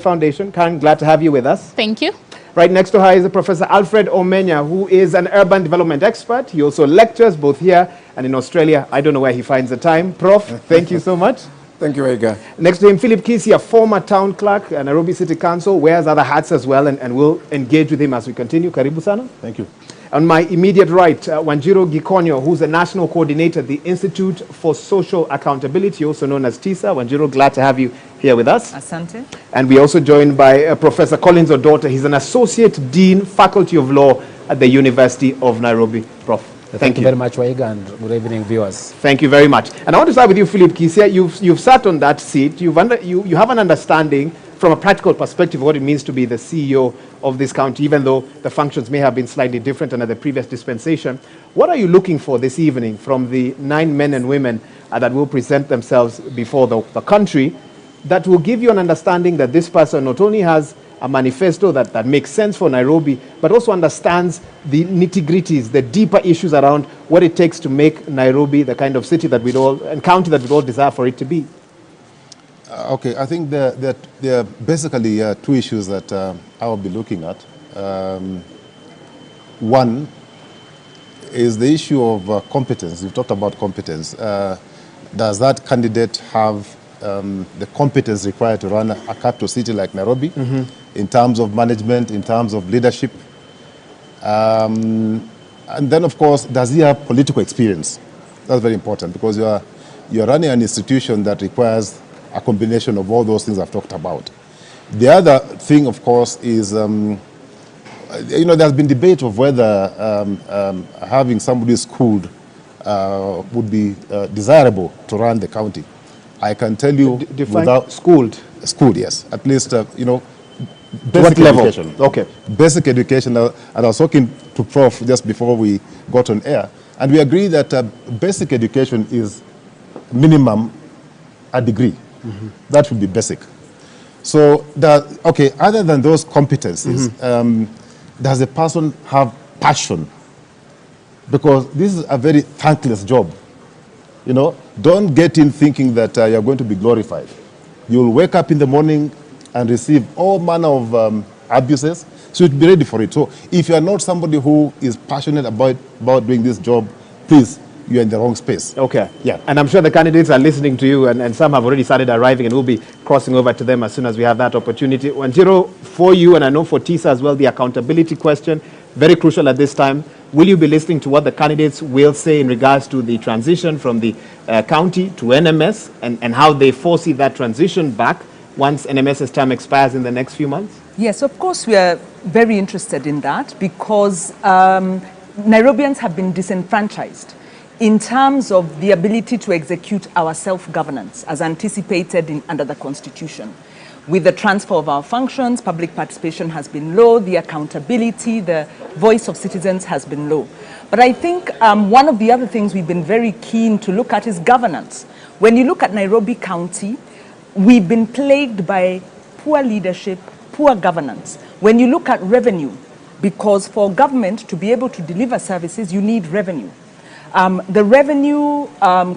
Foundation. Karen, glad to have you with us. Thank you. Right next to her is Professor Alfred Omenya, who is an urban development expert. He also lectures both here and in Australia. I don't know where he finds the time. Prof, thank you so much. Thank you, Igathe. Next to him, Philip Kisi, a former town clerk at Nairobi City Council, wears other hats as well, and we'll engage with him as we continue. Karibu sana. Thank you. On my immediate right, Wanjiro Gikonyo, who's the national coordinator at the Institute for Social Accountability, also known as TISA. Wanjiro, glad to have you here with us. Asante. And we're also joined by Professor Collins Odota. He's an associate dean, Faculty of Law at the University of Nairobi. Prof, thank you very much, Waiga, and good evening, viewers. Thank you very much. And I want to start with you, Philip Kisia. You've sat on that seat. You have an understanding from a practical perspective of what it means to be the CEO of this county, even though the functions may have been slightly different under the previous dispensation. What are you looking for this evening from the 9 men and women that will present themselves before the country that will give you an understanding that this person not only has a manifesto that makes sense for Nairobi, but also understands the nitty-gritties, the deeper issues around what it takes to make Nairobi the kind of city that we'd all, and county that we'd all desire for it to be? Okay, I think there are basically two issues that I will be looking at. One is the issue of competence. You've talked about competence. Does that candidate have the competence required to run a capital city like Nairobi in terms of management, in terms of leadership? And then, of course, does he have political experience? That's very important because you're running an institution that requires a combination of all those things I've talked about. The other thing, of course, is, there's been debate of whether having somebody schooled would be desirable to run the county. I can tell you without schooled, yes, at least, basic level. Education. Okay. Basic education, and I was talking to Prof just before we got on air, and we agree that basic education is minimum a degree. That should be basic. So, other than those competencies, does the person have passion? Because this is a very thankless job. Don't get in thinking that you're going to be glorified. You'll wake up in the morning and receive all manner of abuses, so you'd be ready for it. So if you're not somebody who is passionate about doing this job, please, you're in the wrong space. Okay. Yeah. And I'm sure the candidates are listening to you, and some have already started arriving, and we'll be crossing over to them as soon as we have that opportunity. Wanjiro, for you, and I know for TISA as well, the accountability question, very crucial at this time. Will you be listening to what the candidates will say in regards to the transition from the county to NMS and how they foresee that transition back once NMS's term expires in the next few months? Yes, of course, we are very interested in that because Nairobians have been disenfranchised in terms of the ability to execute our self-governance as anticipated under the Constitution. With the transfer of our functions, public participation has been low, the accountability, the voice of citizens has been low. But I think one of the other things we've been very keen to look at is governance. When you look at Nairobi County, we've been plagued by poor leadership, poor governance. When you look at revenue, because for government to be able to deliver services, you need revenue. The revenue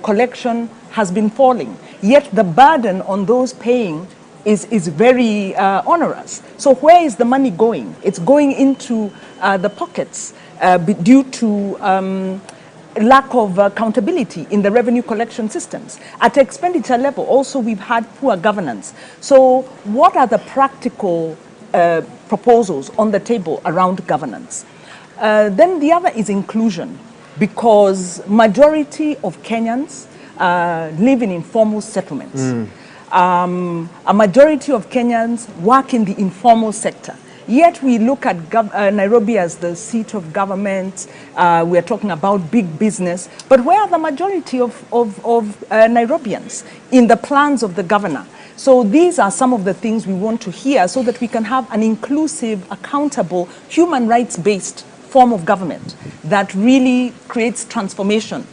collection has been falling, yet the burden on those paying is very onerous. So where is the money going? It's going into the pockets due to lack of accountability in the revenue collection systems. At expenditure level, also we've had poor governance. So what are the practical proposals on the table around governance? Then the other is inclusion, because majority of Kenyans live in informal settlements. A majority of Kenyans work in the informal sector. Yet we look at Nairobi as the seat of government. We are talking about big business. But where are the majority of Nairobians in the plans of the governor? So these are some of the things we want to hear so that we can have an inclusive, accountable, human rights-based form of government that really creates transformation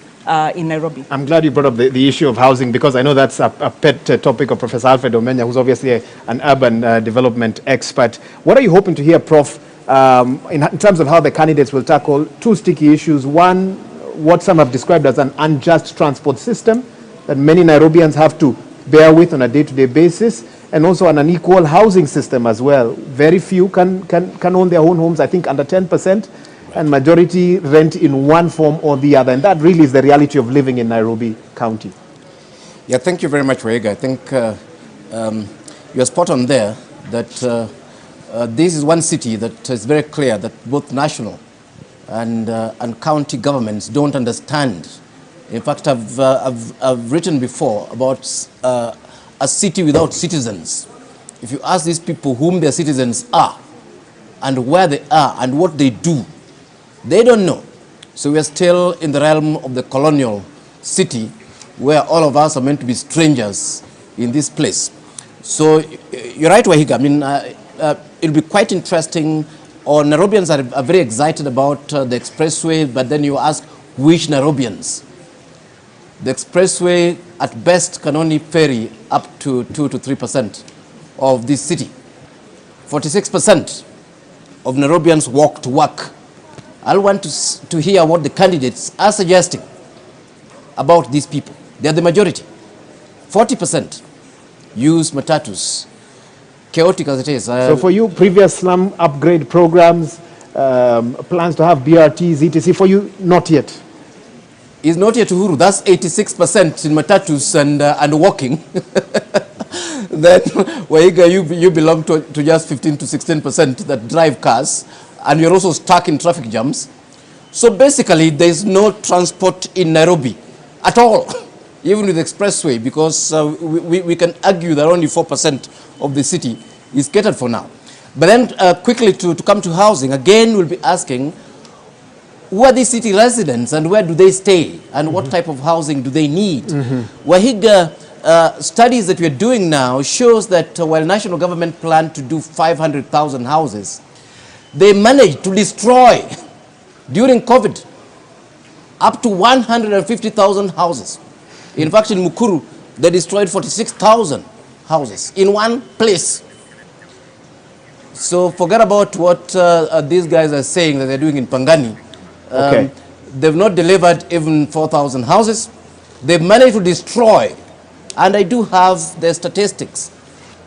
in Nairobi. I'm glad you brought up the issue of housing, because I know that's a pet topic of Professor Alfred Omenya, who's obviously an urban development expert. What are you hoping to hear, Prof, in terms of how the candidates will tackle two sticky issues? One, what some have described as an unjust transport system that many Nairobians have to bear with on a day-to-day basis. and also an unequal housing system as well. Very few can own their own homes, I think under 10%, and majority rent in one form or the other. And that really is the reality of living in Nairobi County. Yeah, thank you very much, Waiga. I think you're spot on there that this is one city that is very clear that both national and county governments don't understand. In fact, I've written before about a city without citizens. If you ask these people whom their citizens are and where they are and what they do, they don't know. So we are still in the realm of the colonial city where all of us are meant to be strangers in this place. So you're right, Wahiga. I mean, it'll be quite interesting. Or Nairobians are very excited about the expressway, but then you ask which Nairobians? The expressway at best can only ferry up to 2 to 3% of this city. 46% of Nairobians walk to work. I want to hear what the candidates are suggesting about these people. They are the majority. 40% use matatus, chaotic as it is. So for you, previous slum upgrade programs, plans to have BRTs, etc. For you, not yet. Is not yet Uhuru. That's 86% in matatus and walking. Then, Waiga, you belong to just 15 to 16% that drive cars, and you're also stuck in traffic jams. So basically, there's no transport in Nairobi at all, even with the expressway, because we can argue that only 4% of the city is catered for now. But then quickly to come to housing, again, we'll be asking, who are these city residents and where do they stay and what type of housing do they need? Wahiga, studies that we're doing now shows that while national government planned to do 500,000 houses, they managed to destroy during COVID up to 150,000 houses. In fact, in Mukuru, they destroyed 46,000 houses in one place. So forget about what these guys are saying that they're doing in Pangani. Okay. They've not delivered even 4,000 houses. They've managed to destroy, and I do have the statistics,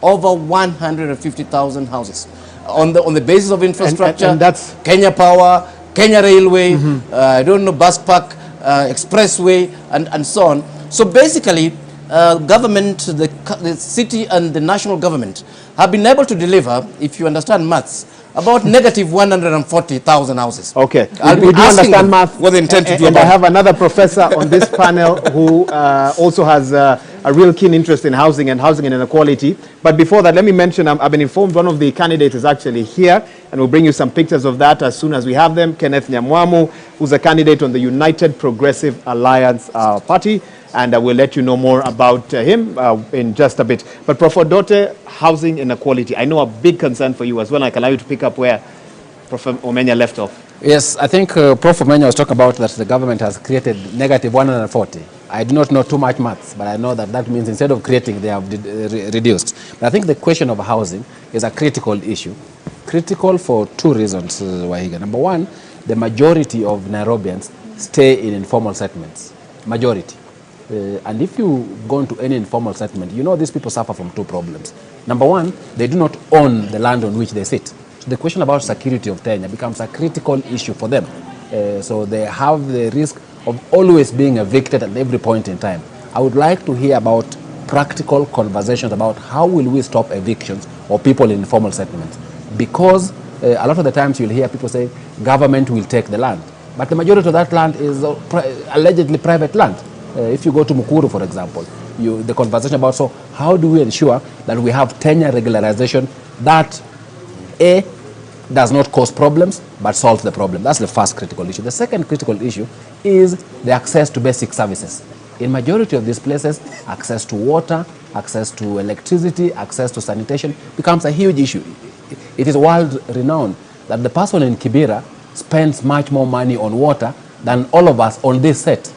over 150,000 houses on the basis of infrastructure. And that's Kenya Power, Kenya Railway, I don't know, bus park, expressway, and so on. So basically, government, the city and the national government have been able to deliver, if you understand maths, about negative 140,000 houses. okay. We do understand math. What they intend to do and about I have another professor on this panel who also has a real keen interest in housing and housing inequality. But before that, let me mention, I've been informed one of the candidates is actually here, and we'll bring you some pictures of that as soon as we have them. Kenneth Nyamwamu, who's a candidate on the United Progressive Alliance Party, and we'll let you know more about him in just a bit. But Prof. Odote, housing inequality, I know a big concern for you as well. I can allow you to pick up where Prof. Omenya left off. Yes, I think Prof. Omenya was talking about that the government has created negative 140. I do not know too much maths, but I know that that means instead of creating, they have reduced. But I think the question of housing is a critical issue. Critical for two reasons, Wahiga. Number one, the majority of Nairobians stay in informal settlements. Majority. And if you go into any informal settlement, you know these people suffer from two problems. Number one, they do not own the land on which they sit. So the question about security of tenure becomes a critical issue for them. So they have the risk of always being evicted at every point in time. I would like to hear about practical conversations about how will we stop evictions of people in informal settlements. Because a lot of the times you'll hear people say government will take the land. But the majority of that land is allegedly private land. If you go to Mukuru, for example, the conversation about, so how do we ensure that we have tenure regularization that A, does not cause problems, but solves the problem. That's the first critical issue. The second critical issue is the access to basic services. In majority of these places, access to water, access to electricity, access to sanitation becomes a huge issue. It is world renowned that the person in Kibera spends much more money on water than all of us on this set.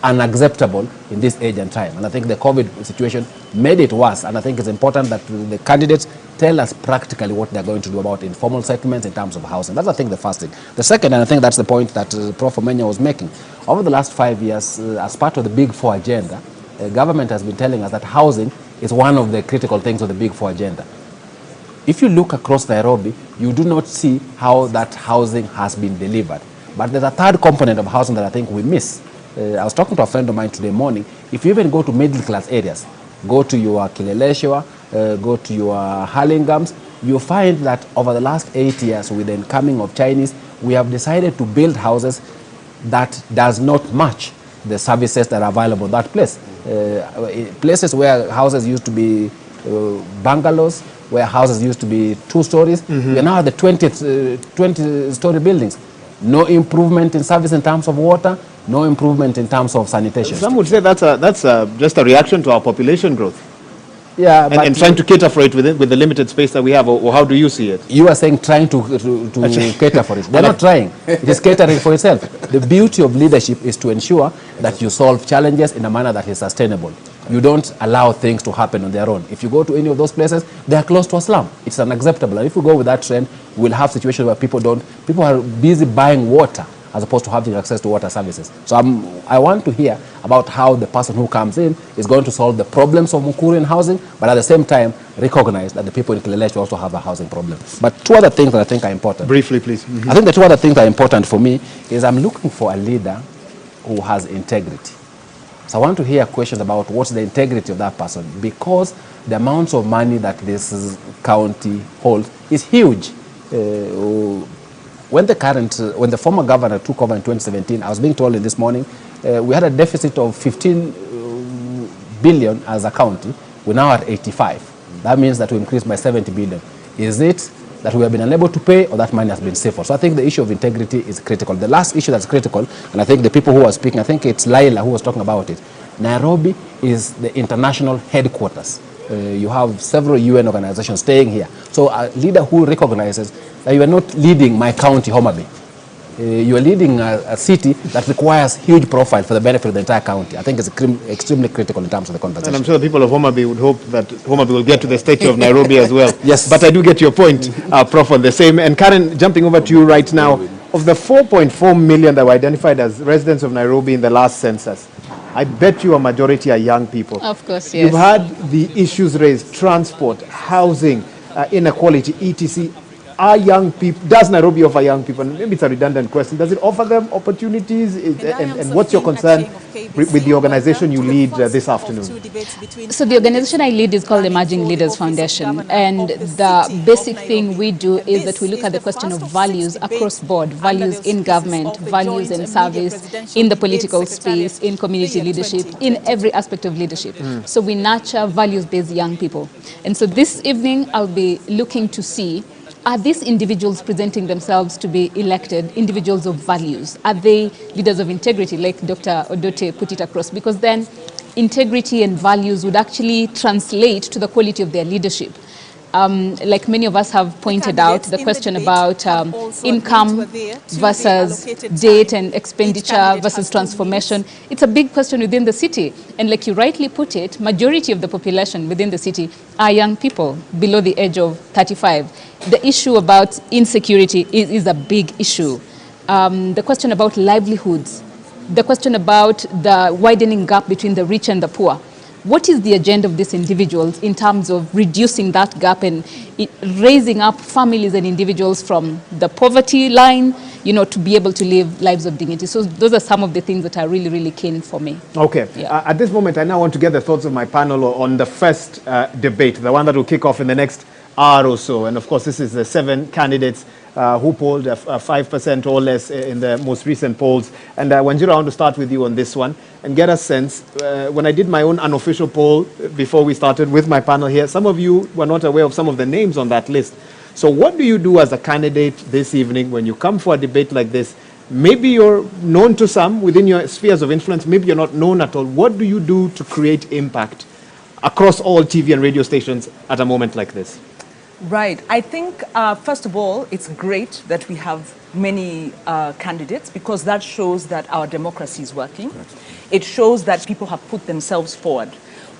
Unacceptable in this age and time. And I think the COVID situation made it worse. And I think it's important that the candidates tell us practically what they're going to do about informal settlements in terms of housing. That's, I think, the first thing. The second, and I think that's the point that Prof. Omenya was making, over the last 5 years, as part of the Big Four agenda, the government has been telling us that housing is one of the critical things of the Big Four agenda. If you look across Nairobi, you do not see how that housing has been delivered. But there's a third component of housing that I think we miss. I was talking to a friend of mine today morning. If you even go to middle class areas, go to your Kileleshwa, go to your Hurlinghams, you find that over the last 8 years with the coming of Chinese, we have decided to build houses that does not match the services that are available in that place. Places where houses used to be bungalows, where houses used to be 2 stories, we are now at the 20-story buildings. No improvement in service in terms of water, no improvement in terms of sanitation. Some would say that's just a reaction to our population growth. Yeah, and trying to cater for it with the limited space that we have, or how do you see it? You are saying trying to cater for it. They're not trying. It is catering for itself. The beauty of leadership is to ensure that you solve challenges in a manner that is sustainable. You don't allow things to happen on their own. If you go to any of those places, they are close to a slum. It's unacceptable. And if we go with that trend, we'll have situations where people are busy buying water as opposed to having access to water services. So I want to hear about how the person who comes in is going to solve the problems of Mukuru in housing, but at the same time recognize that the people in Kileleshwa also have a housing problem. But 2 other things that I think are important. Briefly, please. I think the 2 other things that are important for me is I'm looking for a leader who has integrity. So I want to hear questions about what's the integrity of that person, because the amounts of money that this county holds is huge. When the former governor took over in 2017, I was being told this morning, we had a deficit of 15 billion as a county. We're now at 85. That means that we increased by 70 billion. Is it that we have been unable to pay, or that money has been saved for? So I think the issue of integrity is critical. The last issue that's critical, and I think the people who are speaking, I think it's Raila who was talking about it. Nairobi is the international headquarters. You have several UN organizations staying here. So a leader who recognizes that you are not leading my county, Homa Bay. You are leading a city that requires huge profile for the benefit of the entire county. I think it's extremely critical in terms of the conversation. And I'm sure the people of Homa Bay would hope that Homa Bay will get to the statue of Nairobi as well. Yes. But I do get your point, Prof, on the same. And Karen, jumping over to you right now, of the 4.4 million that were identified as residents of Nairobi in the last census, I bet you a majority are young people. Of course, yes. You've had the issues raised, transport, housing, inequality, etc. Are young people, does Nairobi offer young people, and maybe it's a redundant question, does it offer them opportunities? And what's your concern with the organization you lead this afternoon? So the organization I lead is called Emerging Leaders Foundation, and the basic thing we do is that we look at the question of values across board, values in government, values in service, in the political space, in community leadership, in every aspect of leadership. So we nurture values-based young people. And so this evening I'll be looking to see, are these individuals presenting themselves to be elected individuals of values? Are they leaders of integrity, like Dr. Odote put it across? Because then integrity and values would actually translate to the quality of their leadership. Like many of us have pointed out, the question about income versus debt and expenditure versus transformation. It's a big question within the city. And like you rightly put it, majority of the population within the city are young people below the age of 35. The issue about insecurity is a big issue. The question about livelihoods, the question about the widening gap between the rich and the poor. What is the agenda of these individuals in terms of reducing that gap and raising up families and individuals from the poverty line, to be able to live lives of dignity? So those are some of the things that are really, really keen for me. Okay. Yeah. At this moment, I now want to get the thoughts of my panel on the first debate, the one that will kick off in the next hour or so. And of course, this is the 7 candidates who polled 5% or less in the most recent polls. And Wanjiru, I want to start with you on this one and get a sense. When I did my own unofficial poll before we started with my panel here, some of you were not aware of some of the names on that list. So what do you do as a candidate this evening when you come for a debate like this? Maybe you're known to some within your spheres of influence, maybe you're not known at all. What do you do to create impact across all TV and radio stations at a moment like this? Right. I think, first of all, it's great that we have many candidates, because that shows that our democracy is working. It shows that people have put themselves forward.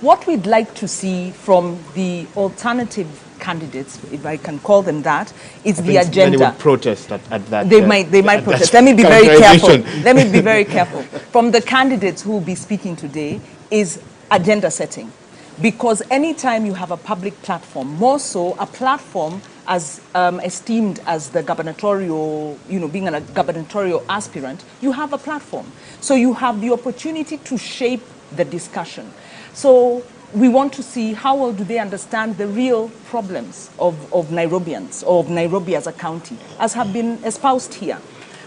What we'd like to see from the alternative candidates, if I can call them that, is the agenda. Many would protest at that. They might protest. Let me be very careful. Let me be very careful. From the candidates who will be speaking today is agenda setting. Because anytime you have a public platform, more so a platform as esteemed as the gubernatorial, being a gubernatorial aspirant, you have a platform. So you have the opportunity to shape the discussion. So we want to see how well do they understand the real problems of Nairobians, or of Nairobi as a county, as have been espoused here.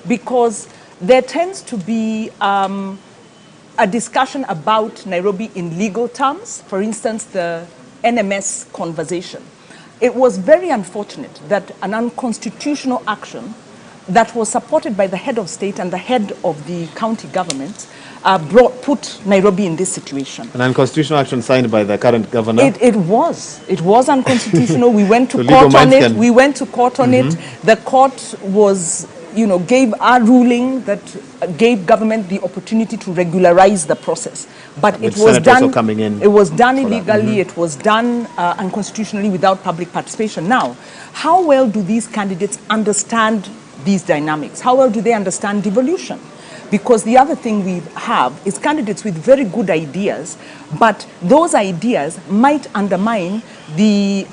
Because there tends to be a discussion about Nairobi in legal terms, for instance, the NMS conversation. It was very unfortunate that an unconstitutional action that was supported by the head of state and the head of the county government put Nairobi in this situation. An unconstitutional action signed by the current governor? It was unconstitutional. We went to So court on it. can... We went to court on it. The court was, gave a ruling that gave government the opportunity to regularize the process. But it was done. Coming in it was done illegally. It was done unconstitutionally without public participation. Now, how well do these candidates understand these dynamics? How well do they understand devolution? Because the other thing we have is candidates with very good ideas, but those ideas might undermine the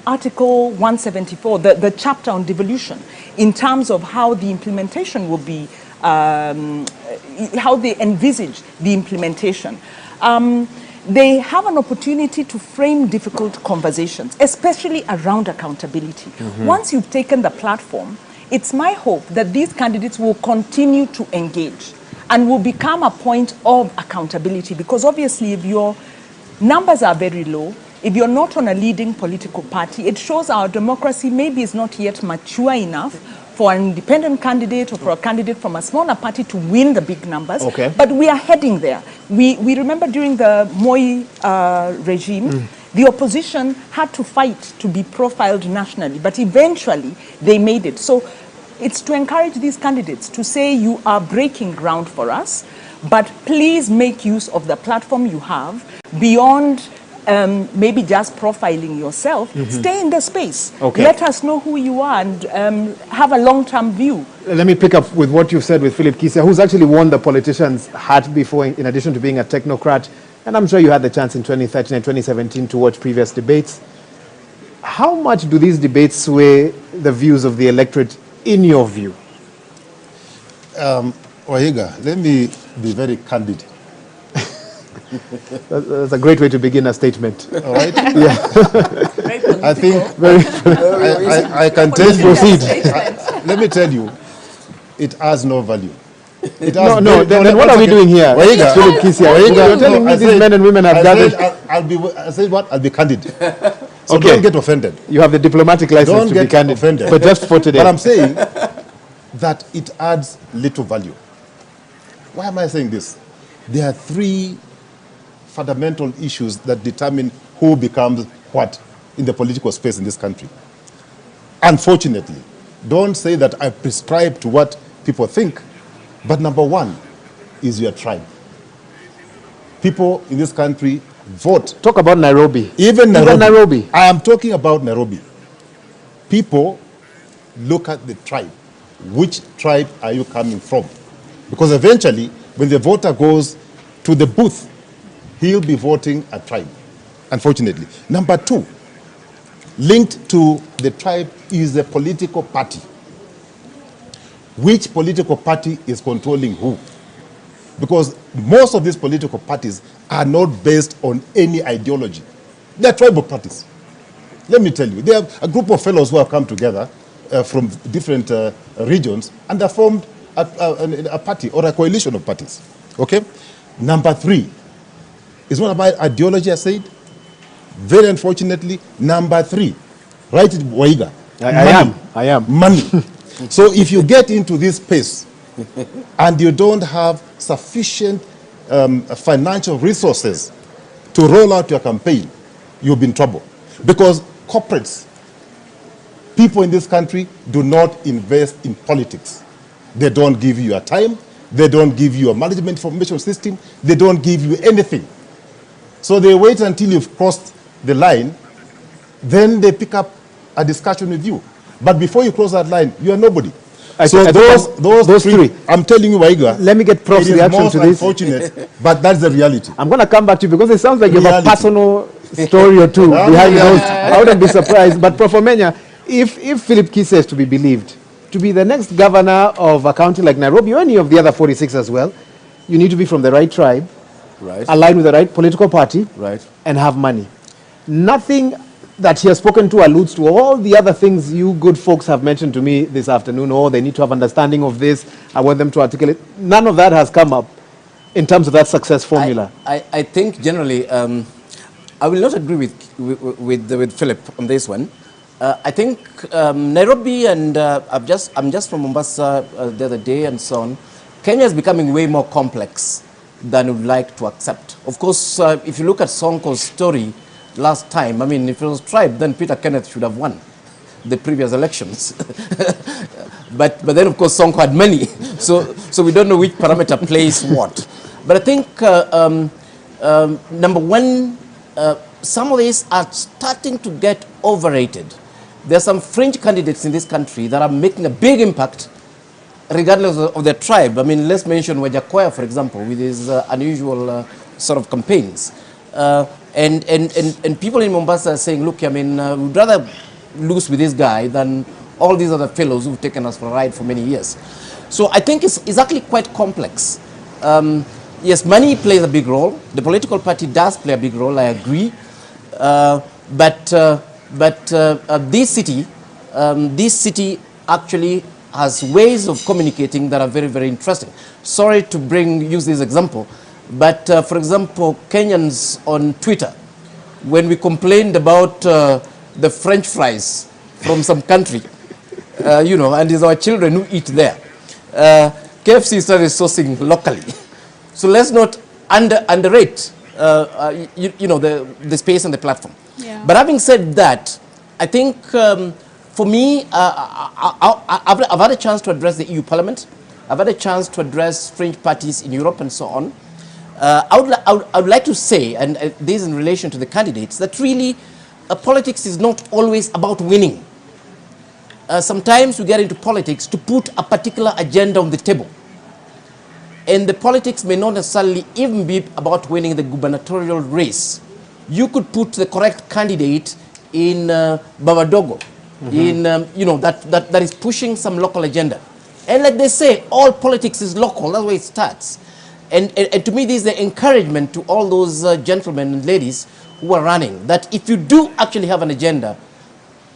Article 174, the chapter on devolution, in terms of how the implementation will be, how they envisage the implementation. They have an opportunity to frame difficult conversations, especially around accountability. Once you've taken the platform, it's my hope that these candidates will continue to engage and will become a point of accountability, because obviously if your numbers are very low, if you're not on a leading political party, it shows our democracy maybe is not yet mature enough for an independent candidate or for a candidate from a smaller party to win the big numbers. Okay. But we are heading there. We remember during the Moi regime, the opposition had to fight to be profiled nationally, but eventually they made it. So it's to encourage these candidates to say you are breaking ground for us, but please make use of the platform you have beyond maybe just profiling yourself. Stay in the space. Okay. Let us know who you are and have a long-term view. Let me pick up with what you've said with Philip Kisia, who's actually worn the politician's hat before, in addition to being a technocrat. And I'm sure you had the chance in 2013 and 2017 to watch previous debates. How much do these debates sway the views of the electorate, in your view? Wahiga, let me be very candid. That's a great way to begin a statement. All right? Yeah. I think I can tell you. Let me tell you, it has no value. It has Then what are we doing here? Wahiga, Philip Kisia, you're telling me these men and women have gathered. I said what? I'll be candid. So Okay. don't get offended. You have the diplomatic license Don't to be get candid. offended. But just for today. But I'm saying that it adds little value. Why am I saying this? There are three fundamental issues that determine who becomes what in the political space in this country. Unfortunately, don't say that I prescribe to what people think, but number one is your tribe. People in this country vote. Talk about Nairobi. Even Nairobi. I am talking about Nairobi. People look at the tribe. Which tribe are you coming from? Because eventually, when the voter goes to the booth, he'll be voting a tribe, unfortunately. Number two, linked to the tribe is the political party. Which political party is controlling who? Because most of these political parties are not based on any ideology. They're tribal parties. Let me tell you, they are a group of fellows who have come together from different regions and have formed a party or a coalition of parties. Okay? Number three is not about ideology, I said. Very unfortunately, number three, right, Waiga. I am. Money. So if you get into this space and you don't have sufficient financial resources to roll out your campaign, you'll be in trouble. Because corporates, people in this country do not invest in politics. They don't give you a time. They don't give you a management information system. They don't give you anything. So they wait until you've crossed the line, then they pick up a discussion with you. But before you cross that line, you are nobody. So those three, I'm telling you, Waiga, let me get Prof's reaction to this. Unfortunate, but that's the reality. I'm going to come back to you because it sounds like you have a personal story or two behind those. I wouldn't be surprised. But Prof. Omenya, if Philip Kise is to be believed, to be the next governor of a county like Nairobi or any of the other 46 as well, you need to be from the right tribe, right, aligned with the right political party, right, and have money. Nothing that he has spoken to alludes to all the other things you good folks have mentioned to me this afternoon. Oh, they need to have understanding of this. I want them to articulate. None of that has come up in terms of that success formula. I think generally, I will not agree with Philip on this one. I think Nairobi and I'm just from Mombasa the other day and so on. Kenya is becoming way more complex than we would like to accept. Of course, if you look at Sonko's story last time, I mean, if it was tribe, then Peter Kenneth should have won the previous elections. but then, of course, Sonko had many. so we don't know which parameter plays what. But I think, number one, some of these are starting to get overrated. There are some fringe candidates in this country that are making a big impact regardless of their tribe. I mean, let's mention Wajakoya, for example, with his unusual sort of campaigns. And people in Mombasa are saying, look, I mean, we'd rather lose with this guy than all these other fellows who've taken us for a ride for many years. So I think it's actually quite complex. Yes, money plays a big role. The political party does play a big role, I agree. But this city actually has ways of communicating that are very, very interesting. Sorry to use this example, but for example, Kenyans on Twitter, when we complained about the French fries from some country, you know, and it's our children who eat there, KFC started sourcing locally. So let's not underrate, you know, the space and the platform. Yeah. But having said that, I think for me, I've had a chance to address the EU Parliament. I've had a chance to address fringe parties in Europe and so on. I would like to say, and this is in relation to the candidates, that really politics is not always about winning. Sometimes we get into politics to put a particular agenda on the table. And the politics may not necessarily even be about winning the gubernatorial race. You could put the correct candidate in Babadogo, in you know, that is pushing some local agenda. And like they say, all politics is local. That's where it starts. And to me, this is the encouragement to all those gentlemen and ladies who are running, that if you do actually have an agenda,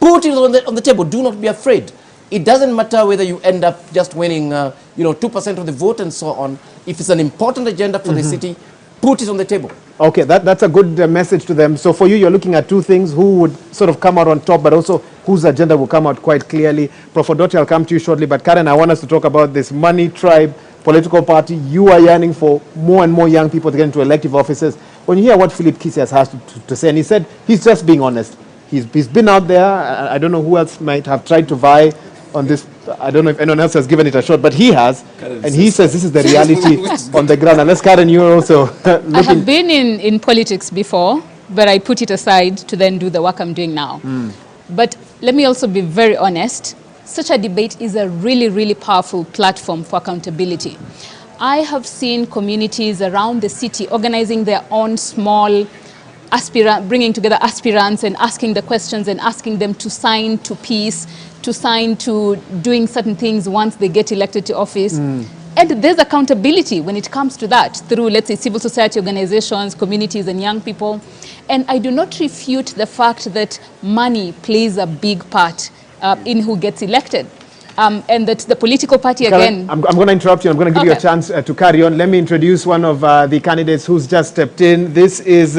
put it on the table. Do not be afraid. It doesn't matter whether you end up just winning, you know, 2% of the vote and so on. If it's an important agenda for the city, put it on the table. Okay, that's a good message to them. So for you, you're looking at two things: who would sort of come out on top, but also whose agenda will come out quite clearly. Prof. Odote, I'll come to you shortly. But Karen, I want us to talk about this money tribe political party. You are yearning for more and more young people to get into elective offices. When you hear what Philip Kise has to say, and he said he's just being honest. He's been out there. I don't know who else might have tried to vie on this. I don't know if anyone else has given it a shot, but he has. And he says this is the reality on the ground. Unless, Karen, you're also I have been in politics before, but I put it aside to then do the work I'm doing now. But let me also be very honest. Such a debate is a really, really powerful platform for accountability. I have seen communities around the city organizing their own small bringing together aspirants and asking the questions and asking them to sign to peace, to sign to doing certain things once they get elected to office. And there's accountability when it comes to that through, let's say, civil society organizations, communities, and young people. And I do not refute the fact that money plays a big part in who gets elected. And that the political party, again... I'm going to interrupt you. I'm going to give you a chance to carry on. Let me introduce one of the candidates who's just stepped in. This is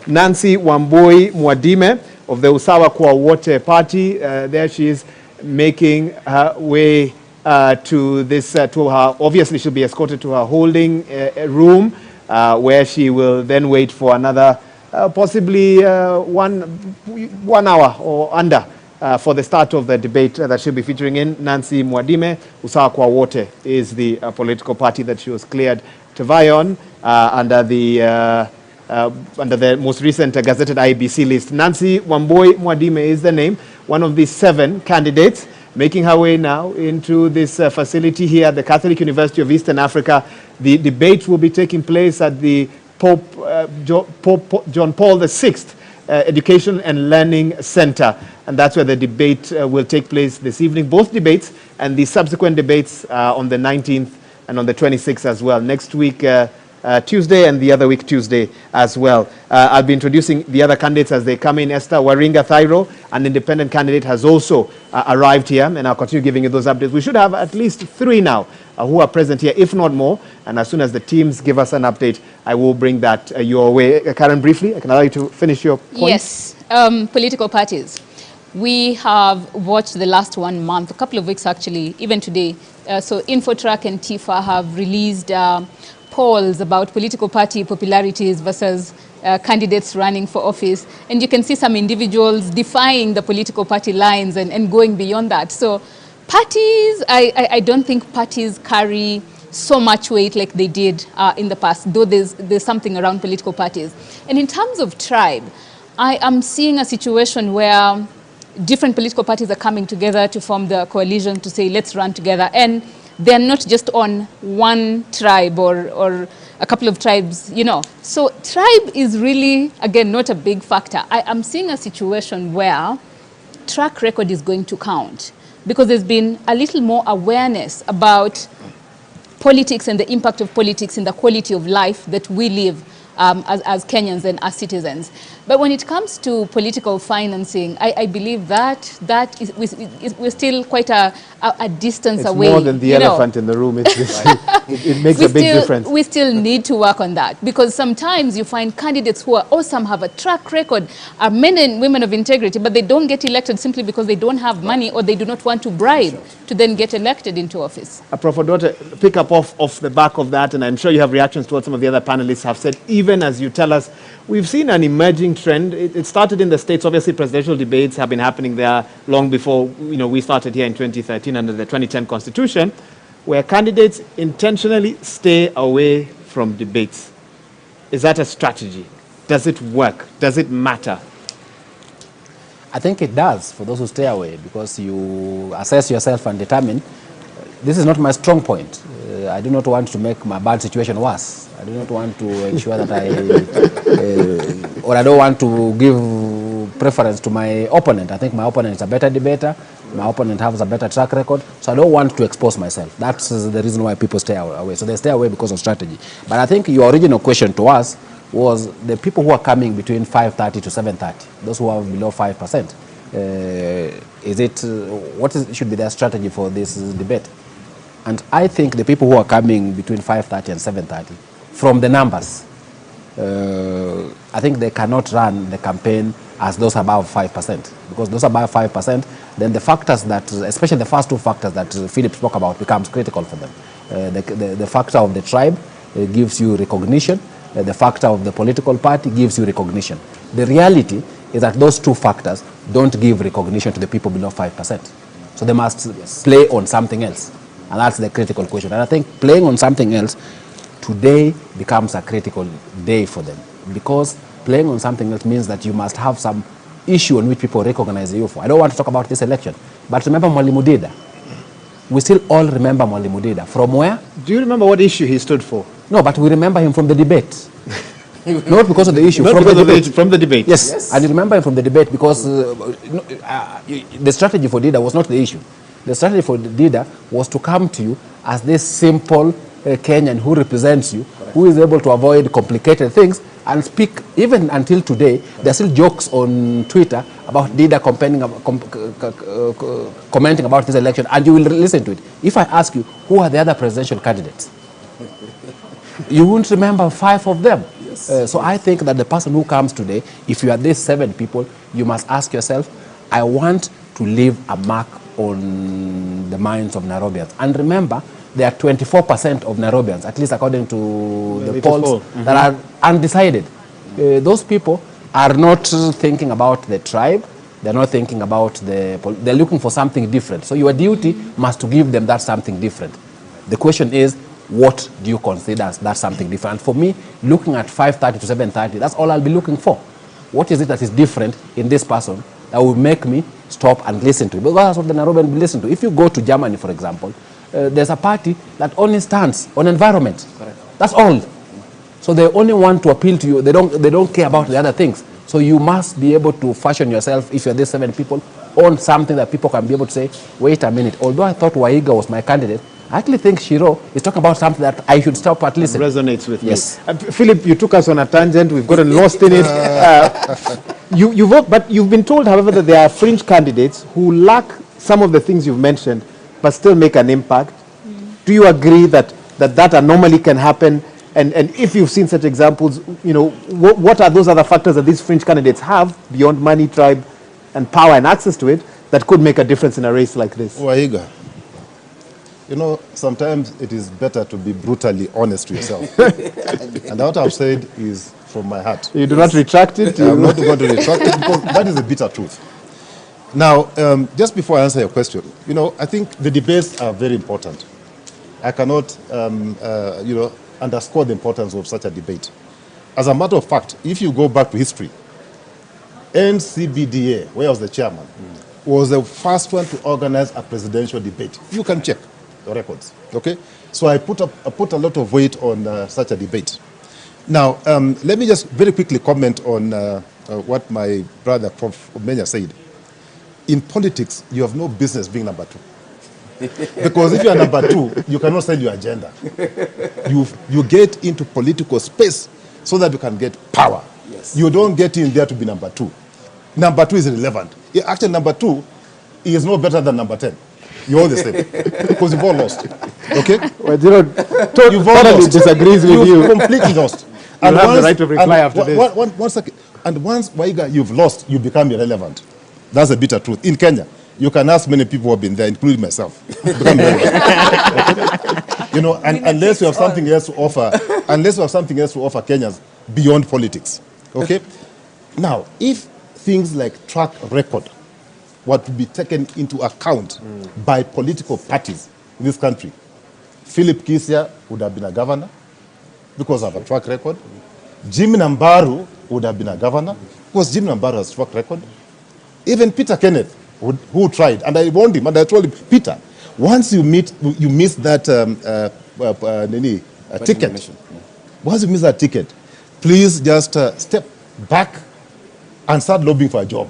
Nancy Wambui Mwadime of the Usawa Kwa Wote Party. There she is making her way to this, to her... Obviously, she'll be escorted to her holding room, where she will then wait for another possibly 1 hour or under for the start of the debate that she'll be featuring in. Nancy Mwadime, Usawa Kwa Wote, is the political party that she was cleared to vie on under the most recent gazetted IEBC list. Nancy Wambui Mwadime is the name, one of the 7 candidates. making her way now into this facility here at the Catholic University of Eastern Africa. The debate will be taking place at the Pope John Paul VI Education and Learning Center. And that's where the debate will take place this evening. Both debates and the subsequent debates on the 19th and on the 26th as well. Next week, Tuesday, and the other week Tuesday as well. I'll be introducing the other candidates as they come in. Esther Waringa Thairo, an independent candidate, has also arrived here, and I'll continue giving you those updates. We should have at least 3 now who are present here, if not more. And as soon as the teams give us an update, I will bring that your way. Karen, briefly, I can allow you to finish your point. Yes, political parties. We have watched the last 1 month, a couple of weeks actually, even today. So Infotrack and TIFA have released polls about political party popularities versus candidates running for office. And you can see some individuals defying the political party lines and going beyond that. So parties, I don't think parties carry so much weight like they did in the past, though there's something around political parties. And in terms of tribe, I am seeing a situation where different political parties are coming together to form the coalition to say, let's run together. And they're not just on one tribe or a couple of tribes, you know. So tribe is really, again, not a big factor. I am seeing a situation where track record is going to count because there's been a little more awareness about politics and the impact of politics in the quality of life that we live as Kenyans and as citizens. But when it comes to political financing, I believe that we're still quite a distance away. It's more than the elephant in the room. It makes a big difference. We still need to work on that because sometimes you find candidates who are awesome, have a track record, are men and women of integrity, but they don't get elected simply because they don't have money or they do not want to bribe to then get elected into office. Prof. Odote, pick up off the back of that, and I'm sure you have reactions to what some of the other panelists have said. Even as you tell us, we've seen an emerging trend. It started in the States. Obviously, presidential debates have been happening there long before we started here in 2013 under the 2010 Constitution, where candidates intentionally stay away from debates. Is that a strategy? Does it work? Does it matter? I think it does for those who stay away because you assess yourself and determine, this is not my strong point. I do not want to make my bad situation worse. I do not want to ensure that or I don't want to give preference to my opponent. I think my opponent is a better debater. My opponent has a better track record. So I don't want to expose myself. That's the reason why people stay away. So they stay away because of strategy. But I think your original question to us was the people who are coming between 5:30 to 7:30, those who are below 5%. What should be their strategy for this debate? And I think the people who are coming between 5:30 and 7:30, from the numbers, I think they cannot run the campaign as those above 5%. Because those above 5%, then the factors that, especially the first 2 factors that Philip spoke about, becomes critical for them. The factor of the tribe gives you recognition. The factor of the political party gives you recognition. The reality is that those 2 factors don't give recognition to the people below 5%. So they must play on something else. And that's the critical question. And I think playing on something else today becomes a critical day for them. Because playing on something else means that you must have some issue on which people recognize you for. I don't want to talk about this election, but remember Mwalimu Dida. We still all remember Mwalimu Dida. From where? Do you remember what issue he stood for? No, but we remember him from the debate. Not because of the issue, from the debate. Yes, and you remember him from the debate because the strategy for Dida was not the issue. The strategy for Dida was to come to you as this simple Kenyan who represents you, who is able to avoid complicated things and speak. Even until today, there are still jokes on Twitter about Dida commenting about this election, and you will listen to it. If I ask you, who are the other presidential candidates? You won't remember 5 of them. Yes. So I think that the person who comes today, if you are these 7 people, you must ask yourself, I want to leave a mark on the minds of Nairobians. And remember, there are 24% of Nairobians, at least according to the polls, that are undecided. Those people are not thinking about the tribe. They're not thinking about they're looking for something different. So your duty must to give them that something different. The question is, what do you consider as that something different? And for me, looking at 5:30 to 7:30, that's all I'll be looking for. What is it that is different in this person that will make me stop and listen to it. Because that's what the Nairobian will listen to. If you go to Germany, for example, there's a party that only stands on environment. Correct. That's all. So they only want to appeal to you. They don't care about the other things. So you must be able to fashion yourself, if you're these 7 people, on something that people can be able to say, wait a minute, although I thought Waiga was my candidate, I actually think Shiro is talking about something that I should stop at listening. Resonates with yes. me. Philip, you took us on a tangent. We've gotten lost in it. You vote, but you've been told, however, that there are fringe candidates who lack some of the things you've mentioned, but still make an impact. Do you agree that anomaly can happen? And if you've seen such examples, you know, what are those other factors that these fringe candidates have beyond money, tribe, and power and access to it that could make a difference in a race like this? Waiga, you know, sometimes it is better to be brutally honest to yourself. And what I've said is from my heart. You do not retract it? I'm not going to retract it because that is the bitter truth. Now, just before I answer your question, you know, I think the debates are very important. I cannot, you know, underscore the importance of such a debate. As a matter of fact, if you go back to history, NCBDA, where I was the chairman, was the first one to organize a presidential debate. You can check the records, okay? So I put a lot of weight on such a debate. Now, let me just very quickly comment on what my brother, Prof. Menya, said. In politics, you have no business being number 2. Because if you are number 2, you cannot sell your agenda. You get into political space so that you can get power. Yes. You don't get in there to be number 2. Number 2 is irrelevant. Actually, number 2 is no better than number 10. You're all the same. Because you've all lost. Okay? Well, you know, totally disagrees with you. You've completely lost. You have the right to reply after this. One second. And once, Waiga, you've lost, you become irrelevant. That's the bitter truth. In Kenya, you can ask many people who have been there, including myself. You know, and unless you have something else to offer, Kenyans beyond politics. Okay? Now, if things like track record were to be taken into account by political parties in this country, Philip Kisia would have been a governor because of a track record. Jim Nambaru would have been a governor because Jim Nambaru has a track record. Even Peter Kenneth, who tried, and I warned him, and I told him, Peter, once you miss that ticket, once you miss that ticket, please just step back and start lobbying for a job.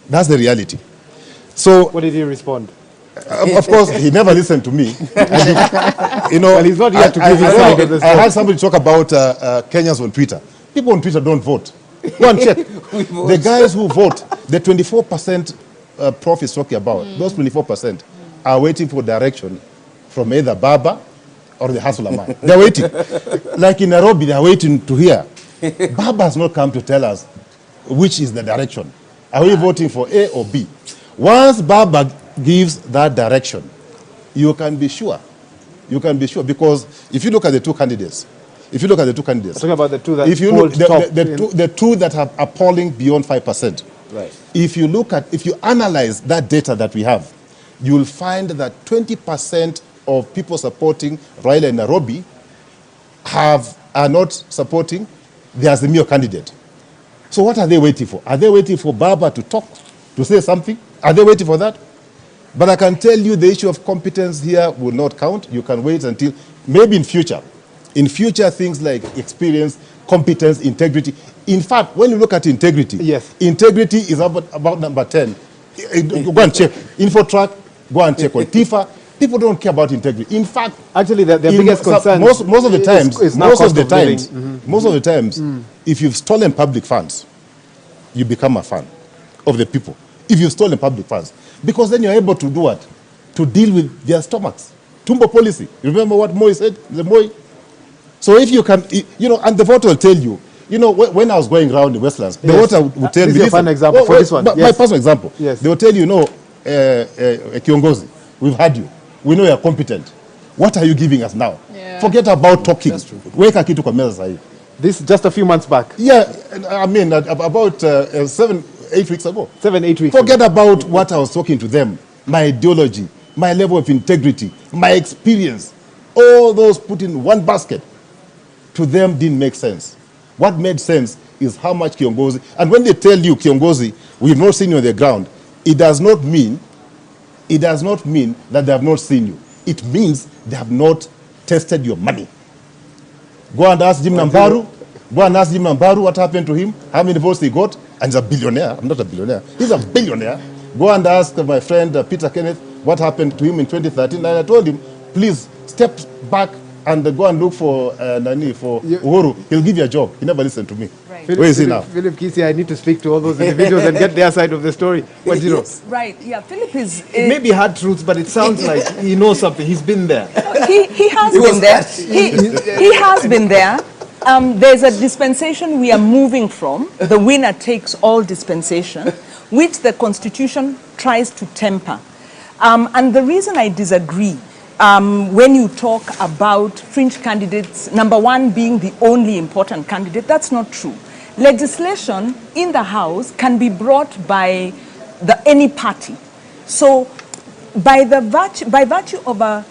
That's the reality. So, what did he respond? Of course, he never listened to me. And, you know, well, he's not here to give his side of the story. I had somebody talk about Kenyans on Twitter. People on Twitter don't vote. Go and check. The guys who vote, the 24% Prof is talking about, those 24% are waiting for direction from either Baba or the Hustler man. They're waiting. Like in Nairobi, they're waiting to hear. Baba has not come to tell us which is the direction. Are we voting for A or B? Once Baba gives that direction, you can be sure. You can be sure, because if you look at the two candidates, talking about the two that if you look, the two that have appalling beyond 5%. Right. If you analyze that data that we have, you'll find that 20% of people supporting Raila in Nairobi are not supporting the Azimio candidate. So what are they waiting for? Are they waiting for Baba to talk, to say something? Are they waiting for that? But I can tell you the issue of competence here will not count. You can wait until, maybe in future. In future, things like experience, competence, integrity. In fact, when you look at integrity, yes, integrity is about number 10. Go and check. Infotrack, go and check on TIFA. People don't care about integrity. In fact, actually, the biggest concern most of the times, is most of the times, if you've stolen public funds, you become a fan of the people. If you've stolen public funds, because then you're able to do what? To deal with their stomachs. Tumbo policy. You remember what Moi said? The Moi. So if you can, you know, and the voter will tell you, you know, when I was going around the Westlands, the voter would tell me. This is a fun example for this one. Yes. My personal example. Yes. They will tell you, no, Kiongozi, we've had you. We know you're competent. What are you giving us now? Yeah. Forget about talking. That's true. This just a few months back. Yeah, I mean, about 7-8 weeks ago. 7-8 weeks Forget about what I was talking to them. My ideology, my level of integrity, my experience. All those put in one basket, to them didn't make sense. What made sense is how much kiongozi, and when they tell you kiongozi, we've not seen you on the ground, it does not mean that they have not seen you. It means they have not tested your money. Go and ask Jim Nambaru. Go and ask Jim Nambaru what happened to him, how many votes he got, and he's a billionaire. I'm not a billionaire. He's a billionaire. Go and ask my friend Peter Kenneth what happened to him in 2013. And I told him, please step back and go and look for Uhuru. He'll give you a job. He never listened to me. Right. Where is he now? Philip Kisi, I need to speak to all those individuals and get their side of the story. What do you know? Right, yeah, Philip is... It may be hard truths, but it sounds like he knows something. He's been there. He has been there. He has been there. There's a dispensation we are moving from, the winner takes all dispensation, which the Constitution tries to temper. And the reason I disagree when you talk about fringe candidates, number one being the only important candidate, that's not true. Legislation in the House can be brought by any party. So by virtue of a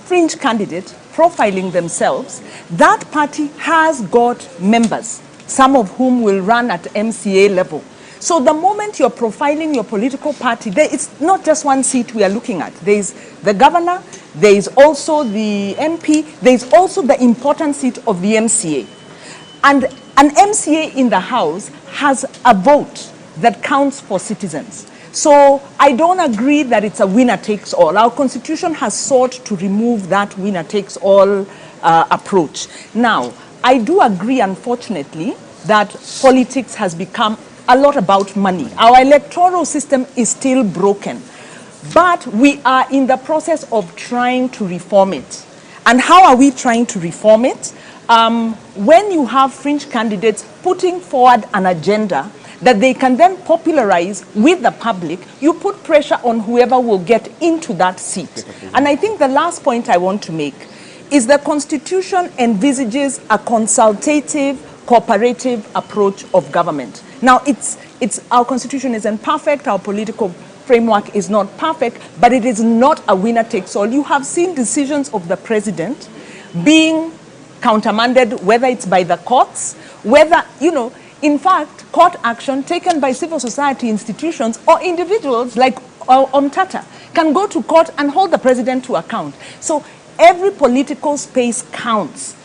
fringe candidate profiling themselves, that party has got members, some of whom will run at MCA level. So the moment you're profiling your political party, it's not just one seat we are looking at. There's the governor, there's also the MP, there's also the important seat of the MCA. And an MCA in the House has a vote that counts for citizens. So I don't agree that it's a winner takes all. Our Constitution has sought to remove that winner takes all approach. Now, I do agree, unfortunately, that politics has become a lot about money. Our electoral system is still broken, but we are in the process of trying to reform it. And how are we trying to reform it? When you have fringe candidates putting forward an agenda that they can then popularize with the public, you put pressure on whoever will get into that seat. And I think the last point I want to make is the Constitution envisages a consultative, cooperative approach of government. Now, our Constitution isn't perfect, our political framework is not perfect, but it is not a winner takes all. You have seen decisions of the president being countermanded, whether it's by the courts, whether, in fact, court action taken by civil society institutions or individuals like Omtata can go to court and hold the president to account. So every political space counts.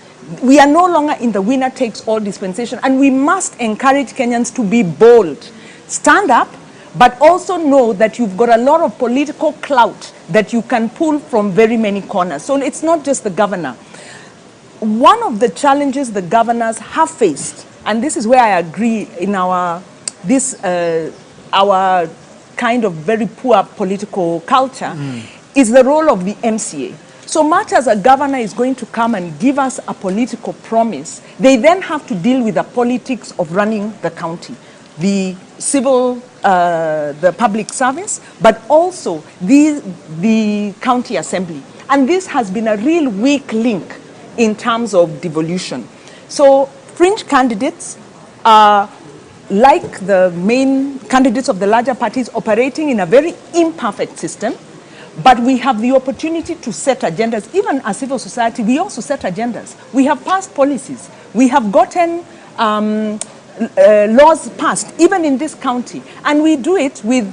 We are no longer in the winner takes all dispensation, and we must encourage Kenyans to be bold. Stand up, but also know that you've got a lot of political clout that you can pull from very many corners. So it's not just the governor. One of the challenges the governors have faced, and this is where I agree in our kind of very poor political culture, is the role of the MCA. So much as a governor is going to come and give us a political promise, they then have to deal with the politics of running the county, the civil, the public service, but also the county assembly. And this has been a real weak link in terms of devolution. So fringe candidates are like the main candidates of the larger parties operating in a very imperfect system. But we have the opportunity to set agendas. Even as civil society, we also set agendas. We have passed policies. We have gotten laws passed, even in this county. And we do it with,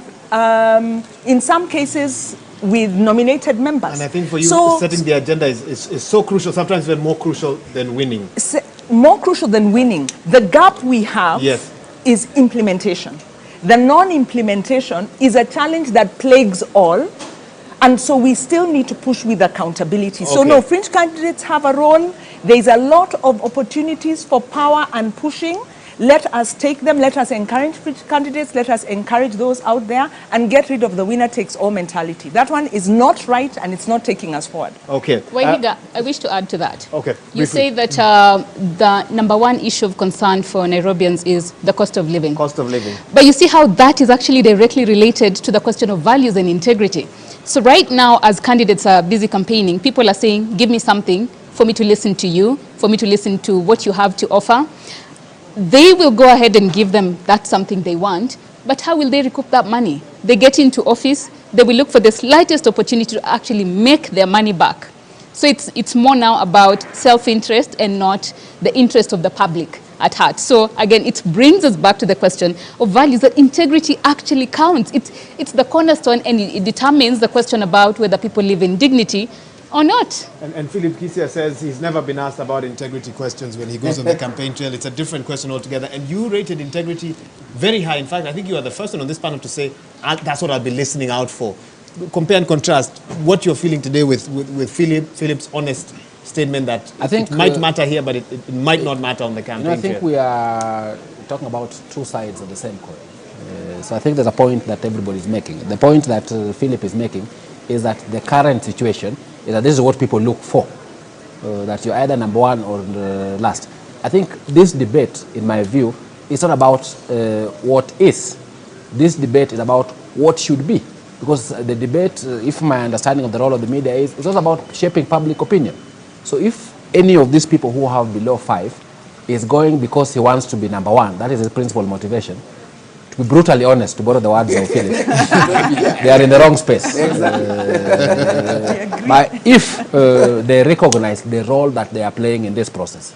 in some cases, with nominated members. And I think for you, setting the agenda is so crucial, sometimes even more crucial than winning. More crucial than winning. The gap we have is implementation. The non-implementation is a challenge that plagues all. And so we still need to push with accountability. So no, fringe candidates have a role. There's a lot of opportunities for power and pushing. Let us take them. Let us encourage fringe candidates. Let us encourage those out there and get rid of the winner takes all mentality. That one is not right, and it's not taking us forward. Okay. Wahiga, I wish to add to that. Okay. You say that the number one issue of concern for Nairobians is the cost of living. Cost of living. But you see how that is actually directly related to the question of values and integrity. So right now, as candidates are busy campaigning, people are saying, give me something for me to listen to you, for me to listen to what you have to offer. They will go ahead and give them that something they want, but how will they recoup that money? They get into office, they will look for the slightest opportunity to actually make their money back. So it's more now about self-interest and not the interest of the public. at heart. So again, it brings us back to the question of values, that integrity actually counts. It's the cornerstone, and it determines the question about whether people live in dignity or not. And Philip Kisia says he's never been asked about integrity questions when he goes on the campaign trail. It's a different question altogether. And you rated integrity very high. In fact, I think you are the first one on this panel to say, that's what I'll be listening out for. Compare and contrast what you're feeling today with Philip's honest statement that I think it might matter here, but it might not matter on the campaign I think we are talking about two sides of the same coin. So I think there's a point that everybody is making. The point that Philip is making is that the current situation is that this is what people look for, that you're either number one or last. I think this debate, in my view, is not about what is. This debate is about what should be. Because the debate, if my understanding of the role of the media is, it's also about shaping public opinion. So if any of these people who have below 5 is going because he wants to be number one, that is his principal motivation, to be brutally honest, to borrow the words of Philip, they are in the wrong space. But if they recognize the role that they are playing in this process,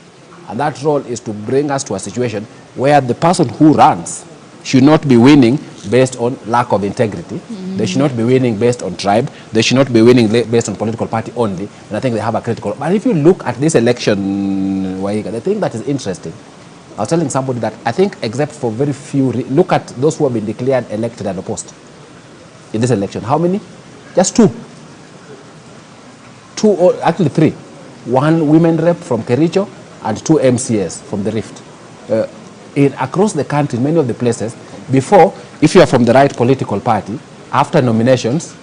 and that role is to bring us to a situation where the person who runs should not be winning based on lack of integrity. They should not be winning based on tribe. They should not be winning based on political party only. And I think they have a critical... But if you look at this election, Waiga, the thing that is interesting, I was telling somebody that I think except for very few... Look at those who have been declared elected and opposed in this election. How many? Just 2. 2, or actually 3. 1 women rep from Kericho and 2 MCS from the Rift. Across the country, many of the places, before, if you are from the right political party, after nominations,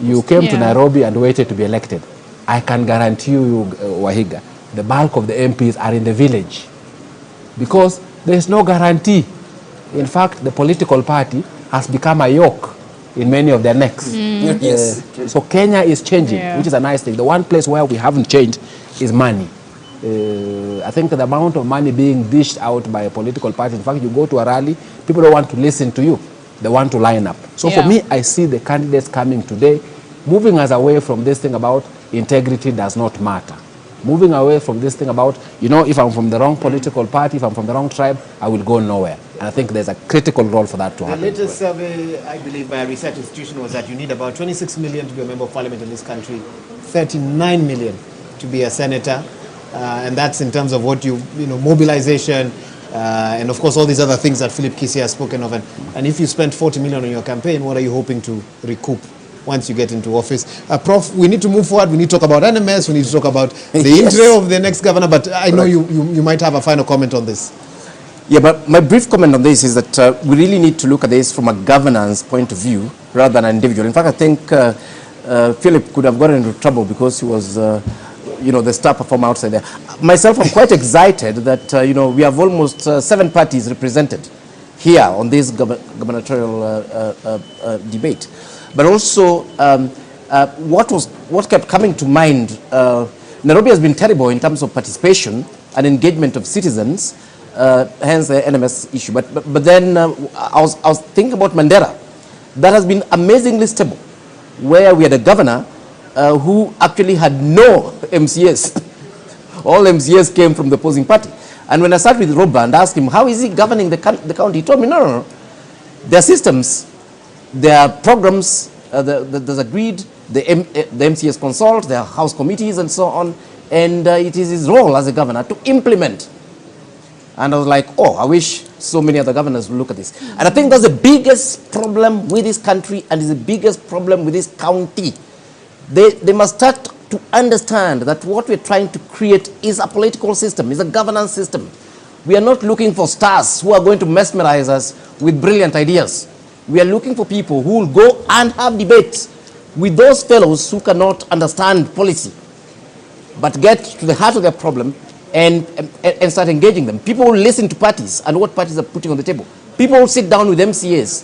you came to Nairobi and waited to be elected. I can guarantee you, Wahiga, the bulk of the MPs are in the village because there is no guarantee. In fact, the political party has become a yoke in many of their necks. Yes. So Kenya is changing, which is a nice thing. The one place where we haven't changed is money. I think the amount of money being dished out by a political party, in fact, you go to a rally, people don't want to listen to you. They want to line up. So for me, I see the candidates coming today, moving us away from this thing about integrity does not matter. Moving away from this thing about, you know, if I'm from the wrong political party, if I'm from the wrong tribe, I will go nowhere. And I think there's a critical role for that to happen. The latest survey, I believe, by a research institution was that you need about 26 million to be a member of parliament in this country, 39 million to be a senator. And that's in terms of what you know, mobilization, and of course all these other things that Philip Kisia has spoken of. And if you spend 40 million on your campaign, what are you hoping to recoup once you get into office? Prof, we need to move forward. We need to talk about NMS. We need to talk about the intro of the next governor. But I know you might have a final comment on this. Yeah, but my brief comment on this is that we really need to look at this from a governance point of view rather than an individual. In fact, I think Philip could have gotten into trouble because he was... you know, the star performer outside there. Myself, I'm quite excited that, you know, we have almost 7 parties represented here on this gubernatorial debate. But also, what kept coming to mind, Nairobi has been terrible in terms of participation and engagement of citizens, hence the NMS issue. But then I was thinking about Mandera. That has been amazingly stable, where we had a governor who actually had no MCS. All MCS came from the opposing party. And when I sat with Roba and asked him, how is he governing the county? He told me, no. There are systems, there are programs, there's agreed, the MCS consult, there are house committees and so on, and it is his role as a governor to implement. And I was like, oh, I wish so many other governors would look at this. And I think that's the biggest problem with this country and is the biggest problem with this county. They must start to understand that what we're trying to create is a political system, is a governance system. We are not looking for stars who are going to mesmerize us with brilliant ideas. We are looking for people who will go and have debates with those fellows who cannot understand policy, but get to the heart of their problem and start engaging them. People will listen to parties and what parties are putting on the table. People will sit down with MCAs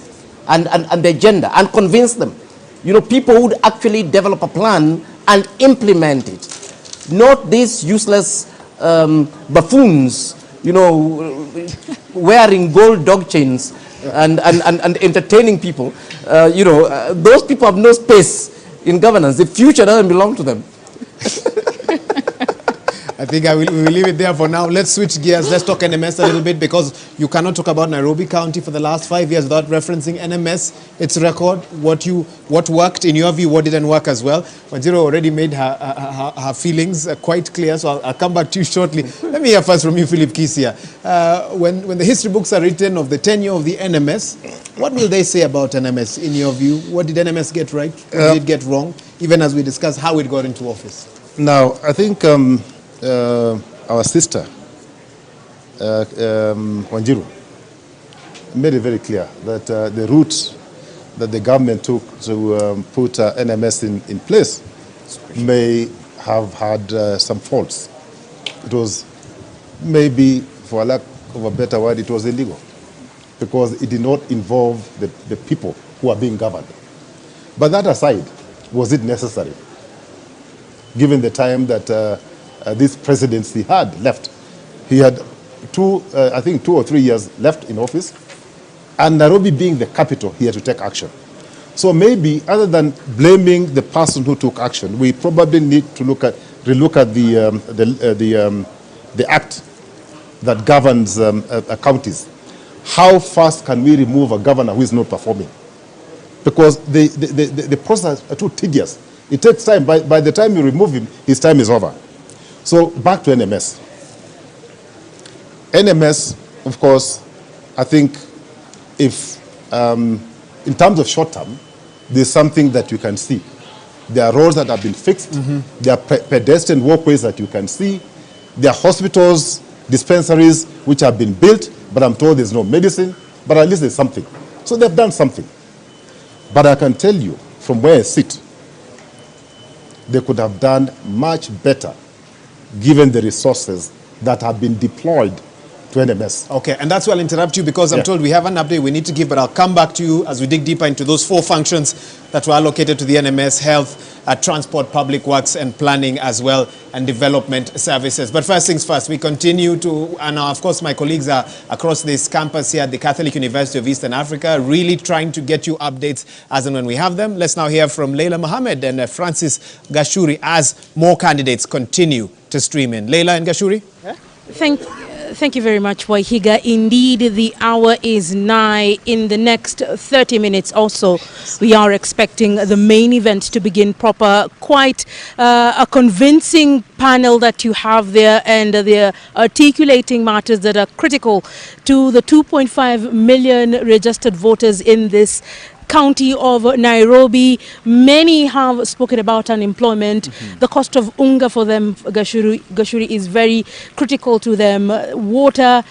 and the agenda and convince them. You know, people would actually develop a plan and implement it. Not these useless buffoons, you know, wearing gold dog chains and entertaining people. You know, those people have no space in governance. The future doesn't belong to them. I think we will leave it there for now. Let's switch gears. Let's talk NMS a little bit, because you cannot talk about Nairobi County for the last 5 years without referencing NMS, its record, what worked in your view, what didn't work as well. Wanjiru already made her feelings quite clear, so I'll come back to you shortly. Let me hear first from you, Philip Kisia. When the history books are written of the tenure of the NMS, what will they say about NMS in your view? What did NMS get right? What did it get wrong? Even as we discuss how it got into office. Now, I think our sister, Wanjiru, made it very clear that the route that the government took to put NMS in place may have had some faults. It was maybe, for lack of a better word, it was illegal, because it did not involve the people who are being governed. But that aside, was it necessary, given the time that this presidency had left? He had I think 2 or 3 years left in office, and Nairobi being the capital, he had to take action. So maybe, other than blaming the person who took action, we probably need to relook at the act that governs counties. How fast can we remove a governor who is not performing? Because the process is too tedious. It takes time. By the time you remove him, his time is over. So back to NMS. NMS, of course, I think if, in terms of short term, there's something that you can see. There are roads that have been fixed. There are pedestrian walkways that you can see. There are hospitals, dispensaries which have been built, but I'm told there's no medicine, but at least there's something. So they've done something. But I can tell you, from where I sit, they could have done much better given the resources that have been deployed to NMS. Okay, and that's why I'll interrupt you, because I'm told we have an update we need to give, but I'll come back to you as we dig deeper into those 4 functions that were allocated to the NMS: health, transport, public works, and planning as well, and development services. But first things first, we continue to, and of course my colleagues are across this campus here at the Catholic University of Eastern Africa, really trying to get you updates as and when we have them. Let's now hear from Leila Mohammed and Francis Gashuri as more candidates continue to stream in. Leila and Gashuri? Thank you very much, Waihiga. Indeed, the hour is nigh. In the next 30 minutes also, we are expecting the main event to begin proper. Quite a convincing panel that you have there, and they're articulating matters that are critical to the 2.5 million registered voters in this county of Nairobi. Many have spoken about unemployment. The cost of unga for them, Gashuri, is very critical to them. Water,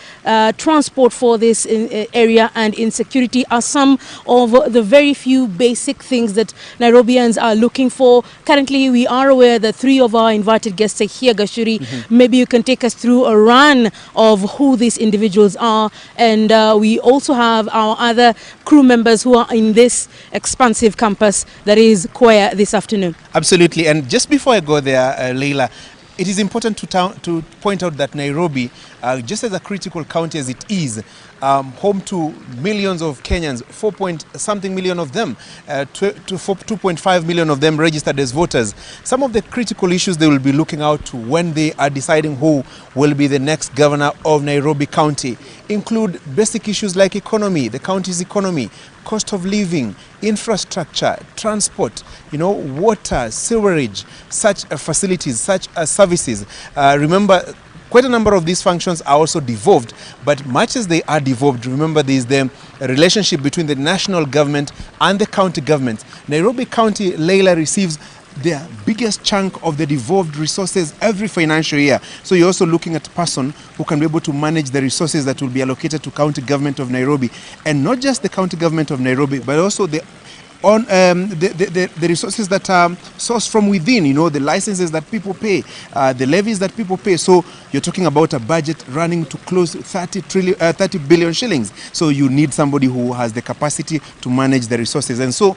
transport for this area, and insecurity are some of the very few basic things that Nairobians are looking for. Currently, we are aware that 3 of our invited guests are here, Gashuri. Maybe you can take us through a run of who these individuals are. And we also have our other crew members who are in this expansive campus that is Kwea this afternoon. Absolutely. And just before I go there, Leila, it is important to point out that Nairobi, just as a critical county as it is, home to millions of Kenyans, 4-point-something million of them, 2.5 million of them registered as voters. Some of the critical issues they will be looking out to when they are deciding who will be the next governor of Nairobi County include basic issues like economy, the county's economy, cost of living, infrastructure, transport, water, sewerage, such facilities, such services. Remember, quite a number of these functions are also devolved, but much as they are devolved, remember there is the relationship between the national government and the county government. Nairobi County, Leila, receives their biggest chunk of the devolved resources every financial year. So you're also looking at a person who can be able to manage the resources that will be allocated to county government of Nairobi. And not just the county government of Nairobi, but also the resources that are sourced from within, the licenses that people pay, the levies that people pay. So you're talking about a budget running to close 30 billion shillings. So you need somebody who has the capacity to manage the resources. And so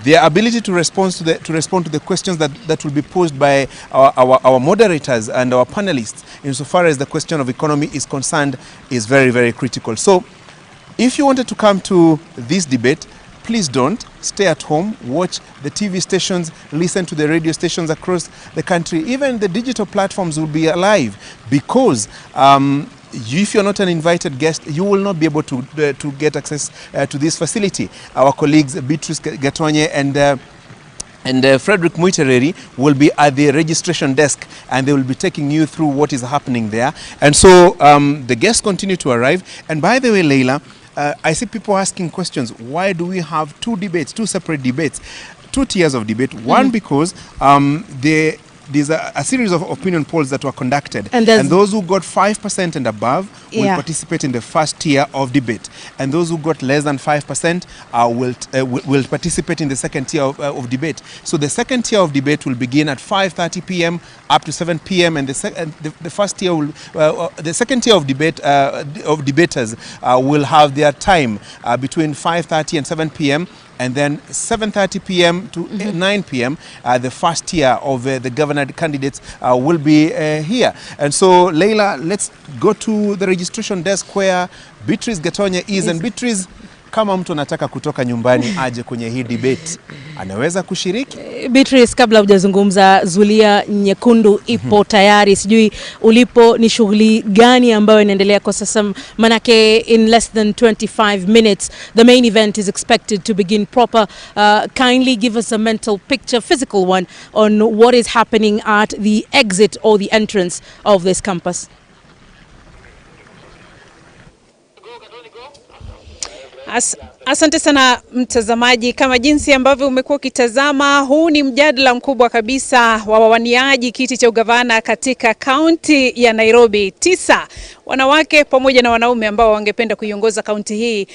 their ability to respond to the questions that will be posed by our moderators and our panelists, insofar as the question of economy is concerned, is very, very critical. So if you wanted to come to this debate, please don't. Stay at home, watch the TV stations, listen to the radio stations across the country. Even the digital platforms will be alive, because if you're not an invited guest, you will not be able to get access to this facility. Our colleagues Beatrice Gatonye and Frederick Muitereri will be at the registration desk, and they will be taking you through what is happening there. And so the guests continue to arrive. And by the way, Leila, I see people asking questions. Why do we have two separate debates, 2 tiers of debate? One, because there's a series of opinion polls that were conducted, and those who got 5% and above will participate in the first tier of debate, and those who got less than 5% will participate in the second tier of debate. So the second tier of debate will begin at 5:30 p.m. up to 7 p.m. and the first tier will the second tier of debate of debaters will have their time between 5:30 and 7 p.m. and then 7:30 p.m. to 9 p.m. The first tier of the governor candidates will be here. And so, Leila, let's go to the registration desk where Beatrice Gatonye is. And Beatrice, kama mtu anataka kutoka nyumbani aje kwenye hii debate, anaweza kushiriki? Beatrice, kabla hujazungumza, zulia nyekundu ipo tayari. Sijui ulipo ni shughuli gani ambayo inaendelea kwa sasa, manake in less than 25 minutes the main event is expected to begin proper. Kindly give us a mental picture, physical one, on what is happening at the exit or the entrance of this campus. Asante sana mtazamaji, kama jinsi ambavyo umekuwa ukitazama, huu ni mjadala mkubwa kabisa wa wawaniaji kiti cha ugavana katika kaunti ya Nairobi. 9 wanawake pamoja na wanaume ambao wangependa kuiongoza kaunti hii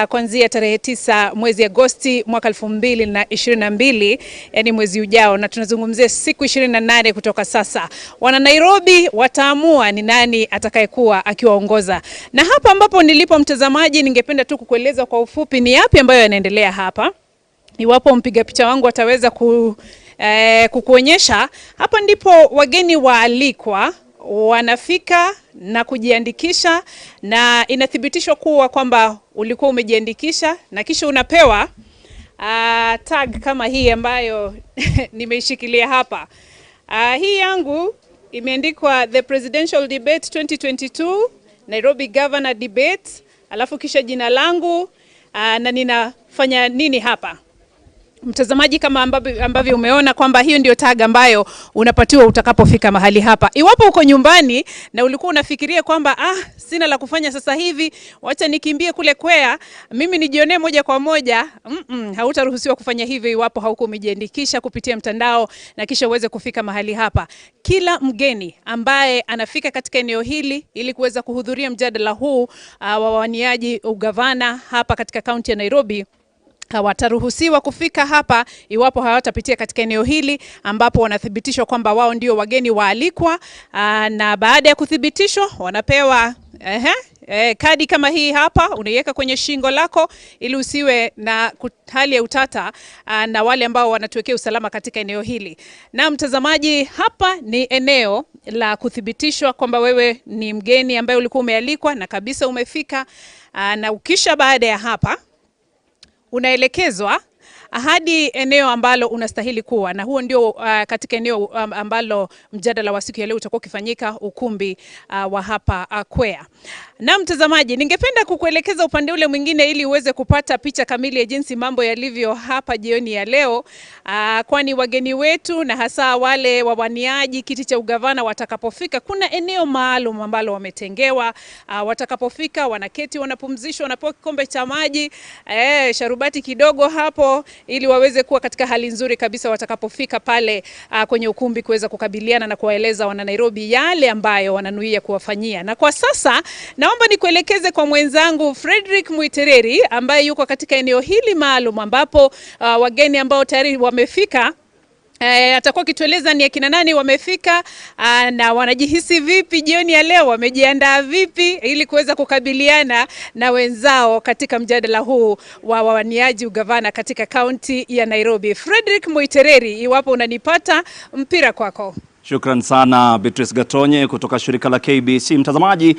kuanzia tarehe 9 mwezi Agosti mwaka 2022, yani mwezi ujao, na tunazungumzia siku 28 kutoka sasa. Wana Nairobi wataamua ni nani atakayekuwa akiwaongoza. Na hapa ambapo nilipo mtazamaji, ningependa tu kukueleza kwa ufupi ni yapi ambayo yanaendelea hapa. Iwapo mpiga picha wangu ataweza kukuonyesha, hapa ndipo wageni waalikwa wanafika na kujiandikisha, na inathibitishwa kuwa kwamba ulikuwa umejiandikisha na kisha unapewa tag kama hii ambayo nimeishikilia hapa. Hii yangu imeandikwa The Presidential Debate 2022 Nairobi Governor Debate, alafu kisha jina langu na ninafanya nini hapa. Mtazamaji, kama ambavyo umeona kwamba hiyo ndio tag ambayo unapatiwa utakapofika mahali hapa. Iwapo uko nyumbani na ulikuwa unafikiria kwamba sina la kufanya sasa hivi, wacha nikimbie kule Kwea mimi nijionee moja kwa moja, hautaruhusiwa kufanya hivyo iwapo hauko umejiandikisha kupitia mtandao na kisha uweze kufika mahali hapa. Kila mgeni ambaye anafika katika eneo hili ili kuweza kuhudhuria mjadala huu wa wawaniaji ugavana hapa katika kaunti ya Nairobi hawataruhusiwa kufika hapa iwapo hawatapitia katika eneo hili ambapo wanathibitishwa kwamba wao ndio wageni waalikwa. Na baada ya kuthibitishwa wanapewa kadi kama hii hapa, unaiweka kwenye shingo lako ili usiwe na hali ya utata na wale ambao wanatuwekea usalama katika eneo hili. Na mtazamaji, hapa ni eneo la kuthibitishwa kwamba wewe ni mgeni ambaye ulikuwa umealikwa na kabisa umefika, na ukisha baada ya hapa unaelekezwa hadi eneo ambalo unastahili kuwa, na huo ndio katika eneo ambalo mjadala wa siku ya leo utakuwa ukifanyika, ukumbi wa hapa Kwea. Na mtazamaji, ningependa kukuelekeza upande ule mwingine ili uweze kupata picha kamili ya jinsi mambo yalivyo hapa jioni ya leo, kwani wageni wetu na hasa wale wawaniaji kiti cha ugavana watakapofika, kuna eneo maalum ambalo wametengewa. Watakapofika wanaketi, wanapumzishwa, wanapewa kikombe cha maji, sharubati kidogo hapo, ili waweze kuwa katika hali nzuri kabisa watakapofika pale kwenye ukumbi kuweza kukabiliana na kuwaeleza wana Nairobi yale ambayo wananuia kuwafanyia. Na kwa sasa naomba nikuelekeze kwa mwenzangu Frederick Muitereri ambaye yuko katika eneo hili maalum ambapo wageni ambao tayari wamefika atakuwa kitueleza ni akina nani wamefika na wanajihisi vipi jioni ya leo, wamejiandaa vipi ili kuweza kukabiliana na wenzao katika mjadala huu wa wawaniaji ugavana katika kaunti ya Nairobi. Frederick Muitereri, iwapo unanipata, mpira kwako. Shukran sana Beatrice Gatonye kutoka shirika la KBC. Mtazamaji,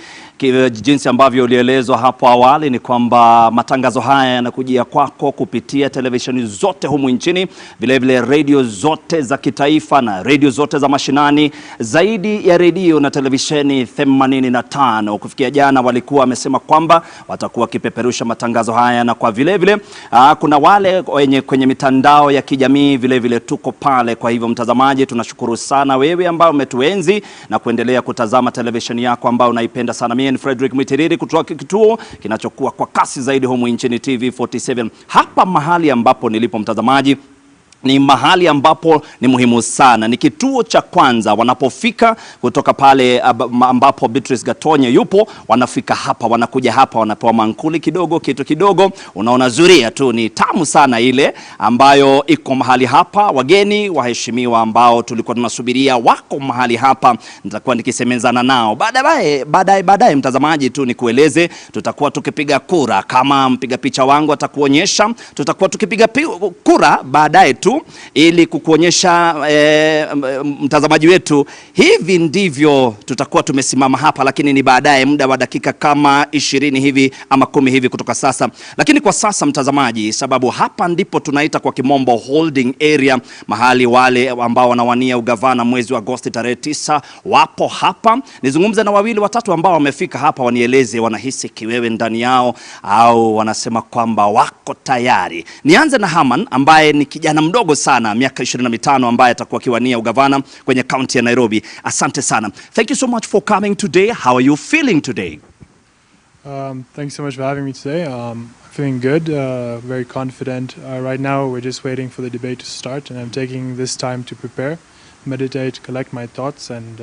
jinsi ambavyo ulielezwa hapo awali ni kwamba matangazo haya yanakujia kwako kupitia televisheni zote humu nchini, vile vile radio zote za kitaifa na radio zote za mashinani, zaidi ya radio na televisheni 85. Kufikia jana walikuwa wamesema kwamba watakuwa kipeperusha matangazo haya, na kwa vile vile kuna wale kwenye mitandao ya kijamii vile vile tuko pale. Kwa hivyo mtazamaji, tunashukuru sana wewe ambao umetuenzi na kuendelea kutazama televisheni yako ambao unaipenda sana. Mimi ni Frederick Mwitiriri kutoka kituo kinachokuwa kwa kasi zaidi humu nchini TV47. Hapa mahali ambapo nilipo mtazamaji ni mahali ambapo ni muhimu sana. Ni kituo cha kwanza wanapofika kutoka pale ambapo Beatrice Gatonye yupo, wanafika hapa, wanakuja hapa, wanapewa mankuli kidogo, kitu kidogo. Unaona zuria tu ni tamu sana ile ambayo iko mahali hapa. Wageni waheshimiwa ambao tulikuwa tunasubiria wako mahali hapa, nitakuwa nikisemezana nao baadaye mtazamaji. Tu nikueleze, tutakuwa tukipiga kura kama mpiga picha wangu atakuonyesha. Tutakuwa tukipiga kura baadaye tu ili kukuonyesha mtazamaji wetu hivi ndivyo tutakuwa tumesimama hapa, lakini ni baadaye muda wa dakika kama 20 hivi ama 10 hivi kutoka sasa. Lakini kwa sasa mtazamaji, sababu hapa ndipo tunaita kwa kimombo holding area, mahali wale ambao wanawania ugavana mwezi wa Agosti tarehe 9 wapo hapa. Nizungumze na wawili watatu ambao wamefika hapa, wanieleze wanahisi kiwewe ndani yao au wanasema kwamba wako tayari. Nianze na Herman ambaye ni kijana mdogo sana, miaka 25, ambaye atakuwa kiwania ugavana kwenye county ya Nairobi. Asante sana. Thank you so much for coming today. How are you feeling today? Thanks so much for having me today. Feeling good, very confident. Right now we're just waiting for the debate to start, and I'm taking this time to prepare, meditate, collect my thoughts, and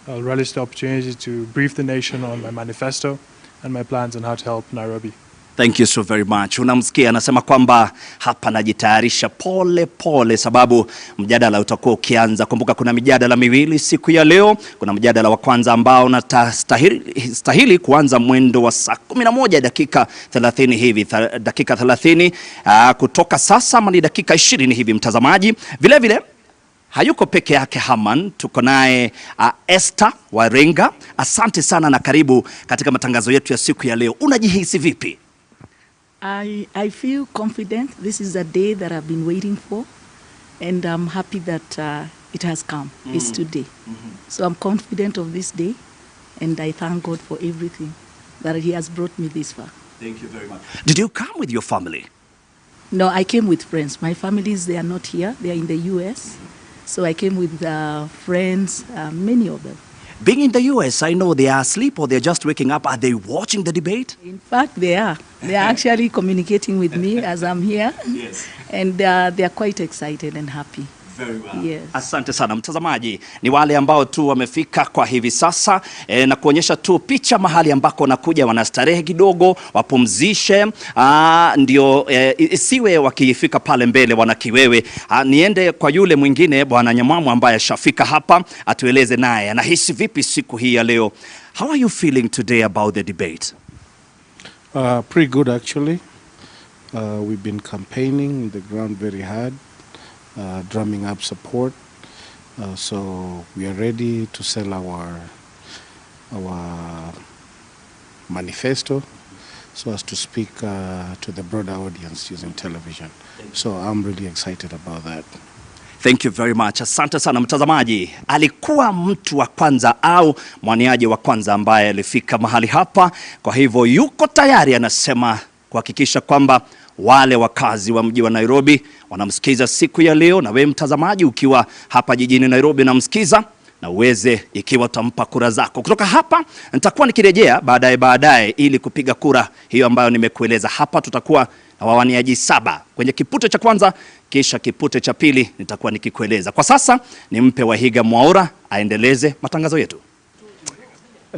I'll relish the opportunity to brief the nation on my manifesto and my plans on how to help Nairobi. Thank you so very much. Unamsikia anasema kwamba hapa najitayarisha pole pole sababu mjadala utakuwa ukianza. Kumbuka kuna mijadala miwili siku ya leo. Kuna mjadala wa kwanza ambao unastahili kuanza mwendo wa saa 11 dakika 30 hivi, dakika 30 kutoka sasa, ni dakika 20 hivi mtazamaji. Vile vile hayuko peke yake Herman, tuko naye Esther Warenga. Asante sana na karibu katika matangazo yetu ya siku ya leo. Unajihisi vipi? I feel confident. This is a day that I've been waiting for, and I'm happy that it has come. It's today. So I'm confident of this day, and I thank God for everything that He has brought me this far. Thank you very much. Did you come with your family? No, I came with friends. My families, they are not here. They are in the US. So I came with friends, many of them. Being in the US, I know they are asleep or they're just waking up. Are they watching the debate? In fact, they are. They are actually communicating with me as I'm here. Yes. And they are quite excited and happy. Very well. Yes. Asante sana mtazamaji. Ni wale ambao tu wamefika kwa hivi sasa na kuonyesha tu picha mahali ambako wanakuja wanastarehe kidogo, wapumzishe, ndio isiwe wakifika pale mbele wanakiwewe. Niende kwa yule mwingine bwana Nyamamu ambaye ashafika hapa, atueleze naye anahisi vipi siku hii ya leo. How are you feeling today about the debate? Pretty good actually. We've been campaigning in the ground very hard. Drumming up support, so we are ready to sell our manifesto so as to speak to the broader audience using television. So I'm really excited about that. Thank you very much. Asante sana mtazamaji. Alikuwa mtu wa kwanza au mwaniaji wa kwanza ambaye alifika mahali hapa, kwa hivyo yuko tayari, anasema kuhakikisha kwamba wale wakazi wa mji wa Nairobi wanamsikiza siku ya leo. Na wewe mtazamaji ukiwa hapa jijini Nairobi unamsikiza, na uweze ikiwa utampa kura zako. Kutoka hapa nitakuwa nikirejea baadaye ili kupiga kura hiyo ambayo nimekueleza. Hapa tutakuwa na wawaniaji 7 kwenye kipute cha kwanza, kisha kipute cha pili nitakuwa nikikueleza. Kwa sasa nimpe Wahiga Mwaura aendeleze matangazo yetu.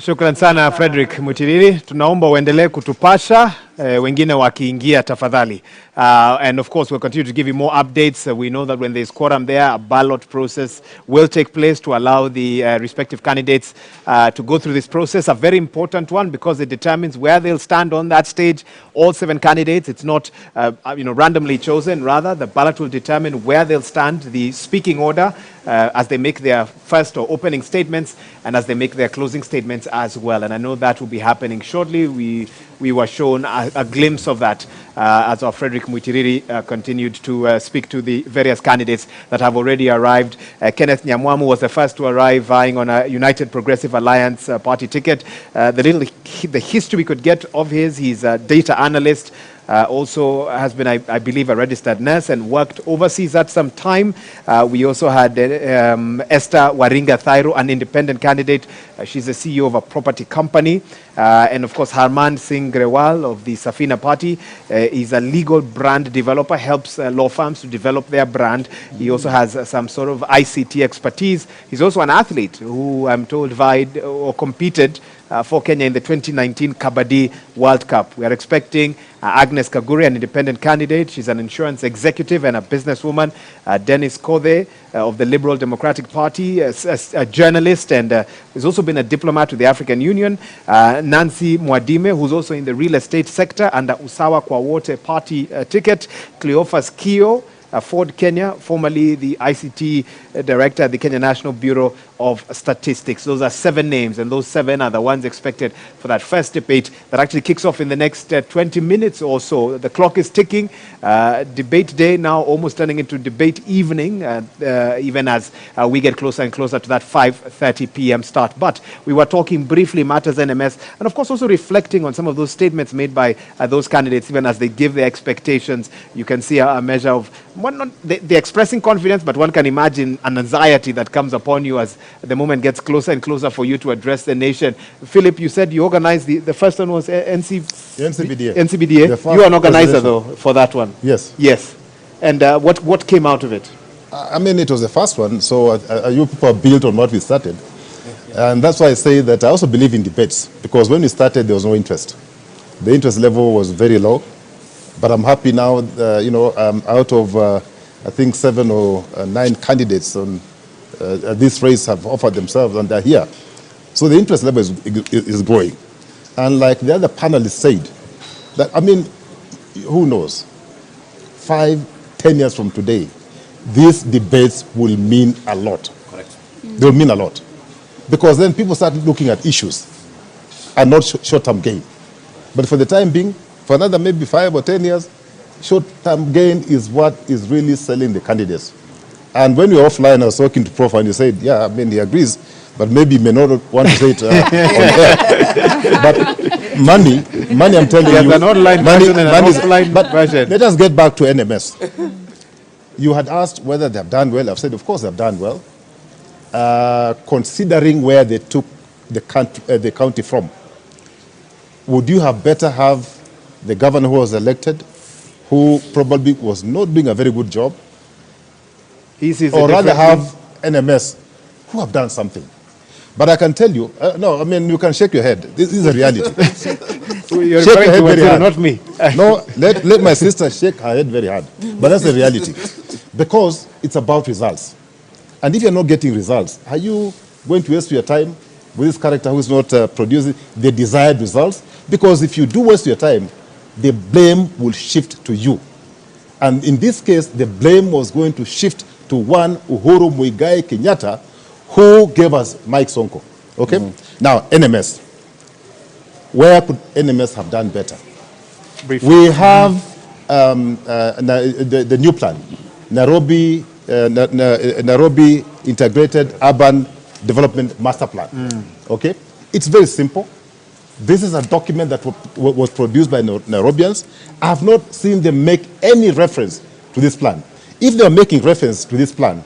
Shukran sana Frederick Mwitiriri. Tunaomba uendelee kutupasha wengine wakiingia tafadhali. And of course, we'll continue to give you more updates. We know that when there's quorum there, a ballot process will take place to allow the respective candidates to go through this process. A very important one because it determines where they'll stand on that stage. All 7 candidates, it's not randomly chosen. Rather, the ballot will determine where they'll stand, the speaking order, as they make their first or opening statements and as they make their closing statements as well. And I know that will be happening shortly. We were shown a glimpse of that as our Frederick Mutiriri continued to speak to the various candidates that have already arrived. Kenneth Nyamwamu was the first to arrive, vying on a United Progressive Alliance party ticket. The history we could get of his, he's a data analyst, also has been, I believe, a registered nurse and worked overseas at some time. We also had Esther Waringa Thairo, an independent candidate. She's the CEO of a property company. And of course, Herman Singh Grewal of the Safina Party is a legal brand developer, helps law firms to develop their brand. He also has some sort of ICT expertise. He's also an athlete who, I'm told, vied or competed for Kenya in the 2019 Kabaddi World Cup. We are expecting Agnes Kagure, an independent candidate. She's an insurance executive and a businesswoman. Dennis Kothe of the Liberal Democratic Party, a journalist, and has also been a diplomat to the African Union. Nancy Mwadime, who's also in the real estate sector, under Usawa Kwa Wote party ticket. Cleophas Kio, Ford Kenya, formerly the ICT director at the Kenya National Bureau of Statistics. Those are 7 names, and those 7 are the ones expected for that first debate that actually kicks off in the next 20 minutes or so. The clock is ticking. Debate day now almost turning into debate evening, even as we get closer and closer to that 5:30 p.m. start. But we were talking briefly matters NMS, and of course also reflecting on some of those statements made by those candidates, even as they give their expectations. You can see a measure of, they're expressing confidence, but one can imagine an anxiety that comes upon you as the moment gets closer and closer for you to address the nation. Philip, you said you organized the first one was NCBDA. NCBDA. You are an organizer though for that one. Yes. Yes. And what came out of it? I mean, it was the first one, so you people built on what we started. And that's why I say that I also believe in debates, because when we started, there was no interest. The interest level was very low. But I'm happy now, out of, I think, 7 or 9 candidates on this race have offered themselves, and they're here. So the interest level is growing. And like the other panelists said, that, I mean, who knows? 5, 10 years from today, these debates will mean a lot. Correct. They will mean a lot. Because then people start looking at issues and not short-term gain. But for the time being, for another maybe 5 or 10 years, short-term gain is what is really selling the candidates. And when we were offline, I was talking to Prof, and he said, yeah, I mean, he agrees, but maybe he may not want to say it on air. But money, I'm telling you. An online version and an offline version. Let us get back to NMS. You had asked whether they have done well. I've said, of course, they have done well. Considering where they took the county from, would you have better have the governor who was elected, who probably was not doing a very good job, or rather have NMS who have done something? But I can tell you, no, I mean, you can shake your head. This is a reality. You're shake your head very hard. Not me. No, let my sister shake her head very hard. But that's the reality. Because it's about results. And if you're not getting results, are you going to waste your time with this character who's not producing the desired results? Because if you do waste your time, the blame will shift to you. And in this case, the blame was going to shift to one Uhuru Muigai Kenyatta, who gave us Mike Sonko. Okay? Now, NMS. Where could NMS have done better? Briefly. We have the new plan, Nairobi Integrated Urban Development Master Plan. Okay? It's very simple. This is a document that was produced by Nairobians. I have not seen them make any reference to this plan. If they are making reference to this plan,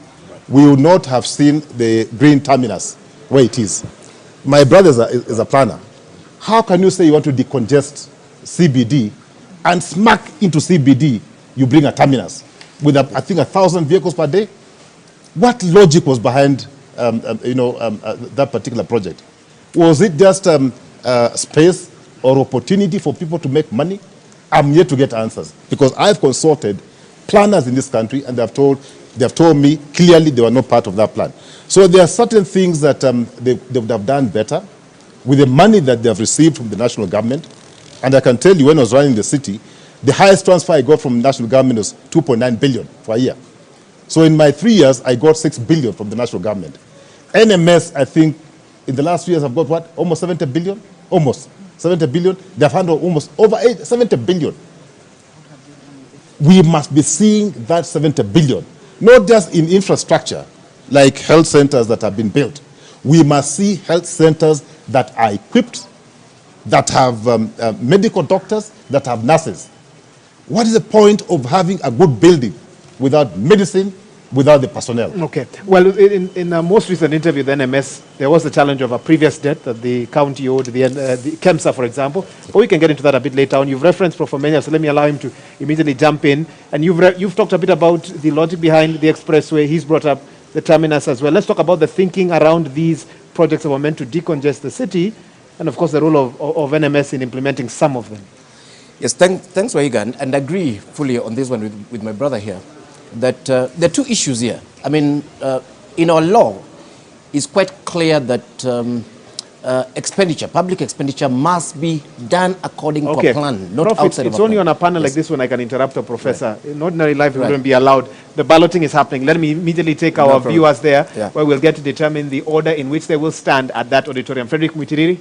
we would not have seen the green terminus where it is. My brother is a planner. How can you say you want to decongest CBD and smack into CBD, you bring a terminus with, I think, 1,000 vehicles per day? What logic was behind that particular project? Was it just space or opportunity for people to make money? I'm yet to get answers because I've consulted planners in this country and they have told me clearly they were not part of that plan. So there are certain things that they would have done better with the money that they have received from the national government. And I can tell you, when I was running the city, the highest transfer I got from the national government was 2.9 billion for a year. So in my 3 years, I got 6 billion from the national government. NMS, I think, in the last 2 years, I've got what? Almost 70 billion? Almost 70 billion. They've handled almost over 70 billion. We must be seeing that 70 billion, not just in infrastructure, like health centers that have been built. We must see health centers that are equipped, that have medical doctors, that have nurses. What is the point of having a good building without medicine, without the personnel? Okay. Well, in a most recent interview with NMS, there was the challenge of a previous debt that the county owed, the KEMSA, for example. But we can get into that a bit later on. You've referenced Prof. Menya, so let me allow him to immediately jump in. And you've talked a bit about the logic behind the expressway. He's brought up the terminus as well. Let's talk about the thinking around these projects that were meant to decongest the city, and of course the role of NMS in implementing some of them. Yes, thanks, Waiga, and agree fully on this one with my brother here, that there are two issues here. I mean, in our law, it's quite clear that expenditure, public expenditure must be done according to a plan, not outside of a plan. It's only on a panel like this one I can interrupt a professor. Right. In ordinary life, it wouldn't be allowed. The balloting is happening. Let me immediately take our viewers there, where we'll get to determine the order in which they will stand at that auditorium. Frederick Mwitiriri.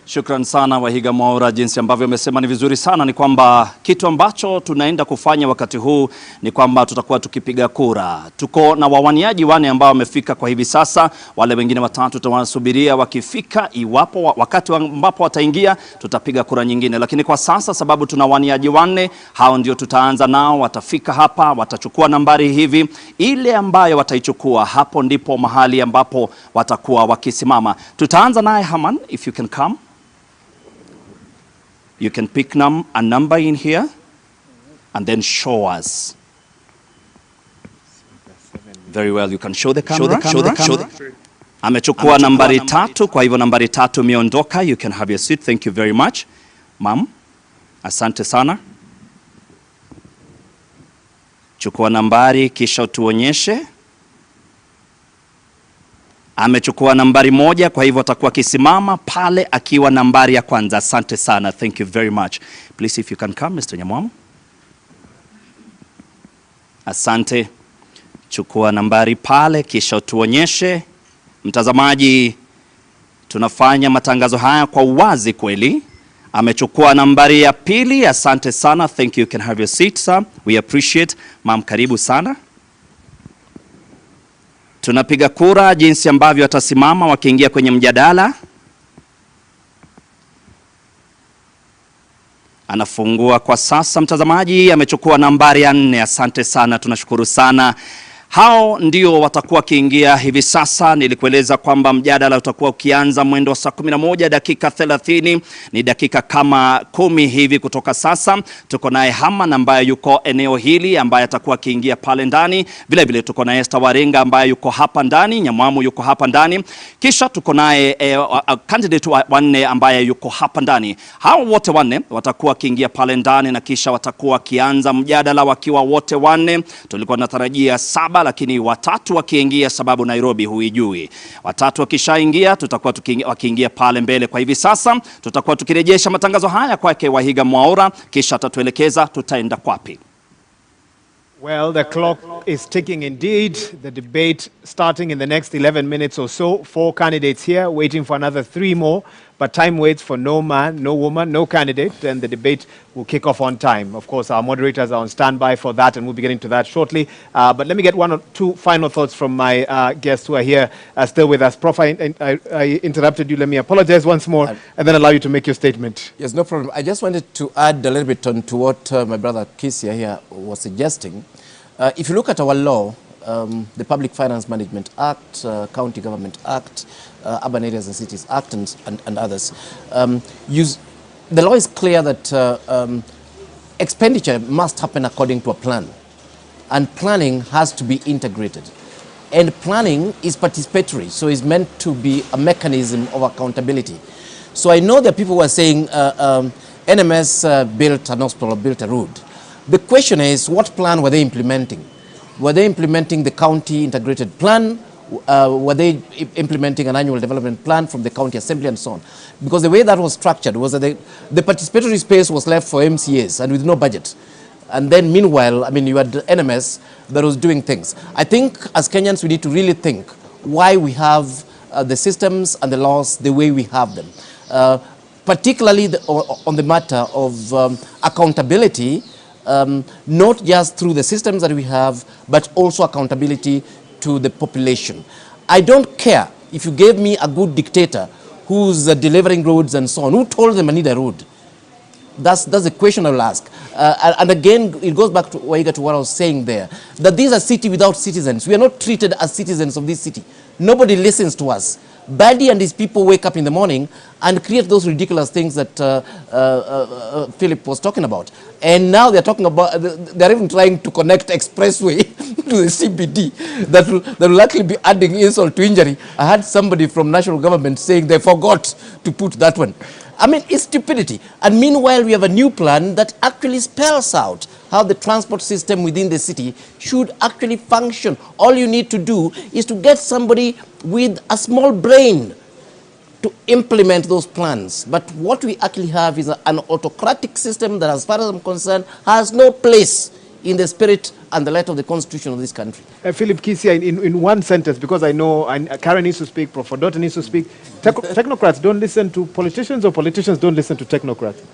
Shukran sana Wahiga Mwaura, jinsi ambavyo umesema ni vizuri sana. Ni kwamba kitu ambacho tunaenda kufanya wakati huu ni kwamba tutakuwa tukipiga kura. Tuko na wawaniaji wane ambao wamefika kwa hivi sasa. Wale wengine watatu tunawasubiria wakifika, iwapo wakati ambapo wataingia tutapiga kura nyingine. Lakini kwa sasa, sababu tuna wawaniaji wane, hao ndio tutaanza nao. Watafika hapa, watachukua nambari hivi. Ile ambayo wataichukua, hapo ndipo mahali ambapo watakuwa wakisimama. Tutaanza naye Herman, if you can come. You can pick a number in here and then show us. Very well, you can show the camera. Show the camera. Amechukua nambari 3, kwa hivyo nambari 3 imeondoka. You can have your seat. Thank you very much. Ma'am, asante sana. Chukua nambari kisha tuonyeshe. Amechukua nambari 1, kwa hivyo atakuwa kisimama pale akiwa nambari ya kwanza. Asante sana. Thank you very much. Please, if you can come, Mr. Nyamwamu. Asante. Chukua nambari pale kisha tuonyeshe. Mtazamaji, tunafanya matangazo haya kwa uwazi kweli. Amechukua nambari ya 2. Asante sana. Thank you. You can have your seat, sir. We appreciate. Ma'am, karibu sana. Tunapiga kura jinsi ambavyo atasimama wakiingia kwenye mjadala. Anafungua kwa sasa mtazamaji, amechukua nambari ya 4. Asante sana, tunashukuru sana. Hao ndio watakuwa kiingia hivi sasa. Nilikueleza kwamba mjadala utakuwa ukianza mwendo wa saa 11 dakika 30. Ni dakika kama 10 hivi kutoka sasa. Tuko naye Herman ambaye yuko eneo hili ambaye atakuwa kiingia pale ndani. Vile vile tuko naye Esther Warenga ambaye yuko hapa ndani. Nyamwamu yuko hapa ndani. Kisha tuko naye candidate wanne ambaye yuko hapa ndani. Hao wote wanne watakuwa kiingia pale ndani na kisha watakuwa kianza mjadala wakiwa wote wanne. Tulikuwa tunatarajia 7, lakini watatu wakiingia sababu Nairobi huijui. Watatu wakishaingia tutakuwa wakiingia pale mbele. Kwa hivi sasa tutakuwa tukirejesha matangazo haya kwake Wahiga Mwaura, kisha atatuelekeza tutaenda kwapi. Well, the clock is ticking indeed. The debate starting in the next 11 minutes or so. 4 candidates here waiting for another 3 more. But time waits for no man, no woman, no candidate. And the debate will kick off on time. Of course, our moderators are on standby for that, and we'll be getting to that shortly. But let me get 1 or 2 final thoughts from my guests who are here still with us. Prof, I interrupted you. Let me apologize once more and then allow you to make your statement. Yes, no problem. I just wanted to add a little bit on to what my brother Kisia here was suggesting. If you look at our law, the Public Finance Management Act, County Government Act, Urban Areas and Cities Act, and others, the law is clear that expenditure must happen according to a plan, and planning has to be integrated. And planning is participatory, so it's meant to be a mechanism of accountability. So I know that people were saying NMS built an hospital, built a road. The question is, what plan were they implementing? Were they implementing the county integrated plan? Were they implementing an annual development plan from the county assembly and so on? Because the way that was structured was that the participatory space was left for MCAs and with no budget. And then meanwhile, I mean, you had NMS that was doing things. I think as Kenyans, we need to really think why we have the systems and the laws the way we have them. Particularly on the matter of accountability, not just through the systems that we have, but also accountability to the population. I don't care if you gave me a good dictator who's delivering roads and so on. Who told them I need a road? That's the question I'll ask. And again, it goes back to Igathe, to what I was saying there, that these are cities without citizens. We are not treated as citizens of this city. Nobody listens to us. Badi and his people wake up in the morning and create those ridiculous things that Philip was talking about. And now they're talking about, they're even trying to connect expressway to the CBD that will actually be adding insult to injury. I had somebody from national government saying they forgot to put that one. I mean, it's stupidity. And meanwhile, we have a new plan that actually spells out how the transport system within the city should actually function. All you need to do is to get somebody with a small brain to implement those plans. But what we actually have is an autocratic system that, as far as I'm concerned, has no place in the spirit and the letter of the constitution of this country. Philip Kisia, in one sentence, because I know Karen needs to speak, Prof. Dota needs to speak. Technocrats don't listen to politicians, or politicians don't listen to technocrats?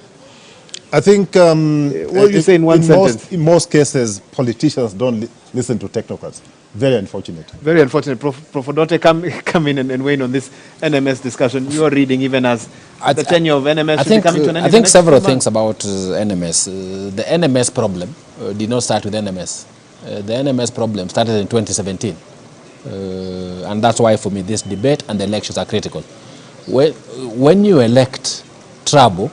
I think what do you say in one sentence? In most cases, politicians don't listen to technocrats. Very unfortunate. Very unfortunate. Prof. Dota, come in and weigh in on this NMS discussion. You are reading even as the tenure of NMS should be coming to an end. I think several things about NMS. The NMS problem did not start with NMS. The NMS problem started in 2017. And that's why, for me, this debate and the elections are critical. When you elect trouble,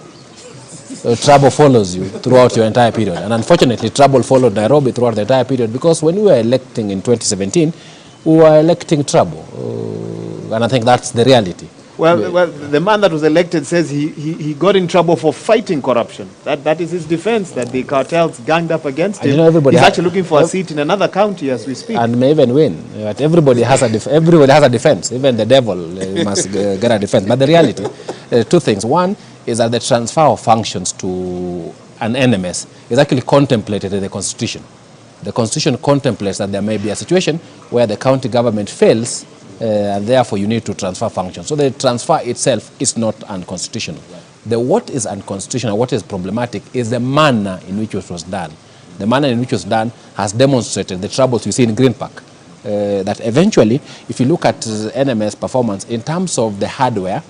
trouble follows you throughout your entire period. And unfortunately, trouble followed Nairobi throughout the entire period, because when we were electing in 2017, we were electing trouble. And I think that's the reality. Well, the man that was elected says he got in trouble for fighting corruption. That is his defense, that the cartels ganged up against him. He's actually looking for a seat in another county as we speak. And may even win. But everybody has a defense. Even the devil must get a defense. But the reality, two things. One is that the transfer of functions to an NMS is actually contemplated in the Constitution. The Constitution contemplates that there may be a situation where the county government fails, and therefore you need to transfer functions. So the transfer itself is not unconstitutional. What is unconstitutional, what is problematic, is the manner in which it was done. The manner in which it was done has demonstrated the troubles you see in Green Park. That eventually, if you look at NMS performance in terms of the hardware,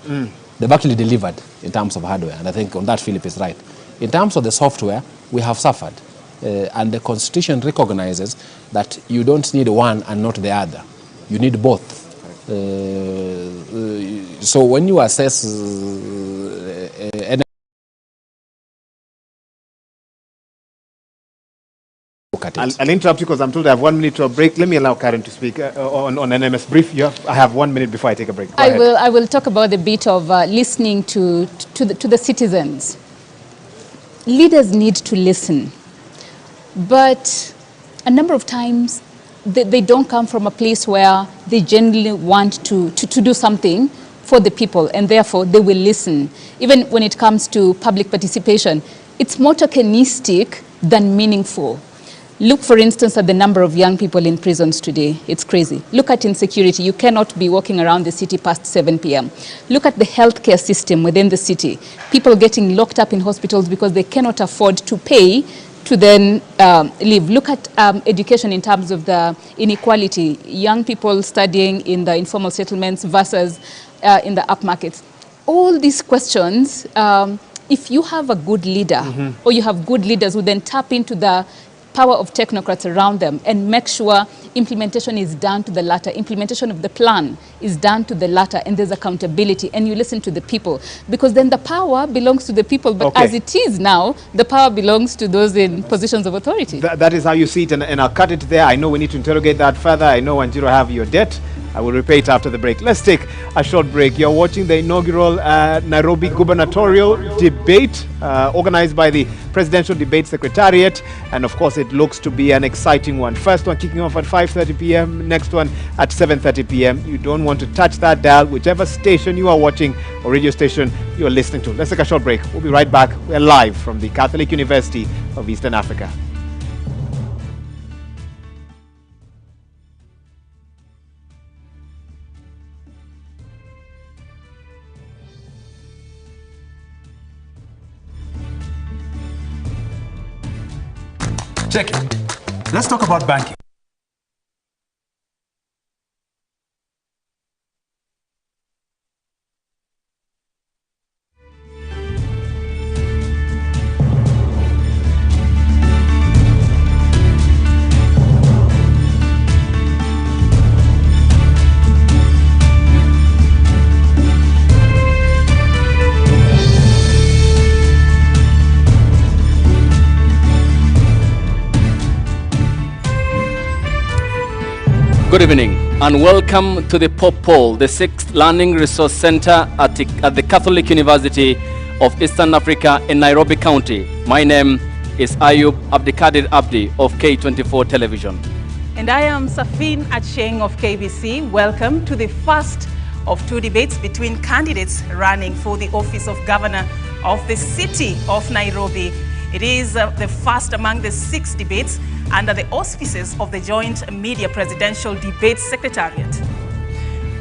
they've actually delivered in terms of hardware. And I think on that, Philip is right. In terms of the software, we have suffered. And the Constitution recognizes that you don't need one and not the other. You need both. So when you assess I'll interrupt you because I'm told I have 1 minute to a break. Let me allow Karen to speak on NMS brief. I have 1 minute before I take a break. I will talk about the bit of listening to the citizens. Leaders need to listen, but a number of times they don't come from a place where they genuinely want to do something for the people, and therefore they will listen. Even when it comes to public participation, it's more tokenistic than meaningful. Look, for instance, at the number of young people in prisons today. It's crazy. Look at insecurity. You cannot be walking around the city past 7 p.m. Look at the healthcare system within the city. People getting locked up in hospitals because they cannot afford to pay to then live. Look at education in terms of the inequality. Young people studying in the informal settlements versus in the upmarkets. All these questions, if you have a good leader, or you have good leaders who then tap into the power of technocrats around them and make sure implementation is done to the latter, implementation of the plan is done to the latter, and there's accountability, and you listen to the people, because then the power belongs to the people. But as it is now, the power belongs to those in positions of authority. That is how you see it, and I'll cut it there. I know we need to interrogate that further. I know, Wanjiru, I have your debt. I will repeat after the break. Let's take a short break. You're watching the inaugural Nairobi gubernatorial debate organized by the Presidential Debate Secretariat. And of course, it looks to be an exciting one. First one kicking off at 5:30 p.m., next one at 7:30 p.m. You don't want to touch that dial, whichever station you are watching or radio station you are listening to. Let's take a short break. We'll be right back. We're live from the Catholic University of Eastern Africa. Check it. Let's talk about banking. Good evening and welcome to the POPOL, the 6th Learning Resource Center at the Catholic University of Eastern Africa in Nairobi County. My name is Ayub Abdikadir Abdi of K24 Television. And I am Safin Acheng of KBC. Welcome to the first of two debates between candidates running for the office of Governor of the city of Nairobi. It is the first among the 6 debates under the auspices of the Joint Media Presidential Debate Secretariat.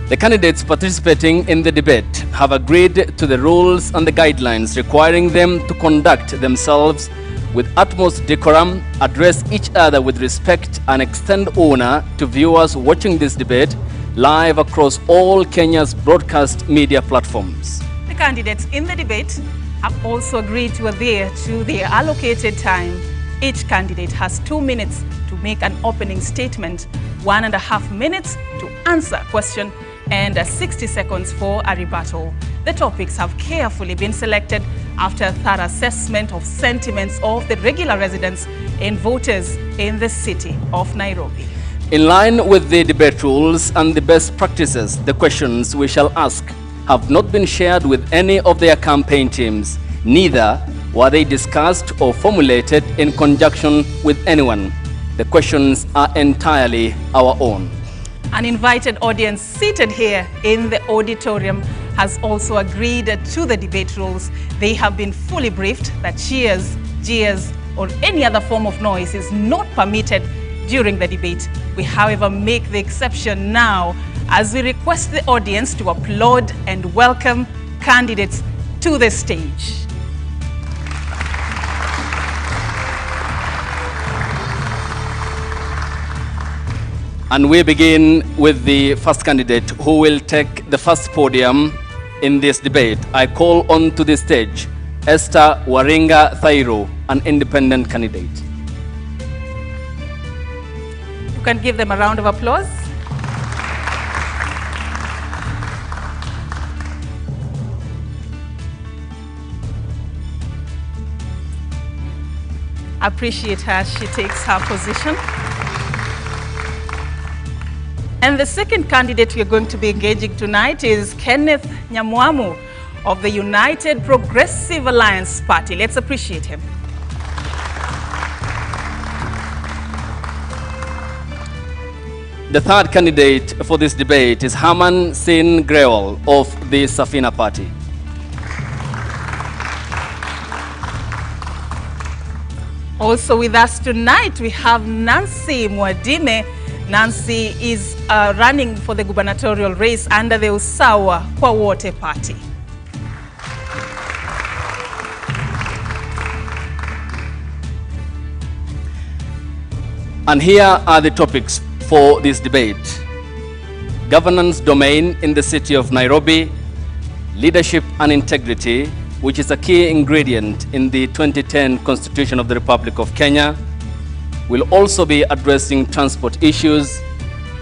The candidates participating in the debate have agreed to the rules and the guidelines requiring them to conduct themselves with utmost decorum, address each other with respect, and extend honor to viewers watching this debate live across all Kenya's broadcast media platforms. The candidates in the debate have also agreed to adhere to their allocated time. Each candidate has 2 minutes to make an opening statement, 1.5 minutes to answer a question, and 60 seconds for a rebuttal. The topics have carefully been selected after a thorough assessment of sentiments of the regular residents and voters in the city of Nairobi. In line with the debate rules and the best practices, the questions we shall ask have not been shared with any of their campaign teams. Neither were they discussed or formulated in conjunction with anyone. The questions are entirely our own. An invited audience seated here in the auditorium has also agreed to the debate rules. They have been fully briefed that cheers, jeers, or any other form of noise is not permitted during the debate. We, however, make the exception now as we request the audience to applaud and welcome candidates to the stage. And we begin with the first candidate who will take the first podium in this debate. I call on to the stage Esther Waringa Thairo, an independent candidate. You can give them a round of applause. Appreciate her as she takes her position. And the second candidate we are going to be engaging tonight is Kenneth Nyamwamu of the United Progressive Alliance Party. Let's appreciate him. The third candidate for this debate is Herman Grewal of the Safina Party. Also with us tonight, we have Nancy Mwadime. Nancy is running for the gubernatorial race under the Usawa Kwa Wote Party. And here are the topics for this debate: governance domain in the city of Nairobi, leadership and integrity, which is a key ingredient in the 2010 Constitution of the Republic of Kenya. We'll also be addressing transport issues,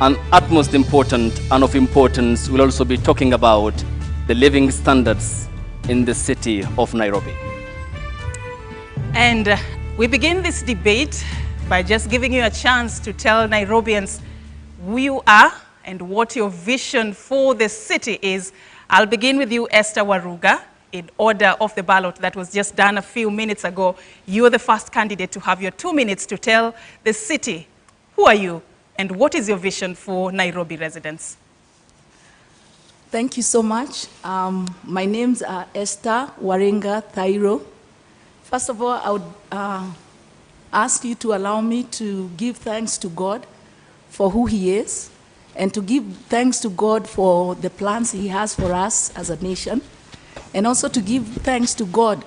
and utmost important and of importance, we'll also be talking about the living standards in the city of Nairobi. And we begin this debate by just giving you a chance to tell Nairobians who you are and what your vision for the city is. I'll begin with you, Esther Waruga, in order of the ballot that was just done a few minutes ago. You're the first candidate to have your 2 minutes to tell the city, who are you and what is your vision for Nairobi residents? Thank you so much. My name's Esther Warenga Thairo. First of all, I would ask you to allow me to give thanks to God for who He is, and to give thanks to God for the plans He has for us as a nation, and also to give thanks to God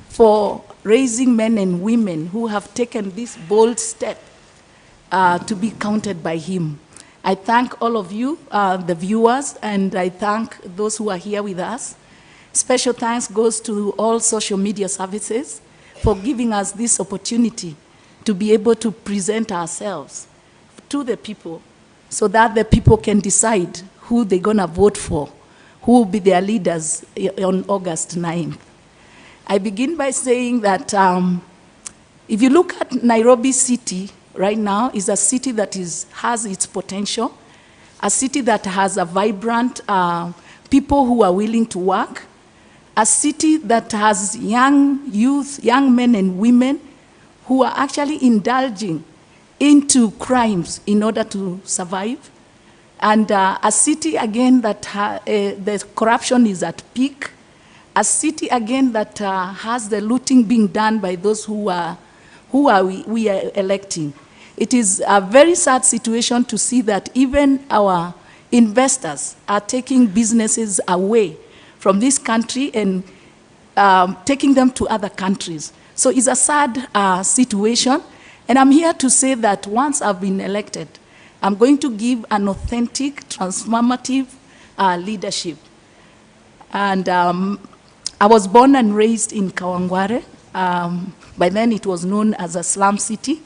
for raising men and women who have taken this bold step to be counted by Him. I thank all of you, the viewers, and I thank those who are here with us. Special thanks goes to all social media services for giving us this opportunity to be able to present ourselves to the people so that the people can decide who they're going to vote for, who will be their leaders on August 9th. I begin by saying that if you look at Nairobi City right now, is a city that has its potential, a city that has a vibrant people who are willing to work, a city that has young youth, young men and women who are actually indulging into crimes in order to survive, and a city again that the corruption is at peak, a city again that has the looting being done by those we are electing. It is a very sad situation to see that even our investors are taking businesses away from this country and taking them to other countries. So it's a sad situation, and I'm here to say that once I've been elected, I'm going to give an authentic, transformative leadership. And I was born and raised in Kawangware. By then it was known as a slum city,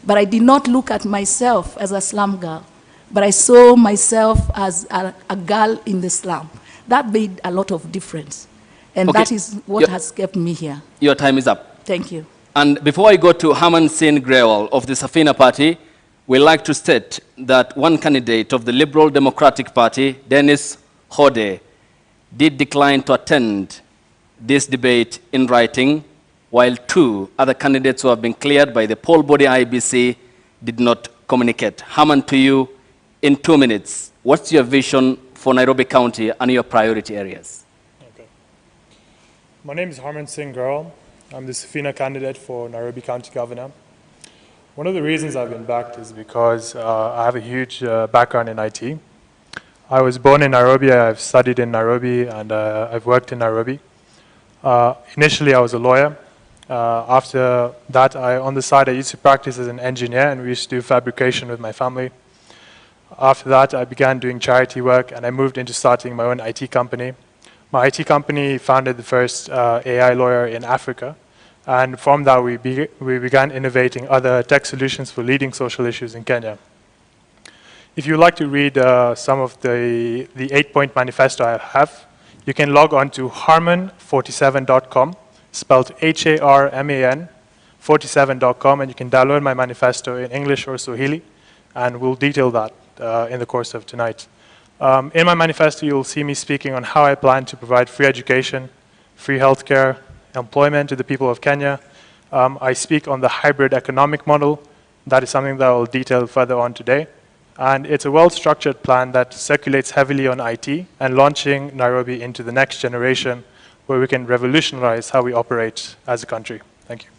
but I did not look at myself as a slum girl, but I saw myself as a girl in the slum. That made a lot of difference, and that is what has kept me here. Your time is up. Thank you. And before I go to Herman Grewal of the Safina Party, we'd like to state that one candidate of the Liberal Democratic Party, Dennis Hode, did decline to attend this debate in writing, while 2 other candidates who have been cleared by the poll body IBC did not communicate. Herman, to you in 2 minutes. What's your vision for Nairobi County and your priority areas? Okay. My name is Herman Grewal. I'm the Safina candidate for Nairobi County Governor. One of the reasons I've been backed is because I have a huge background in IT. I was born in Nairobi, I've studied in Nairobi, and I've worked in Nairobi. Initially, I was a lawyer. After that, on the side, I used to practice as an engineer, and we used to do fabrication with my family. After that, I began doing charity work, and I moved into starting my own IT company. My IT company founded the first AI lawyer in Africa, and from that, we began innovating other tech solutions for leading social issues in Kenya. If you'd like to read some of the 8-point manifesto I have, you can log on to harman47.com, spelled H-A-R-M-A-N, 47.com, and you can download my manifesto in English or Swahili, and we'll detail that in the course of tonight. In my manifesto, you'll see me speaking on how I plan to provide free education, free healthcare, employment to the people of Kenya. I speak on the hybrid economic model. That is something that I will detail further on today. And it's a well-structured plan that circulates heavily on IT and launching Nairobi into the next generation where we can revolutionize how we operate as a country. Thank you.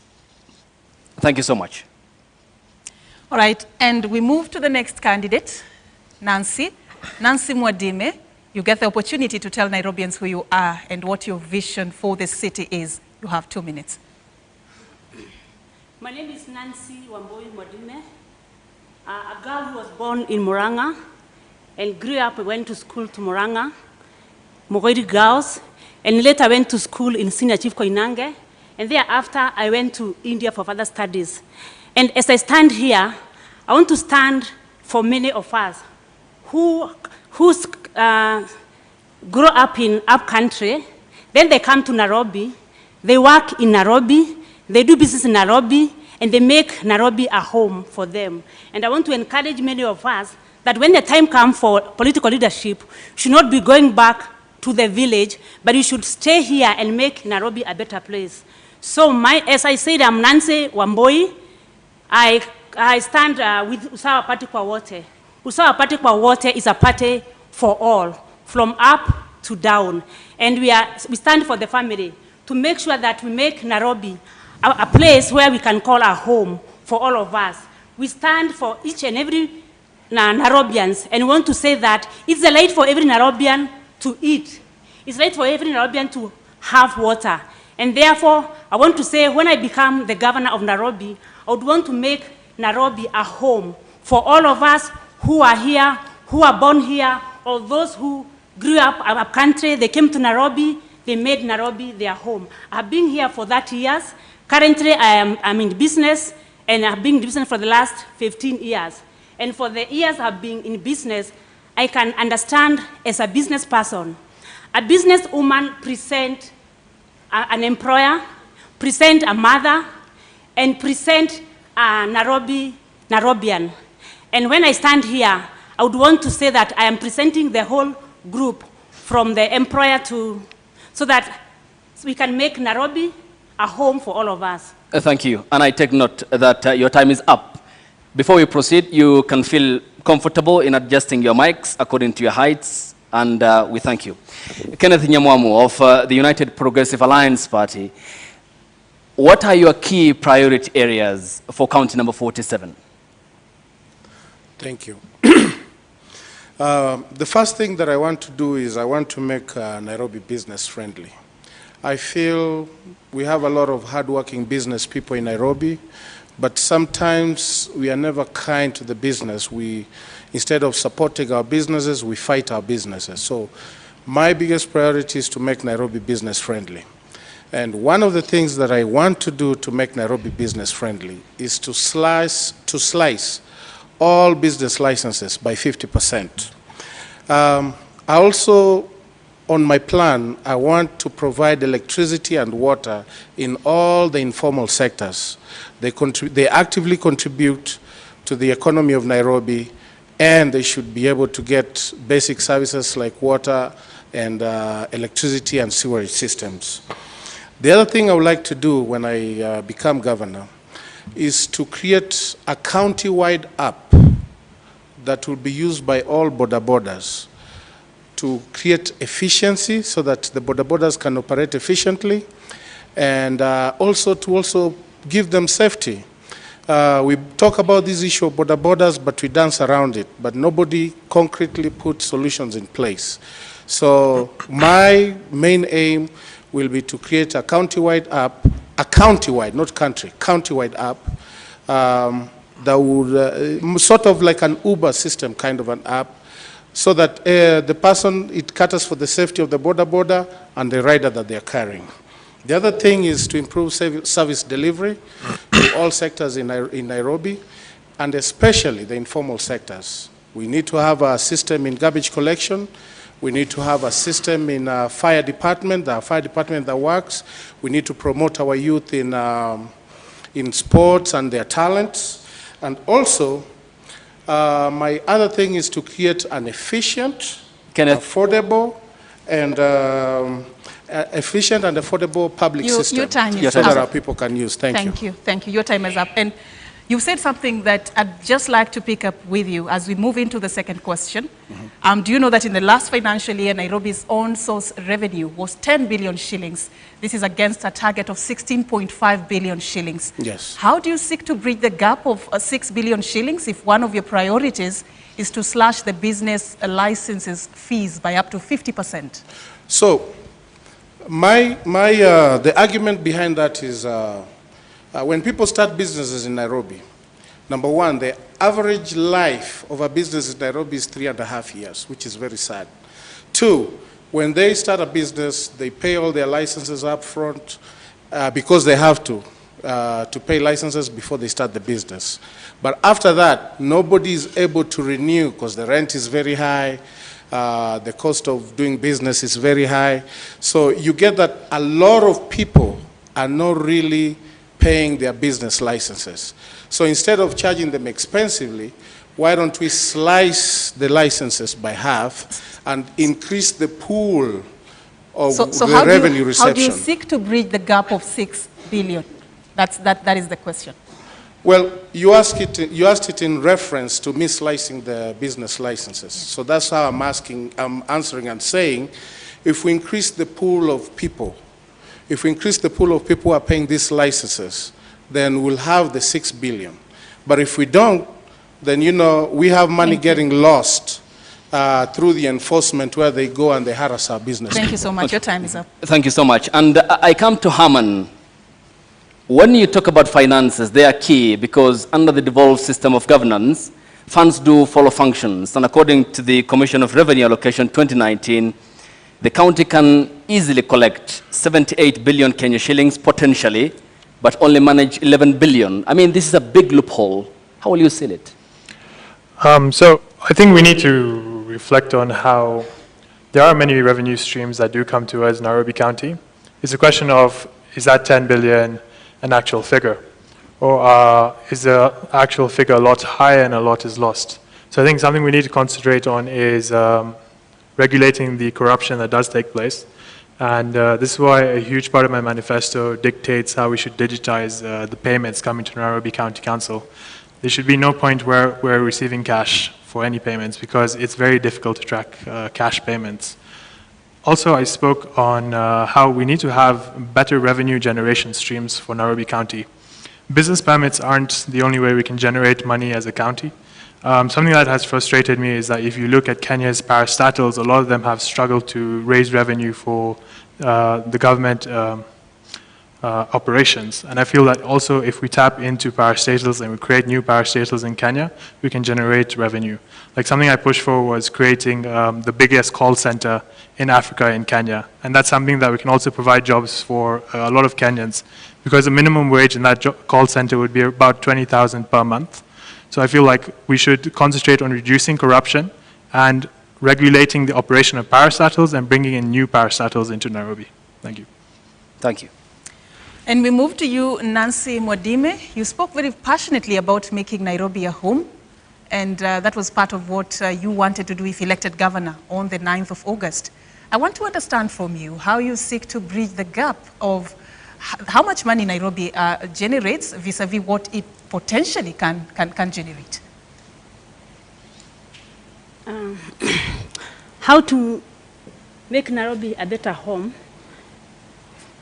Thank you so much. All right, and we move to the next candidate, Nancy. Nancy Mwadime, you get the opportunity to tell Nairobians who you are and what your vision for the city is. You have 2 minutes. My name is Nancy Wamboi Mwadime, a girl who was born in Murang'a and grew up, went to school to Murang'a, Mogori Girls, and later went to school in Senior Chief Koinange, and thereafter I went to India for further studies. And as I stand here, I want to stand for many of us who grow up in up country, then they come to Nairobi, they work in Nairobi, they do business in Nairobi, and they make Nairobi a home for them. And I want to encourage many of us that when the time comes for political leadership, you should not be going back to the village, but you should stay here and make Nairobi a better place. So as I said, I'm Nancy Wamboi. I stand with Usawa Party kwa Wote. Usawa Party kwa Wote is a party for all, from up to down. And we stand for the family to make sure that we make Nairobi a place where we can call our home for all of us. We stand for each and every Nairobians, and we want to say that it's a right for every Nairobian to eat. It's right for every Nairobian to have water. And therefore, I want to say, when I become the governor of Nairobi, I would want to make Nairobi a home for all of us who are here, who are born here, or those who grew up in a country, they came to Nairobi, they made Nairobi their home. I've been here for 30 years. Currently, I'm in business, and I've been in business for the last 15 years. And for the years I've been in business, I can understand as a business person. A businesswoman present an employer, present a mother, and present a Nairobian. And when I stand here, I would want to say that I am presenting the whole group from the employer so that we can make Nairobi a home for all of us. Thank you. And I take note that your time is up. Before we proceed, you can feel comfortable in adjusting your mics according to your heights, and we thank you. Kenneth Nyamwamu of the United Progressive Alliance Party, what are your key priority areas for county number 47? Thank you. The first thing that I want to do is I want to make Nairobi business friendly. I feel we have a lot of hardworking business people in Nairobi, but sometimes we are never kind to the business. Instead of supporting our businesses, we fight our businesses. So my biggest priority is to make Nairobi business friendly. And one of the things that I want to do to make Nairobi business friendly is to slice all business licenses by 50%. I also, on my plan, I want to provide electricity and water in all the informal sectors. They actively contribute to the economy of Nairobi, and they should be able to get basic services like water and electricity and sewerage systems. The other thing I would like to do when I become governor is to create a county-wide app that will be used by all border borders to create efficiency so that the border borders can operate efficiently, and also to give them safety. We talk about this issue of border borders, but we dance around it, but nobody concretely put solutions in place. So my main aim will be to create a county-wide app, a county-wide, not country, county-wide app that would sort of like an Uber system kind of an app, so that the person, it caters for the safety of the border and the rider that they're carrying. The other thing is to improve service delivery to all sectors in Nairobi, and especially the informal sectors. We need to have a system in garbage collection. We need to have a system in fire department, the fire department that works. We need to promote our youth in sports and their talents. And also, my other thing is to create an efficient, affordable, and public system your time is so up. that our people can use. Thank you. Thank you. Your time is up. And you said something that I'd just like to pick up with you as we move into the second question. Do you know that in the last financial year, Nairobi's own source revenue was 10 billion shillings. This is against a target of 16.5 billion shillings. Yes. How do you seek to bridge the gap of 6 billion shillings if one of your priorities is to slash the business licenses fees by up to 50%? So, the argument behind that is when people start businesses in Nairobi, number one, the average life of a business in Nairobi is 3.5 years, which is very sad. Two, when they start a business, they pay all their licenses up front because they have to pay licenses before they start the business. But after that, nobody is able to renew because the rent is very high. The cost of doing business is very high. So you get that a lot of people are not really paying their business licenses. So instead of charging them expensively, why don't we slice the licenses by half and increase the pool of the revenue reception? How do you seek to bridge the gap of 6 billion? That is the question. Well, you asked it in reference to me slicing the business licenses. So that's how I'm answering and saying, if we increase the pool of people, who are paying these licenses, then we'll have the 6 billion. But if we don't, then, you know, we have money getting lost through the enforcement where they go and they harass our business. Thank you so much. Your time is up. Thank you so much. And I come to Herman. When you talk about finances, they are key because under the devolved system of governance, funds do follow functions. And according to the Commission of Revenue Allocation 2019, the county can easily collect 78 billion Kenya shillings potentially, but only manage 11 billion. I mean, this is a big loophole. How will you seal it? So I think we need to reflect on how there are many revenue streams that do come to us in Nairobi County. It's a question of, is that 10 billion an actual figure? Or is the actual figure a lot higher and a lot is lost? So I think something we need to concentrate on is regulating the corruption that does take place. And this is why a huge part of my manifesto dictates how we should digitize the payments coming to Nairobi County Council. There should be no point where we're receiving cash for any payments because it's very difficult to track cash payments. Also, I spoke on how we need to have better revenue generation streams for Nairobi County. Business permits aren't the only way we can generate money as a county. Something that has frustrated me is that if you look at Kenya's parastatals, a lot of them have struggled to raise revenue for the government operations. And I feel that also if we tap into parastatals and we create new parastatals in Kenya, we can generate revenue. Like something I pushed for was creating the biggest call center in Africa in Kenya. And that's something that we can also provide jobs for a lot of Kenyans because the minimum wage in that call center would be about 20,000 per month. So I feel like we should concentrate on reducing corruption and regulating the operation of parastatals and bringing in new parastatals into Nairobi. Thank you. Thank you. And we move to you, Nancy Mwadime. You spoke very passionately about making Nairobi a home. And that was part of what you wanted to do if elected governor on the 9th of August. I want to understand from you how you seek to bridge the gap of how much money Nairobi generates vis-a-vis what it potentially can generate. How to make Nairobi a better home.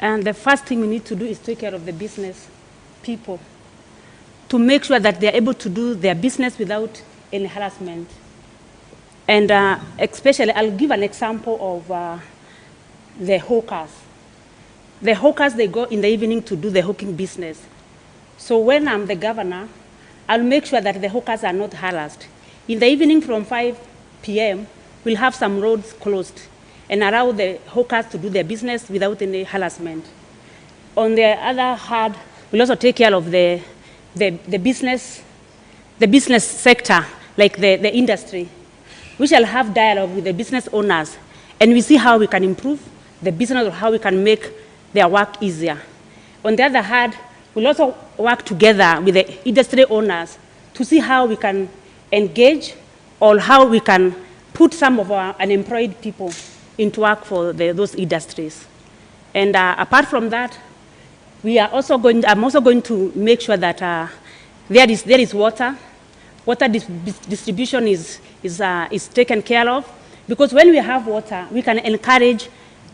And the first thing we need to do is take care of the business people to make sure that they're able to do their business without any harassment. And especially, I'll give an example of the hawkers. The hawkers, they go in the evening to do the hawking business. So when I'm the governor, I'll make sure that the hawkers are not harassed. In the evening from 5 p.m., we'll have some roads closed and allow the hawkers to do their business without any harassment. On the other hand, we'll also take care of the business sector, like the industry. We shall have dialogue with the business owners, and we see how we can improve the business or how we can make their work easier. On the other hand, we'll also work together with the industry owners to see how we can engage or how we can put some of our unemployed people into work for those industries. And apart from that, I'm also going to make sure that there is water. Water distribution is taken care of, because when we have water, we can encourage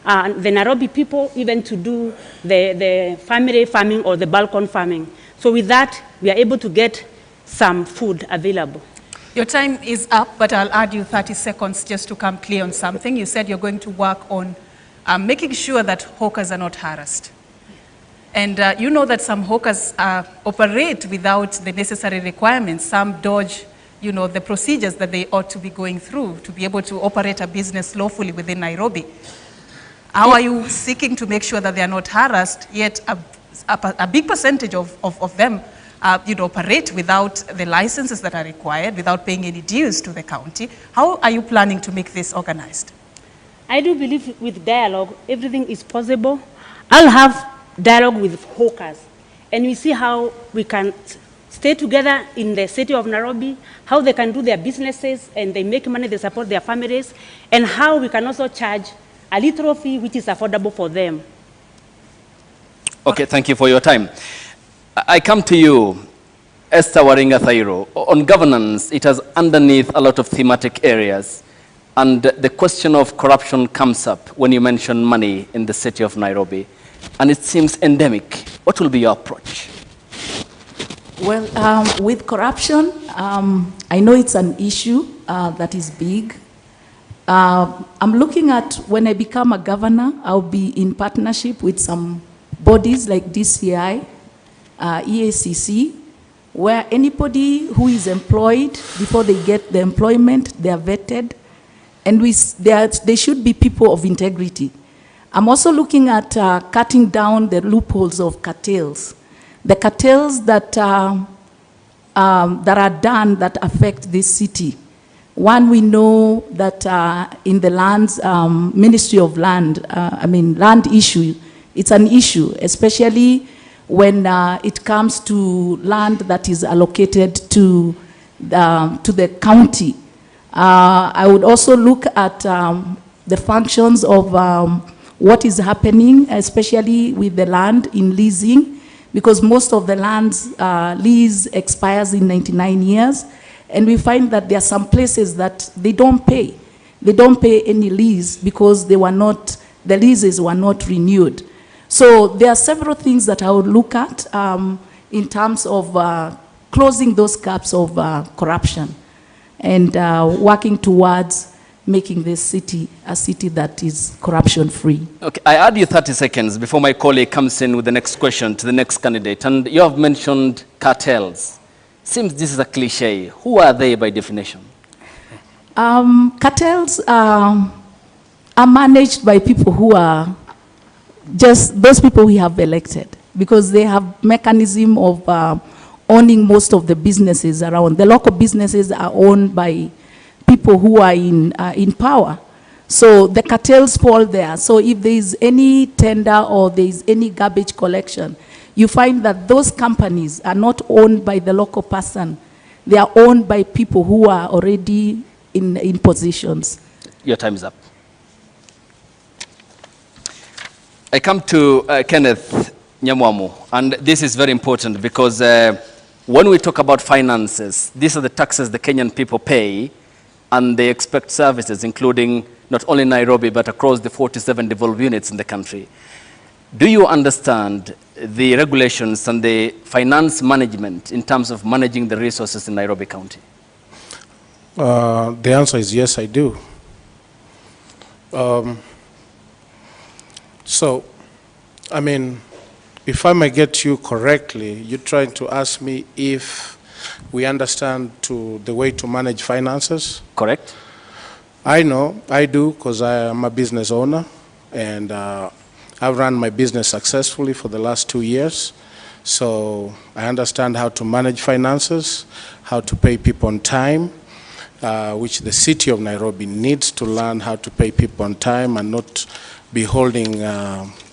the Nairobi people even to do the family farming or the balcony farming. So with that, we are able to get some food available. Your time is up, but I'll add you 30 seconds just to come clear on something. You said you're going to work on making sure that hawkers are not harassed. And you know that some hawkers operate without the necessary requirements. Some dodge, the procedures that they ought to be going through to be able to operate a business lawfully within Nairobi. How are you seeking to make sure that they are not harassed, yet a big percentage of them operate without the licenses that are required, without paying any dues to the county? How are you planning to make this organized? I do believe with dialogue, everything is possible. I'll have dialogue with hawkers, and we see how we can stay together in the city of Nairobi, how they can do their businesses and they make money, they support their families, and how we can also charge a little fee which is affordable for them. Okay, thank you for your time. I come to you, Esther Waringa Thairo. On governance, it has underneath a lot of thematic areas, and the question of corruption comes up when you mention money in the city of Nairobi, and it seems endemic. What will be your approach? Well, with corruption, I know it's an issue that is big. I'm looking at when I become a governor, I'll be in partnership with some bodies like DCI, EACC, where anybody who is employed, before they get the employment, they are vetted, and they should be people of integrity. I'm also looking at cutting down the loopholes of cartels. The cartels that are done that affect this city. One, we know that in the lands, Ministry of Land, land issue, it's an issue, especially when it comes to land that is allocated to the county. I would also look at the functions of what is happening, especially with the land in leasing, because most of the land's lease expires in 99 years. And we find that there are some places that they don't pay. They don't pay any lease because the leases were not renewed. So there are several things that I would look at in terms of closing those gaps of corruption and working towards making this city a city that is corruption-free. Okay, I add you 30 seconds before my colleague comes in with the next question to the next candidate. And you have mentioned cartels. Seems this is a cliche. Who are they by definition? Cartels are managed by people who are just those people we have elected, because they have mechanism of owning most of the businesses around. The local businesses are owned by people who are in power. So the cartels fall there. So if there is any tender or there is any garbage collection, you find that those companies are not owned by the local person. They are owned by people who are already in positions. Your time is up. I come to Kenneth Nyamwamu, and this is very important because when we talk about finances, these are the taxes the Kenyan people pay, and they expect services, including not only Nairobi, but across the 47 devolved units in the country. Do you understand the regulations and the finance management in terms of managing the resources in Nairobi County? The answer is yes, I do. So, I mean, if I may get you correctly, you're trying to ask me if we understand the way to manage finances? Correct. I know, I do, because I am a business owner, and I've run my business successfully for the last 2 years. So I understand how to manage finances, how to pay people on time, which the city of Nairobi needs to learn how to pay people on time and not be holding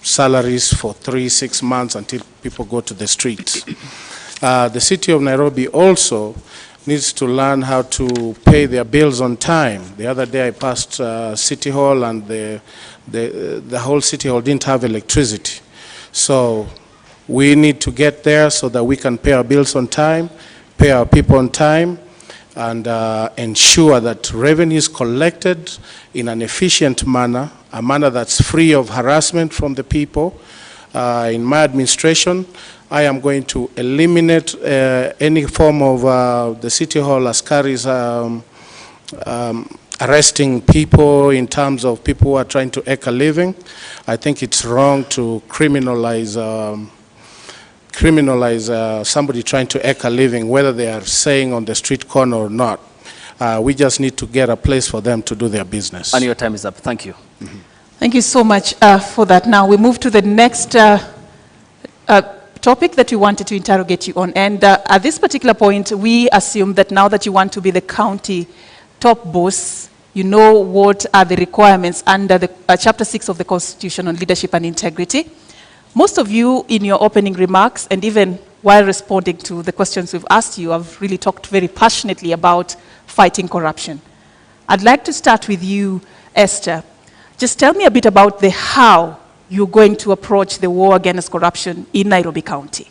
salaries for 3-6 months until people go to the streets. The city of Nairobi also needs to learn how to pay their bills on time. The other day I passed City Hall, and the whole City Hall didn't have electricity. So we need to get there so that we can pay our bills on time, pay our people on time, and ensure that revenue is collected in an efficient manner, a manner that's free of harassment from the people. In my administration, I am going to eliminate any form of the City Hall askaris arresting people in terms of people who are trying to eke a living. I think it's wrong to criminalize somebody trying to eke a living, whether they are saying on the street corner or not. We just need to get a place for them to do their business. And your time is up. Thank you. Mm-hmm. Thank you so much for that. Now we move to the next topic that we wanted to interrogate you on. And at this particular point, we assume that now that you want to be the county top boss, you know what are the requirements under the Chapter 6 of the Constitution on leadership and integrity. Most of you, in your opening remarks, and even while responding to the questions we've asked you, have really talked very passionately about fighting corruption. I'd like to start with you, Esther. Just tell me a bit about the how you're going to approach the war against corruption in Nairobi County.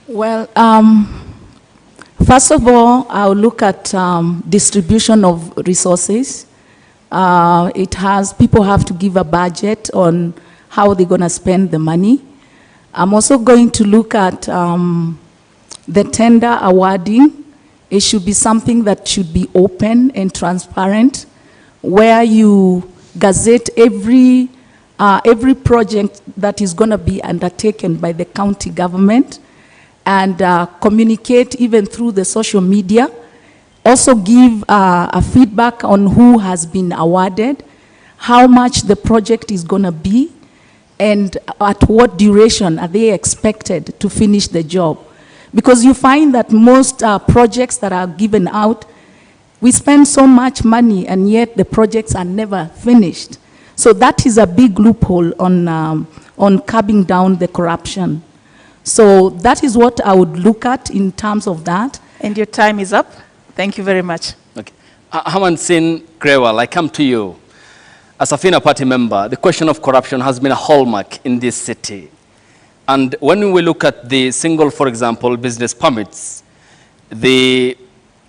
Well, first of all, I'll look at distribution of resources. People have to give a budget on how they're going to spend the money. I'm also going to look at the tender awarding. It should be something that should be open and transparent, where you gazette every project that is going to be undertaken by the county government, and communicate even through the social media. Also give a feedback on who has been awarded, how much the project is going to be, and at what duration are they expected to finish the job. Because you find that most projects that are given out, we spend so much money and yet the projects are never finished. So that is a big loophole on curbing down the corruption. So that is what I would look at in terms of that. And your time is up. Thank you very much. Okay. Herman Sin Grewal, I come to you. As a FINA party member, the question of corruption has been a hallmark in this city. And when we look at the single, for example, business permits, the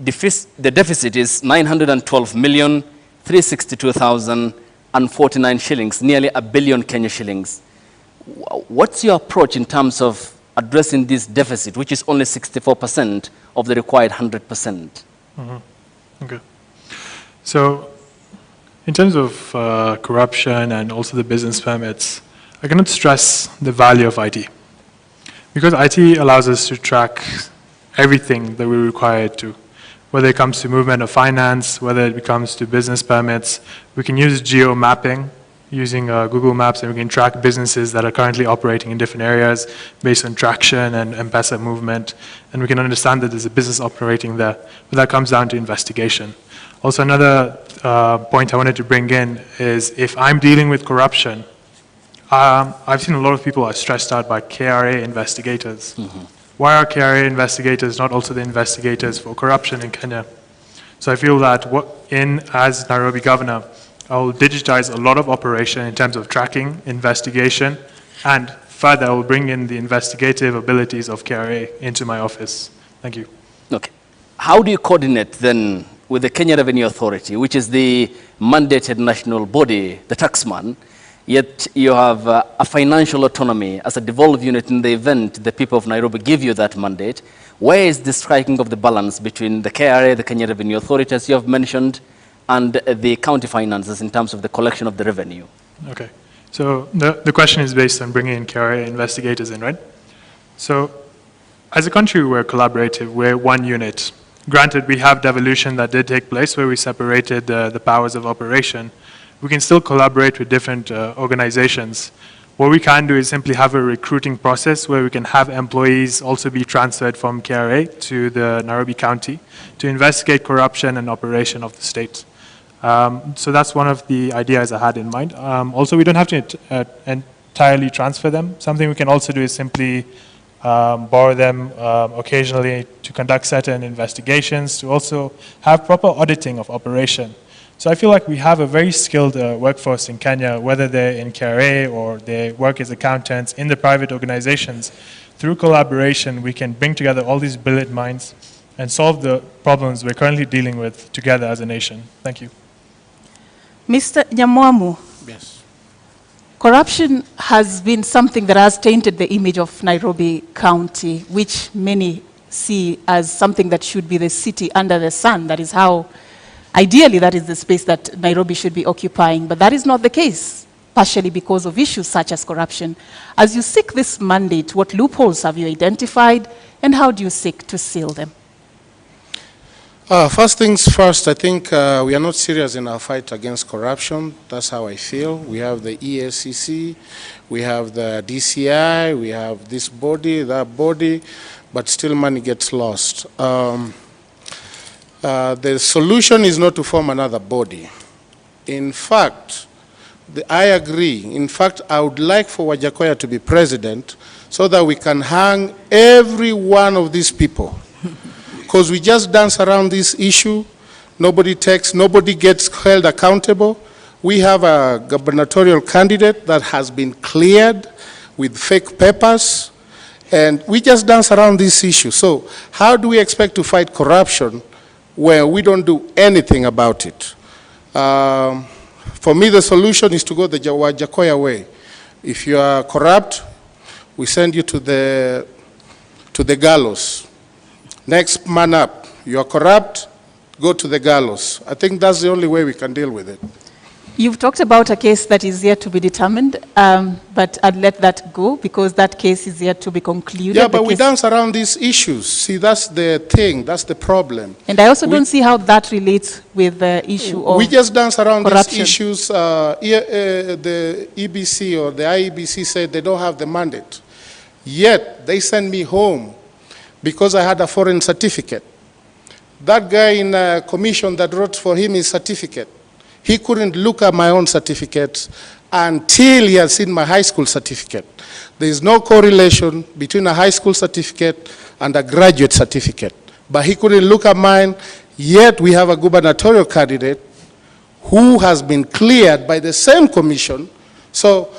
deficit is 912,362,049 shillings, nearly a billion Kenya shillings. What's your approach in terms of addressing this deficit, which is only 64% of the required 100%? Mm-hmm. Okay. So, in terms of corruption and also the business permits, I cannot stress the value of IT. Because IT allows us to track everything that we're required to. Whether it comes to movement of finance, whether it comes to business permits, we can use geo mapping using Google Maps, and we can track businesses that are currently operating in different areas based on traction and M-Pesa movement, and we can understand that there's a business operating there. But that comes down to investigation. Also, another point I wanted to bring in is if I'm dealing with corruption, I've seen a lot of people are stressed out by KRA investigators. Mm-hmm. Why are KRA investigators not also the investigators for corruption in Kenya? So I feel that as Nairobi governor, I will digitize a lot of operation in terms of tracking, investigation, and further I will bring in the investigative abilities of KRA into my office. Thank you. Okay. How do you coordinate then with the Kenya Revenue Authority, which is the mandated national body, the taxman, yet you have a financial autonomy as a devolved unit in the event the people of Nairobi give you that mandate? Where is the striking of the balance between the KRA, the Kenya Revenue Authority, as you have mentioned, and the county finances in terms of the collection of the revenue? Okay. So the question is based on bringing in KRA investigators in, right? So as a country, we're collaborative. We're one unit. Granted, we have devolution that did take place where we separated the powers of operation. We can still collaborate with different organizations. What we can do is simply have a recruiting process where we can have employees also be transferred from KRA to the Nairobi County to investigate corruption and operation of the state. So that's one of the ideas I had in mind. Also, we don't have to entirely transfer them. Something we can also do is simply borrow them occasionally to conduct certain investigations, to also have proper auditing of operation. So I feel like we have a very skilled workforce in Kenya, whether they're in KRA or they work as accountants in the private organizations. Through collaboration, we can bring together all these brilliant minds and solve the problems we're currently dealing with together as a nation. Thank you. Mr. Nyamwamu. Yes. Corruption has been something that has tainted the image of Nairobi County, which many see as something that should be the city under the sun. That is how, ideally, that is the space that Nairobi should be occupying. But that is not the case, partially because of issues such as corruption. As you seek this mandate, what loopholes have you identified, and how do you seek to seal them? First things first, I think we are not serious in our fight against corruption. That's how I feel. We have the EACC, we have the DCI, we have this body, that body, but still money gets lost. The solution is not to form another body. In fact, I agree. In fact, I would like for Wajakoya to be president so that we can hang every one of these people. Because we just dance around this issue. Nobody gets held accountable. We have a gubernatorial candidate that has been cleared with fake papers, and we just dance around this issue. So how do we expect to fight corruption where we don't do anything about it? For me, the solution is to go the Wajakoya way. If you are corrupt, we send you to the gallows. Next man up. You are corrupt, go to the gallows. I think that's the only way we can deal with it. You've talked about a case that is yet to be determined, but I'd let that go because that case is yet to be concluded. Yeah, but we dance around these issues. See, that's the thing, that's the problem. And I also don't see how that relates with the issue of we just dance around corruption. these issues. The EBC or the IEBC said they don't have the mandate. Yet, they sent me home because I had a foreign certificate. That guy in a commission that wrote for him his certificate, he couldn't look at my own certificates until he had seen my high school certificate. There is no correlation between a high school certificate and a graduate certificate. But he couldn't look at mine, yet we have a gubernatorial candidate who has been cleared by the same commission. So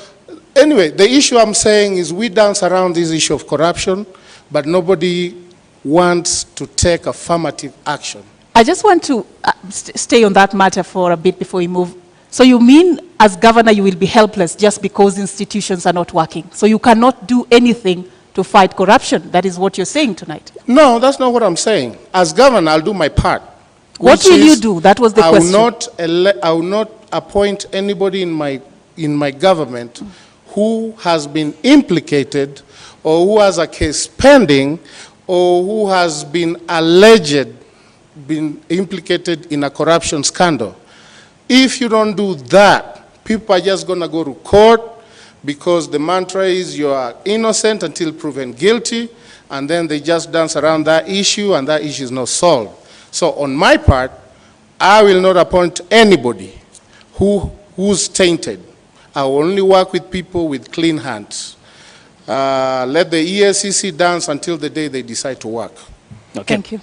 anyway, the issue I'm saying is we dance around this issue of corruption, but nobody wants to take affirmative action. I just want to stay on that matter for a bit before we move. So you mean as governor you will be helpless just because institutions are not working? So you cannot do anything to fight corruption? That is what you're saying tonight? No, that's not what I'm saying. As governor, I'll do my part. What will you do? That was the question. I will not appoint anybody in my government who has been implicated or who has a case pending or who has been implicated in a corruption scandal. If you don't do that, people are just going to go to court because the mantra is you are innocent until proven guilty, and then they just dance around that issue and that issue is not solved. So on my part, I will not appoint anybody who's tainted. I will only work with people with clean hands. Let the ESCC dance until the day they decide to work. Okay. Thank you.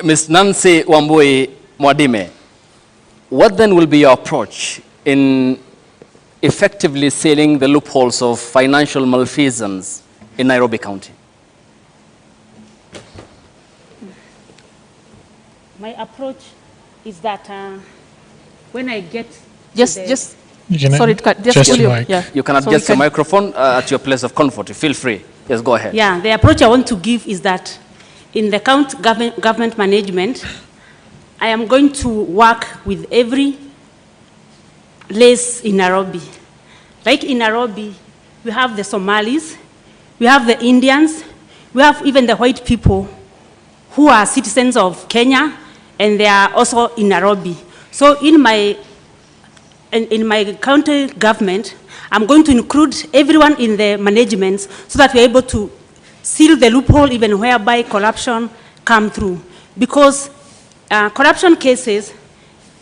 Ms. Nancy Wambui Mwadime, what then will be your approach in effectively sealing the loopholes of financial malfeasance in Nairobi County? My approach is that when I get just you can adjust your microphone at your place of comfort. Feel free. Yes, go ahead. Yeah, the approach I want to give is that in the county government management, I am going to work with every place in Nairobi. Like in Nairobi, we have the Somalis, we have the Indians, we have even the white people who are citizens of Kenya, and they are also in Nairobi. So in my county government, I'm going to include everyone in the management so that we're able to seal the loophole even whereby corruption come through. Because corruption cases,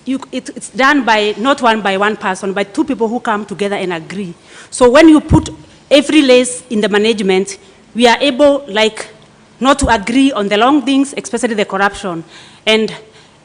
it's done by not one person, but two people who come together and agree. So when you put every lace in the management, we are able not to agree on the long things, especially the corruption. And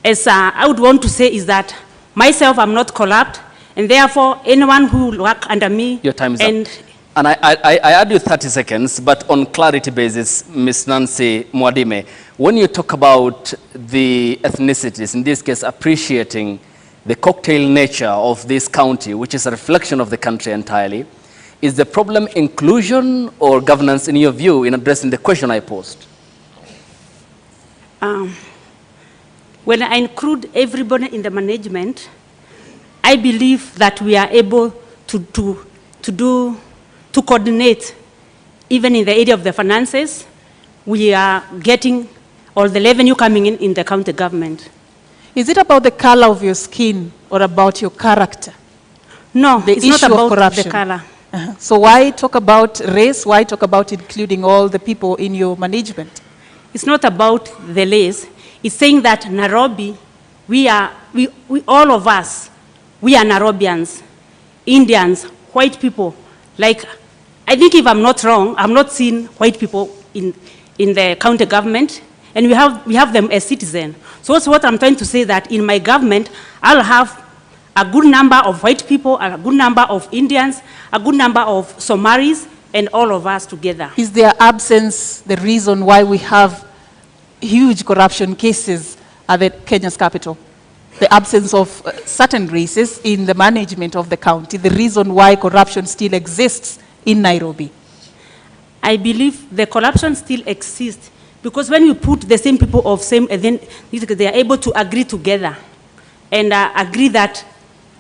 as I would want to say is that myself, I'm not corrupt, and therefore anyone who will work under me. Your time is up. And I add you 30 seconds, but on clarity basis, Ms. Nancy Mwadime, when you talk about the ethnicities, in this case appreciating the cocktail nature of this county, which is a reflection of the country entirely, is the problem inclusion or governance in your view in addressing the question I posed? When I include everybody in the management, I believe that we are able to coordinate, even in the area of the finances. We are getting all the revenue coming in the county government. Is it about the color of your skin or about your character? No, it's not about corruption. the color. So why talk about race? Why talk about including all the people in your management? It's not about the race. It's saying that Nairobi, we all of us, we are Nairobians. Indians, white people. Like, I think if I'm not wrong, I'm not seeing white people in the county government, and we have them as citizens. So that's what I'm trying to say, that in my government, I'll have a good number of white people, a good number of Indians, a good number of Somalis, and all of us together. Is their absence the reason why we have huge corruption cases at the Kenya's capital? The absence of certain races in the management of the county, the reason why corruption still exists in Nairobi? I believe the corruption still exists because when you put the same people of same, then they are able to agree together and agree that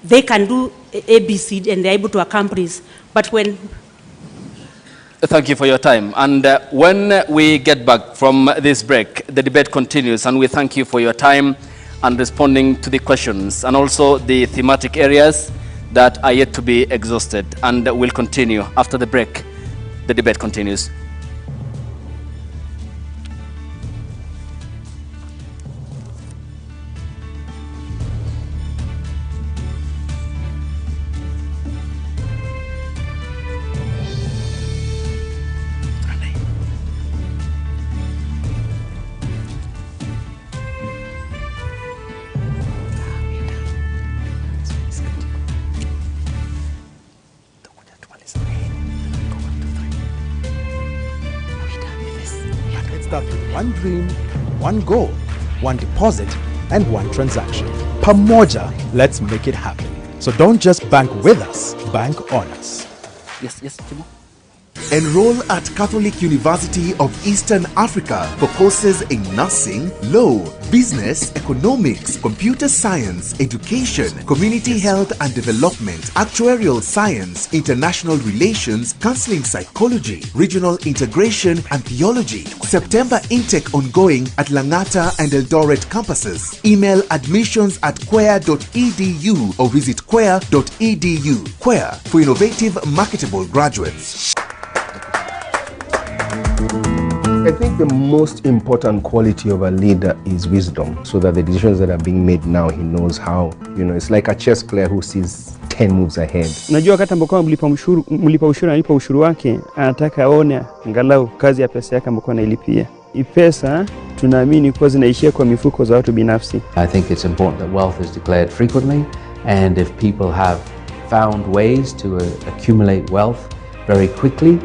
they can do ABC and they're able to accomplish. But when... Thank you for your time. And when we get back from this break, the debate continues, and we thank you for your time and responding to the questions and also the thematic areas that are yet to be exhausted, and will continue after the break. The debate continues. Start with one dream, one goal, one deposit, and one transaction. Pamoja, let's make it happen. So don't just bank with us, bank on us. Yes, Timo. Enroll at Catholic University of Eastern Africa for courses in nursing, law, business, economics, computer science, education, community health and development, actuarial science, international relations, counseling psychology, regional integration, and theology. September intake ongoing at Langata and Eldoret campuses. Email admissions@quer.edu or visit quer.edu. Quer, for innovative, marketable graduates. I think the most important quality of a leader is wisdom, so that the decisions that are being made now, he knows how, it's like a chess player who sees 10 moves ahead. Unajua wakati ambapo mlipa ushuru analipa ushuru wake, anataka aone angalau kazi ya pesa yake ambayo anailipia. Pesa tunaamini kwa zinaishia kwa mifuko za watu binafsi. I think it's important that wealth is declared frequently, and if people have found ways to accumulate wealth very quickly,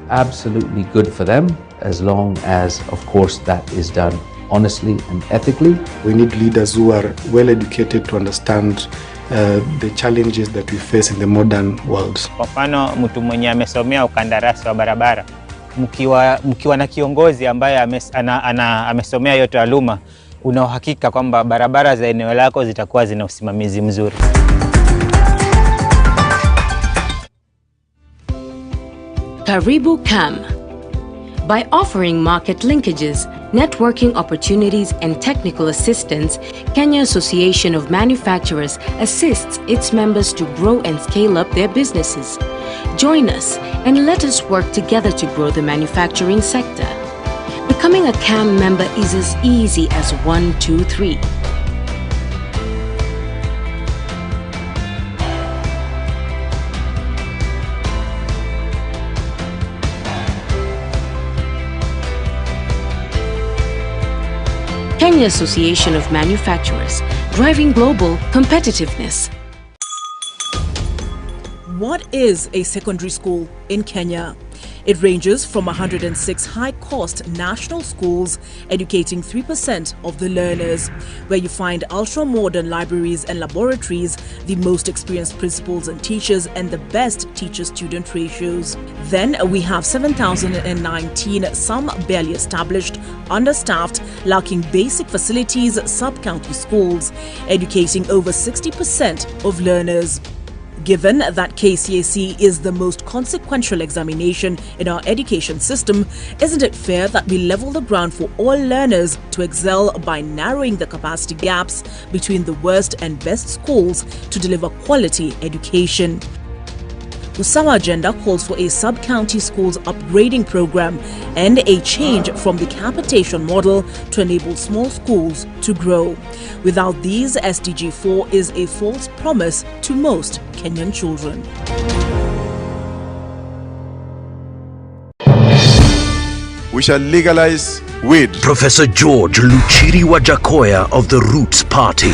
absolutely good for them, as long as, of course, that is done honestly and ethically. We need leaders who are well educated to understand the challenges that we face in the modern world. Kwa mfano, mtu mwenye amesomea ukandarasi wa barabara, mkiwa na kiongozi ambaye amesomea hiyo taaluma, una uhakika kwamba barabara za eneo lako zitakuwa zina usimamizi mzuri. Karibu CAM. By offering market linkages, networking opportunities, and technical assistance, Kenya Association of Manufacturers assists its members to grow and scale up their businesses. Join us and let us work together to grow the manufacturing sector. Becoming a CAM member is as easy as 1, 2, 3. Kenya Association of Manufacturers, driving global competitiveness. What is a secondary school in Kenya? It ranges from 106 high-cost national schools educating 3% of the learners, where you find ultra-modern libraries and laboratories, the most experienced principals and teachers, and the best teacher-student ratios. Then we have 7,019 some barely established, understaffed, lacking basic facilities sub-county schools, educating over 60% of learners. Given that KCSE is the most consequential examination in our education system, isn't it fair that we level the ground for all learners to excel by narrowing the capacity gaps between the worst and best schools to deliver quality education? Usawa agenda calls for a sub-county schools upgrading program and a change from the capitation model to enable small schools to grow. Without these, SDG 4 is a false promise to most Kenyan children. We shall legalize weed. Professor George Luchiri Wajakoya of the Roots Party.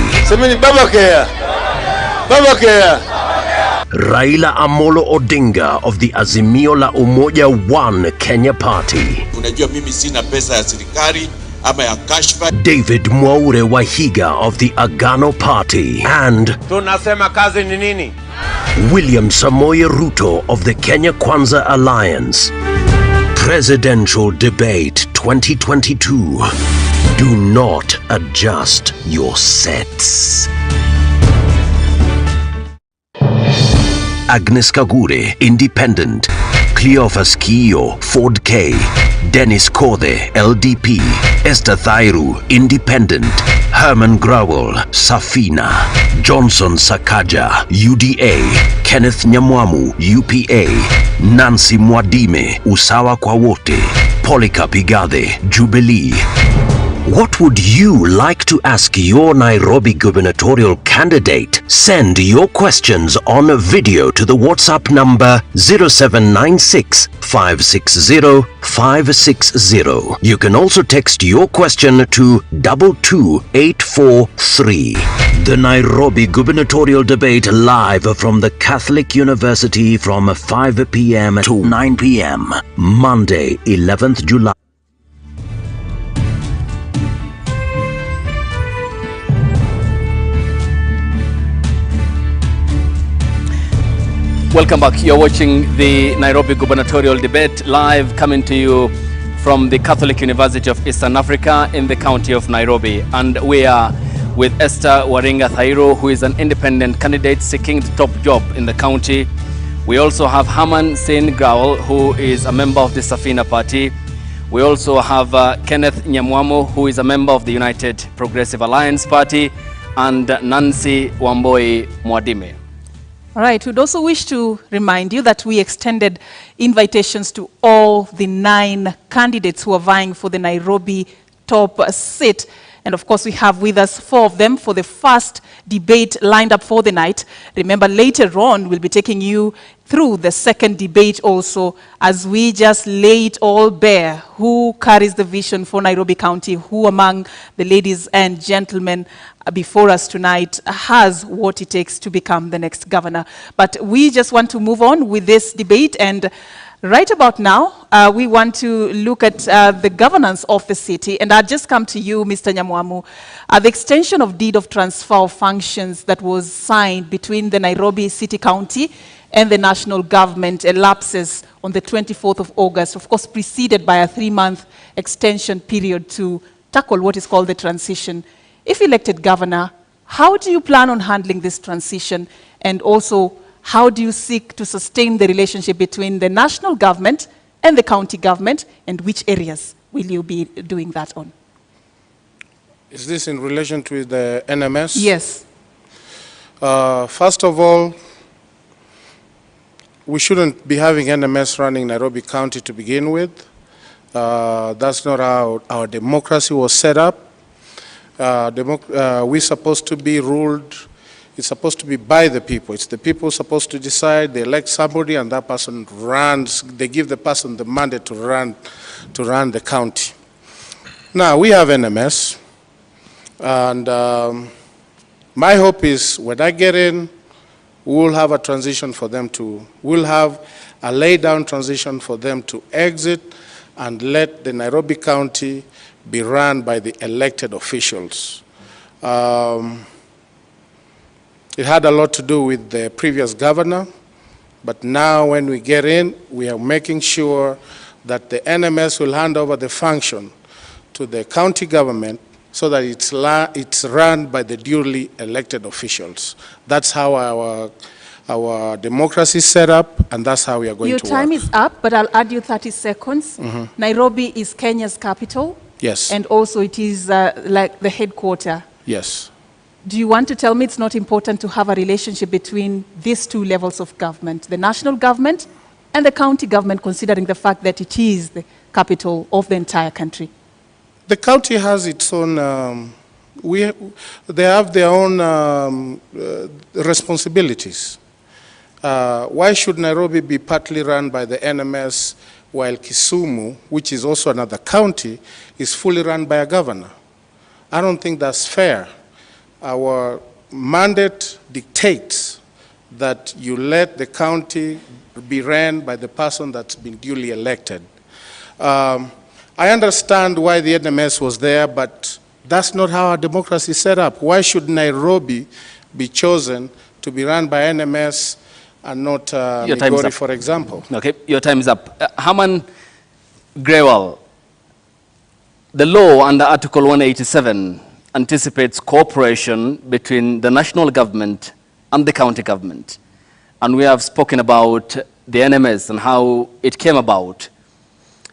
Raila Amolo Odinga of the Azimio la Umoja One Kenya Party. Unajua mimi sina pesa ya serikali ama ya kashfa. David Mwaure Wahiga of the Agano Party. And tunasema kazi ni nini? William Samoei Ruto of the Kenya Kwanza Alliance. Presidential Debate 2022. Do not adjust your sets. Agnes Kagure, Independent. Cleophas Kiyo, Ford K. Dennis Kothe, LDP. Esther Thairu, Independent. Herman Growell, Safina. Johnson Sakaja, UDA. Kenneth Nyamwamu, UPA. Nancy Mwadime, Usawa kwa Wote. Polycarp Igathe, Jubilee. What would you like to ask your Nairobi gubernatorial candidate? Send your questions on video to the WhatsApp number 0796 560 560. You can also text your question to 22843. The Nairobi gubernatorial debate live from the Catholic University from 5 p.m. to 9 p.m. Monday, 11th July. Welcome back. You're watching the Nairobi gubernatorial debate live, coming to you from the Catholic University of Eastern Africa in the county of Nairobi. And we are with Esther Waringa Thairu, who is an independent candidate seeking the top job in the county. We also have Herman Growell, who is a member of the Safina Party. We also have Kenneth Nyamwamu, who is a member of the United Progressive Alliance Party, and Nancy Wamboi Mwadime. All right, we'd also wish to remind you that we extended invitations to all the 9 candidates who are vying for the Nairobi top seat. And of course, we have with us 4 of them for the first debate lined up for the night. Remember, later on, we'll be taking you through the second debate also, as we just lay it all bare. Who carries the vision for Nairobi County? Who among the ladies and gentlemen before us tonight has what it takes to become the next governor? But we just want to move on with this debate, and right about now, we want to look at the governance of the city. And I'll just come to you, Mr. Nyamwamu. The extension of deed of transfer of functions that was signed between the Nairobi City County and the national government elapses on the 24th of August, of course preceded by a 3-month extension period to tackle what is called the transition. If elected governor, how do you plan on handling this transition? And also, how do you seek to sustain the relationship between the national government and the county government, and which areas will you be doing that on? Is this in relation to the NMS? Yes. First of all, we shouldn't be having NMS running Nairobi County to begin with. That's not how our democracy was set up. We're supposed to be ruled, it's supposed to be by the people. It's the people supposed to decide. They elect somebody, and that person runs. They give the person the mandate to run the county. Now, we have NMS, and my hope is when I get in, we'll have a transition for them to, we'll have a lay-down transition for them to exit and let the Nairobi County be run by the elected officials. It had a lot to do with the previous governor, but now when we get in, we are making sure that the NMS will hand over the function to the county government so that it's run by the duly elected officials. That's how our democracy is set up, and that's how we are going to work. Your time is up, but I'll add you 30 seconds. Nairobi is Kenya's capital. Yes. And also it is like the headquarters. Yes. do you want to tell me it's not important to have a relationship between these two levels of government, the national government and the county government, considering the fact that it is the capital of the entire country? The county has its own, they have their own responsibilities. Why should Nairobi be partly run by the NMS while Kisumu, which is also another county, is fully run by a governor? I don't think that's fair. Our mandate dictates that you let the county be ran by the person that's been duly elected. I understand why the NMS was there, but that's not how our democracy is set up. Why should Nairobi be chosen to be run by NMS and not Migori, for example? Okay, your time is up. Herman Grewal, the law under Article 187 anticipates cooperation between the national government and the county government. And we have spoken about the NMS and how it came about.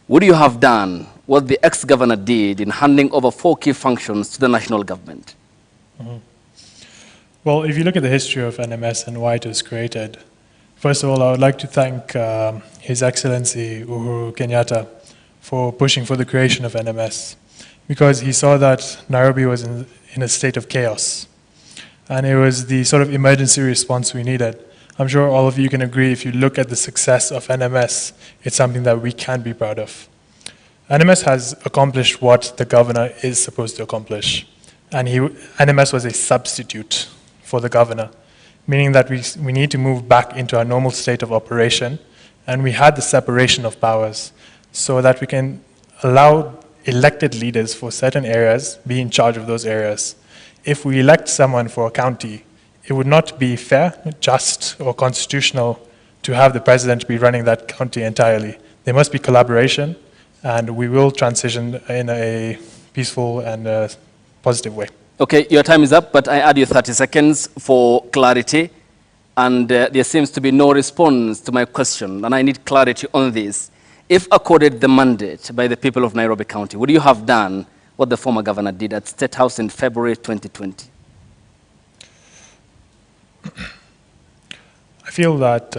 Would you have done what the ex-governor did in handing over 4 key functions to the national government? Well, if you look at the history of NMS and why it was created, first of all, I would like to thank His Excellency Uhuru Kenyatta for pushing for the creation of NMS, because he saw that Nairobi was in a state of chaos. And it was the sort of emergency response we needed. I'm sure all of you can agree, if you look at the success of NMS, it's something that we can be proud of. NMS has accomplished what the governor is supposed to accomplish. And NMS was a substitute for the governor, meaning that we need to move back into our normal state of operation. And we had the separation of powers so that we can allow elected leaders for certain areas be in charge of those areas. If we elect someone for a county, it would not be fair, just, or constitutional to have the president be running that county entirely. There must be collaboration, and we will transition in a peaceful and positive way. Okay, your time is up, but I add you 30 seconds for clarity, and there seems to be no response to my question, and I need clarity on this. If accorded the mandate by the people of Nairobi County, would you have done what the former governor did at State House in February 2020? I feel that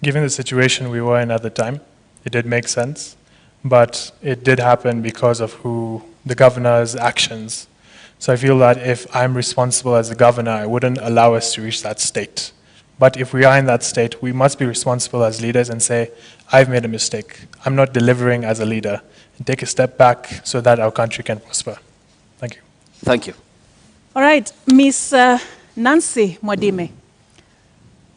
given the situation we were in at the time, it did make sense, but it did happen because of the governor's actions. So I feel that if I'm responsible as the governor, I wouldn't allow us to reach that state. But if we are in that state, we must be responsible as leaders and say, I've made a mistake. I'm not delivering as a leader. And take a step back so that our country can prosper. Thank you. Thank you. All right, Ms. Nancy Mwadime,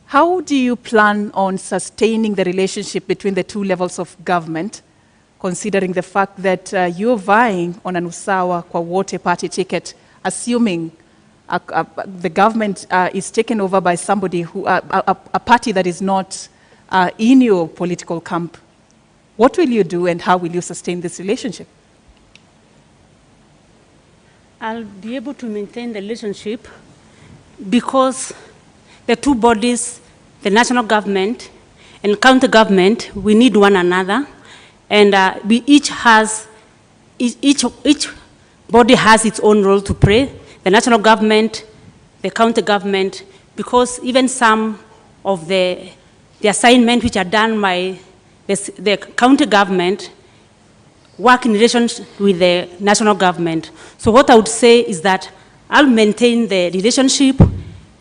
how do you plan on sustaining the relationship between the two levels of government, considering the fact that you're vying on an usawa kwa wote party ticket, assuming the government is taken over by somebody who, a party that is not in your political camp? What will you do and how will you sustain this relationship? I'll be able to maintain the relationship because the two bodies, the national government and county government, we need one another, and each body has its own role to play. The national government, the county government, because even some of the assignments which are done by the county government work in relation with the national government. So what I would say is that I'll maintain the relationship,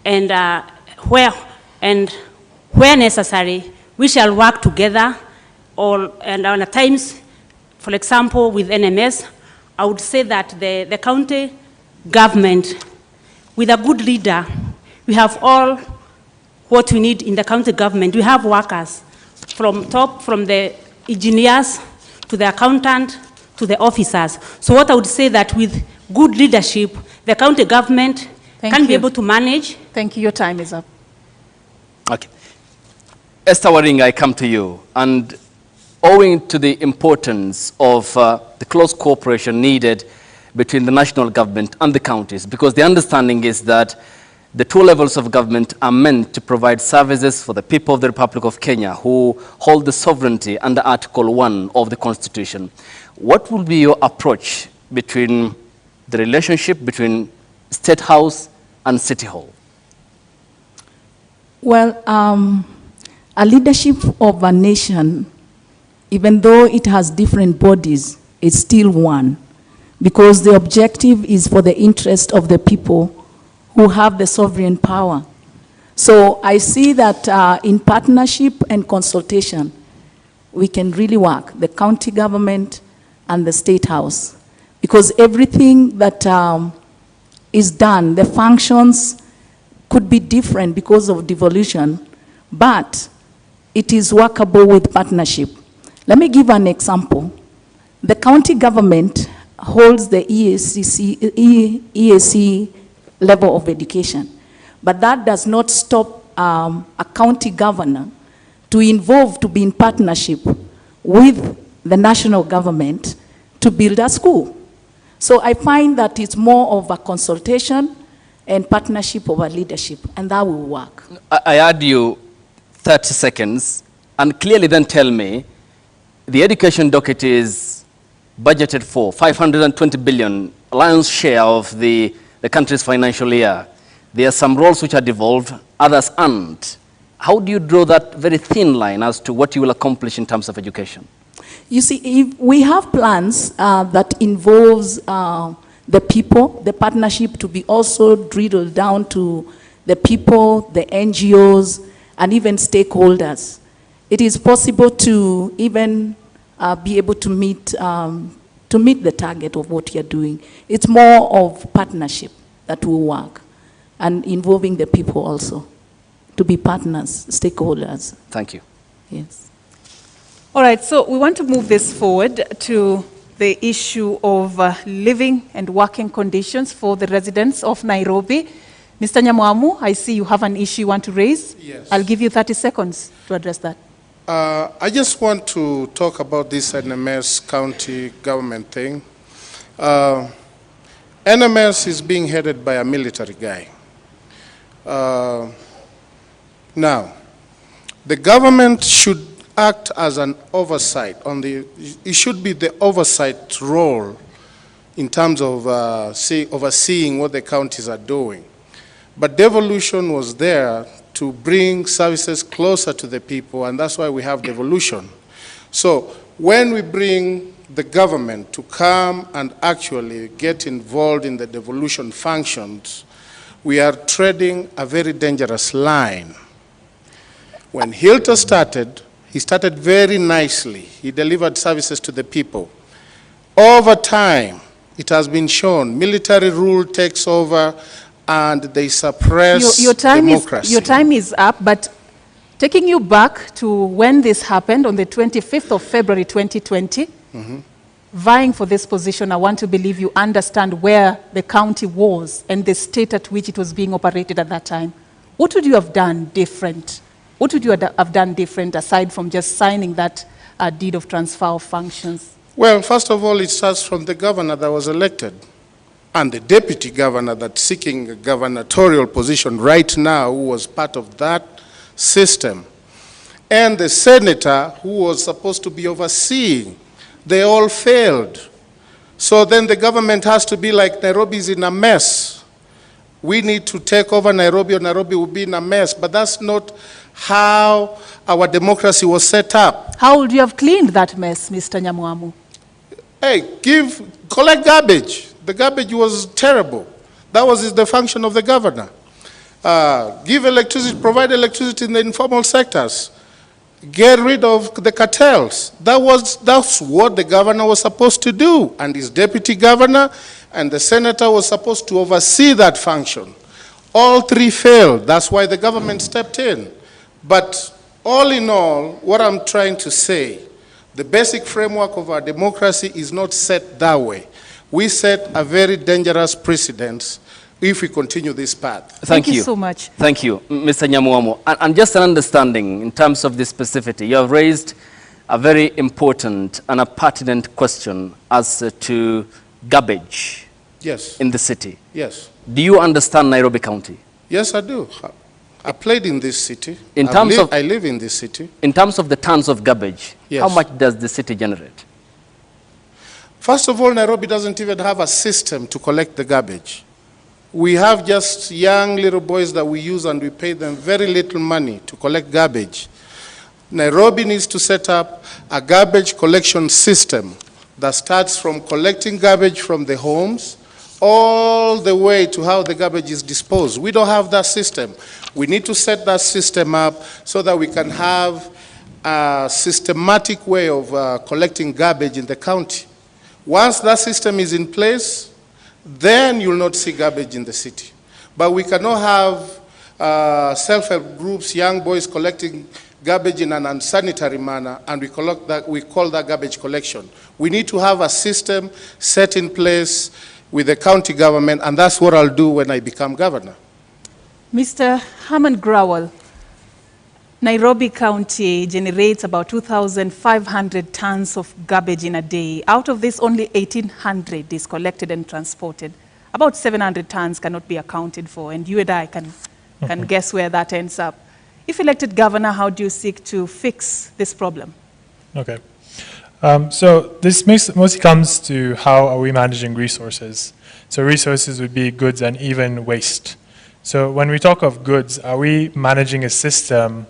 and where necessary, we shall work together. And at times, for example, with NMS, I would say that the county government, with a good leader, we have all what we need in the county government. We have workers from top, from the engineers to the accountant to the officers. So what I would say that with good leadership, the county government can be able to manage. Thank you. Your time is up. Okay. Esther Waringa, I come to you. And owing to the importance of the close cooperation needed between the national government and the counties, because the understanding is that the two levels of government are meant to provide services for the people of the Republic of Kenya who hold the sovereignty under Article 1 of the Constitution. What will be your approach between the relationship between State House and City Hall? Well, a leadership of a nation, even though it has different bodies, is still one, because the objective is for the interest of the people who have the sovereign power. So I see that in partnership and consultation, we can really work, the county government and the State House, because everything that is done, the functions could be different because of devolution, but it is workable with partnership. Let me give an example. The county government holds the EAC level of education, but that does not stop a county governor to be in partnership with the national government to build a school. So I find that it's more of a consultation and partnership over leadership, and that will work. I add you 30 seconds, and clearly then tell me, the education docket is budgeted for 520 billion, lion's share of the country's financial year. There are some roles which are devolved, others aren't. How do you draw that very thin line as to what you will accomplish in terms of education? You see, if we have plans that involves the people, the partnership to be also drilled down to the people, the NGOs, and even stakeholders. It is possible to even be able to meet the target of what you're doing. It's more of partnership that will work, and involving the people also to be partners, stakeholders. Thank you. Yes. All right, so we want to move this forward to the issue of living and working conditions for the residents of Nairobi. Mr. Nyamwamu, I see you have an issue you want to raise. Yes. I'll give you 30 seconds to address that. I just want to talk about this NMS county government thing. NMS is being headed by a military guy. Now, the government should act as an oversight it should be the oversight role in terms of overseeing what the counties are doing. But devolution was there to bring services closer to the people, and that's why we have devolution. So when we bring the government to come and actually get involved in the devolution functions, we are treading a very dangerous line. When Hilton started, he started very nicely. He delivered services to the people. Over time, it has been shown, military rule takes over and they suppress democracy. Your time is up, but taking you back to when this happened on the 25th of February 2020, vying for this position, I want to believe you understand where the county was and the state at which it was being operated at that time. What would you have done different? What would you have done different aside from just signing that deed of transfer of functions? Well, first of all, it starts from the governor that was elected and the deputy governor that's seeking a gubernatorial position right now, who was part of that system, and the senator who was supposed to be overseeing. They all failed. So then the government has to be like, Nairobi's in a mess. We need to take over Nairobi, or Nairobi will be in a mess. But that's not how our democracy was set up. How would you have cleaned that mess, Mr. Nyamwamu? Hey, collect garbage. The garbage was terrible. That was the function of the governor. Give electricity, provide electricity in the informal sectors. Get rid of the cartels. That's what the governor was supposed to do. And his deputy governor and the senator was supposed to oversee that function. All three failed. That's why the government stepped in. But all in all, what I'm trying to say, the basic framework of our democracy is not set that way. We set a very dangerous precedent if we continue this path. Thank you so much. Thank you, Mr. Nyamwamu. And just an understanding in terms of the specificity, you have raised a very important and a pertinent question as to garbage in the city. Yes. Do you understand Nairobi County? Yes, I do. I played in this city. I live in this city. In terms of the tons of garbage, yes. How much does the city generate? First of all, Nairobi doesn't even have a system to collect the garbage. We have just young little boys that we use and we pay them very little money to collect garbage. Nairobi needs to set up a garbage collection system that starts from collecting garbage from the homes all the way to how the garbage is disposed. We don't have that system. We need to set that system up so that we can have a systematic way of collecting garbage in the county. Once that system is in place, then you'll not see garbage in the city. But we cannot have self-help groups, young boys collecting garbage in an unsanitary manner, and we call that garbage collection. We need to have a system set in place with the county government, and that's what I'll do when I become governor. Mr. Herman Growell, Nairobi County generates about 2,500 tons of garbage in a day. Out of this, only 1,800 is collected and transported. About 700 tons cannot be accounted for, and you and I can guess where that ends up. If elected governor, how do you seek to fix this problem? Okay. So this mostly comes to how are we managing resources. So resources would be goods and even waste. So when we talk of goods, are we managing a system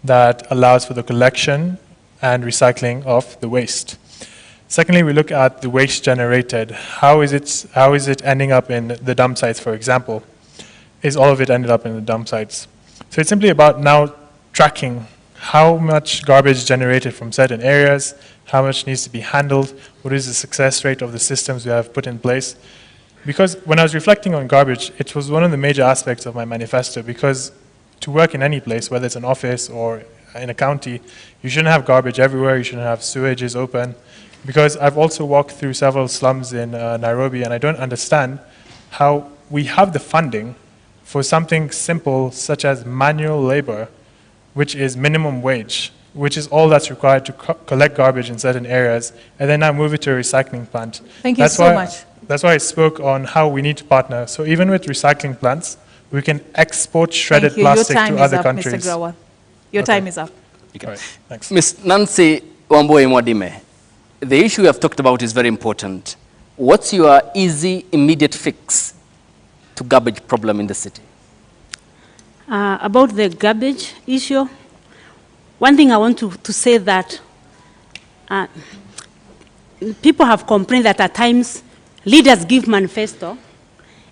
that allows for the collection and recycling of the waste? Secondly, we look at the waste generated. How is it ending up in the dump sites, for example? Is all of it ended up in the dump sites? So it's simply about now tracking how much garbage generated from certain areas, how much needs to be handled, what is the success rate of the systems we have put in place. Because when I was reflecting on garbage, it was one of the major aspects of my manifesto, because to work in any place, whether it's an office or in a county, you shouldn't have garbage everywhere, you shouldn't have sewages open. Because I've also walked through several slums in Nairobi, and I don't understand how we have the funding for something simple such as manual labor, which is minimum wage, which is all that's required to collect garbage in certain areas, and then now move it to a recycling plant. Thank you so much. That's why I spoke on how we need to partner. So even with recycling plants, we can export shredded plastic to other countries. Mr. Growell. Your time is up. Okay. All right, thanks. Ms. Nancy Wambui Mwadime, the issue we have talked about is very important. What's your easy, immediate fix to garbage problem in the city? About the garbage issue, one thing I want to say that people have complained that at times leaders give manifesto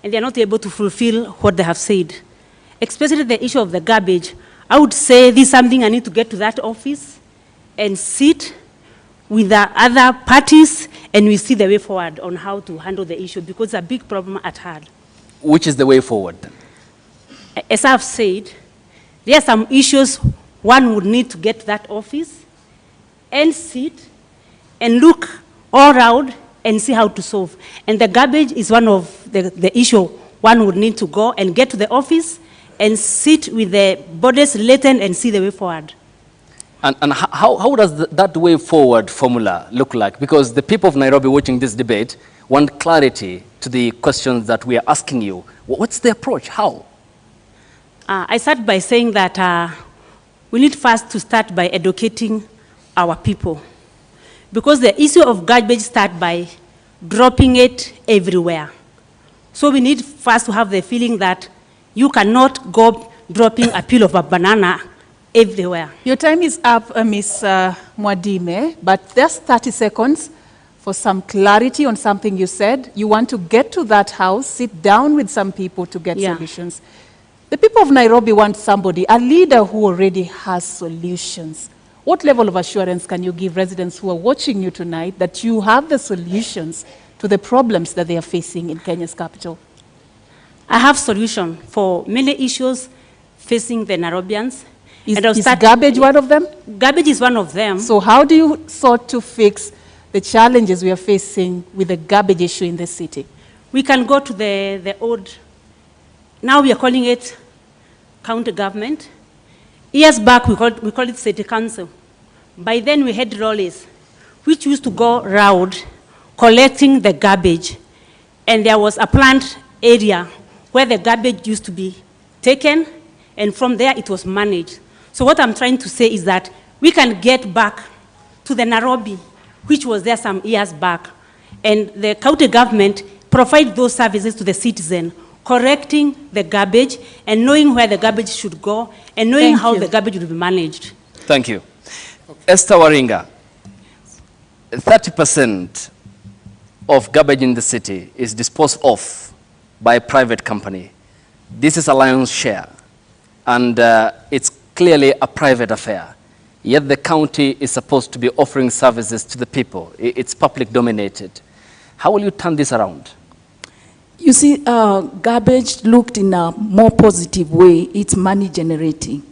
and they're not able to fulfill what they have said. Especially the issue of the garbage, I would say this is something I need to get to that office and sit with the other parties and we see the way forward on how to handle the issue, because it's a big problem at hand. Which is the way forward? As I've said, there are some issues one would need to get to that office and sit and look all around and see how to solve. And the garbage is one of the issue one would need to go and get to the office and sit with the bodies latent and see the way forward. And how does that way forward formula look like? Because the people of Nairobi watching this debate want clarity to the questions that we are asking you. What's the approach? How? I start by saying that we need first to start by educating our people. Because the issue of garbage starts by dropping it everywhere. So we need first to have the feeling that you cannot go dropping a peel of a banana everywhere. Your time is up, Ms. Mwadime, but just 30 seconds for some clarity on something you said. You want to get to that house, sit down with some people to get solutions. The people of Nairobi want somebody, a leader who already has solutions. What level of assurance can you give residents who are watching you tonight that you have the solutions to the problems that they are facing in Kenya's capital? I have solution for many issues facing the Nairobians. Is garbage one of them? Garbage is one of them. So how do you sort to fix the challenges we are facing with the garbage issue in the city? We can go to the old, now we are calling it county government. Years back, we called it city council. By then, we had lorries, which used to go around collecting the garbage. And there was a plant area where the garbage used to be taken, and from there, it was managed. So what I'm trying to say is that we can get back to the Nairobi, which was there some years back, and the county government provide those services to the citizen, correcting the garbage and knowing where the garbage should go and knowing how the garbage will be managed. Thank you. Esther Waringa, 30% of garbage in the city is disposed of by a private company. This is a lion's share, and it's clearly a private affair. Yet the county is supposed to be offering services to the people. It's public dominated. How will you turn this around? You see, garbage looked in a more positive way. It's money generating.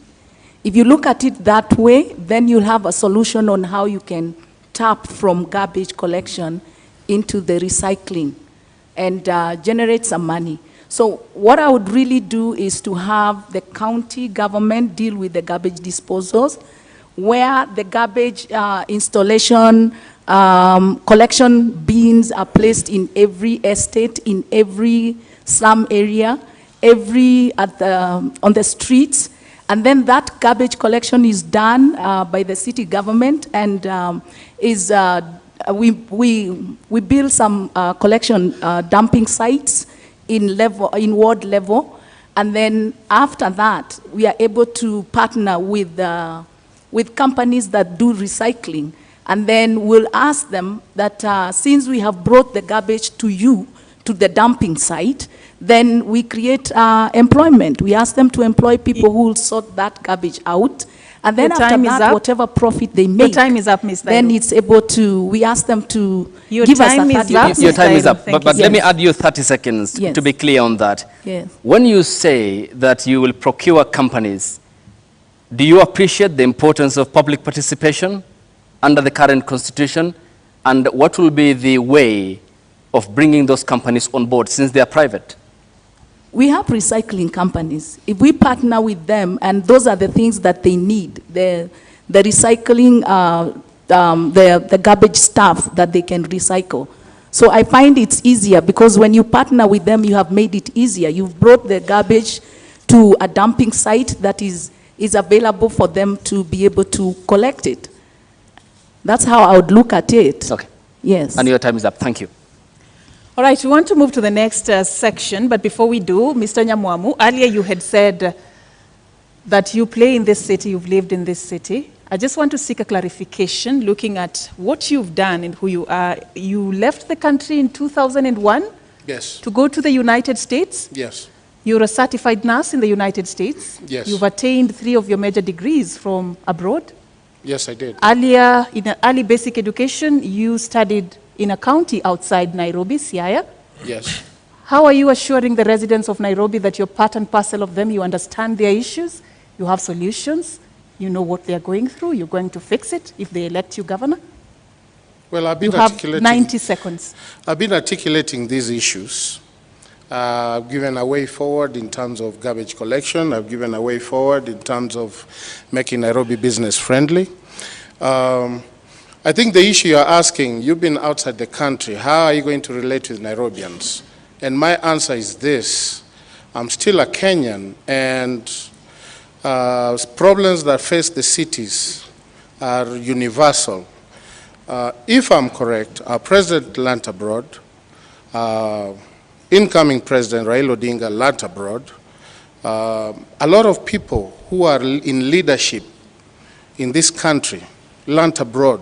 If you look at it that way, then you'll have a solution on how you can tap from garbage collection into the recycling and generate some money. So what I would really do is to have the county government deal with the garbage disposals, where the garbage installation, collection bins are placed in every estate, in every slum area, on the streets, and then that garbage collection is done by the city government, and we build some collection dumping sites in ward level, and then after that we are able to partner with companies that do recycling. And then we'll ask them that since we have brought the garbage to you, to the dumping site, then we create employment. We ask them to employ people who will sort that garbage out. And then after that, whatever profit they make, your time is up, Ms. then it's able to, we ask them to your give us a time 30%. is Your time is up, but Yes. let me add you 30 seconds to be clear on that. Yes. When you say that you will procure companies, do you appreciate the importance of public participation under the current constitution? And what will be the way of bringing those companies on board since they are private? We have recycling companies. If we partner with them, and those are the things that they need, the recycling, the garbage stuff that they can recycle. So I find it's easier because when you partner with them, you have made it easier. You've brought the garbage to a dumping site that is available for them to be able to collect it. That's how I would look at it. Okay. Yes. And your time is up. Thank you. All right, we want to move to the next section, but before we do, Mr. Nyamwamu, earlier you had said that you play in this city, you've lived in this city. I just want to seek a clarification looking at what you've done and who you are. You left the country in 2001? Yes. To go to the United States? Yes. You're a certified nurse in the United States? Yes. You've attained 3 of your major degrees from abroad? Yes, I did. Earlier, in early basic education, you studied in a county outside Nairobi, Siaya. Yes. How are you assuring the residents of Nairobi that you're part and parcel of them, you understand their issues, you have solutions, you know what they're going through, you're going to fix it if they elect you governor? Well, I've been You have articulating 90 seconds. I've been articulating these issues. I've given a way forward in terms of garbage collection. I've given a way forward in terms of making Nairobi business friendly. I think the issue you're asking, you've been outside the country, how are you going to relate with Nairobians? And my answer is this: I'm still a Kenyan, and problems that face the cities are universal. If I'm correct, our president learnt abroad, incoming president Raila Odinga learnt abroad. A lot of people who are in leadership in this country learnt abroad,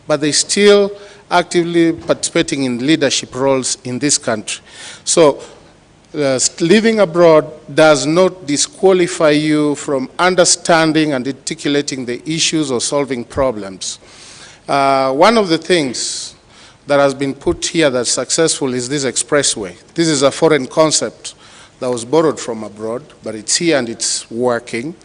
but they still actively participating in leadership roles in this country. So living abroad does not disqualify you from understanding and articulating the issues or solving problems. One of the things that has been put here that's successful is this expressway. This is a foreign concept that was borrowed from abroad, but it's here and it's working.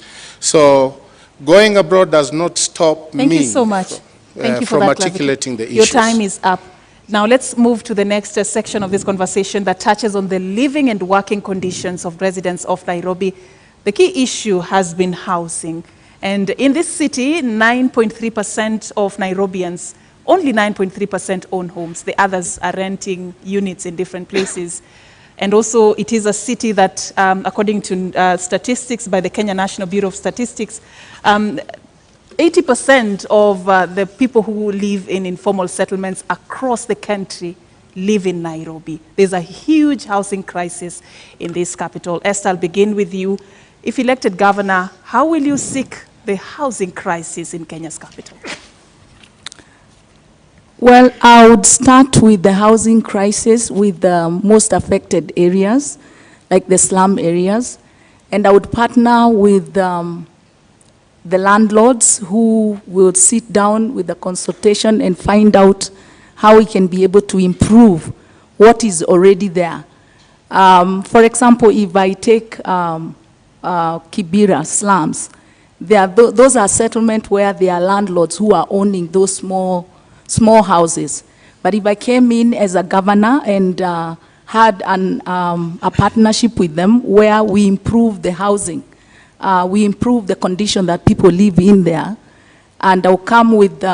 So going abroad does not stop Thank me you so much. Thank you for from that articulating the clarification. Your issues. time is up. Now let's move to the next section of this conversation that touches on the living and working conditions of residents of Nairobi. The key issue has been housing. And in this city, 9.3% of Nairobians, only 9.3% own homes. The others are renting units in different places. And also it is a city that, according to statistics by the Kenya National Bureau of Statistics, 80% of the people who live in informal settlements across the country live in Nairobi. There's a huge housing crisis in this capital. Esther, I'll begin with you. If elected governor, how will you seek the housing crisis in Kenya's capital? Well, I would start with the housing crisis with the most affected areas, like the slum areas. And I would partner with the landlords who will sit down with the consultation and find out how we can be able to improve what is already there. For example, if I take Kibera slums, those are settlements where there are landlords who are owning those small houses. But if I came in as a governor and had a partnership with them where we improve the housing, we improve the condition that people live in there, and I'll come with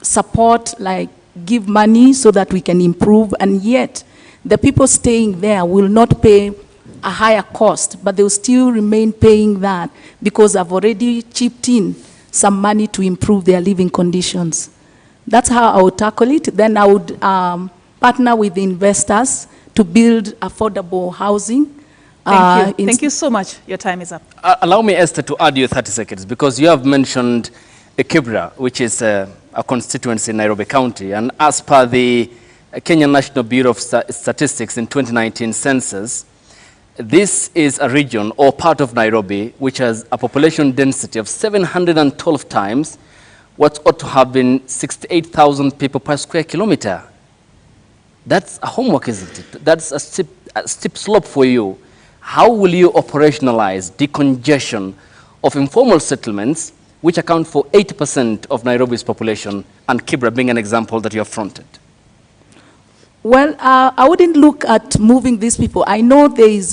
support, like give money so that we can improve, and yet the people staying there will not pay a higher cost, but they'll still remain paying that because I've already chipped in some money to improve their living conditions. That's how I would tackle it. Then I would partner with investors to build affordable housing. Thank you. Thank you so much. Your time is up. Allow me, Esther, to add you 30 seconds, because you have mentioned Kibera, which is a constituency in Nairobi County. And as per the Kenya National Bureau of Statistics in 2019 census, this is a region or part of Nairobi which has a population density of 712 times what ought to have been 68,000 people per square kilometer. That's a homework, isn't it? That's a steep slope for you. How will you operationalize decongestion of informal settlements, which account for 80% of Nairobi's population, and Kibera being an example that you have fronted? Well, I wouldn't look at moving these people. I know there is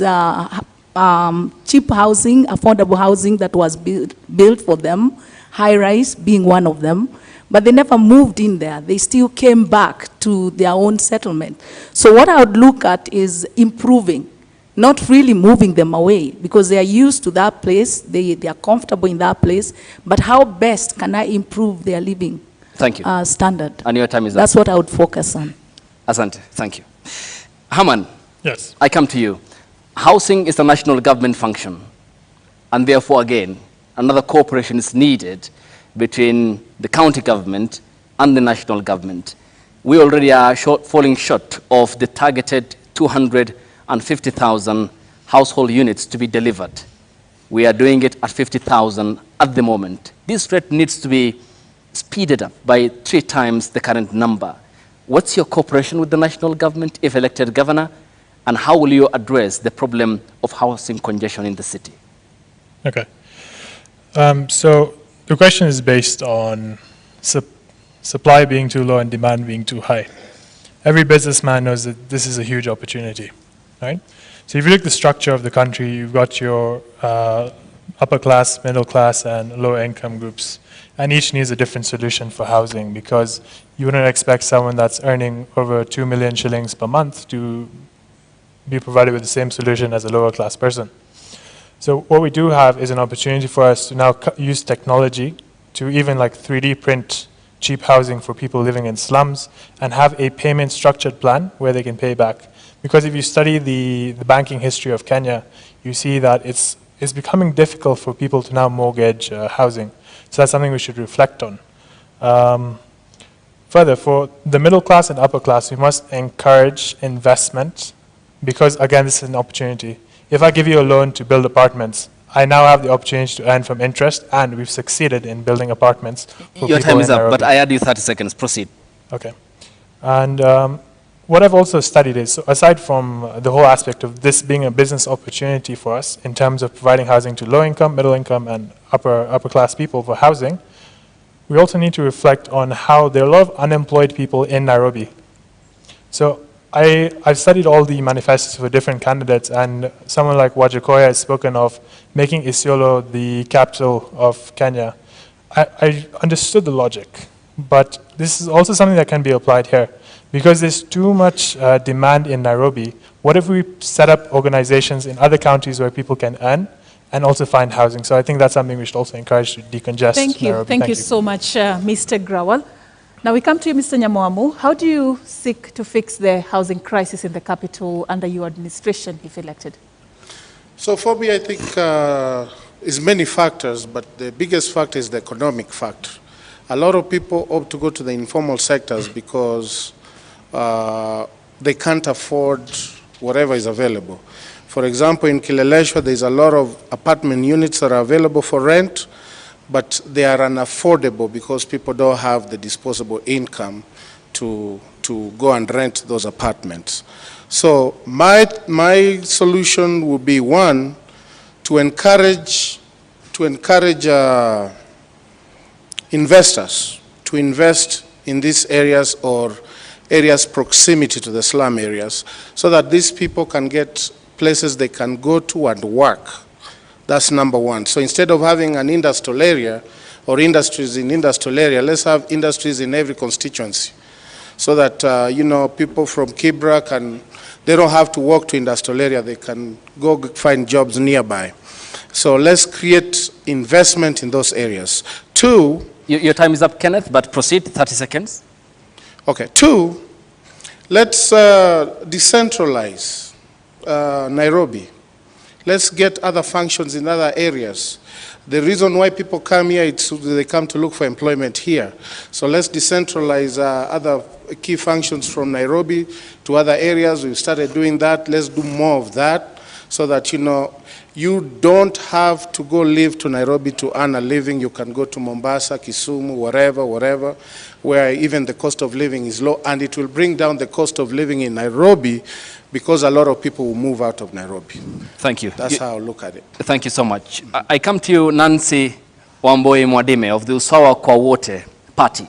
cheap housing, affordable housing that was built for them, high-rise being one of them, but they never moved in there. They still came back to their own settlement. So what I would look at is improving, not really moving them away, because they are used to that place, they are comfortable in that place, but how best can I improve their living standard? And your time is up. That's what I would focus on. Asante, thank you. Herman, yes. I come to you. Housing is a national government function, and therefore, again, another cooperation is needed between the county government and the national government. We already are falling short of the targeted 250,000 household units to be delivered. We are doing it at 50,000 at the moment. This rate needs to be speeded up by 3 times the current number. What's your cooperation with the national government if elected governor, and how will you address the problem of housing congestion in the city? Okay. So the question is based on supply being too low and demand being too high. Every businessman knows that this is a huge opportunity, right? So if you look at the structure of the country, you've got your upper class, middle class, and lower income groups. And each needs a different solution for housing, because you wouldn't expect someone that's earning over 2 million shillings per month to be provided with the same solution as a lower class person. So what we do have is an opportunity for us to now use technology to even like 3D print cheap housing for people living in slums and have a payment structured plan where they can pay back. Because if you study the banking history of Kenya, you see that it's becoming difficult for people to now mortgage housing. So that's something we should reflect on. Further, for the middle class and upper class, we must encourage investment, because again, this is an opportunity. If I give you a loan to build apartments, I now have the opportunity to earn from interest, and we've succeeded in building apartments for Your people time is in up, Nairobi. but I add you 30 seconds. Proceed. Okay. And what I've also studied is, so aside from the whole aspect of this being a business opportunity for us in terms of providing housing to low income, middle income, and upper class people for housing, we also need to reflect on how there are a lot of unemployed people in Nairobi. So I've studied all the manifestos for different candidates, and someone like Wajakoya has spoken of making Isiolo the capital of Kenya. I understood the logic, but this is also something that can be applied here. Because there's too much demand in Nairobi, what if we set up organizations in other counties where people can earn and also find housing? So I think that's something we should also encourage to decongest Thank you. Nairobi. Thank you so much, Mr. Grawal. Now we come to you, Mr. Nyamoamu. How do you seek to fix the housing crisis in the capital under your administration, if elected? So for me, I think it's many factors, but the biggest factor is the economic factor. A lot of people opt to go to the informal sectors because they can't afford whatever is available. For example, in Kileleshwa, there's a lot of apartment units that are available for rent, but they are unaffordable because people don't have the disposable income to go and rent those apartments. So my solution would be, one, to encourage investors to invest in these areas or areas proximity to the slum areas, so that these people can get places they can go to and work. That's number one. So instead of having an industrial area or industries in industrial area, let's have industries in every constituency, so that people from Kibra they don't have to walk to industrial area, they can go find jobs nearby. So let's create investment in those areas. Two, your time is up, Kenneth, but proceed, 30 seconds. Okay, two, let's decentralize Nairobi. Let's get other functions in other areas. The reason why people come here is they come to look for employment here. So let's decentralize other key functions from Nairobi to other areas. We've started doing that. Let's do more of that, so that you don't have to go live to Nairobi to earn a living. You can go to Mombasa, Kisumu, wherever, where even the cost of living is low, and it will bring down the cost of living in Nairobi, because a lot of people will move out of Nairobi. Thank you. That's how I look at it. Thank you so much. I come to you, Nancy Wamboi Mwadime of the Usawa Kwa Wote Party.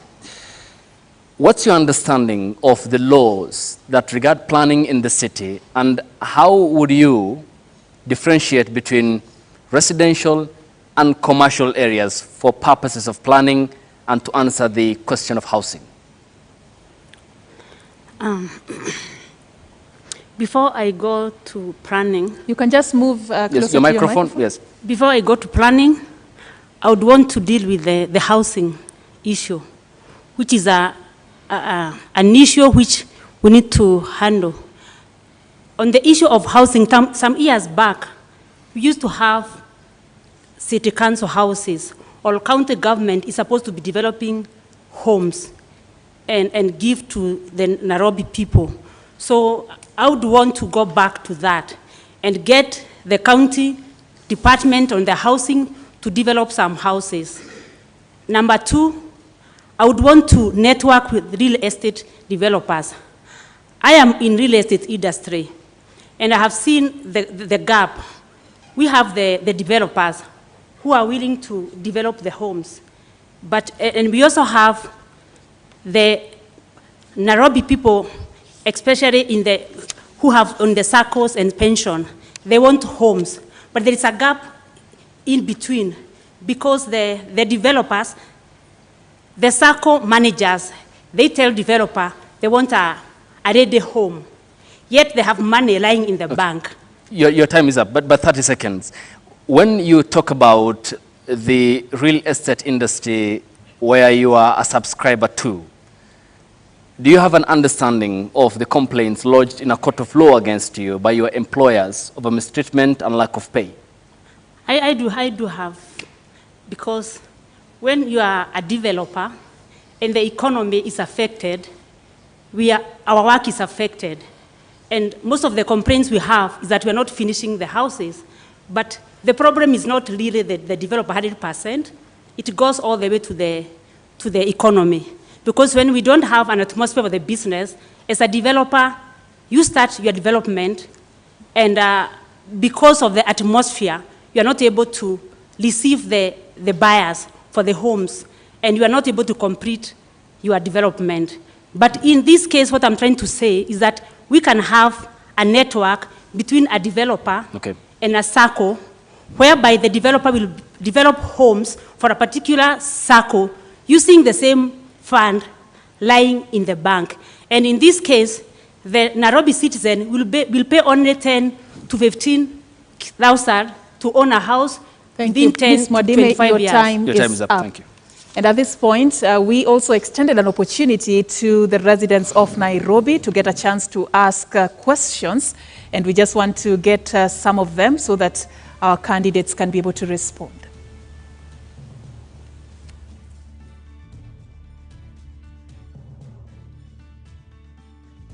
What's your understanding of the laws that regard planning in the city, and how would you differentiate between residential and commercial areas for purposes of planning and to answer the question of housing? Before I go to planning, you can just move closer yes, your microphone. Yes. Before I go to planning, I would want to deal with the housing issue, which is an issue which we need to handle. On the issue of housing, some years back, we used to have city council houses, or county government is supposed to be developing homes and give to the Nairobi people. So I would want to go back to that and get the county department on the housing to develop some houses. Number two, I would want to network with real estate developers. I am in real estate industry, and I have seen the gap. We have the developers who are willing to develop the homes, and we also have the Nairobi people, especially who have on the circles and pension. They want homes, but there is a gap in between, because the developers, the circle managers, they tell developer they want a ready home, yet they have money lying in the bank. Your time is up, but 30 seconds. When you talk about the real estate industry where you are a subscriber to, do you have an understanding of the complaints lodged in a court of law against you by your employers of mistreatment and lack of pay? I do have, because when you are a developer and the economy is affected, our work is affected. And most of the complaints we have is that we are not finishing the houses. But the problem is not really the developer 100%. It goes all the way to the economy. Because when we don't have an atmosphere for the business, as a developer, you start your development, and because of the atmosphere, you are not able to receive the buyers for the homes, and you are not able to complete your development. But in this case, what I'm trying to say is that we can have a network between a developer and a circle, whereby the developer will develop homes for a particular circle using the same fund lying in the bank. And in this case, the Nairobi citizen will pay only 10 to 15,000 to own a house within 10 to 25 years. Your time is up. Thank you. And at this point, we also extended an opportunity to the residents of Nairobi to get a chance to ask questions. And we just want to get some of them so that our candidates can be able to respond.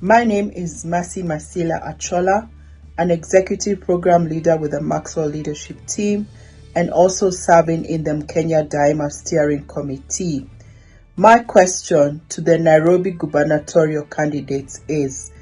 My name is Mercy Masila Achola, an executive program leader with the Maxwell Leadership Team and also serving in the Kenya Daima Steering Committee. My question to the Nairobi gubernatorial candidates is,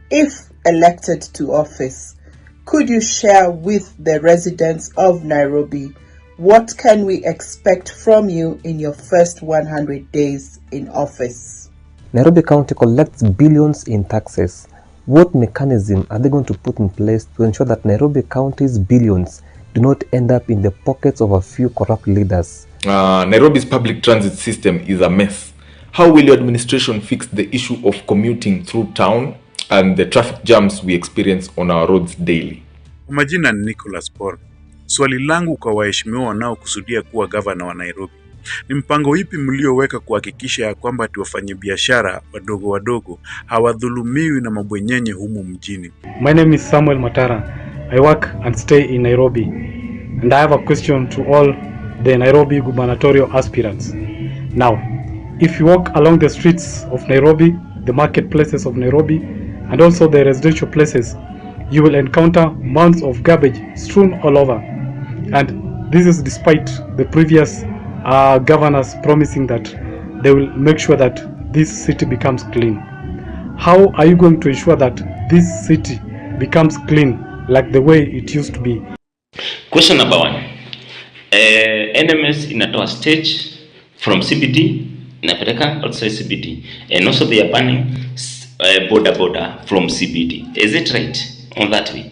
if elected to office, could you share with the residents of Nairobi what can we expect from you in your first 100 days in office? Nairobi County collects billions in taxes. What mechanism are they going to put in place to ensure that Nairobi County's billions do not end up in the pockets of a few corrupt leaders? Nairobi's public transit system is a mess. How will your administration fix the issue of commuting through town and the traffic jams we experience on our roads daily? Majina ni Nicholas Paul. Swali langu kwa waheshimiwa wanaokusudia kuwa gavana wa Nairobi. Ni mpango ipi mlioweka kuhakikisha ya kwamba wafanyabiashara wadogo wadogo hawadhulumiwi na mabwenyenye humu mjini? My name is Samuel Matara. I work and stay in Nairobi. And I have a question to all the Nairobi gubernatorial aspirants. Now, if you walk along the streets of Nairobi, the marketplaces of Nairobi, and also the residential places, you will encounter mounds of garbage strewn all over. And this is despite the previous governors promising that they will make sure that this city becomes clean. How are you going to ensure that this city becomes clean like the way it used to be? Question number 1. NMS inatoa stage from CBD inapeleka outside CBD, and also they are banning border from CBD. Is it right on that way?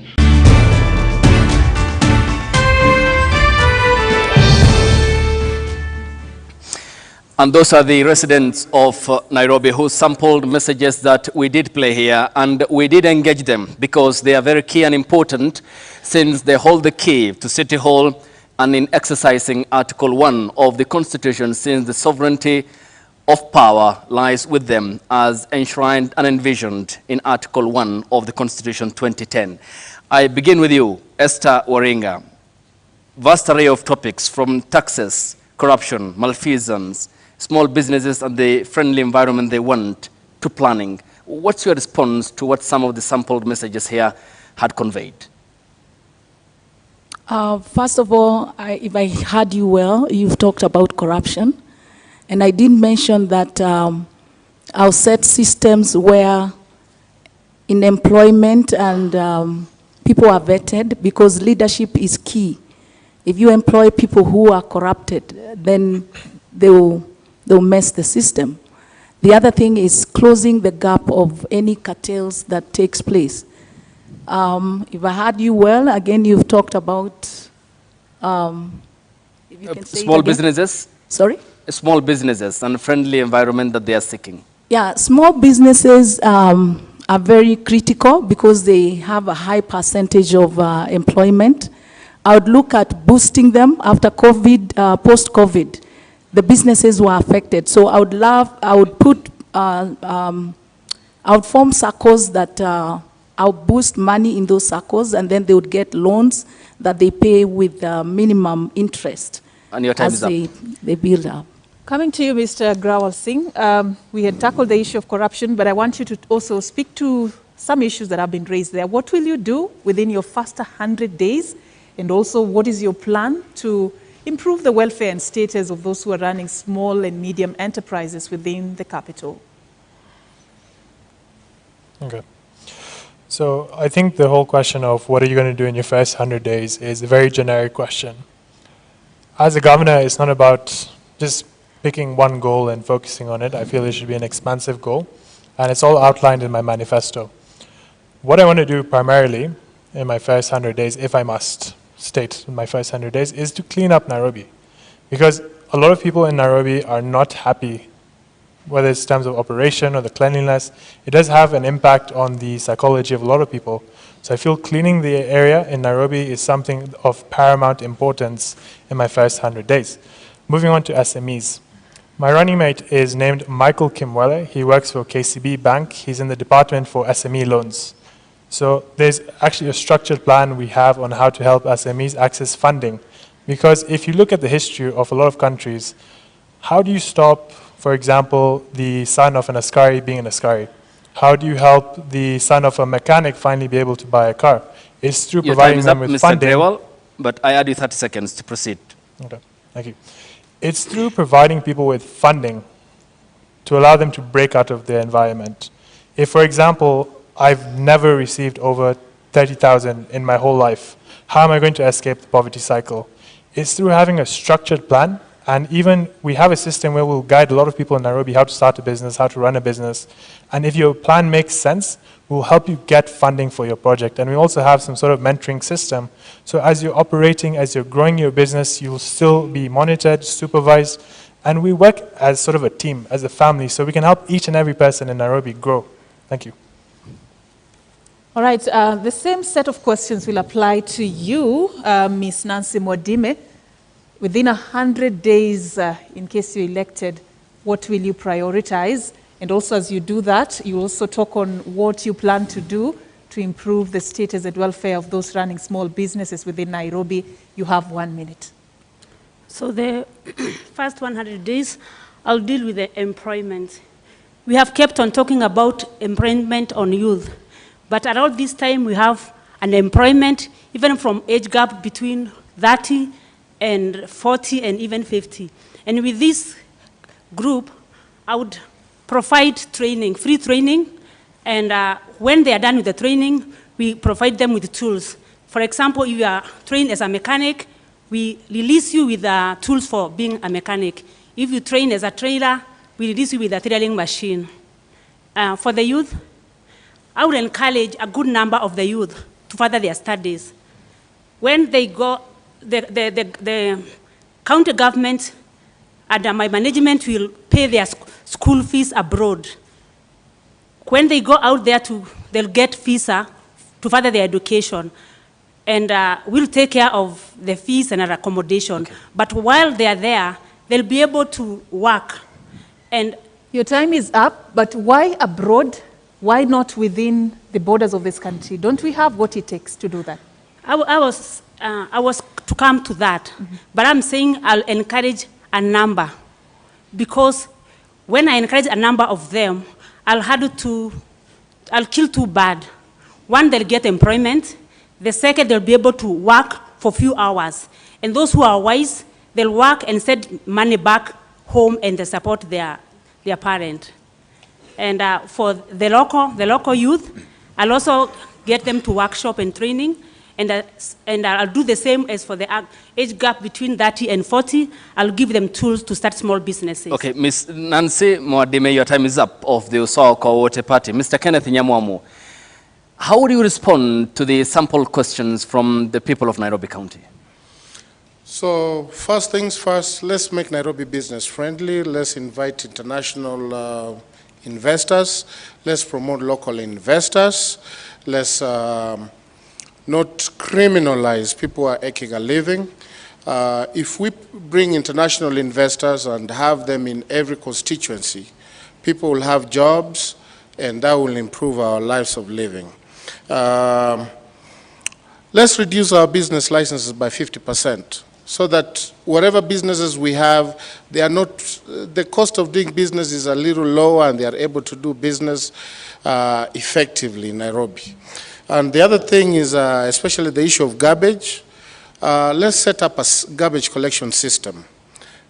And those are the residents of Nairobi who sampled messages that we did play here, and we did engage them because they are very key and important since they hold the key to City Hall and in exercising Article 1 of the Constitution, since the sovereignty of power lies with them as enshrined and envisioned in Article 1 of the Constitution 2010. I begin with you, Esther Waringa. Vast array of topics from taxes, corruption, malfeasance, small businesses and the friendly environment they want, to planning. What's your response to what some of the sampled messages here had conveyed? First of all, if I heard you well, you've talked about corruption. And I did mention that I'll set systems where in employment and people are vetted, because leadership is key. If you employ people who are corrupted, then they'll mess the system. The other thing is closing the gap of any cartels that takes place. If I heard you well, again, you've talked about, if you can say small businesses? Sorry? Small businesses and friendly environment that they are seeking. Yeah, small businesses are very critical because they have a high percentage of employment. I would look at boosting them after COVID, post-COVID. The businesses were affected. So I would form circles that I'll boost money in those circles, and then they would get loans that they pay with minimum interest. And your time is up. They build up. Coming to you, Mr. Grawal Singh, we had tackled the issue of corruption, but I want you to also speak to some issues that have been raised there. What will you do within your first 100 days? And also, what is your plan to improve the welfare and status of those who are running small and medium enterprises within the capital? Okay. So I think the whole question of what are you going to do in your first 100 days is a very generic question. As a governor, it's not about just picking one goal and focusing on it. I feel it should be an expansive goal, and it's all outlined in my manifesto. What I want to do primarily in my first 100 days, if I must state in my first 100 days, is to clean up Nairobi. Because a lot of people in Nairobi are not happy, whether it's in terms of operation or the cleanliness. It does have an impact on the psychology of a lot of people. So I feel cleaning the area in Nairobi is something of paramount importance in my first 100 days. Moving on to SMEs. My running mate is named Michael Kimwele. He works for KCB Bank. He's in the department for SME loans. So there's actually a structured plan we have on how to help SMEs access funding. Because if you look at the history of a lot of countries, how do you stop, for example, the son of an askari being an askari? How do you help the son of a mechanic finally be able to buy a car? It's through providing them with Mr. funding. Grewal, but I add you 30 seconds to proceed. Okay, thank you. It's through providing people with funding to allow them to break out of their environment. If, for example, I've never received over 30,000 in my whole life, how am I going to escape the poverty cycle? It's through having a structured plan, and even we have a system where we'll guide a lot of people in Nairobi how to start a business, how to run a business, and if your plan makes sense, we'll help you get funding for your project. And we also have some sort of mentoring system. So as you're operating, as you're growing your business, you'll still be monitored, supervised, and we work as sort of a team, as a family, so we can help each and every person in Nairobi grow. Thank you. All right, the same set of questions will apply to you, Ms. Nancy Mwadime. Within 100 days, in case you're elected, what will you prioritize? And also as you do that, you also talk on what you plan to do to improve the status and welfare of those running small businesses within Nairobi. You have 1 minute. So the first 100 days, I'll deal with the employment. We have kept on talking about employment on youth. But around this time, we have unemployment, even from age gap between 30 and 40 and even 50. And with this group, I would provide training, free training, and when they are done with the training, we provide them with tools. For example, if you are trained as a mechanic, we release you with tools for being a mechanic. If you train as a trailer, we release you with a trailing machine. For the youth, I would encourage a good number of the youth to further their studies. When they go, the county government and my management will pay their school fees abroad. When they go out there, they'll get visa to further their education. And we'll take care of the fees and accommodation. Okay. But while they are there, they'll be able to work. And your time is up, but why abroad? Why not within the borders of this country? Don't we have what it takes to do that? I was to come to that, but I'm saying I'll encourage a number, because when I encourage a number of them, I'll kill two birds. One, they'll get employment. The second, they'll be able to work for a few hours. And those who are wise, they'll work and send money back home and they support their parent. And for the local youth, I'll also get them to workshop and training, and I'll do the same as for the age gap between 30 and 40. I'll give them tools to start small businesses. Okay, Ms. Nancy Mwadime, your time is up, of the USA Kenyans Party. Mr. Kenneth Nyamwamu, how would you respond to the sample questions from the people of Nairobi County? So first things first, let's make Nairobi business friendly. Let's invite international investors. Let's promote local investors. Let's not criminalize people who are making a living. If we bring international investors and have them in every constituency, people will have jobs, and that will improve our lives of living. Let's reduce our business licenses by 50%. So that whatever businesses we have, they are not, the cost of doing business is a little lower, and they are able to do business effectively in Nairobi. And the other thing is, especially the issue of garbage, let's set up a garbage collection system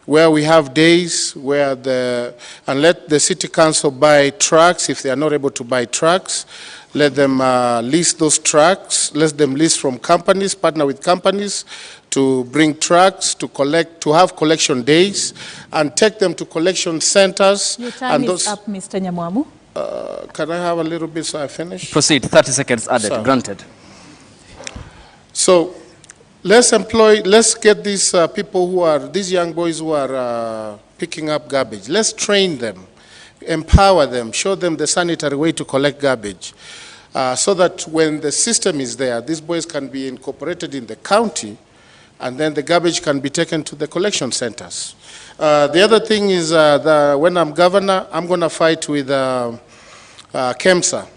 where we have days where and let the city council buy trucks. If they are not able to buy trucks, let them lease those trucks, let them lease from companies, partner with companies to bring trucks, to collect, to have collection days, and take them to collection centers. Your time is up, Mr. Nyamwamu. Can I have a little bit so I finish? Proceed, 30 seconds added, granted. So let's get these people who are, these young boys who are picking up garbage. Let's train them, empower them, show them the sanitary way to collect garbage, so that when the system is there, these boys can be incorporated in the county and then the garbage can be taken to the collection centers. The other thing is when I'm governor, I'm going to fight with KEMSA.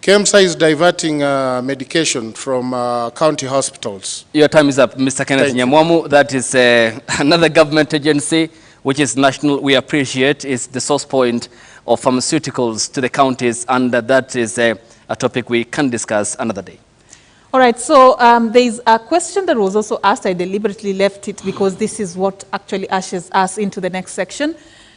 KEMSA is diverting medication from county hospitals. Your time is up, Mr. Kenneth Nyamwamu. That is another government agency which is national. We appreciate is the source point of pharmaceuticals to the counties, and that is a topic we can discuss another day. All right, so there's a question that was also asked. I deliberately left it because this is what actually ushers us into the next section.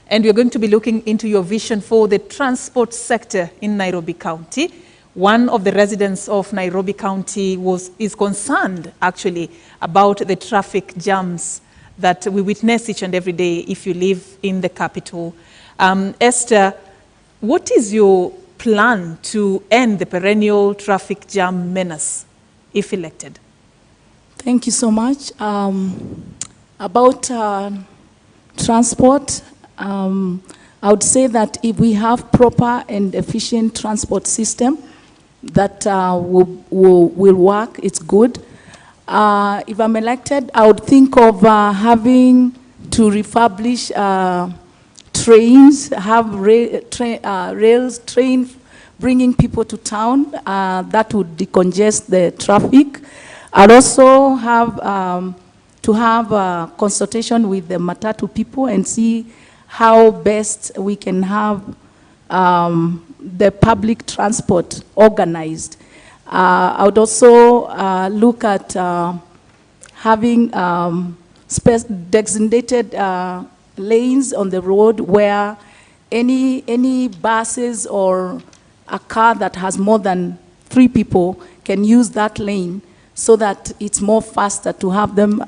And we're going to be looking into your vision for the transport sector in Nairobi County. One of the residents of Nairobi County is concerned actually about the traffic jams that we witness each and every day if you live in the capital. Esther, what is your plan to end the perennial traffic jam menace if elected? Thank you so much. About transport, I would say that if we have proper and efficient transport system that will work, it's good. If I'm elected, I would think of having to refurbish trains, have rails, train bringing people to town. That would decongest the traffic. I'd also have to have a consultation with the matatu people and see how best we can have the public transport organized. I would also look at having designated lanes on the road where any buses or a car that has more than 3 people can use that lane so that it's more faster to have them.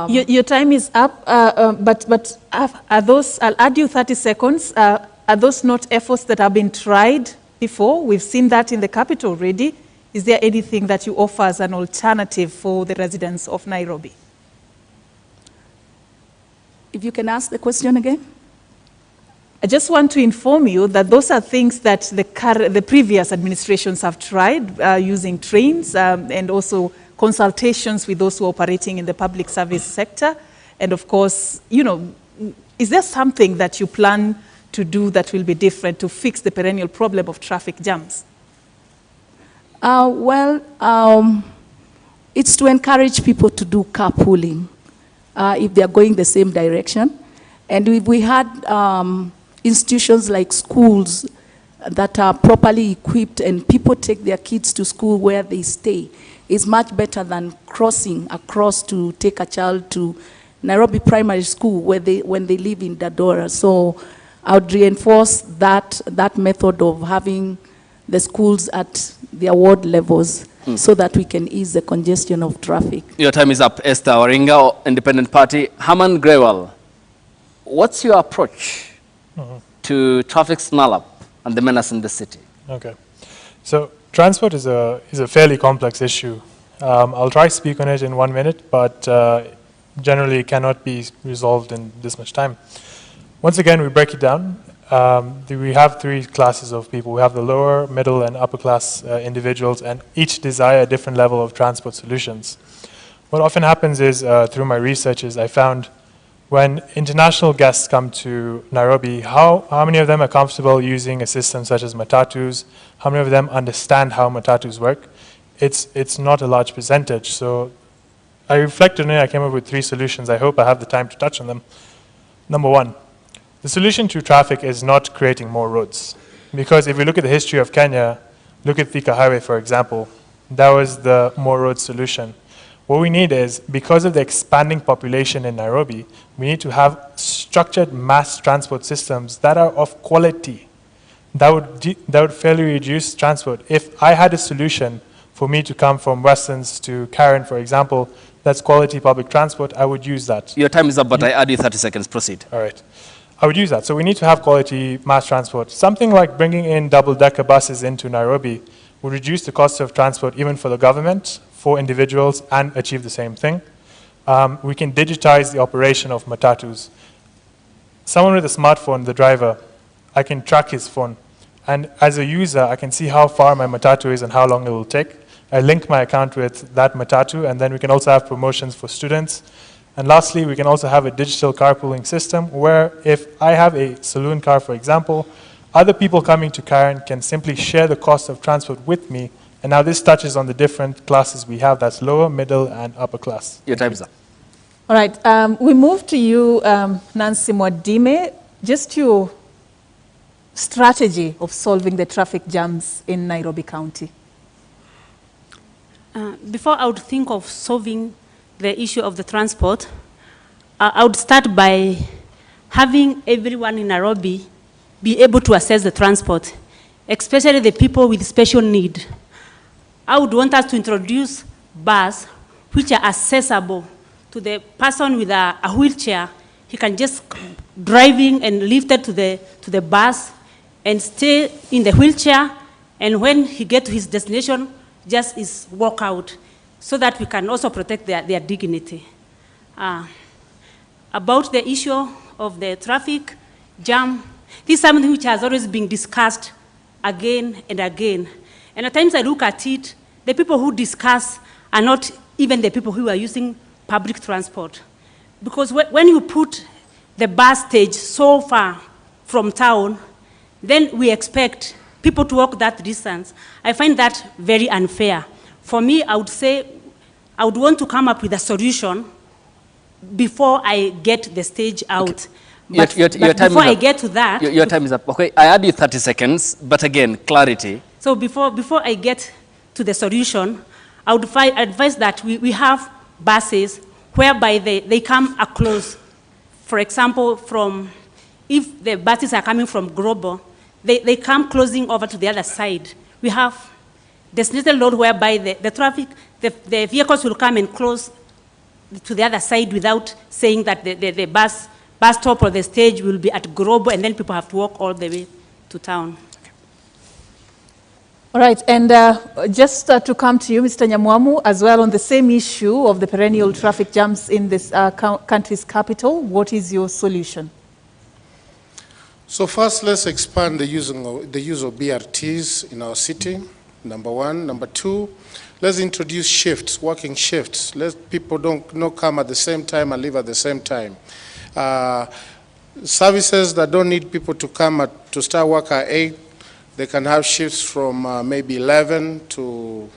Your time is up, but are those, I'll add you 30 seconds. Are those not efforts that have been tried before? We've seen that in the capital already. Is there anything that you offer as an alternative for the residents of Nairobi? If you can ask the question again. I just want to inform you that those are things that the previous administrations have tried, using trains and also consultations with those who are operating in the public service sector. And of course, you know, is there something that you plan to do that will be different to fix the perennial problem of traffic jams? It's to encourage people to do carpooling if they are going the same direction. And if we had institutions like schools that are properly equipped and people take their kids to school where they stay, it's much better than crossing across to take a child to Nairobi Primary School when they live in Dadora. So I would reinforce that method of having the schools at their ward levels so that we can ease the congestion of traffic. Your time is up. Esther Waringa, Independent Party. Herman Grewal, what's your approach to traffic snarl-up and the menace in the city? Okay. So transport is a fairly complex issue. I'll try to speak on it in 1 minute, but generally it cannot be resolved in this much time. Once again, we break it down. We have 3 classes of people. We have the lower, middle, and upper class individuals, and each desire a different level of transport solutions. What often happens is, through my research, is I found when international guests come to Nairobi, how many of them are comfortable using a system such as matatus? How many of them understand how matatus work? It's not a large percentage. So I reflected on it. I came up with 3 solutions. I hope I have the time to touch on them. Number 1. The solution to traffic is not creating more roads. Because if we look at the history of Kenya, look at Thika Highway, for example, that was the more road solution. What we need is, because of the expanding population in Nairobi, we need to have structured mass transport systems that are of quality, that would fairly reduce transport. If I had a solution for me to come from Westlands to Karen, for example, that's quality public transport, I would use that. Your time is up, but I add you 30 seconds. Proceed. All right. I would use that. So we need to have quality mass transport. Something like bringing in double-decker buses into Nairobi would reduce the cost of transport even for the government, for individuals, and achieve the same thing. We can digitize the operation of matatus. Someone with a smartphone, the driver, I can track his phone. And as a user, I can see how far my matatu is and how long it will take. I link my account with that matatu, and then we can also have promotions for students. And lastly, we can also have a digital carpooling system where if I have a saloon car, for example, other people coming to Karen can simply share the cost of transport with me. And now this touches on the different classes we have, that's lower, middle, and upper class. Your time's up. All right, we move to you, Nancy Mwadime. Just your strategy of solving the traffic jams in Nairobi County. Before I would think of solving the issue of the transport, I would start by having everyone in Nairobi be able to access the transport, especially the people with special need. I would want us to introduce buses which are accessible to the person with a wheelchair. He can just driving and lifted to the bus and stay in the wheelchair, and when he get to his destination, just is walk out, so that we can also protect their dignity. About the issue of the traffic jam, this is something which has always been discussed again and again. And at times I look at it, the people who discuss are not even the people who are using public transport. Because when you put the bus stage so far from town, then we expect people to walk that distance. I find that very unfair. For me, I would say, I would want to come up with a solution before I get the stage out. Okay. But, your time before is I up. get to that... Your time is up. Okay, I add you 30 seconds, but again, clarity. So before I get to the solution, I would advise that we have buses whereby they come across. For example, if the buses are coming from Global, they come closing over to the other side. We have designated road whereby the traffic, the vehicles will come and close to the other side without saying that the bus stop or the stage will be at Global, and then people have to walk all the way to town. All right, and just to come to you, Mr. Nyamwamu, as well on the same issue of the perennial traffic jams in this country's capital, what is your solution? So first, let's expand the use of BRTs in our city, number one. Number two, let's introduce shifts, working shifts. Let people not come at the same time and leave at the same time. Services that don't need people to come to start work at 8, they can have shifts from maybe 11 to,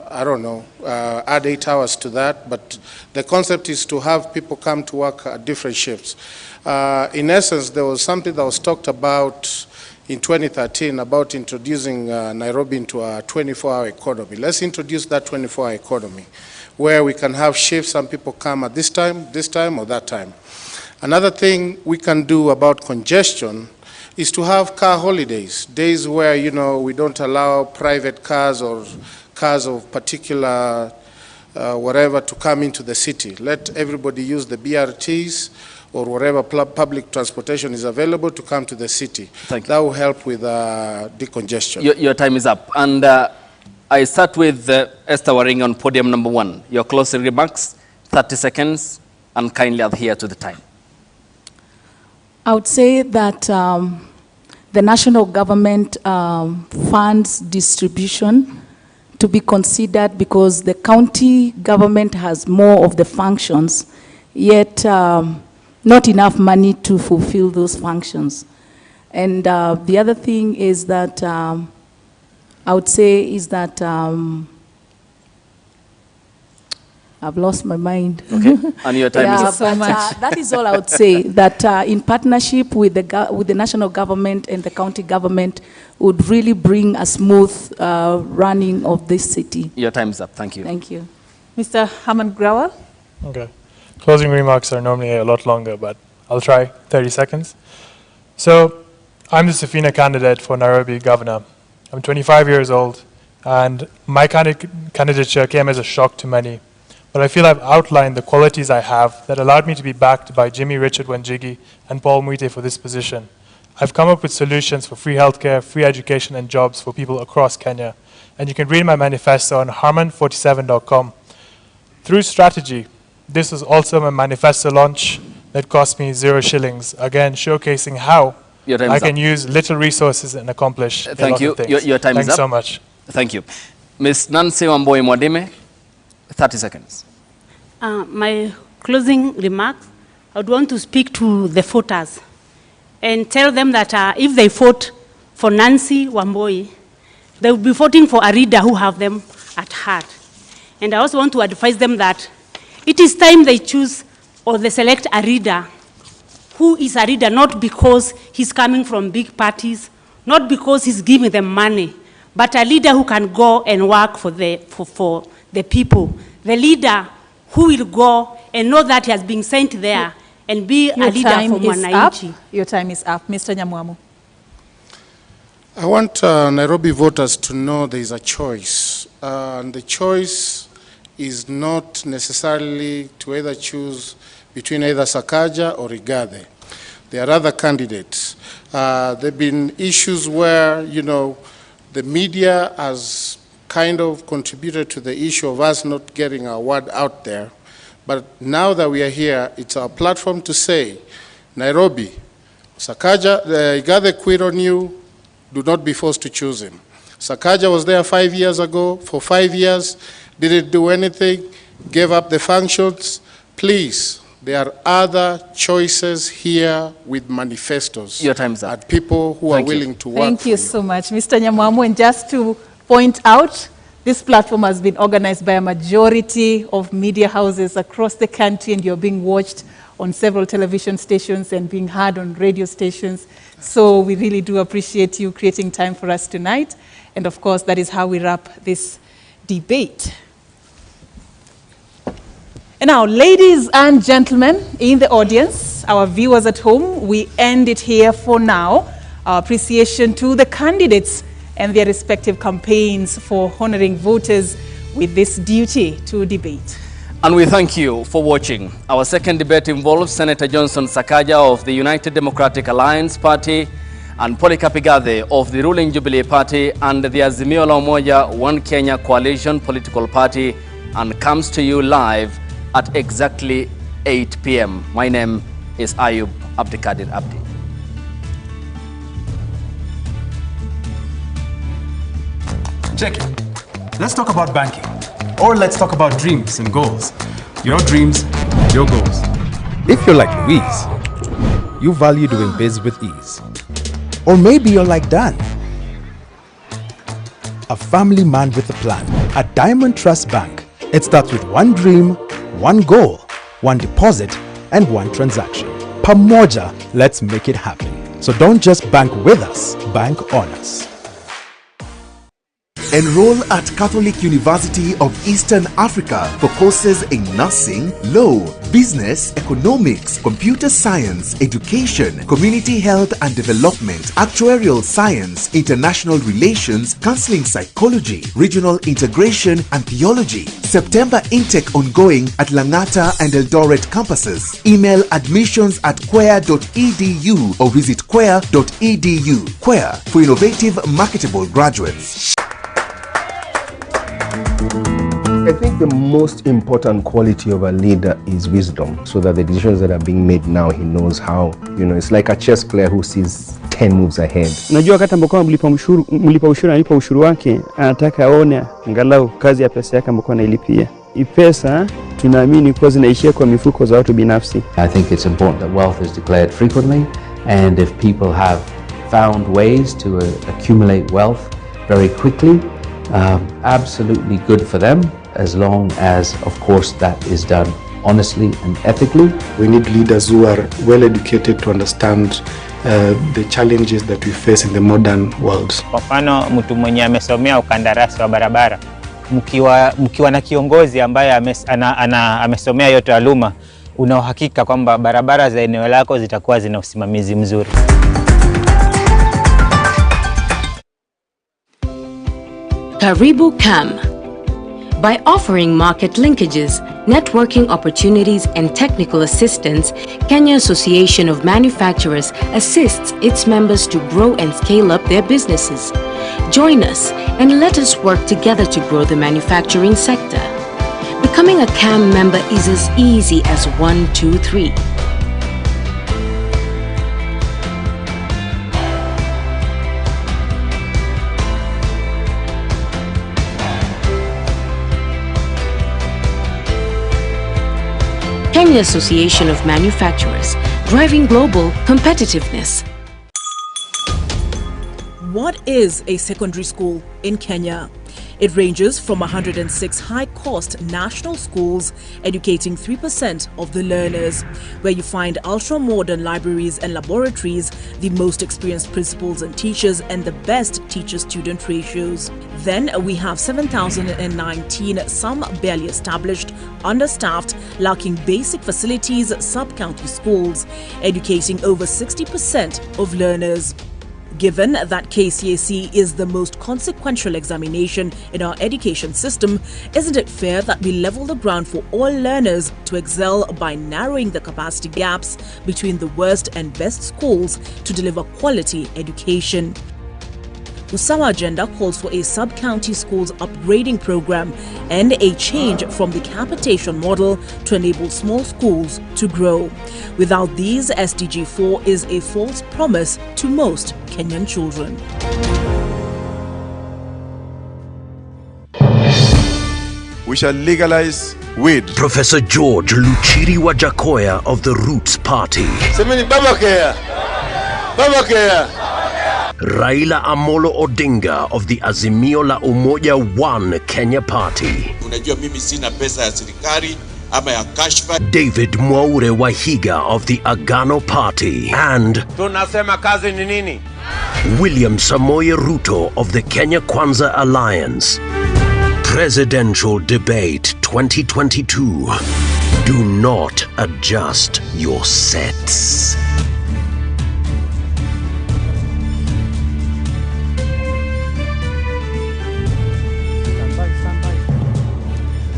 I don't know, add 8 hours to that. But the concept is to have people come to work at different shifts. In essence, there was something that was talked about in 2013 about introducing Nairobi into a 24-hour economy. Let's introduce that 24-hour economy where we can have shifts, some people come at this time, or that time. Another thing we can do about congestion is to have car holidays, days where, you know, we don't allow private cars or cars of particular whatever to come into the city. Let everybody use the BRTs or whatever public transportation is available to come to the city. Thank you. That will help with decongestion. Your time is up. And I start with Esther Waring on podium number 1. Your closing remarks, 30 seconds, and kindly adhere to the time. I would say that the national government funds distribution to be considered because the county government has more of the functions, yet not enough money to fulfill those functions. And the other thing is that I would say is that I've lost my mind. Okay, and your time is up. So much. That is all I would say, that in partnership with the national government and the county government would really bring a smooth running of this city. Your time is up. Thank you. Thank you. Mr. Herman Grauer? Okay. Closing remarks are normally a lot longer, but I'll try 30 seconds. So, I'm the Safina candidate for Nairobi governor. I'm 25 years old, and my candidature came as a shock to many. But I feel I've outlined the qualities I have that allowed me to be backed by Jimmy Richard Wanjigi and Paul Mwite for this position. I've come up with solutions for free healthcare, free education, and jobs for people across Kenya. And you can read my manifesto on herman47.com. Through strategy, this was also my manifesto launch that cost me 0 shillings, again showcasing how I can use little resources and accomplish a lot of things. Your time is up. Thanks so much. Thank you. Ms. Nancy Wamboi Mwadime, 30 seconds. My closing remarks, I would want to speak to the voters and tell them that if they vote for Nancy Wamboi, they will be voting for a leader who have them at heart. And I also want to advise them that it is time they choose or they select a leader who is a leader not because he's coming from big parties, not because he's giving them money, but a leader who can go and work for the people. The leader who will go and know that he has been sent there and be a leader for Mwananchi. Your time is up. Mr. Nyamwamu. I want Nairobi voters to know there is a choice. And the choice is not necessarily to either choose between either Sakaja or Igathe. There are other candidates. There have been issues where, you know, the media has kind of contributed to the issue of us not getting our word out there. But now that we are here, it's our platform to say, Nairobi, Sakaja, Igathe quit on you, do not be forced to choose him. Sakaja was there 5 years ago. For 5 years, didn't do anything, gave up the functions. Please, there are other choices here with manifestos. Your time is up. And people who are willing to work. Thank you so much, Mr. Nyamwamu. And just to point out, this platform has been organized by a majority of media houses across the country, and you're being watched on several television stations and being heard on radio stations. So we really do appreciate you creating time for us tonight. And of course, that is how we wrap this debate. And now, ladies and gentlemen in the audience, our viewers at home, we end it here for now. Our appreciation to the candidates and their respective campaigns for honoring voters with this duty to debate. And we thank you for watching. Our second debate involves Senator Johnson Sakaja of the United Democratic Alliance Party and Polycarp Igathe of the ruling Jubilee Party and the Azimio la Umoja One Kenya Coalition political party, and comes to you live at exactly 8 p.m. My name is Ayub Abdikadir Abdi. Check it. Let's talk about banking. Or let's talk about dreams and goals. Your dreams, your goals. If you're like Louise, you value doing biz with ease. Or maybe you're like Dan, a family man with a plan. At Diamond Trust Bank, it starts with one dream, one goal, one deposit, and one transaction. Pamoja, let's make it happen. So don't just bank with us, bank on us. Enroll at Catholic University of Eastern Africa for courses in nursing, law, business, economics, computer science, education, community health and development, actuarial science, international relations, counseling psychology, regional integration, and theology. September intake ongoing at Langata and Eldoret campuses. Email admissions@quer.edu or visit quer.edu. Quer for innovative, marketable graduates. I think the most important quality of a leader is wisdom, so that the decisions that are being made now, he knows how, it's like a chess player who sees 10 moves ahead. Unajua wakati ambapo mlipa ushuru analipa ushuru wake, anataka aone angalau kazi ya pesa yake ambayo anailipia. Hii pesa tunaamini kwa zinaishia kwa mifuko za watu binafsi. I think it's important that wealth is declared frequently, and if people have found ways to accumulate wealth very quickly, absolutely good for them, as long as, of course, that is done honestly and ethically. We need leaders who are well educated to understand the challenges that we face in the modern world. Kwa mfano, mtu mwenye amesomea ukandarasi wa barabara, mkiwa na kiongozi ambaye amesomea yote taaluma, una uhakika kwamba barabara za eneo lako zitakuwa zina usimamizi mzuri. Karibu Kam. By offering market linkages, networking opportunities, and technical assistance, Kenya Association of Manufacturers assists its members to grow and scale up their businesses. Join us and let us work together to grow the manufacturing sector. Becoming a CAM member is as easy as 1, 2, 3. Kenya Association of Manufacturers, driving global competitiveness. What is a secondary school in Kenya? It ranges from 106 high-cost national schools educating 3% of the learners, where you find ultra-modern libraries and laboratories, the most experienced principals and teachers, and the best teacher-student ratios. Then we have 7,019 some barely established, understaffed, lacking basic facilities sub-county schools, educating over 60% of learners. Given that KCSE is the most consequential examination in our education system, isn't it fair that we level the ground for all learners to excel by narrowing the capacity gaps between the worst and best schools to deliver quality education? Usawa agenda calls for a sub-county schools upgrading program and a change from the capitation model to enable small schools to grow. Without these, SDG 4 is a false promise to most Kenyan children. We shall legalize weed. Professor George Luchiri Wajakoya of the Roots Party. Semeni Babakea. Babakea. Raila Amolo Odinga of the Azimio la Umoja One Kenya Party. Unajua mimi sina pesa ya serikali ama ya kashfa. David Mwaure Wahiga of the Agano Party. And tunasema kazi ni nini? William Samoei Ruto of the Kenya Kwanza Alliance. Presidential Debate 2022. Do not adjust your sets.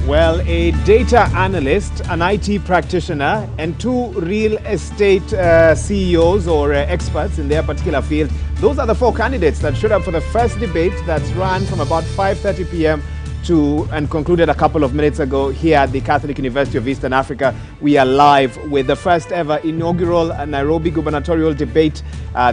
Well, a data analyst, an IT practitioner, and two real estate CEOs or experts in their particular field. Those are the four candidates that showed up for the first debate that's run from about 5:30 p.m. and concluded a couple of minutes ago here at the Catholic University of Eastern Africa. We are live with the first ever inaugural Nairobi gubernatorial debate,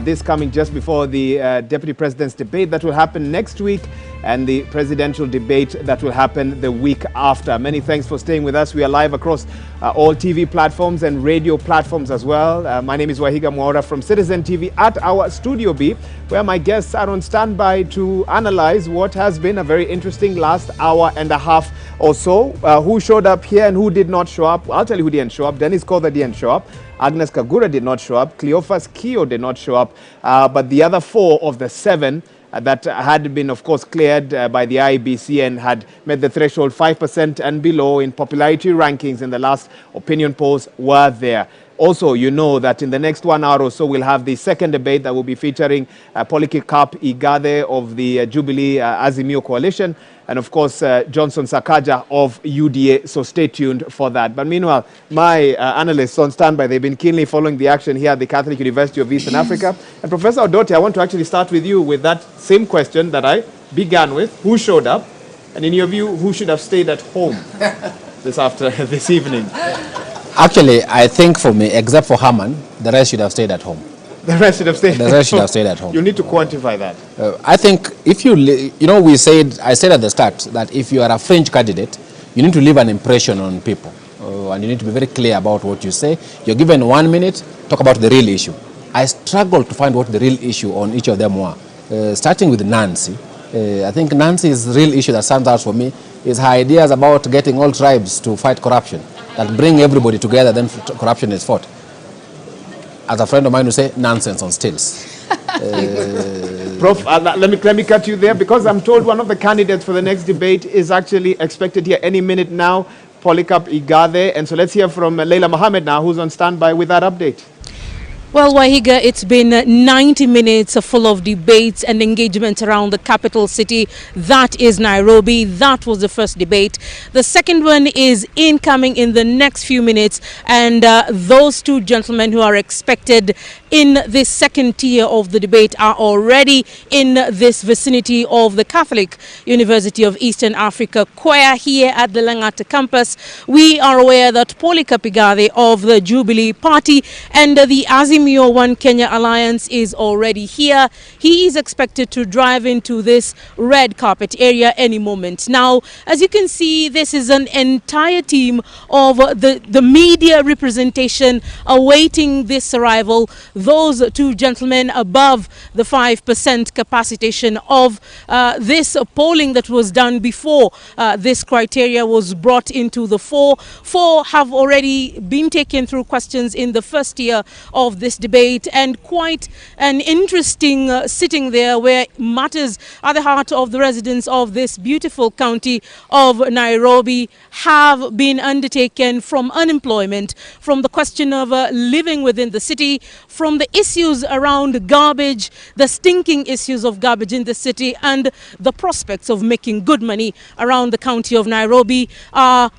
this coming just before the Deputy President's debate that will happen next week, and the presidential debate that will happen the week after. Many thanks for staying with us. We are live across all TV platforms and radio platforms as well. My name is Wahiga Mwaura from Citizen TV at our Studio B, where my guests are on standby to analyze what has been a very interesting last hour and a half or so. Who showed up here and who did not show up? I'll tell you who didn't show up. Dennis Kotha didn't show up. Agnes Kagura did not show up. Cleophas Kio did not show up. But the other four of the seven that had been, of course, cleared by the IEBC and had met the threshold 5% and below in popularity rankings in the last opinion polls were there. Also, you know that in the next 1 hour or so, we'll have the second debate that will be featuring Polycarp Igathe of the Jubilee Azimio Coalition, and of course, Johnson Sakaja of UDA. So stay tuned for that. But meanwhile, my analysts on standby, they've been keenly following the action here at the Catholic University of Eastern Africa. And Professor Odote, I want to actually start with you with that same question that I began with. Who showed up? And in your view, who should have stayed at home this evening? Actually, I think for me, except for Herman, the rest should have stayed at home. The rest should have stayed. The rest should have stayed at home. You need to quantify that. I think if you know, I said at the start that if you are a fringe candidate, you need to leave an impression on people, and you need to be very clear about what you say. You're given 1 minute, talk about the real issue. I struggled to find what the real issue on each of them were. Starting with Nancy, I think Nancy's real issue that stands out for me is her ideas about getting all tribes to fight corruption, that bring everybody together, then corruption is fought. As a friend of mine would say, nonsense on stills. Prof, let me cut you there, because I'm told one of the candidates for the next debate is actually expected here any minute now, Polycarp Igathe. And so let's hear from Leila Mohammed now, who's on standby with that update. Well, Wahiga, it's been 90 minutes full of debates and engagement around the capital city. That is Nairobi. That was the first debate. The second one is incoming in the next few minutes. And those two gentlemen who are expected in this second tier of the debate are already in this vicinity of the Catholic University of Eastern Africa choir here at the Langata campus. We are aware that Polycarp Igathe of the Jubilee Party and the Azimio Azimio One Kenya Alliance is already here. He is expected to drive into this red carpet area any moment. Now, as you can see, this is an entire team of the media representation awaiting this arrival. Those two gentlemen above the 5% capacitation of this polling that was done before this criteria was brought into the fore. Four have already been taken through questions in the first year of this debate, and quite an interesting sitting there where matters at the heart of the residents of this beautiful county of Nairobi have been undertaken, from unemployment, from the question of living within the city, from the issues around garbage, the stinking issues of garbage in the city, and the prospects of making good money around the county of Nairobi are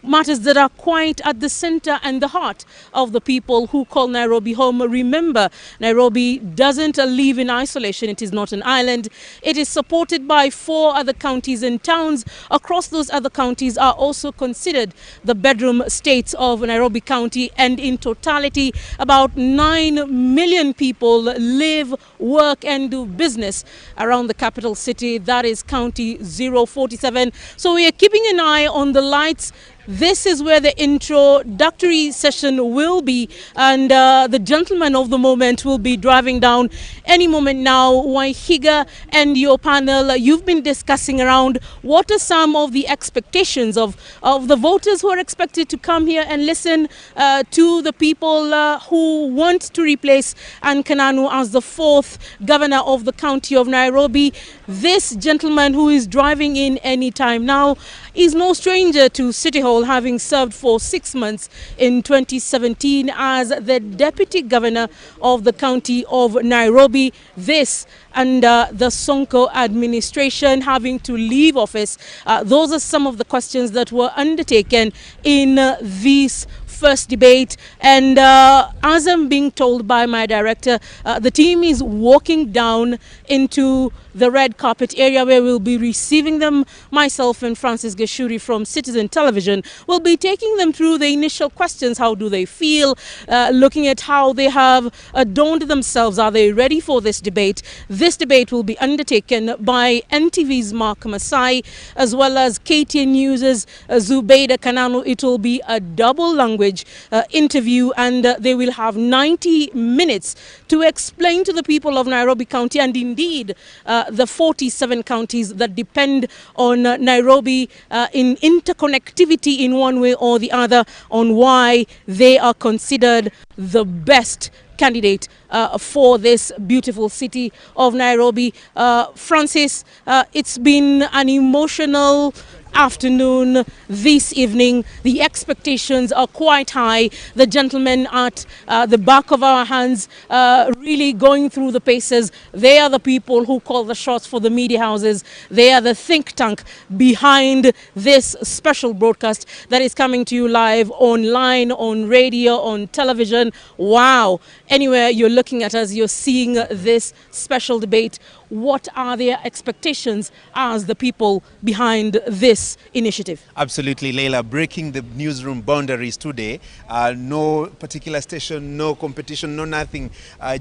matters that are quite at the center and the heart of the people who call Nairobi home. Remember, Nairobi doesn't live in isolation. It is not an island. It is supported by 4 other counties and towns. Across those other counties are also considered the bedroom states of Nairobi County, and in totality, about 9 million people live, work and do business around the capital city. That is County 047. So we are keeping an eye on the lights. This is where the introductory session will be, and the gentleman of the moment will be driving down any moment now. Wahiga and your panel, you've been discussing around what are some of the expectations of the voters who are expected to come here and listen to the people who want to replace Anne Kananu as the 4th governor of the county of Nairobi. This gentleman, who is driving in any time now, is no stranger to City Hall, having served for 6 months in 2017 as the deputy governor of the county of Nairobi. This under the Sonko administration, having to leave office. Those are some of the questions that were undertaken in this first debate, and as I'm being told by my director, the team is walking down into the red carpet area where we'll be receiving them. Myself and Francis Gashuri from Citizen Television will be taking them through the initial questions. How do they feel? Looking at how they have adorned themselves. Are they ready for this debate? This debate will be undertaken by NTV's Mark Masai as well as KTN News' Zubeida Kananu. It will be a double language interview, and they will have 90 minutes to explain to the people of Nairobi County, and indeed the 47 counties that depend on Nairobi in interconnectivity in one way or the other, on why they are considered the best candidate for this beautiful city of Nairobi. Francis, it's been an emotional afternoon this evening. The expectations are quite high. The gentlemen at the back of our hands really going through the paces. They are the people who call the shots for the media houses. They are the think tank behind this special broadcast that is coming to you live online, on radio, on television. Wow. Anywhere you're looking at us, you're seeing this special debate. What are their expectations as the people behind this initiative? Absolutely, Leila. Breaking the newsroom boundaries today. No particular station, no competition, no nothing.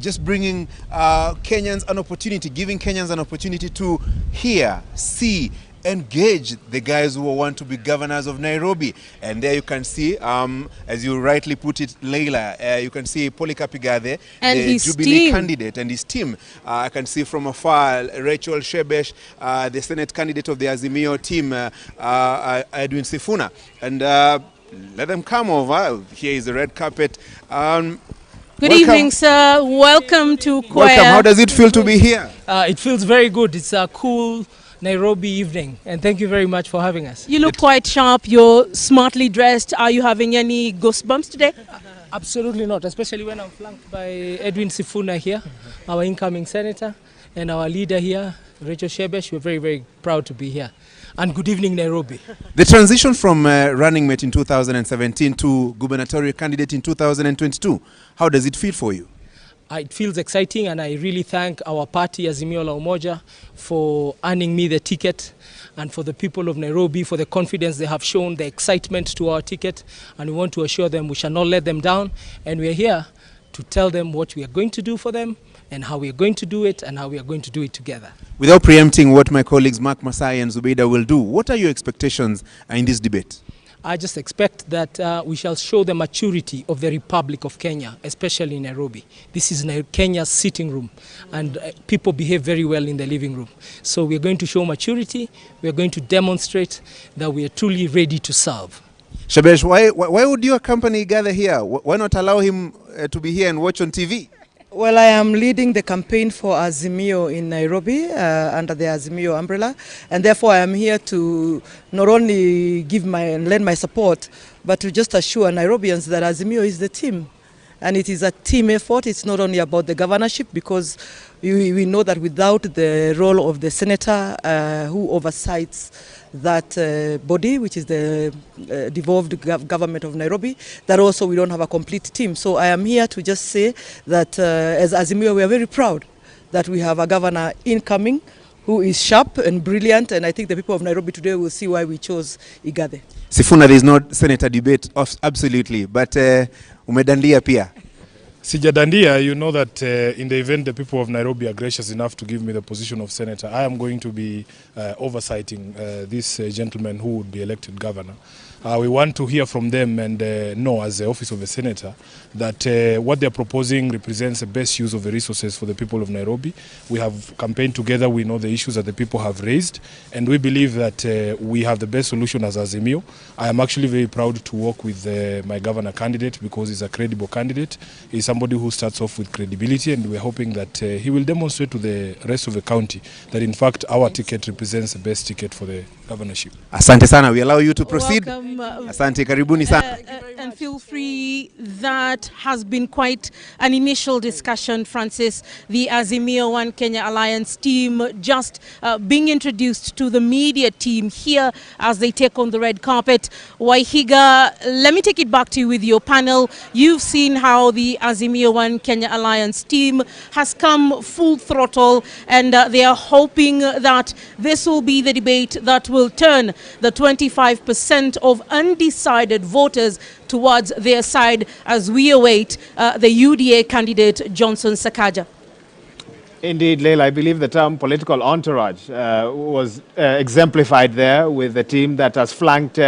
Just bringing Kenyans an opportunity, giving Kenyans an opportunity to hear, see, engage the guys who want to be governors of Nairobi. And there you can see, as you rightly put it, Leila, you can see Polycarp Igathe, and the Jubilee candidate, and his team. I can see from afar Rachel Shebesh, the Senate candidate of the Azimio team, Edwin Sifuna. And let them come over. Here is the red carpet. Good evening, sir. Welcome to Choir. Welcome. How does it feel to be here? It feels very good. It's a cool Nairobi evening, and thank you very much for having us. You look quite sharp. You're smartly dressed. Are you having any goosebumps today? Absolutely not, especially when I'm flanked by Edwin Sifuna here, our incoming senator, and our leader here, Rachel Shebesh. We're very, very proud to be here. And good evening, Nairobi. The transition from running mate in 2017 to gubernatorial candidate in 2022, how does it feel for you? It feels exciting, and I really thank our party, Azimio la Umoja, for earning me the ticket, and for the people of Nairobi for the confidence they have shown, the excitement to our ticket, and we want to assure them we shall not let them down, and we are here to tell them what we are going to do for them and how we are going to do it and how we are going to do it together. Without preempting what my colleagues Mark Masai and Zubeida will do, what are your expectations in this debate? I just expect that we shall show the maturity of the Republic of Kenya, especially in Nairobi. This is Kenya's sitting room, and people behave very well in the living room. So we are going to show maturity. We are going to demonstrate that we are truly ready to serve. Shebesh, why would your company gather here? Why not allow him to be here and watch on TV? Well, I am leading the campaign for Azimio in Nairobi under the Azimio umbrella, and therefore I am here to not only give and lend my support, but to just assure Nairobians that Azimio is the team. And it is a team effort. It's not only about the governorship, because we know that without the role of the senator who oversees that body, which is the devolved government of Nairobi, that also we don't have a complete team. So I am here to just say that as Azimio, we are very proud that we have a governor incoming who is sharp and brilliant, and I think the people of Nairobi today will see why we chose Igathe. Sifuna, there is no senator debate, absolutely, but umedandia pia. Sijadandia, you know that in the event the people of Nairobi are gracious enough to give me the position of senator, I am going to be oversighting this gentleman who would be elected governor. We want to hear from them and know, as the office of a senator, that what they are proposing represents the best use of the resources for the people of Nairobi. We have campaigned together, we know the issues that the people have raised, and we believe that we have the best solution as Azimio. I am actually very proud to work with my governor candidate because he's a credible candidate. He's somebody who starts off with credibility, and we're hoping that he will demonstrate to the rest of the county that in fact our ticket represents the best ticket for the governorship. Asante sana, we allow you to proceed. Welcome. Asante, karibuni sana. And feel free, that has been quite an initial discussion, Francis. The Azimio One Kenya Alliance team just being introduced to the media team here as they take on the red carpet. Wahiga, let me take it back to you with your panel. You've seen how the Azimio One Kenya Alliance team has come full throttle, and they are hoping that this will be the debate that will turn the 25% of undecided voters towards their side as we await the UDA candidate Johnson Sakaja. Indeed, Leila, I believe the term political entourage was exemplified there with the team that has flanked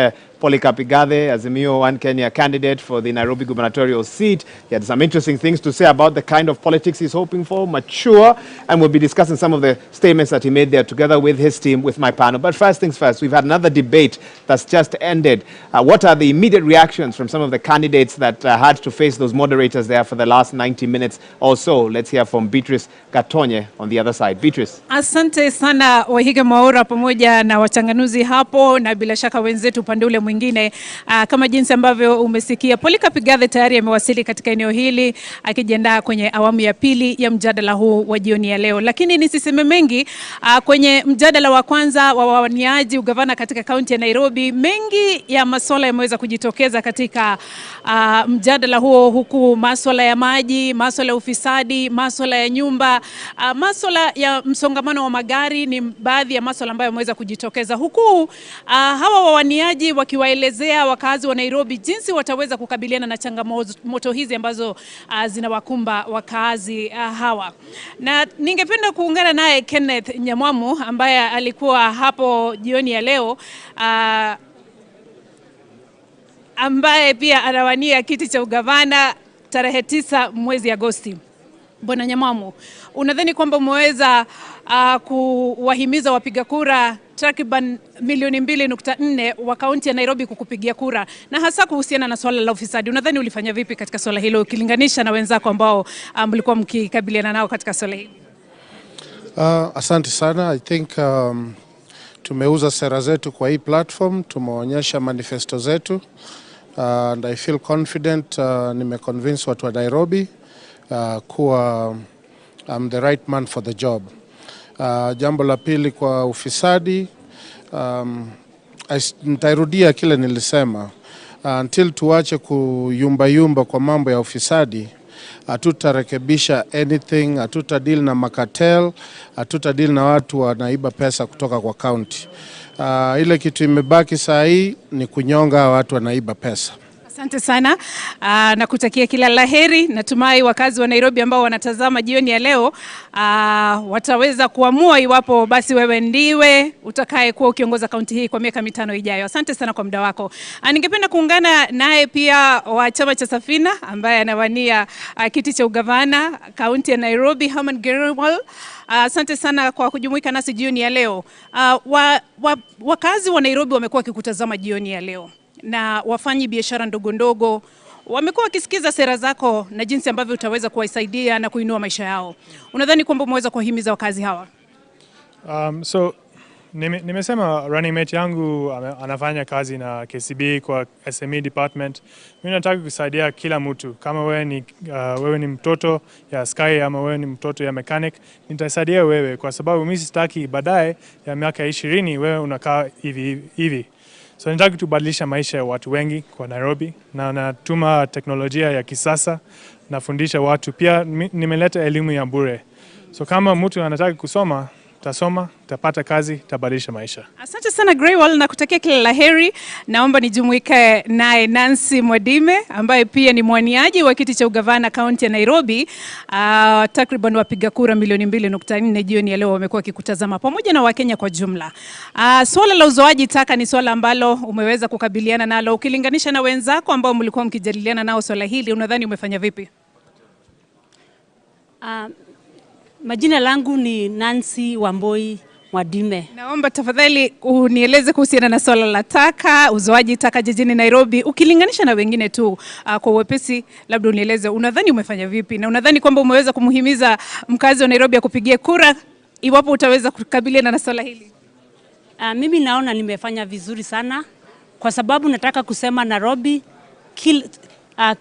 Polycarp Igathe, Azimio One Kenya candidate for the Nairobi gubernatorial seat. He had some interesting things to say about the kind of politics he's hoping for, mature, and we'll be discussing some of the statements that he made there together with his team, with my panel. But first things first, we've had another debate that's just ended. What are the immediate reactions from some of the candidates that had to face those moderators there for the last 90 minutes or so? Let's hear from Beatrice Gatonye on the other side. Beatrice. Asante sana Wahiga Mwaura pamoja na wachanganuzi hapo na bila shaka wenzetu upande ule mwingine. Kama jinsi ambavyo umesikia, Polycarp Igathe tayari amewasili katika eneo hili akijiandaa kwenye awamu ya pili ya mjadala huu wa jioni ya leo. Lakini nisiseme mengi, kwenye mjadala wa kwanza wa wawaniaji ugavana katika kaunti ya Nairobi, mengi ya masuala yameweza kujitokeza katika mjadala huo, huku masuala ya maji, masuala ya ufisadi, masuala ya nyumba, masuala ya msongamano wa magari ni baadhi ya masuala ambayo yameweza kujitokeza, huku hawa wawaniaji wakiwaelezea wakazi wa Nairobi jinsi wataweza kukabiliana na changamoto hizi ambazo zinawakumba wakazi hawa. Na ningependa kuungana naye Kenneth Nyamwamu ambaye alikuwa hapo jioni ya leo, ambaye pia anawania kiti cha ugavana tarehe 9 mwezi Agosti. Bwana Nyamwamu, unadhani kwamba umeweza kuwahimiza wapiga kura takriban milioni 2.4 wa kaunti ya Nairobi kukupigia kura, na hasa kuhusiana na swala la ufisadi? Unadhani ulifanya vipi katika swala hilo ukilinganisha na wenzako ambao mlikuwa mkikabiliana nao katika swala hili? Asante sana. I think tumeuza sera zetu kwa hii platform, tumeonyesha manifesto zetu, and I feel confident, nimeconvince watu wa Nairobi kuwa I'm the right man for the job. Jambo la pili kwa ufisadi, nitairudia kile nilisema, until tuache kuyumba kwa mambo ya ufisadi, hatutarekebisha anything, hatutadeal na makartel, hatutadeal na watu wanaiba pesa kutoka kwa county. Ile kitu imebaki saa hii ni kunyonga watu wanaiba pesa. Asante sana na kutakia kila laheri. Natumai wakazi wa Nairobi ambao wanatazama jioni ya leo wataweza kuamua iwapo basi wewe ndiwe utakaye kuwa ukiongoza kaunti hii kwa miaka 5 ijayo. Asante sana kwa muda wako. Ningependa kuungana naye pia wa chama cha Safina ambaye anawania kiti cha ugavana kaunti ya Nairobi, Herman. Asante sana kwa kujumuika nasi jioni ya leo. Wakazi wa Nairobi wamekuwa wakikutazama jioni ya leo, na wafanyi biashara ndogo ndogo wamekuwa wakisikiza sera zako na jinsi ambavyo utaweza kuwasaidia na kuinua maisha yao. Unadhani kwamba umeweza kuhimiza wakazi hawa? Nimesema running mate yangu anafanya kazi na KCB kwa SME department. Mimi nataka kusaidia kila mtu. Kama wewe ni mtoto ya Sky ama wewe ni mtoto ya mechanic, nitasaidia wewe kwa sababu mimi sitaki baadaye ya miaka 20 wewe unakaa hivi. So nataka tubadilisha maisha ya watu wengi kwa Nairobi, na natuma teknolojia ya kisasa, nafundisha watu. Pia nimeleta elimu ya bure. So kama mtu anataka kusoma, tasoma, tapata kazi, tabadilisha maisha. Asante sana Greywall na kutakia kila laheri. Naomba nijumuike naye Nancy Mwadime ambaye pia ni mwaniaji wa kiti cha ugavana kaunti ya Nairobi. Takriban wapiga kura milioni 2.4 jioni ya leo wamekuwa wakikutazama pamoja na Wakenya kwa jumla. Swala la uzoaji taka ni swala ambalo umeweza kukabiliana nalo. Ukilinganisha na wenzako ambao mlikuwa mkijadiliana nao swala hili, unadhani umefanya vipi? Majina langu ni Nancy Wamboi Mwadime. Naomba tafadhali unieleze kuhusiana na swala la taka, uzoaji taka jijini Nairobi. Ukilinganisha na wengine tu kwa uwepesi, labda unieleze unadhani umefanya vipi, na unadhani kwamba umeweza kumhimiza mkazi wa Nairobi akupigie kura iwapo utaweza kukabiliana na swala hili? Mimi naona nimefanya vizuri sana, kwa sababu nataka kusema Nairobi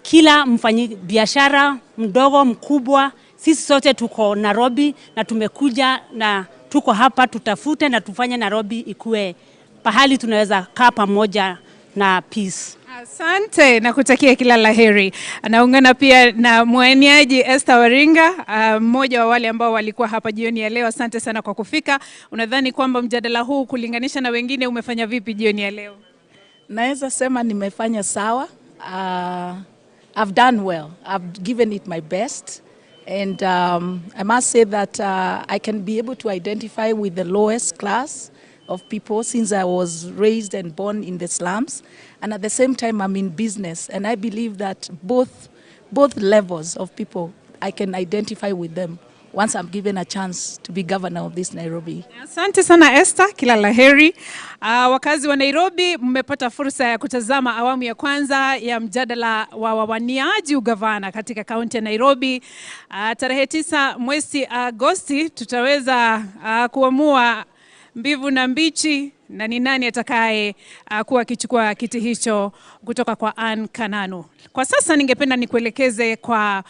kila mfanyi biashara mdogo mkubwa, sisi sote tuko Nairobi na tumekuja na tuko hapa tutafute na tufanye Nairobi ikue pahali tunaweza kaa pamoja na peace. Asante na kutakia kila laheri. Naungana pia na mwaniaji Esther Waringa, mmoja wa wale ambao walikuwa hapa jioni ya leo. Asante sana kwa kufika. Unadhani kwamba mjadala huu kulinganisha na wengine umefanya vipi jioni ya leo? Naweza sema nimefanya sawa. I've done well. I've given it my best. And I must say that I can be able to identify with the lowest class of people since I was raised and born in the slums. And at the same time, I'm in business. And I believe that both levels of people, I can identify with them once I'm given a chance to be governor of this Nairobi. Asante sana Esther, kila laheri. Wakazi wa Nairobi, mmepata fursa ya kutazama awamu ya kwanza ya mjadala wa wawaniaji ugavana katika kaunti ya Nairobi. Tarehe 9 mwezi Agosti tutaweza kuamua mbivu na mbichi na ni nani atakaye kuwa kichukua kiti hicho kutoka kwa Ann Kananu. Kwa sasa ningependa nikuelekeze kwa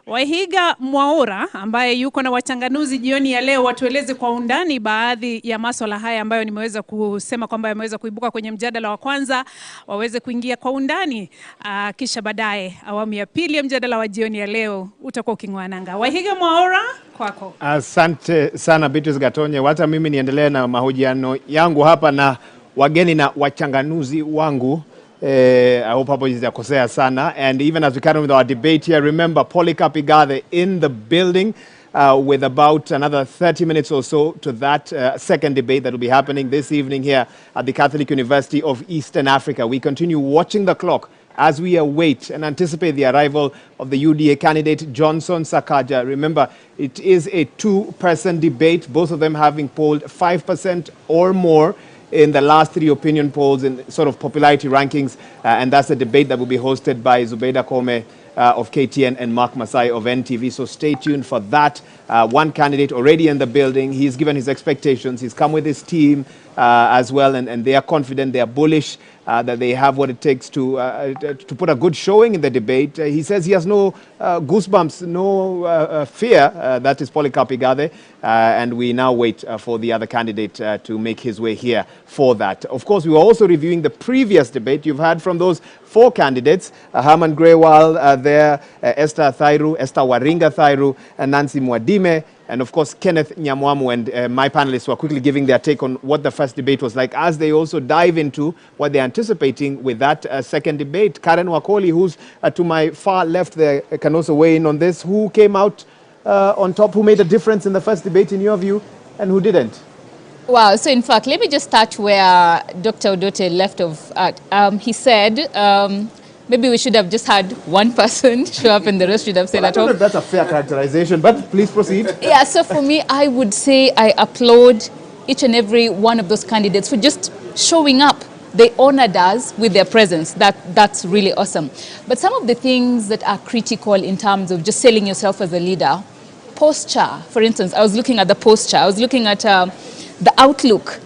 Wahiga Mwaura ambaye yuko na wachanganuzi jioni ya leo, watueleze kwa undani baadhi ya masuala haya ambayo nimeweza kusema kwamba yameweza kuibuka kwenye mjadala wa kwanza, waweze kuingia kwa undani, kisha baadaye awamu ya pili ya mjadala wa jioni ya leo utakuwa ukingwananga. Wahiga Mwaura, kwako. Asante sana Beatrice Gatonye. Wacha mimi niendelee na mahojiano yangu hapa na wageni na wachanganuzi wangu. I hope hapo sana. And even as we carry on with our debate here, remember Polycarp Igathe in the building with about another 30 minutes or so to that second debate that will be happening this evening here at the Catholic University of Eastern Africa. We continue watching the clock as we await and anticipate the arrival of the UDA candidate Johnson Sakaja. Remember, it is a two-person debate, both of them having polled 5% or more in the last 3 opinion polls in sort of popularity rankings, and that's a debate that will be hosted by Zubeida Kome of KTN and Mark Masai of NTV. So stay tuned for that. One candidate already in the building. He's given his expectations. He's come with his team as well, and they are confident, they are bullish that they have what it takes to put a good showing in the debate. He says he has no goosebumps, no fear. That is Polycarp Igathe, and we now wait for the other candidate to make his way here for that. Of course, we were also reviewing the previous debate. You've heard from those 4 candidates, Herman Greywall there, Esther Waringa Thairu, and Nancy Mwadime, and of course Kenneth Nyamwamu and my panelists were quickly giving their take on what the first debate was like as they also dive into what they're anticipating with that second debate. Karen Wakoli, who's to my far left there, can also weigh in on this. Who came out on top, who made a difference in the first debate in your view, and who didn't? Wow, so in fact, let me just start where Dr. Odote left off at. He said maybe we should have just had one person show up and the rest should have said I don't know if that's a fair characterization, but please proceed. Yeah, so for me, I would say I applaud each and every one of those candidates for just showing up. They honored us with their presence. That's really awesome. But some of the things that are critical in terms of just selling yourself as a leader, posture, for instance, I was looking at the posture, I was looking at the outlook.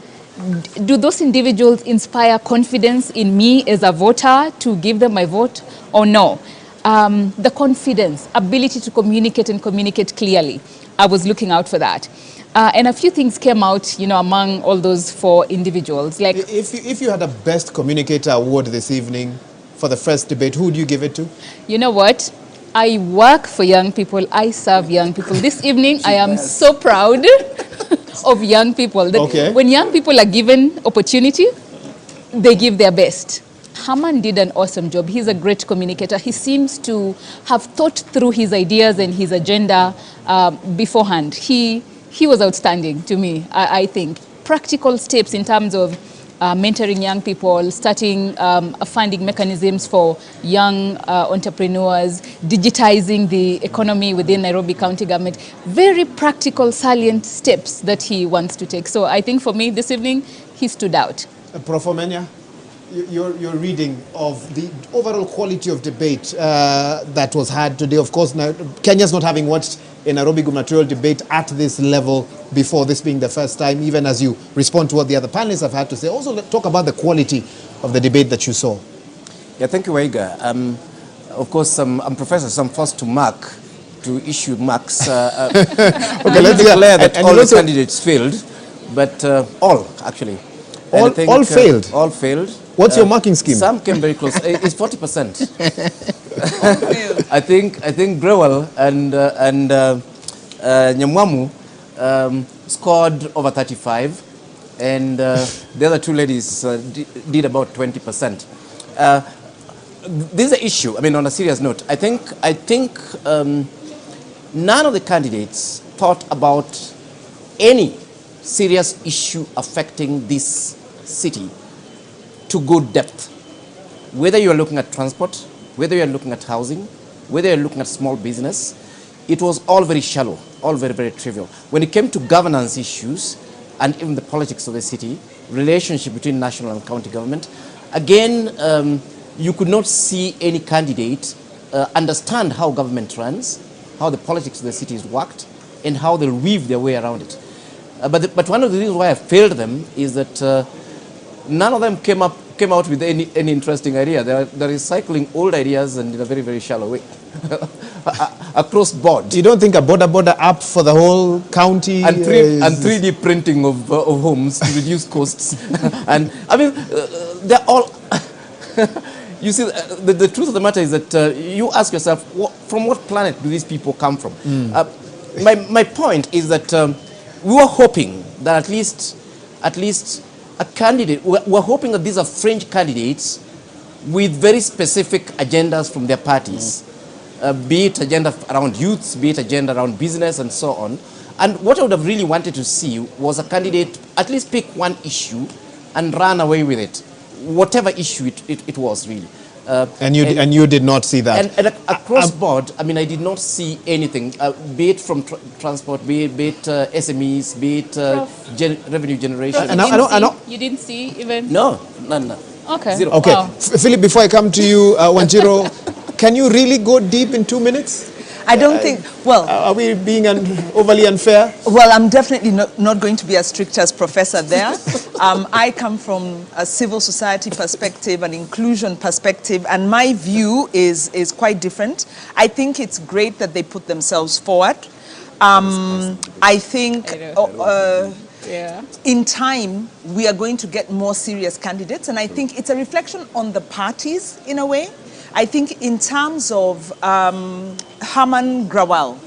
Do those individuals inspire confidence in me as a voter to give them my vote or no? The confidence, ability to communicate and communicate clearly. I was looking out for that. And a few things came out, you know, among all those four individuals. Like, if you had a best communicator award this evening for the first debate, who would you give it to? You know what? I work for young people. I serve young people. This evening, I am so proud of young people. That when young people are given opportunity, they give their best. Herman did an awesome job. He's a great communicator. He seems to have thought through his ideas and his agenda beforehand. He was outstanding to me, I think. Practical steps in terms of mentoring young people, starting funding mechanisms for young entrepreneurs, digitizing the economy within Nairobi County government. Very practical, salient steps that he wants to take. So I think for me this evening, he stood out. Prof. Omenya, your reading of the overall quality of debate that was had today. Of course, now, Kenya's not having watched a Nairobi gubernatorial debate at this level before, this being the first time, even as you respond to what the other panelists have had to say. Also, talk about the quality of the debate that you saw. Yeah, thank you, Waiga. Of course, I'm professor, so I'm forced to issue marks. Okay, let's declare that all the candidates failed, but all, actually. All failed? All failed. What's your marking scheme? Some came very close. It's 40%. I think Grewal and Nyamwamu scored over 35, and the other two ladies did about 20%. This is an issue. I mean, on a serious note, I think none of the candidates thought about any serious issue affecting this city to good depth. Whether you're looking at transport, whether you're looking at housing, whether you're looking at small business, it was all very shallow, all very, very trivial. When it came to governance issues and even the politics of the city, relationship between national and county government, again, you could not see any candidate understand how government runs, how the politics of the city is worked, and how they'll weave their way around it. But one of the reasons why I failed them is that none of them came out with any interesting idea. They're recycling old ideas and in a very, very shallow way. Across board. You don't think a border app for the whole county? And 3D printing of homes to reduce costs. And I mean, they're all... You see, the truth of the matter is that you ask yourself, from what planet do these people come from? My point is that we were hoping that at least a candidate, we're hoping that these are fringe candidates with very specific agendas from their parties, be it agenda around youths, be it agenda around business and so on. And what I would have really wanted to see was a candidate at least pick one issue and run away with it, whatever issue it was really. And you did not see that? And across board, I mean, I did not see anything, be it from transport, be it SMEs, be it revenue generation. You didn't see even? No, none. Okay. Zero. Okay, Wow. Philip, before I come to you, Wanjiro, can you really go deep in 2 minutes? I don't think, well... Are we being overly unfair? Well, I'm definitely not going to be as strict as Professor there. I come from a civil society perspective, an inclusion perspective, and my view is quite different. I think it's great that they put themselves forward. I think in time, we are going to get more serious candidates, and I think it's a reflection on the parties in a way. I think in terms of Herman Grawal,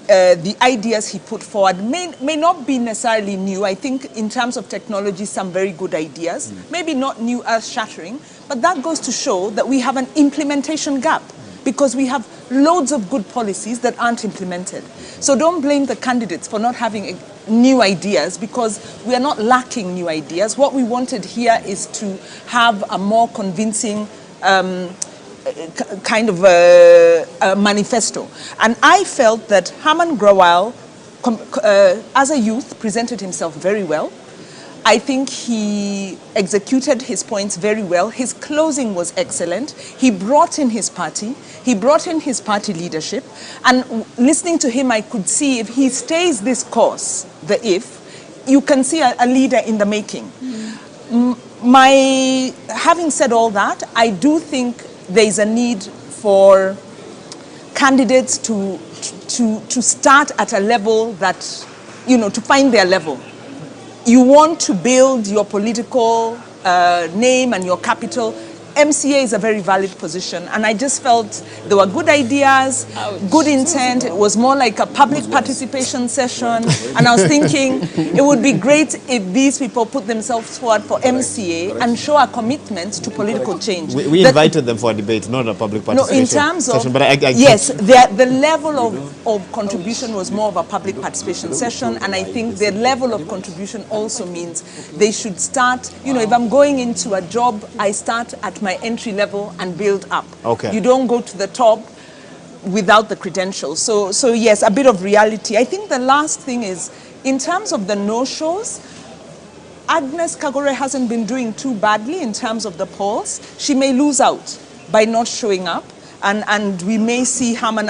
the ideas he put forward may not be necessarily new. I think in terms of technology, some very good ideas, maybe not new earth-shattering, but that goes to show that we have an implementation gap because we have loads of good policies that aren't implemented. So don't blame the candidates for not having new ideas because we are not lacking new ideas. What we wanted here is to have a more convincing kind of a manifesto. And I felt that Herman Grawal, as a youth, presented himself very well. I think he executed his points very well. His closing was excellent. He brought in his party. He brought in his party leadership. And listening to him, I could see if he stays this course, you can see a leader in the making. Having said all that, I do think there is a need for candidates to start at a level that, to find their level. You want to build your political name and your capital. MCA is a very valid position, and I just felt there were good ideas, good intent. It was more like a public participation session, and I was thinking it would be great if these people put themselves forward for MCA and show a commitment to political change. We invited them for a debate, not a public participation in terms of session, but yes, the level of contribution was more of a public participation session, and I think the level of contribution also means they should start, if I'm going into a job, I start at my entry level and build up. Okay. You don't go to the top without the credentials. So yes, a bit of reality. I think the last thing is, in terms of the no-shows, Agnes Kagore hasn't been doing too badly in terms of the polls. She may lose out by not showing up, and we may see Herman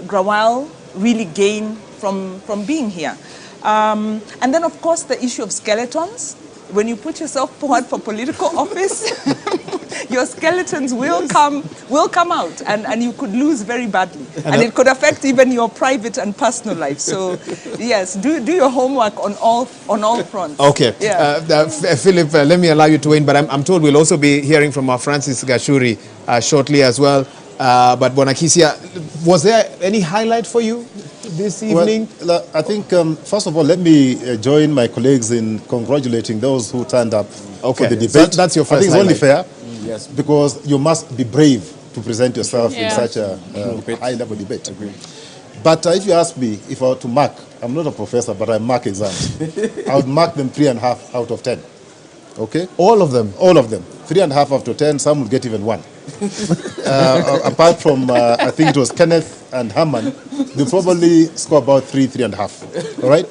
Grawal really gain from being here. And then, of course, the issue of skeletons. When you put yourself forward for political office, your skeletons will come out, and you could lose very badly, and it could affect even your private and personal life. So, yes, do your homework on all fronts. Okay, yeah. Philip, let me allow you to win, but I'm told we'll also be hearing from our Francis Gashuri shortly as well. But Bonakisia, was there any highlight for you this evening? Well, I think, first of all, let me join my colleagues in congratulating those who turned up for the debate. So that's your first I think it's only fair, yes, because you must be brave to present yourself in such a high-level debate. But if you ask me, if I were to mark, I'm not a professor, but I mark exams. I would mark them 3.5 out of 10. Okay? All of them? All of them. 3.5 out of 10, some would get even 1. Apart from, I think it was Kenneth and Herman, they probably score about 3.5. All right?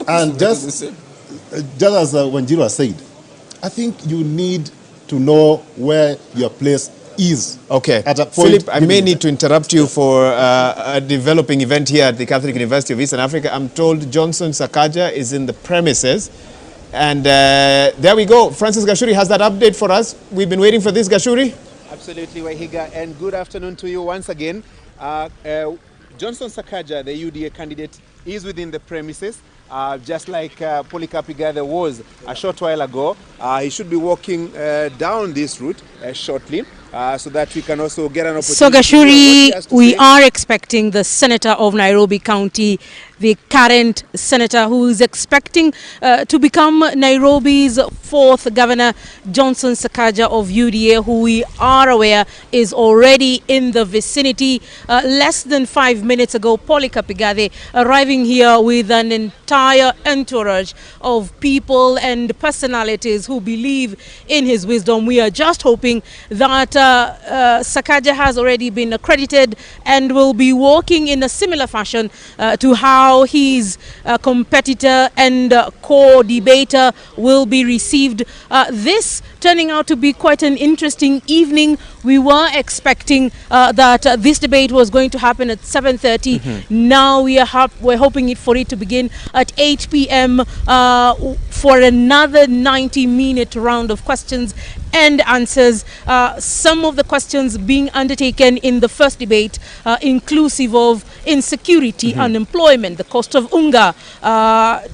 And just as Wanjiru said, I think you need to know where your place is. Okay. At a point, Philip, I may need to interrupt you for a developing event here at the Catholic University of Eastern Africa. I'm told Johnson Sakaja is in the premises. And there we go. Francis Gashuri has that update for us. We've been waiting for this, Gashuri. Absolutely, Wahiga, and good afternoon to you once again. Johnson Sakaja, the UDA candidate, is within the premises, just like Polycarp Igathe was a short while ago. He should be walking down this route shortly, so that we can also get an opportunity. So Gashuri, we are expecting the Senator of Nairobi County, the current senator who is expecting to become Nairobi's 4th governor, Johnson Sakaja of UDA, who we are aware is already in the vicinity. Less than 5 minutes ago, Polycarp Igathe arriving here with an entire entourage of people and personalities who believe in his wisdom. We are just hoping that Sakaja has already been accredited and will be walking in a similar fashion to how his competitor and co-debater will be received. This turning out to be quite an interesting evening. We were expecting that this debate was going to happen at 7:30. Now we're hoping for it to begin at 8 p.m. For another 90-minute round of questions and answers. Some of the questions being undertaken in the first debate, inclusive of insecurity, unemployment, the cost of unga,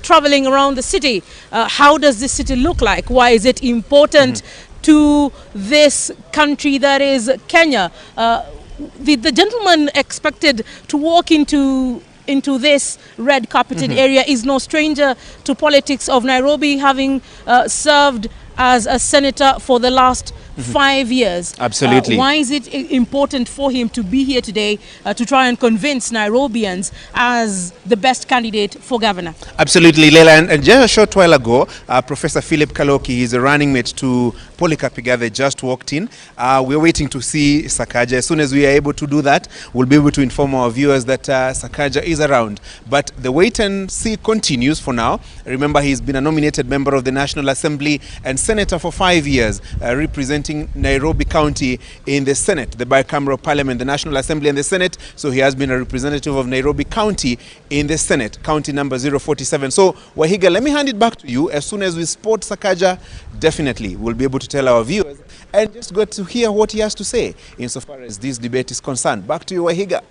traveling around the city. How does this city look like? Why is it important to this country that is Kenya? The gentleman expected to walk into into this red carpeted area is no stranger to politics of Nairobi, having served as a senator for the last 5 years. Absolutely. Why is it important for him to be here today to try and convince Nairobians as the best candidate for governor? Absolutely, Leila. And just a short while ago, Professor Philip Kaloki, he's a running mate to Polycarp Igathe, just walked in. We're waiting to see Sakaja. As soon as we are able to do that, we'll be able to inform our viewers that Sakaja is around. But the wait and see continues for now. Remember, he's been a nominated member of the National Assembly and senator for 5 years, representing Nairobi County in the Senate, the bicameral parliament, the National Assembly and the Senate. So he has been a representative of Nairobi County in the Senate, county number 047. So Wahiga, let me hand it back to you. As soon as we spot Sakaja, definitely we'll be able to tell our viewers and just get to hear what he has to say insofar as this debate is concerned. Back to you, Wahiga.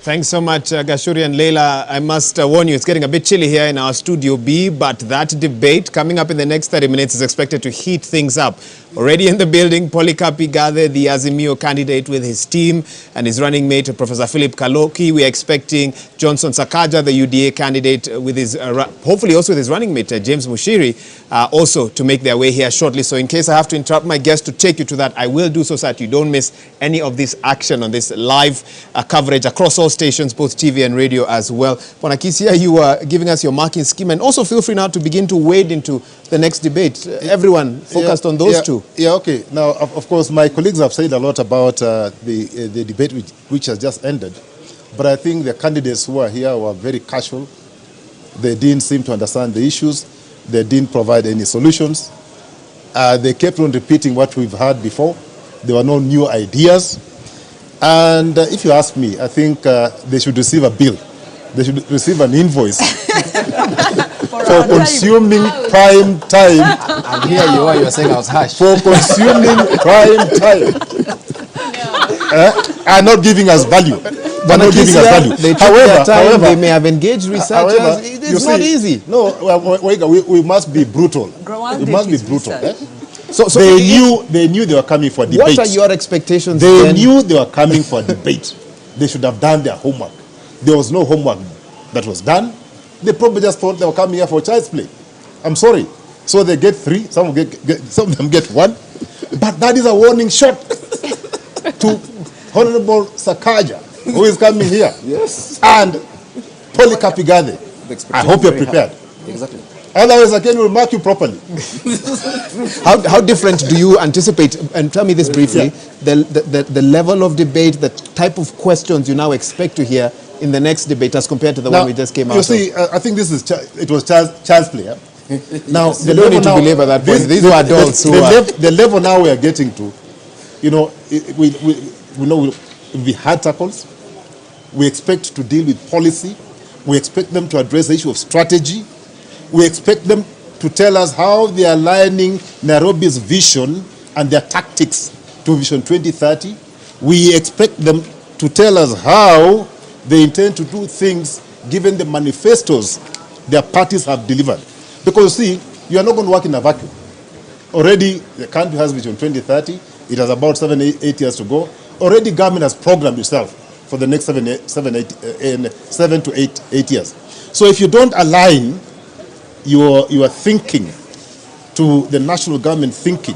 Thanks so much, Gashuri and Leila. I must warn you, it's getting a bit chilly here in our Studio B, but that debate coming up in the next 30 minutes is expected to heat things up. Already in the building, Polycarp Igathe, the Azimio candidate with his team, and his running mate, Professor Philip Kaloki. We're expecting Johnson Sakaja, the UDA candidate, with his hopefully also with his running mate, James Mushiri, also to make their way here shortly. So in case I have to interrupt my guest to take you to that, I will do so that you don't miss any of this action on this live coverage across all stations, both TV and radio as well. Wanakisia, you are giving us your marking scheme, and also feel free now to begin to wade into the next debate. Everyone focused on those two. Yeah, okay. Now, of course, my colleagues have said a lot about the debate which has just ended. But I think the candidates who are here were very casual. They didn't seem to understand the issues. They didn't provide any solutions. They kept on repeating what we've heard before. There were no new ideas. And if you ask me, I think they should receive a bill. They should receive an invoice for consuming prime time. And here you are saying I was harsh. For consuming prime time. And not giving us value. They're not giving us value. They took their time, they may have engaged researchers. It's not easy. No, we must be brutal. We must be brutal. So they knew they were coming for debate. What are your expectations? They knew they were coming for debate. They should have done their homework. There was no homework that was done. They probably just thought they were coming here for child's play. I'm sorry. So they get 3, some of them get 1. But that is a warning shot to Honorable Sakaja, who is coming here. Yes. And Polycarp Igathe. I hope you're prepared. Exactly. Otherwise, I can mark you properly. How different do you anticipate, and tell me this briefly, the level of debate, the type of questions you now expect to hear in the next debate as compared to the one we just came out of? You see, I think it was child's play. Now, you don't need to belabor that point. These are adults the level now we are getting to, you know, we know we had tackles. We expect to deal with policy. We expect them to address the issue of strategy. We expect them to tell us how they are aligning Nairobi's vision and their tactics to Vision 2030. We expect them to tell us how they intend to do things given the manifestos their parties have delivered. Because you see, you are not going to work in a vacuum. Already, the country has Vision 2030. It has about 7 8 years to go. Already, government has programmed itself for the next 7 to 8 years. So if you don't align your thinking to the national government thinking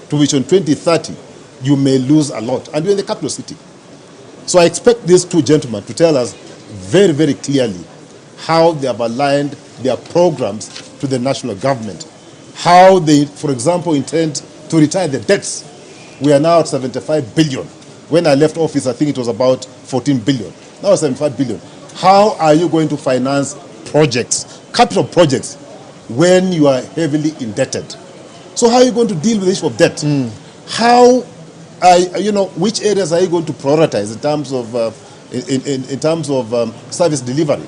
to Vision 2030, you may lose a lot. And you're in the capital city. So I expect these two gentlemen to tell us very, very clearly how they have aligned their programs to the national government. How they, for example, intend to retire the debts. We are now at 75 billion. When I left office, I think it was about 14 billion. Now 75 billion. How are you going to finance projects, capital projects, when you are heavily indebted? So how are you going to deal with the issue of debt? How, which areas are you going to prioritize in terms of service delivery?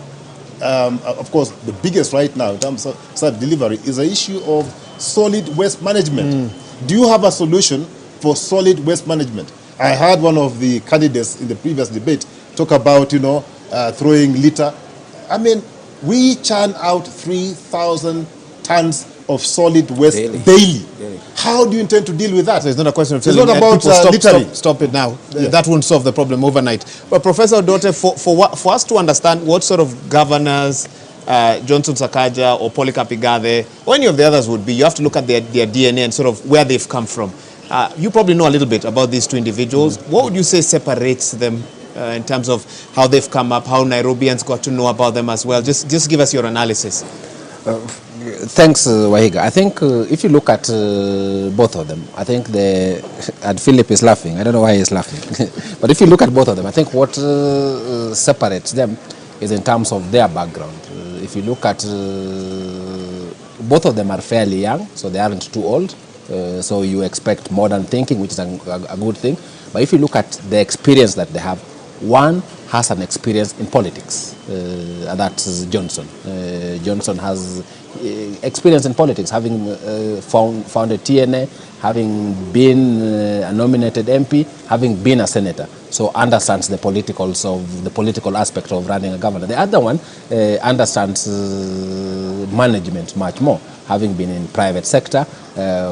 Of course, the biggest right now in terms of service delivery is the issue of solid waste management. Do you have a solution for solid waste management? I heard one of the candidates in the previous debate talk about, throwing litter. I mean, we churn out 3,000 tons of solid waste daily. How do you intend to deal with that? So it's not a question of it's telling not about people stop it now. Yeah. That won't solve the problem overnight. But Professor Igathe, for us to understand what sort of governors Johnson Sakaja or Polycarp Igathe or any of the others would be, you have to look at their DNA and sort of where they've come from. You probably know a little bit about these two individuals. What would you say separates them in terms of how they've come up, how Nairobians got to know about them as well? Just give us your analysis. Thanks, Wahiga. I think if you look at both of them, I think and Philip is laughing. I don't know why he's laughing. But if you look at both of them, I think what separates them is in terms of their background. If you look at both of them are fairly young, so they aren't too old. So you expect modern thinking, which is a good thing. But if you look at the experience that they have, one has an experience in politics, and that's Johnson. Johnson has experience in politics, having founded TNA, having been a nominated MP, having been a senator. So understands the political aspect of running a government. The other one understands management much more, having been in private sector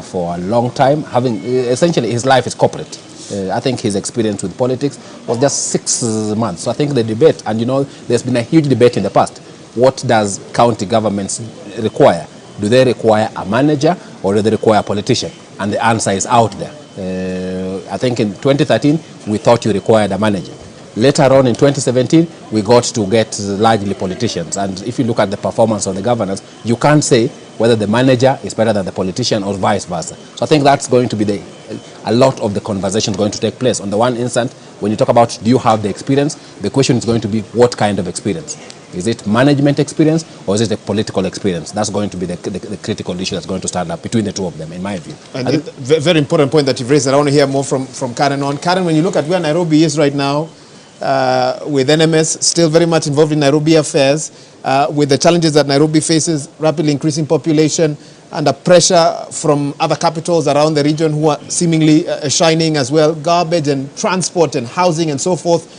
for a long time, having essentially his life is corporate. I think his experience with politics was just 6 months. So I think the debate, and you know, there's been a huge debate in the past. What does county governments require? Do they require a manager or do they require a politician? And the answer is out there. I think in 2013, we thought you required a manager. Later on in 2017, we got to get largely politicians. And if you look at the performance of the governors, you can't say whether the manager is better than the politician or vice versa. So I think that's going to be a lot of the conversation going to take place. On the one instant, when you talk about do you have the experience, the question is going to be what kind of experience? Is it management experience or is it a political experience? That's going to be the critical issue that's going to stand up between the two of them, in my view. And a very important point that you've raised that I want to hear more from Karen on. Karen, when you look at where Nairobi is right now, with NMS still very much involved in Nairobi affairs, with the challenges that Nairobi faces, rapidly increasing population, under pressure from other capitals around the region who are seemingly shining as well, garbage and transport and housing and so forth.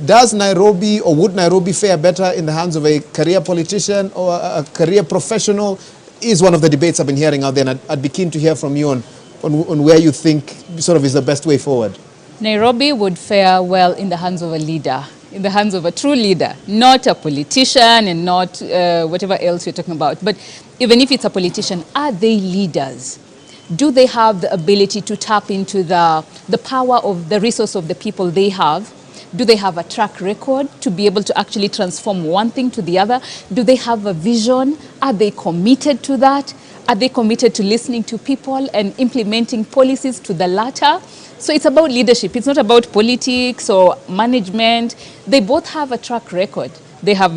Does Nairobi or would Nairobi fare better in the hands of a career politician or a career professional? Is one of the debates I've been hearing out there, and I'd be keen to hear from you on where you think sort of is the best way forward. Nairobi would fare well in the hands of a leader, in the hands of a true leader, not a politician and not whatever else you're talking about. But even if it's a politician, are they leaders? Do they have the ability to tap into the power of the resource of the people they have? Do they have a track record to be able to actually transform one thing to the other? Do they have a vision? Are they committed to that? Are they committed to listening to people and implementing policies to the latter? So it's about leadership. It's not about politics or management. They both have a track record. They have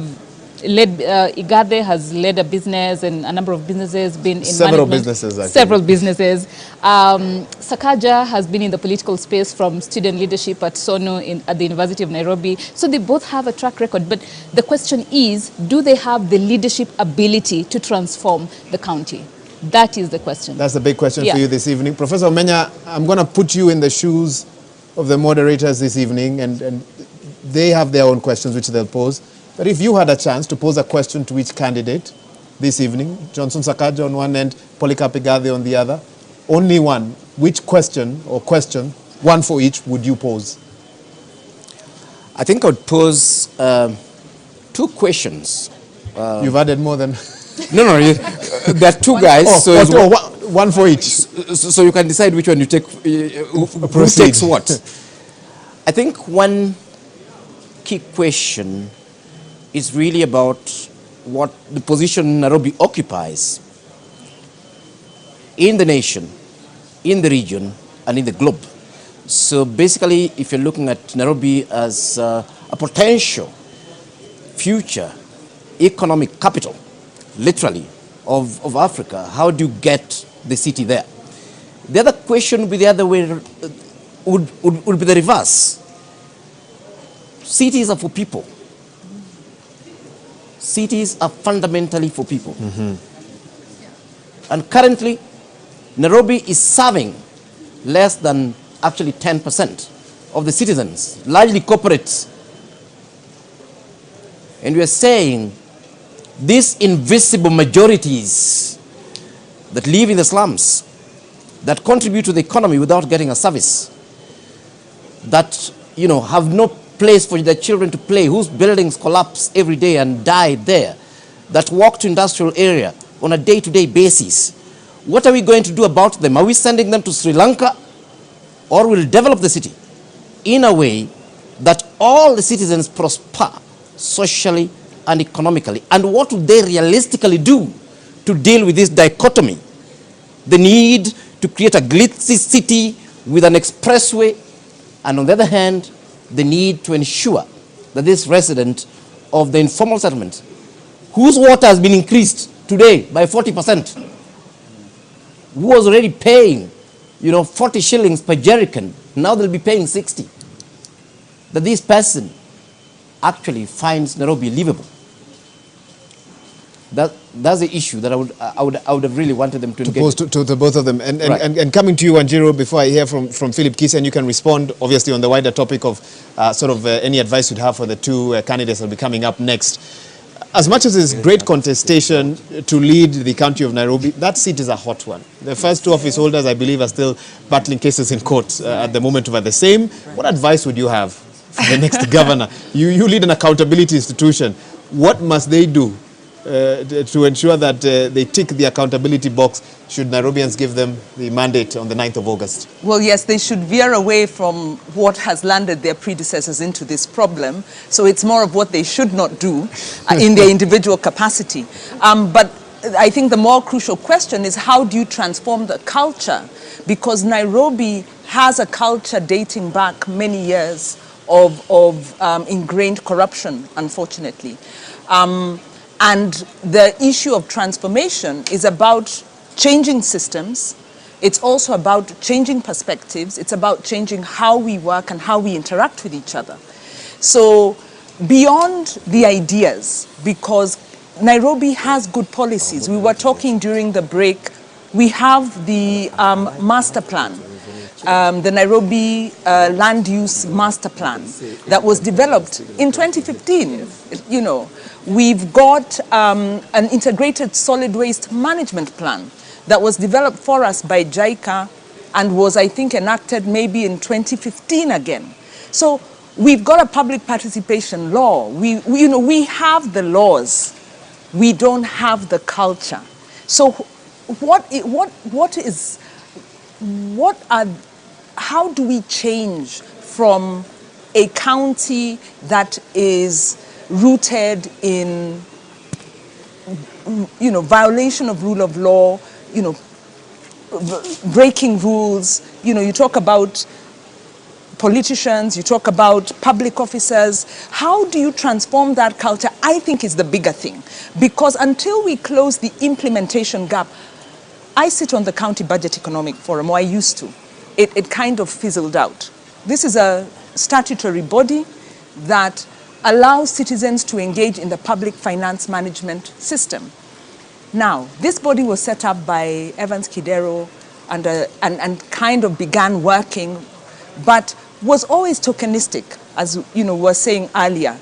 led, Igathe has led a business and a number of businesses, been in several management. Businesses, actually. Several businesses. Sakaja has been in the political space from student leadership at SONU at the University of Nairobi. So they both have a track record. But the question is, do they have the leadership ability to transform the county? That is the question. That's the big question for you this evening. Professor Omenya, I'm going to put you in the shoes of the moderators this evening, and they have their own questions which they'll pose. But if you had a chance to pose a question to each candidate this evening, Johnson Sakaja on one end, Polycarp Igathe on the other, only one, which question, one for each, would you pose? I think I would pose 2 questions. You've added more than... No, there are 2 guys. One for each. So you can decide which one you take, who takes what. I think one key question is really about what the position Nairobi occupies in the nation, in the region, and in the globe. So basically, if you're looking at Nairobi as a potential future economic capital, literally, of Africa, how do you get the city there? The other question would be the other way, would be the reverse. Cities are for people. Cities are fundamentally for people. And currently, Nairobi is serving less than actually 10% of the citizens, largely corporates. And we are saying these invisible majorities that live in the slums, that contribute to the economy without getting a service, that, you know, have no place for their children to play, whose buildings collapse every day and die there, that walk to industrial area on a day-to-day basis. What are we going to do about them? Are we sending them to Sri Lanka, or will develop the city in a way that all the citizens prosper socially and economically? And what would they realistically do to deal with this dichotomy? The need to create a glitzy city with an expressway, and on the other hand, the need to ensure that this resident of the informal settlement, whose water has been increased today by 40%, who was already paying, you know, 40 shillings per jerrycan, now they'll be paying 60. That this person actually finds Nairobi livable. That's the issue that I would have really wanted them to pose to the both of them. And coming to you, Wanjiru, before I hear from Philip Kisi, and you can respond obviously on the wider topic of any advice you'd have for the two candidates that will be coming up next. As much as there's great contestation to lead the county of Nairobi, that seat is a hot one. The first two office holders, I believe, are still battling cases in court at the moment over the same. What advice would you have for the next governor? You lead an accountability institution. What must they do to ensure that they tick the accountability box should Nairobians give them the mandate on the 9th of August? Well, yes, they should veer away from what has landed their predecessors into this problem. So it's more of what they should not do in their individual capacity. But I think the more crucial question is, how do you transform the culture? Because Nairobi has a culture dating back many years of ingrained corruption, unfortunately. And the issue of transformation is about changing systems. It's also about changing perspectives. It's about changing how we work and how we interact with each other. So beyond the ideas, because Nairobi has good policies. We were talking during the break. We have the master plan, the Nairobi land use master plan that was developed in 2015, you know. We've got an integrated solid waste management plan that was developed for us by JICA and was, I think, enacted maybe in 2015 again. So we've got a public participation law. We have the laws. We don't have the culture. So how do we change from a county that is rooted in, violation of rule of law, breaking rules? You talk about politicians, you talk about public officers. How do you transform that culture? I think is the bigger thing. Because until we close the implementation gap, I sit on the County Budget Economic Forum, or I used to. It kind of fizzled out. This is a statutory body that allows citizens to engage in the public finance management system. Now, this body was set up by Evans Kidero and kind of began working, but was always tokenistic, as we were saying earlier.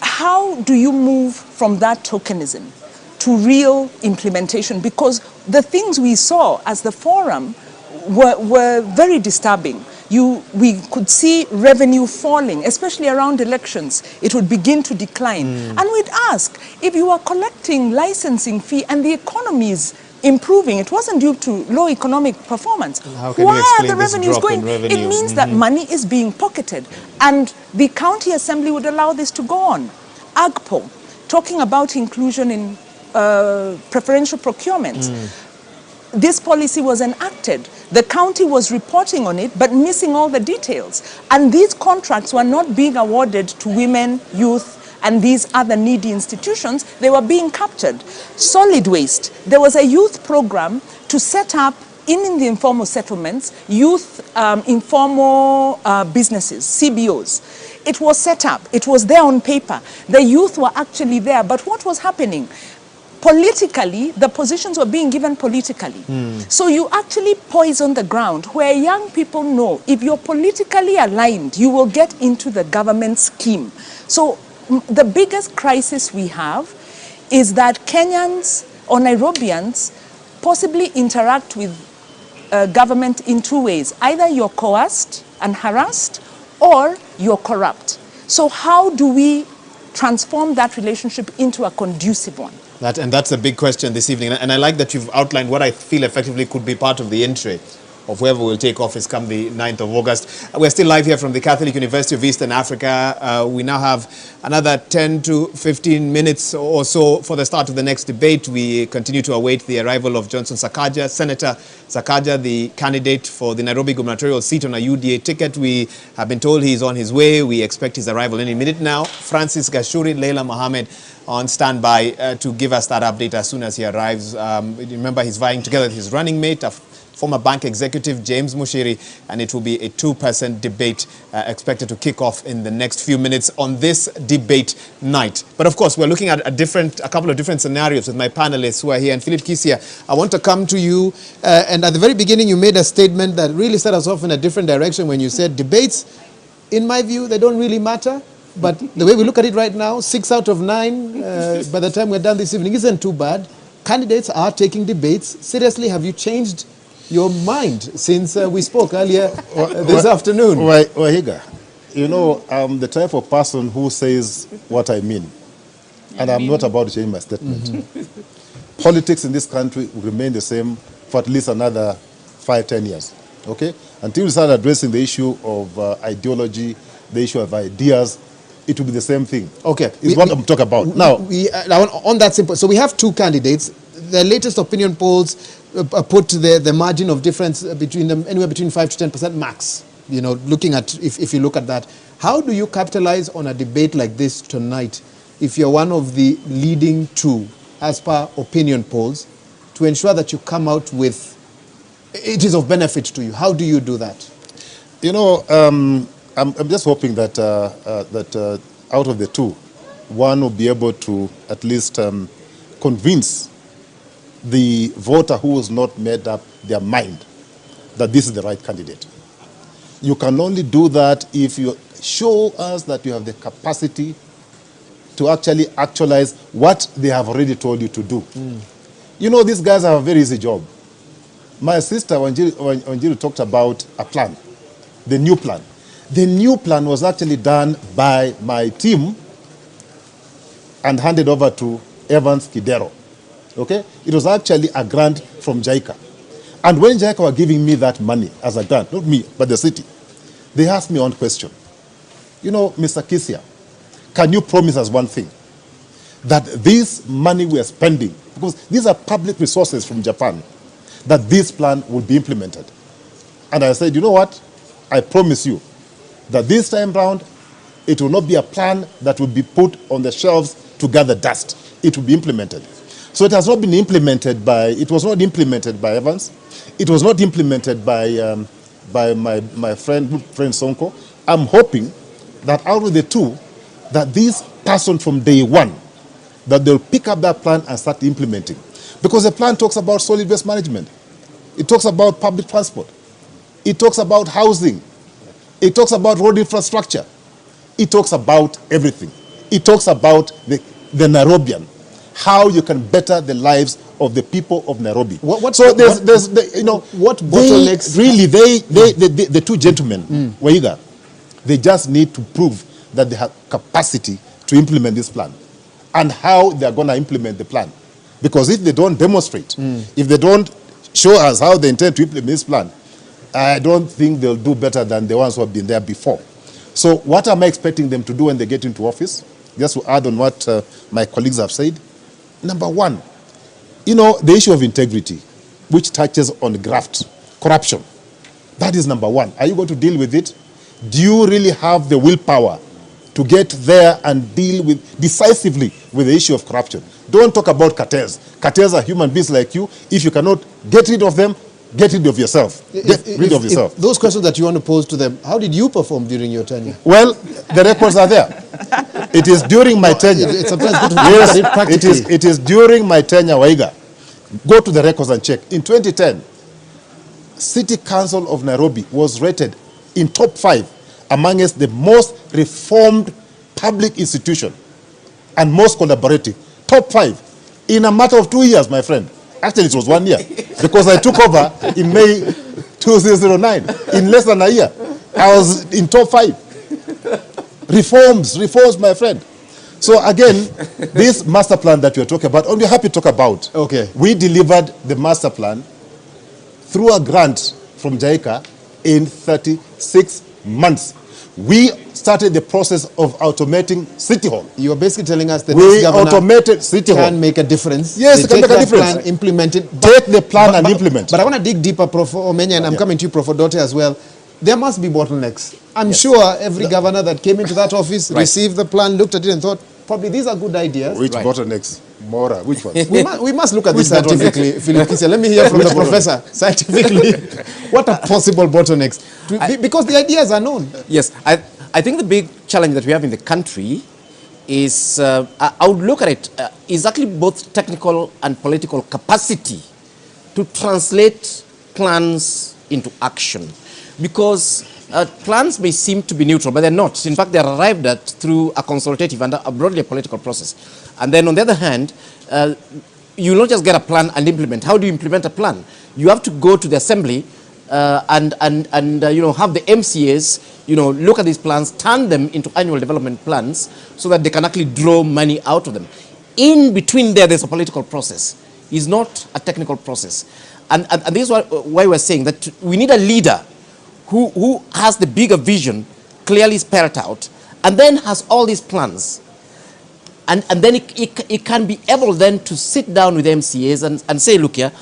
How do you move from that tokenism to real implementation? Because the things we saw as the forum were very disturbing. We could see revenue falling, especially around elections. It would begin to decline. And we'd ask, if you are collecting licensing fee and the economy is improving, it wasn't due to low economic performance. Why are the revenues going? It means that money is being pocketed. And the county assembly would allow this to go on. AGPO, talking about inclusion in preferential procurement. This policy was enacted. The county was reporting on it, but missing all the details. And these contracts were not being awarded to women, youth, and these other needy institutions. They were being captured. Solid waste. There was a youth program to set up in the informal settlements, youth informal businesses, CBOs. It was set up. It was there on paper. The youth were actually there. But what was happening? Politically, the positions were being given politically. So you actually poison the ground where young people know if you're politically aligned, you will get into the government scheme. So the biggest crisis we have is that Kenyans or Nairobians possibly interact with government in two ways. Either you're coerced and harassed, or you're corrupt. So how do we transform that relationship into a conducive one? And that's a big question this evening. And I like that you've outlined what I feel effectively could be part of the entry of whoever will take office come the 9th of August. We're still live here from the Catholic University of Eastern Africa. We now have another 10 to 15 minutes or so for the start of the next debate. We continue to await the arrival of Johnson Sakaja, Senator Sakaja, the candidate for the Nairobi gubernatorial seat on a UDA ticket. We have been told he's on his way. We expect his arrival any minute now. Francis Gashuri, Leila Mohammed on standby to give us that update as soon as he arrives. Remember, he's vying together with his running mate, former bank executive James Mushiri, and it will be a two-person debate expected to kick off in the next few minutes on this debate night. But of course, we're looking at a couple of different scenarios with my panelists who are here. And Philip Kisia, I want to come to you. And at the very beginning, you made a statement that really set us off in a different direction when you said debates, in my view, they don't really matter. But the way we look at it right now, 6 out of 9, by the time we're done this evening, isn't too bad. Candidates are taking debates. Seriously, have you changed your mind since we spoke earlier this afternoon? Wahiga, you know, I'm the type of person who says what I mean. And I'm not about to change my statement. Politics in this country will remain the same for at least another 5-10 years. Okay? Until we start addressing the issue of ideology, the issue of ideas, it will be the same thing. Okay. It's what I'm talking about. Now, on that simple, so we have two candidates. The latest opinion polls put the margin of difference between them anywhere between 5 to 10% max. You know, looking at, if you look at that, how do you capitalize on a debate like this tonight if you're one of the leading two, as per opinion polls, to ensure that you come out with, it is of benefit to you? How do you do that? You know, I'm just hoping that, out of the two, one will be able to at least convince the voter who has not made up their mind that this is the right candidate. You can only do that if you show us that you have the capacity to actually actualize what they have already told you to do. You know, these guys have a very easy job. My sister, Wanjiru talked about a plan, the new plan. The new plan was actually done by my team and handed over to Evans Kidero. Okay? It was actually a grant from JICA. And when JICA were giving me that money as a grant, not me, but the city, they asked me one question. You know, Mr. Kisia, can you promise us one thing? That this money we are spending, because these are public resources from Japan, that this plan will be implemented. And I said, you know what? I promise you that this time round, it will not be a plan that will be put on the shelves to gather dust. It will be implemented. So it has not been implemented by, it was not implemented by Evans. It was not implemented by my friend Sonko. I'm hoping that out of the two, that this person from day one, that they'll pick up that plan and start implementing. Because the plan talks about solid waste management. It talks about public transport. It talks about housing. It talks about road infrastructure. It talks about everything. It talks about the Nairobian, how you can better the lives of the people of Nairobi. You know, what bottlenecks? The two gentlemen, Waiga, they just need to prove that they have capacity to implement this plan and how they are going to implement the plan. Because if they don't demonstrate, if they don't show us how they intend to implement this plan, I don't think they'll do better than the ones who have been there before. So what am I expecting them to do when they get into office? Just to add on what my colleagues have said. Number one, you know, the issue of integrity, which touches on graft, corruption. That is number one. Are you going to deal with it? Do you really have the willpower to get there and deal with decisively with the issue of corruption? Don't talk about cartels. Cartels are human beings like you. If you cannot get rid of them, get rid of yourself. Get rid of yourself. Those questions that you want to pose to them, how did you perform during your tenure? Well, the records are there. It is during my tenure. It's sometimes good to yes, look at it practically. It is during my tenure, Waiga. Go to the records and check. In 2010, City Council of Nairobi was rated in top 5 amongst the most reformed public institution and most collaborative. Top 5 in a matter of 2 years, my friend. Actually, it was 1 year because I took over in May 2009. In less than a year, I was in top 5. Reforms, my friend. So again, this master plan that we are talking about, and we're happy to talk about. Okay. We delivered the master plan through a grant from JICA in 36 months. We started the process of automating City Hall. You are basically telling us that we governor automated City Hall. Can make a difference. Yes, it can make a difference. Plan, implement it. Take the plan and implement. But I want to dig deeper, Prof. Omenya, and I'm coming to you, Prof. Odote, as well. There must be bottlenecks. I'm sure every governor that came into that office received the plan, looked at it, and thought, probably these are good ideas. Which bottlenecks? Mora, which one? We must look at this scientifically, Philip Kisia. Let me hear from the professor. Scientifically, what are possible bottlenecks? Because the ideas are known. Yes, I think the big challenge that we have in the country is, I would look at it, is actually both technical and political capacity to translate plans into action. Because plans may seem to be neutral, but they're not. In fact, they're arrived at through a consultative and a broadly a political process. And then on the other hand, you not just get a plan and implement. How do you implement a plan? You have to go to the assembly and have the MCAs, look at these plans, turn them into annual development plans so that they can actually draw money out of them. In between there's a political process. It's not a technical process. And this is why we're saying that we need a leader who has the bigger vision, clearly spelled out, and then has all these plans. And then it can be able then to sit down with MCAs and say, look here,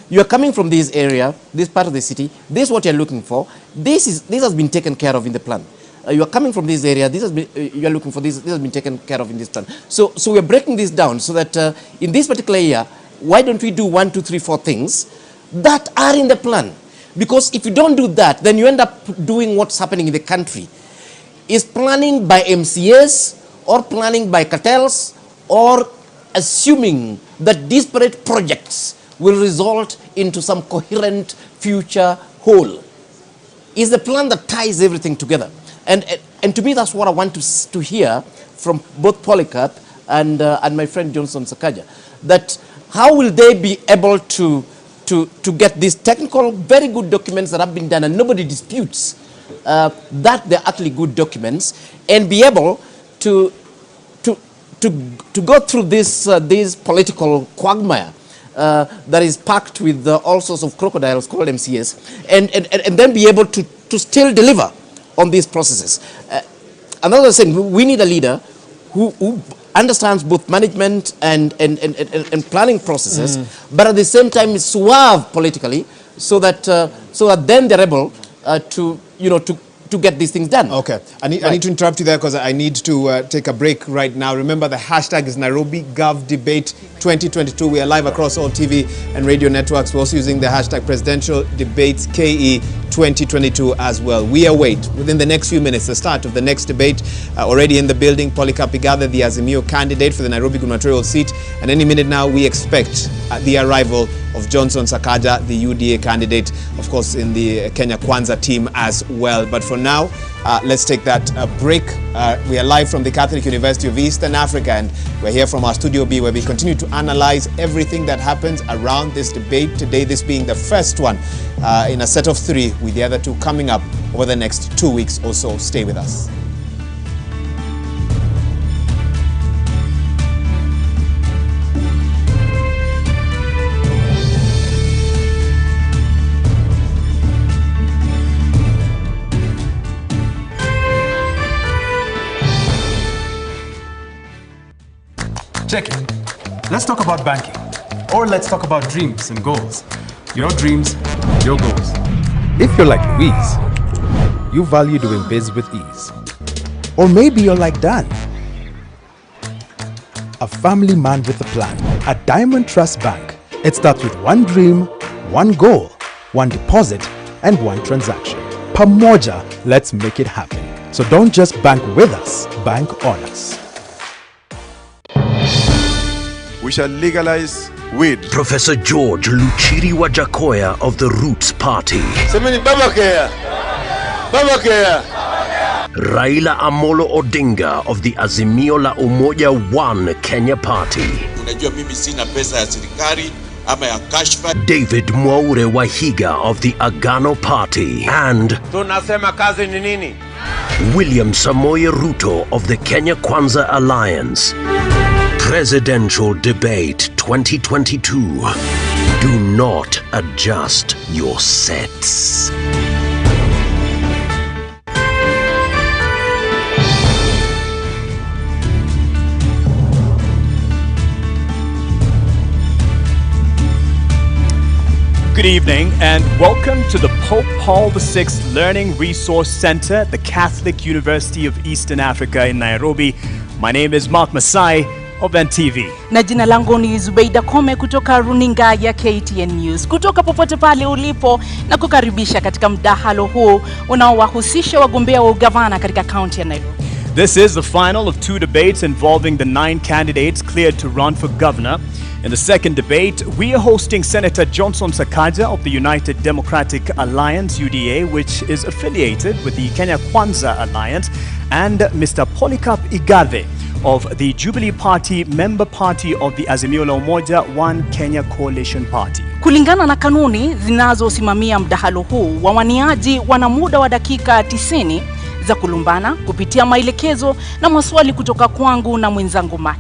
you're coming from this area, this part of the city, this is what you're looking for, this has been taken care of in the plan. You are coming from this area, you're looking for this has been taken care of in this plan. So we're breaking this down so that in this particular year, why don't we do 1, 2, 3, 4 things that are in the plan? Because if you don't do that, then you end up doing what's happening in the country. Is planning by MCAs or planning by cartels or assuming that disparate projects will result into some coherent future whole. Is the plan that ties everything together. And to me, that's what I want to hear from both Polycarp and my friend Johnson Sakaja. That how will they be able to get these technical, very good documents that have been done and nobody disputes that they're actually good documents, and be able to go through this political quagmire that is packed with all sorts of crocodiles called MCAs, and then be able to still deliver on these processes. Another thing, we need a leader who understands both management and planning processes, but at the same time is suave politically, so that then they're able to get these things done. Okay, I need to interrupt you there because I need to take a break right now. Remember, the hashtag is Nairobi Gov Debate 2022. We are live across all TV and radio networks. We're also using the hashtag Presidential Debates KE 2022 as well. We await within the next few minutes the start of the next debate. Already in the building, Polycarp Igathe, the Azimio candidate for the Nairobi gubernatorial seat, and any minute now we expect the arrival of Johnson Sakaja, the UDA candidate, of course, in the Kenya Kwanza team as well. But for now, let's take that break. We are live from the Catholic University of Eastern Africa, and we're here from our Studio B, where we continue to analyze everything that happens around this debate today, this being the first one in a set of 3, with the other 2 coming up over the next 2 weeks or so. Stay with us. Check it. Let's talk about banking. Or let's talk about dreams and goals. Your dreams, your goals. If you're like Louise, you value doing biz with ease. Or maybe you're like Dan, a family man with a plan. At Diamond Trust Bank, it starts with one dream, one goal, one deposit, and one transaction. Pamoja, let's make it happen. So don't just bank with us, bank on us. We shall legalize weed. Professor George Luchiri Wajakoya of the Roots Party. Semeni Babakea. Babakea. Raila Amolo Odinga of the Azimio la Umoja One Kenya Party. Unajua mimi sina pesa ya serikali, ama ya kashfa. David Mwaure Wahiga of the Agano Party and tunasema kazi ni nini? William Samoei Ruto of the Kenya Kwanza Alliance. Presidential Debate 2022. Do not adjust your sets. Good evening and welcome to the Pope Paul VI Learning Resource Center, the Catholic University of Eastern Africa in Nairobi. My name is Mark Masai of NTV. Na jina langu ni Zubeida Kome kutoka runinga ya KTN News. Kutoka popote pale ulipo na kukaribisha katika mdahalo huu unaowahusisha wagombea wa ugavana katika kaunti ya Nairobi. This is the final of 2 debates involving the 9 candidates cleared to run for governor. In the second debate, we are hosting Senator Johnson Sakaja of the United Democratic Alliance, UDA, which is affiliated with the Kenya Kwanza Alliance, and Mr. Polycarp Igathe of the Jubilee Party, member party of the Azimio la Umoja One Kenya Coalition Party. Kulingana na kanuni zinazosimamia mdahalo huu, wawaniaji wana muda wa dakika 90 za kulumbana kupitia maelekezo na maswali kutoka kwangu na mwenzangu Mark.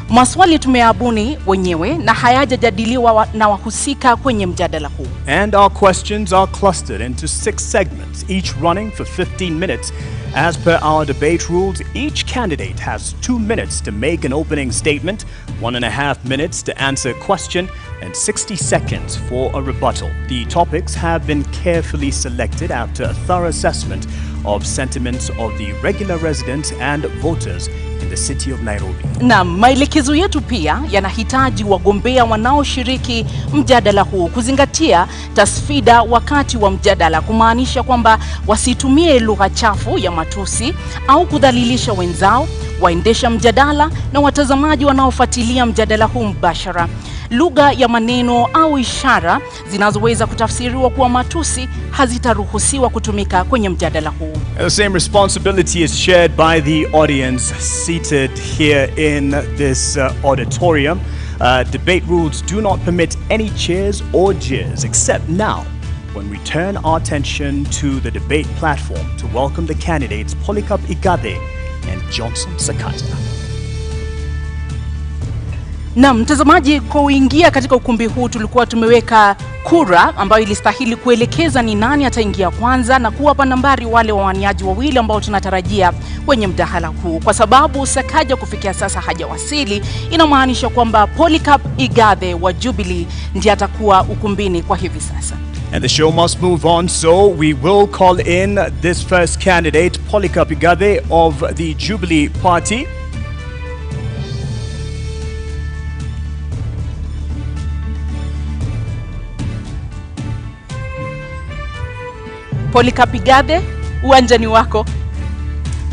Maswali tumeabuni wenyewe na hayajadiliwa na wahusika kwenye mjadala huu. And our questions are clustered into 6 segments, each running for 15 minutes. As per our debate rules, each candidate has 2 minutes to make an opening statement, 1.5 minutes to answer a question, and 60 seconds for a rebuttal. The topics have been carefully selected after a thorough assessment of sentiments of the regular residents and voters in the city of Nairobi. Na maelekezo yetu pia yanahitaji wagombea wanaoshiriki mjadala huu kuzingatia tasfida wakati wa mjadala, kumaanisha kwamba wasitumie lugha chafu ya matusi au kudhalilisha wenzao, waendesha mjadala na watazamaji wanaofuatilia mjadala huu mbashara. Lugha ya maneno au ishara zinazoweza kutafsiriwa kuwa matusi hazitaruhusiwa kutumika kwenye mjadala huu. The same responsibility is shared by the audience seated here in this auditorium. Debate rules do not permit any cheers or jeers except now when we turn our attention to the debate platform to welcome the candidates Polycarp Igathe and Johnson Sakaja. Na mtazamaji, kuingia katika ukumbi huu tulikuwa tumeweka kura ambayo ilistahili kuelekeza ni nani ataingia kwanza na kuwapa nambari wale wawaniaji wawili ambao tunatarajia kwenye mdahalo huu. Kwa sababu Sakaja kufikia sasa hajawasili, inamaanisha kwamba Polycarp Igathe wa Jubilee ndiye atakuwa ukumbini kwa hivi sasa. And the show must move on, so we will call in this first candidate, Polycarp Igathe of the Jubilee Party. Polycarp Igathe, uwanjani wako.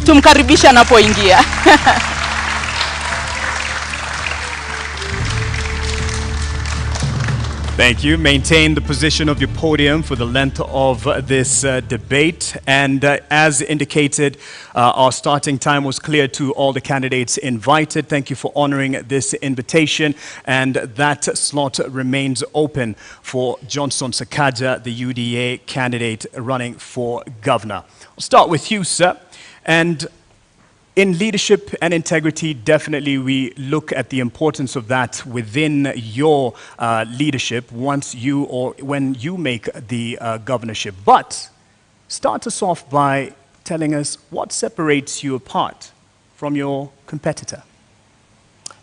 Tumkaribisha anapoingia. Thank you. Maintain the position of your podium for the length of this debate. And as indicated, our starting time was clear to all the candidates invited. Thank you for honoring this invitation. And that slot remains open for Johnson Sakaja, the UDA candidate running for governor. I'll start with you, sir. And in leadership and integrity, definitely we look at the importance of that within your leadership once you or when you make the governorship. But start us off by telling us what separates you apart from your competitor.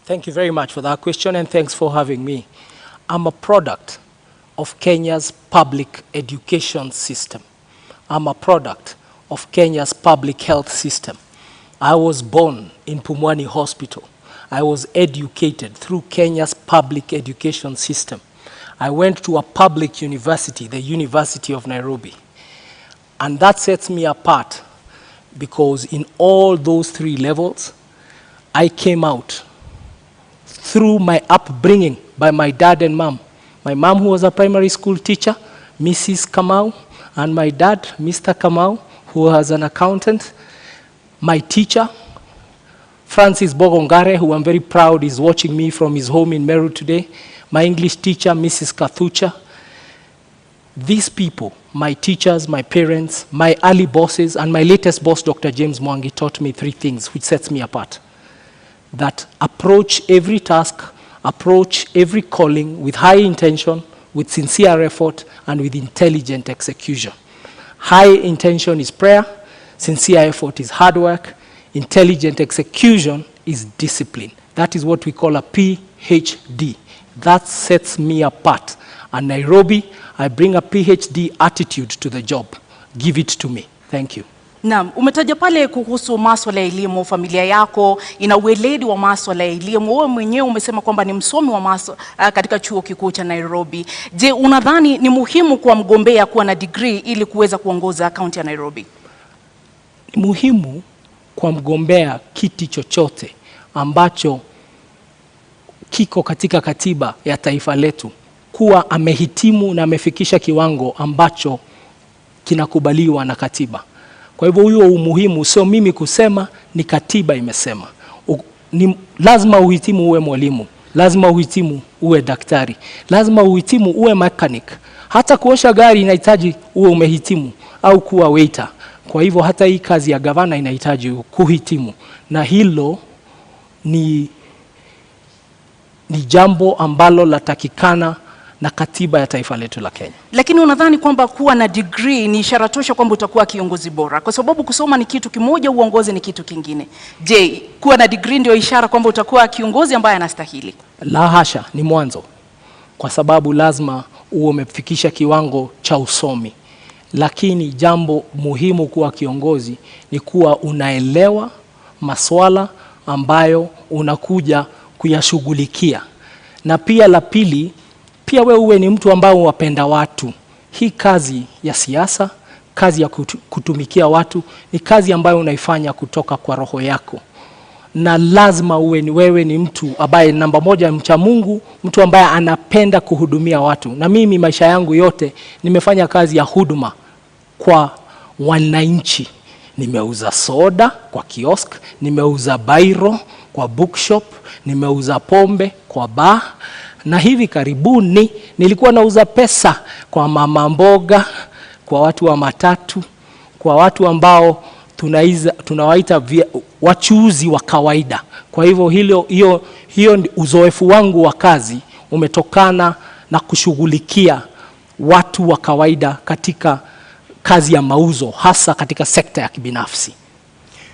Thank you very much for that question, and thanks for having me. I'm a product of Kenya's public education system. I'm a product of Kenya's public health system. I was born in Pumwani Hospital. I was educated through Kenya's public education system. I went to a public university, the University of Nairobi. And that sets me apart because in all those 3 levels, I came out through my upbringing by my dad and mom. My mom, who was a primary school teacher, Mrs. Kamau, and my dad, Mr. Kamau, who was an accountant. My teacher, Francis Bogongare, who I'm very proud is watching me from his home in Meru today. my English teacher, Mrs. Kathucha. These people, my teachers, my parents, my early bosses, and my latest boss, Dr. James Mwangi, taught me 3 things which sets me apart. That approach every task, approach every calling with high intention, with sincere effort, and with intelligent execution. High intention is prayer, sincere effort is hard work, intelligent execution is discipline. That is what we call a PhD. That sets me apart. And Nairobi, I bring a PhD attitude to the job. Give it to me. Thank you. Naam, umetaja pale kuhusu masuala ya elimu, familia yako ina ueledi wa masuala ya elimu. Wewe mwenyewe umesema kwamba ni msomi wa katika chuo kikuu cha Nairobi. Je, unadhani ni muhimu kwa mgombea kuwa na degree ili kuweza kuongoza kaunti ya Nairobi? Ni muhimu kwa mgombea kiti chochote ambacho kiko katika katiba ya taifa letu kuwa amehitimu na amefikisha kiwango ambacho kinakubaliwa na katiba. Kwa hivyo huo umuhimu sio mimi kusema, ni katiba imesema. Ni lazima uhitimu uwe mwalimu, lazima uhitimu uwe daktari, lazima uhitimu uwe mechanic. Hata kuosha gari inahitaji uwe umehitimu au kuwa waiter. Kwa hivyo hata hii kazi ya gavana inahitaji kuhitimu, na hilo ni jambo ambalo latakikana na katiba ya taifa letu la Kenya. Lakini unadhani kwamba kuwa na degree ni ishara tosha kwamba utakuwa kiongozi bora? Kwa sababu kusoma ni kitu kimoja, uongozi ni kitu kingine. Je, kuwa na degree ndio ishara kwamba utakuwa kiongozi ambaye anastahili? La hasha, ni mwanzo. Kwa sababu lazima uwe umefikisha kiwango cha usomi. Lakini jambo muhimu kuwa kiongozi ni kuwa unaelewa masuala ambayo unakuja kuyashughulikia. Na pia la pili, pia wewe uwe ni mtu ambao wapenda watu. Hii kazi ya siasa, kazi ya kutumikia watu, ni kazi ambayo unaifanya kutoka kwa roho yako. Na lazima wewe ni mtu ambaye namba moja mcha Mungu, mtu ambaye anapenda kuhudumia watu. Na mimi maisha yangu yote nimefanya kazi ya huduma kwa wananchi. Nimeuza soda kwa kiosk, nimeuza bairo kwa bookshop, nimeuza pombe kwa bar, na hivi karibuni nilikuwa nauza pesa kwa mama mboga, kwa watu wa matatu, kwa watu ambao tunawaita wachuuzi wa kawaida. Kwa hivyo hiyo uzoefu wangu wa kazi umetokana na kushughulikia watu wa kawaida katika kazi ya mauzo, hasa katika sekta ya kibinafsi.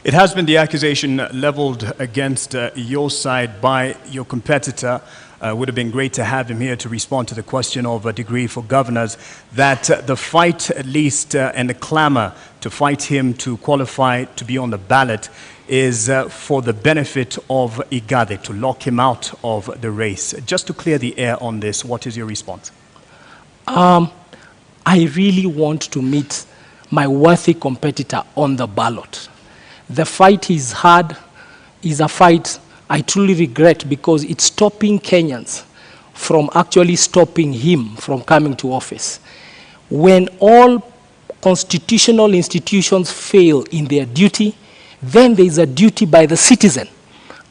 It has been the accusation leveled against your side by your competitor. Would have been great to have him here to respond to the question of a degree for governors, that the fight at least and the clamor to fight him to qualify to be on the ballot is for the benefit of Igathe, to lock him out of the race. Just to clear the air on this, what is your response? I really want to meet my worthy competitor on the ballot. The fight is hard, is a fight I truly regret, because it's stopping Kenyans from actually stopping him from coming to office. When all constitutional institutions fail in their duty, then there is a duty by the citizen.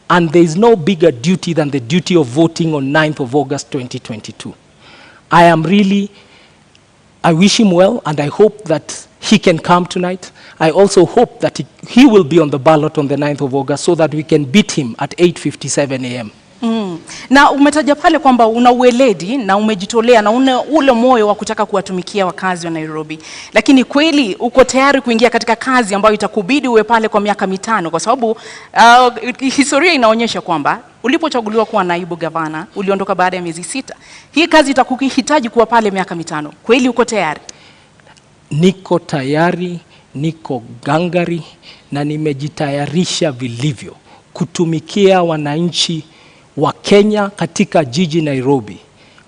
And there is no bigger duty than the duty of voting on 9th of August 2022. I wish him well, and I hope that he can come tonight. I also hope that he will be on the ballot on the 9th of August so that we can beat him at 8:57 a.m. Na umetaja pale kwamba una ueledi na umejitolea na ule moyo wa kutaka kuwatumikia wakazi wa Nairobi. Lakini kweli uko tayari kuingia katika kazi ambayo itakubidi uwe pale kwa miaka 5, kwa sababu historia inaonyesha kwamba ulipochaguliwa kuwa naibu gavana uliondoka baada ya miezi 6. Hii kazi itakuhitaji kuwa pale miaka 5. Kweli uko tayari? Niko tayari, niko gangari, na nimejitayarisha vilivyo kutumikia wananchi wa Kenya katika jiji Nairobi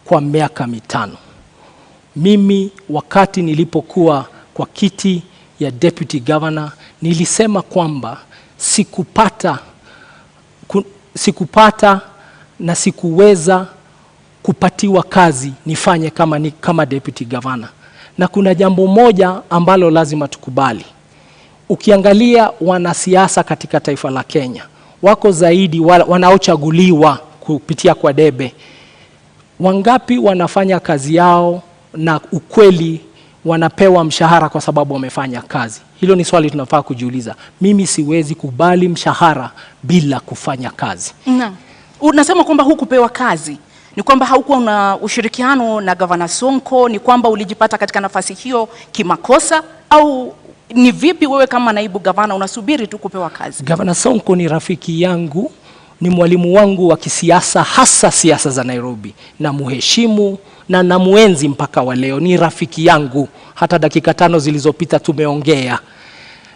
kwa miaka 5. Mimi wakati nilipokuwa kwa kiti ya deputy governor nilisema kwamba sikupata na sikuweza kupatiwa kazi nifanye kama deputy governor. Na kuna jambo moja ambalo lazima tukubali. Ukiangalia wanasiasa katika taifa la Kenya, wako zaidi wanaochaguliwa kupitia kwa debe Wangapi wanafanya kazi yao na ukweli wanapewa mshahara kwa sababu wamefanya kazi? Hilo ni swali tunafaa kujiuliza. Mimi siwezi kubali mshahara bila kufanya kazi. Unasema kwamba hukupewa kazi. Ni kwamba haukuwa una ushirikiano na Gavana Sonko, ni kwamba ulijipata katika nafasi hiyo kimakosa, au ni vipi wewe kama naibu gavana unasubiri tu kupewa kazi? Gavana Sonko ni rafiki yangu, ni mwalimu wangu wa kisiasa, hasa siasa za Nairobi, na muheshimu na namuenzi mpaka wa leo. Ni rafiki yangu, hata dakika 5 zilizopita tumeongea.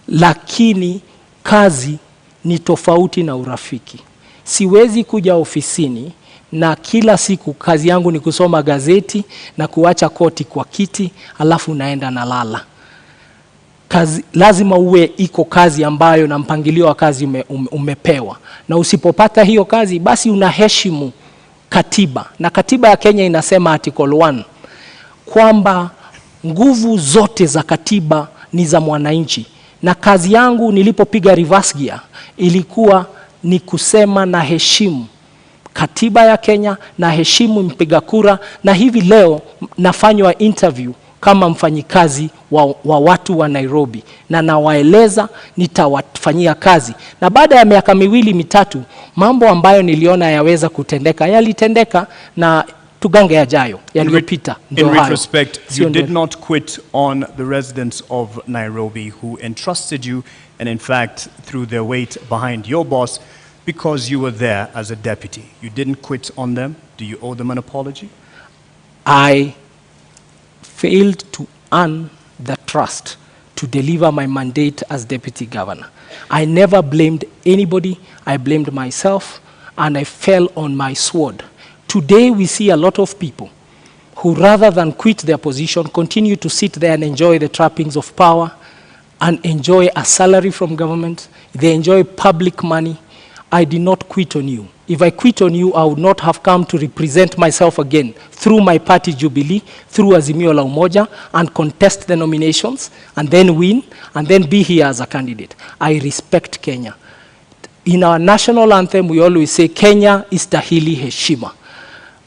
Lakini kazi ni tofauti na urafiki. Siwezi kuja ofisini na kila siku kazi yangu ni kusoma gazeti na kuacha koti kwa kiti alafu naenda na lala. Kazi, lazima uwe iko kazi ambayo na mpangilio wa kazi umepewa. Na usipopata hiyo kazi basi unaheshimu katiba. Na katiba ya Kenya inasema article 1 kwamba nguvu zote za katiba ni za mwananchi. Na kazi yangu nilipopiga reverse gear ilikuwa ni kusema na heshimu katiba ya Kenya, na heshimu mpiga kura, na hivi leo nafanywa interview kama mfanyikazi wa watu wa Nairobi, na nawaeleza nitawafanyia kazi. Na baada ya miaka 2-3 mambo ambayo niliona yaweza kutendeka yalitendeka, na tugange yajayo yaliyopita. In retrospect, you did not quit on the residents of Nairobi who entrusted you and in fact threw their weight behind your boss because you were there as a deputy. You didn't quit on them. Do you owe them an apology? I failed to earn the trust to deliver my mandate as deputy governor. I never blamed anybody. I blamed myself, and I fell on my sword. Today we see a lot of people who, rather than quit their position, continue to sit there and enjoy the trappings of power and enjoy a salary from government. They enjoy public money. I did not quit on you. If I quit on you, I would not have come to represent myself again through my party Jubilee, through Azimio la Umoja, and contest the nominations, and then win, and then be here as a candidate. I respect Kenya. In our national anthem, we always say, Kenya istahili heshima.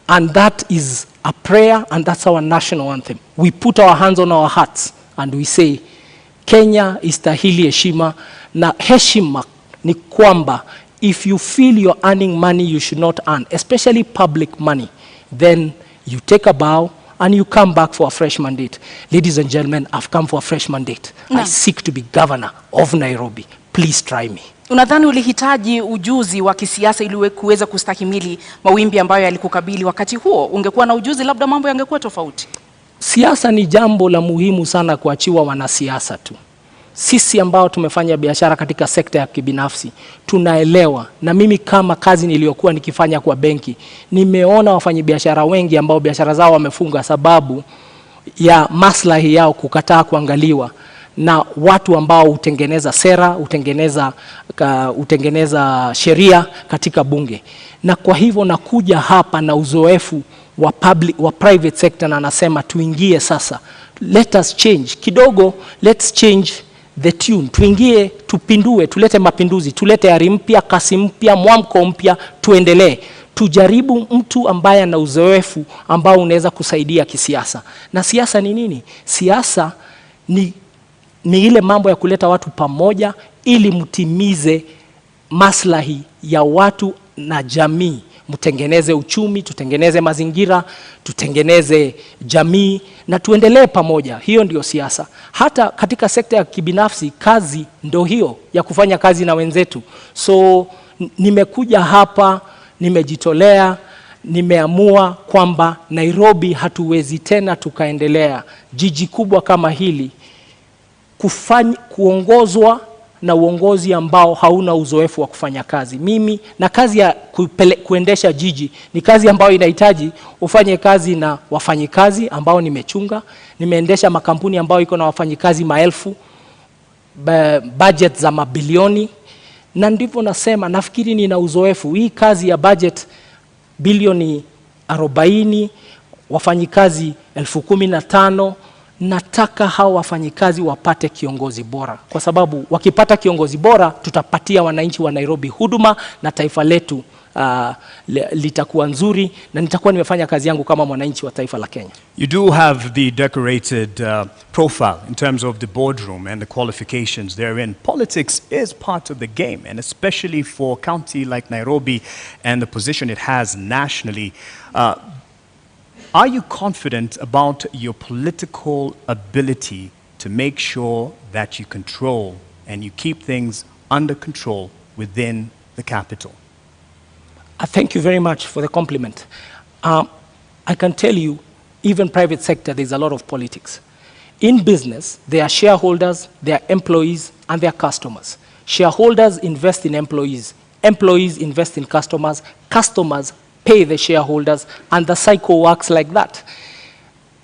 And that is a prayer, and that's our national anthem. We put our hands on our hearts, and we say, Kenya istahili heshima. Na heshima ni kwamba, if you feel you're earning money you should not earn, especially public money, then you take a bow and you come back for a fresh mandate. Ladies and gentlemen, I've come for a fresh mandate. I seek to be governor of Nairobi. Please try me. Unadhani ulihitaji ujuzi wa kisiasa ili kuweza kustahimili mawimbi ambayo yalikukabili wakati huo? Ungekuwa na ujuzi, labda mambo yangekuwa tofauti. Siasa ni jambo la muhimu sana kuachiwa wanasiasa tu. Sisi ambao tumefanya biashara katika sekta ya kibinafsi tunaelewa, na mimi kama kazi niliyokuwa nikifanya kwa benki, nimeona wafanyabiashara wengi ambao biashara zao wamefunga sababu ya maslahi yao kukataa kuangaliwa na watu ambao utengeneza sera, utengeneza sheria katika bunge. Na kwa hivyo nakuja hapa na uzoefu wa private sector, na nasema tuingie sasa. Let us change kidogo, let's change the tune. Tuingie, tupindue, tulete mapinduzi, tulete ari mpya, kasi mpya, mwamko mpya, tuendelee. Tujaribu mtu ambaye ana uzoefu ambao unaweza kusaidia kisiasa. Na siasa ni nini? Siasa ni ile mambo ya kuleta watu pamoja ili mtimize maslahi ya watu na jamii. Mtengeneze uchumi, tutengeneze mazingira, tutengeneze jamii, na tuendelee pamoja. Hiyo ndio siasa. Hata katika sekta ya kibinafsi, kazi ndio hiyo ya kufanya kazi na wenzetu. So nimekuja hapa, nimejitolea, nimeamua kwamba Nairobi hatuwezi tena tukaendelea jiji kubwa kama hili kuongozwa na uongozi ambao hauna uzoefu wa kufanya kazi. Mimi na kazi ya kuendesha jiji ni kazi ambayo inahitaji ufanye kazi na wafanyikazi ambao nimechunga. Nimeendesha makampuni ambayo iko na wafanyikazi maelfu, budget za mabilioni, na ndivyo nasema nafikiri nina uzoefu. Hii kazi ya budget bilioni 40, wafanyikazi 15,000, nataka hao wafanyikazi wapate kiongozi bora, kwa sababu wakipata kiongozi bora tutapatia wananchi wa Nairobi huduma na taifa letu litakuwa nzuri na nitakuwa nimefanya kazi yangu kama mwananchi wa taifa la Kenya. You do have the decorated profile in terms of the boardroom and the qualifications therein. Politics is part of the game, and especially for a county like Nairobi and the position it has nationally. Are you confident about your political ability to make sure that you control and you keep things under control within the capital? Thank you very much for the compliment. I can tell you, even private sector, there's a lot of politics. In business, there are shareholders, there are employees, and there are customers. Shareholders invest in employees. Employees invest in customers. Customers pay the shareholders, and the cycle works like that.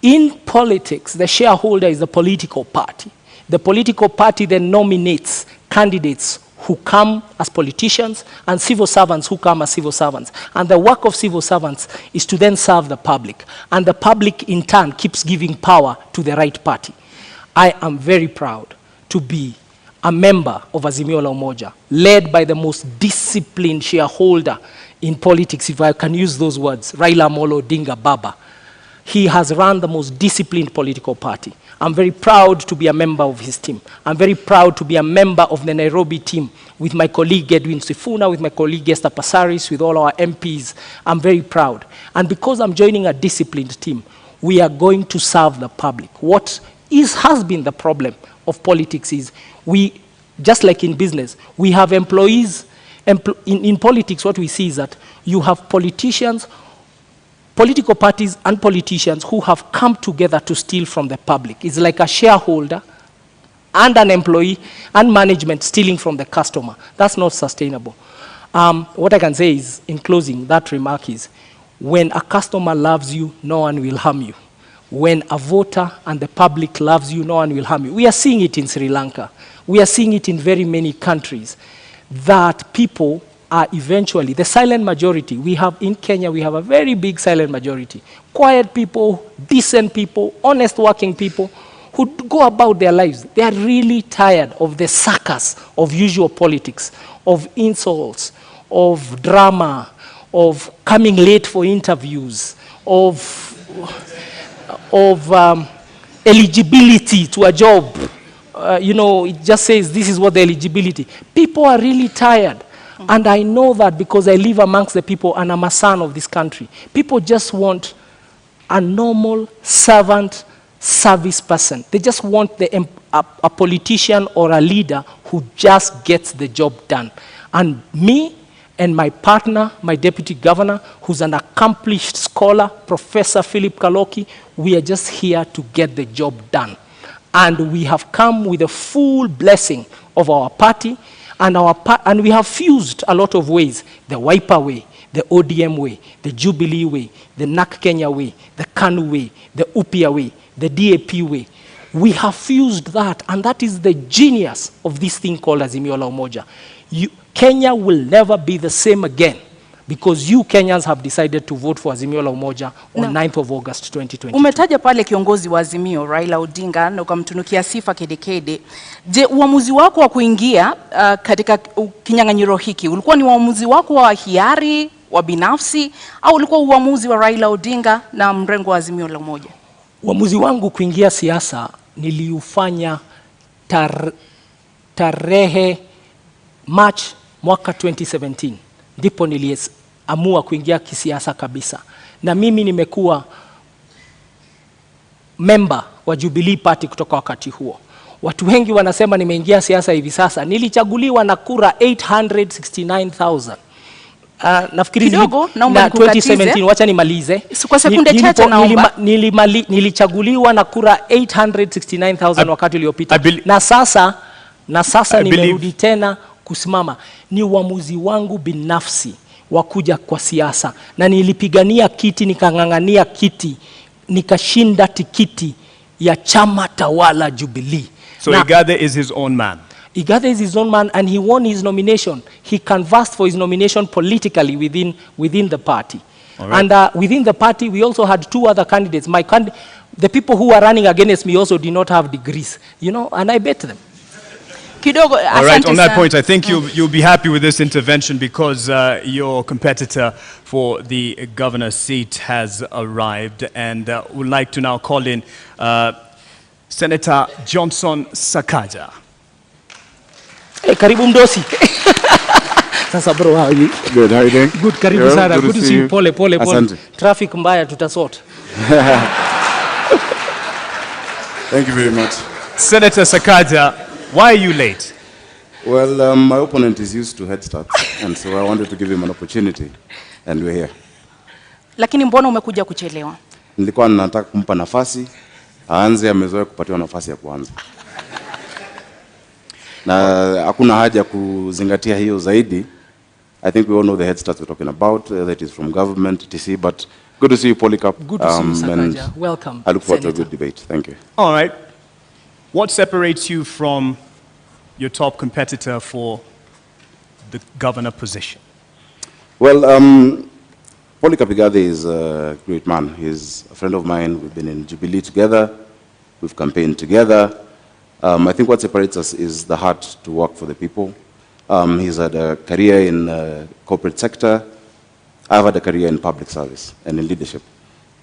In politics, the shareholder is the political party. The political party then nominates candidates who come as politicians and civil servants who come as civil servants. And the work of civil servants is to then serve the public. And the public, in turn, keeps giving power to the right party. I am very proud to be a member of Azimio la Umoja, led by the most disciplined shareholder in politics, if I can use those words, Raila Amolo Odinga Baba. He has run the most disciplined political party. I'm very proud to be a member of his team. I'm very proud to be a member of the Nairobi team with my colleague Edwin Sifuna, with my colleague Esther Passaris, with all our MPs. I'm very proud. And because I'm joining a disciplined team, we are going to serve the public. What has been the problem of politics is we, just like in business, we have employees. In politics, what we see is that you have politicians, political parties and politicians who have come together to steal from the public. It's like a shareholder and an employee and management stealing from the customer. That's not sustainable. What I can say is, in closing, that remark is, when a customer loves you, no one will harm you. When a voter and the public loves you, no one will harm you. We are seeing it in Sri Lanka. We are seeing it in very many countries, that people are eventually, the silent majority, we have in Kenya, we have a very big silent majority. Quiet people, decent people, honest working people who go about their lives. They are really tired of the circus of usual politics, of insults, of drama, of coming late for interviews, of eligibility to a job. You know, it just says this is what the eligibility. People are really tired. And I know that because I live amongst the people and I'm a son of this country. People just want a normal servant service person. They just want a politician or a leader who just gets the job done. And me and my partner, my deputy governor, who's an accomplished scholar, Professor Philip Kaloki, we are just here to get the job done. And we have come with a full blessing of our party, and we have fused a lot of ways: the Wiper way, the ODM way, the Jubilee way, the NAK Kenya way, the KANU way, the UPIA way, the DAP way. We have fused that, and that is the genius of this thing called Azimio la Umoja. Kenya will never be the same again, because you Kenyans have decided to vote for Azimio la Umoja on 9th of August 2020. Umetaja pale kiongozi wa Azimio Raila Odinga na ukamtunukia sifa kedekede. Je, uamuzi wako wa kuingia katika kinyang'anyiro hiki ulikuwa ni uamuzi wako wa hiari, wa binafsi, au ulikuwa uamuzi wa Raila Odinga na mrengo wa Azimio la Umoja? Uamuzi wangu kuingia siasa niliufanya tarehe March mwaka 2017. Ndipo niliamua kuingia kisiasa kabisa. Na mimi nimekuwa member wa Jubilee Party kutoka wakati huo. Watu wengi wanasema nimeingia siasa hivi sasa. Nilichaguliwa na kura 869,000. Nafikiri na 2017, wacha nimalize. Kwa sekunde chache naomba. Nilichaguliwa na kura 869,000 wakati uliopita. Na sasa nimerudi tena kusimama. Ni uamuzi wangu binafsi wa kuja kwa siasa, na nilipigania kiti, nikang'ang'ania kiti, nikashinda tikiti ya chama tawala Jubilee. So Igathe is his own man. Igathe is his own man, and he won his nomination. He canvassed for his nomination politically within the party. Right. And within the party, we also had two other candidates. The people who were running against me also did not have degrees, you know, and I bet them. Kidogo, all right, on that point, I think you'll be happy with this intervention because your competitor for the governor's seat has arrived, and would like to now call in Senator Johnson Sakaja. Hey, karibu mdosi. Sasa bro, how are you? Good, how are you doing? Good, karibu sana. Good to see you. Pole. Traffic mbaya tutasort. Thank you very much. Senator Sakaja, why are you late? Well, my opponent is used to head starts, and so I wanted to give him an opportunity, and we're here. Lakini mbona umekuja kuchelewa? Nilikuwa nataka kumpa nafasi, aanze amezoea kupatiwa nafasi ya kuanza. Na hakuna haja kuzingatia hiyo zaidi. I think we all know the head starts we're talking about, that is from government, TC, but good to see you, Polycarp. Good to see you, Sakaja. Welcome, I look forward to a good debate. Thank you. All right. What separates you from your top competitor for the governor position? Well, Polycarp Igathe is a great man. He's a friend of mine. We've been in Jubilee together. We've campaigned together. I think what separates us is the heart to work for the people. He's had a career in the corporate sector. I've had a career in public service and in leadership.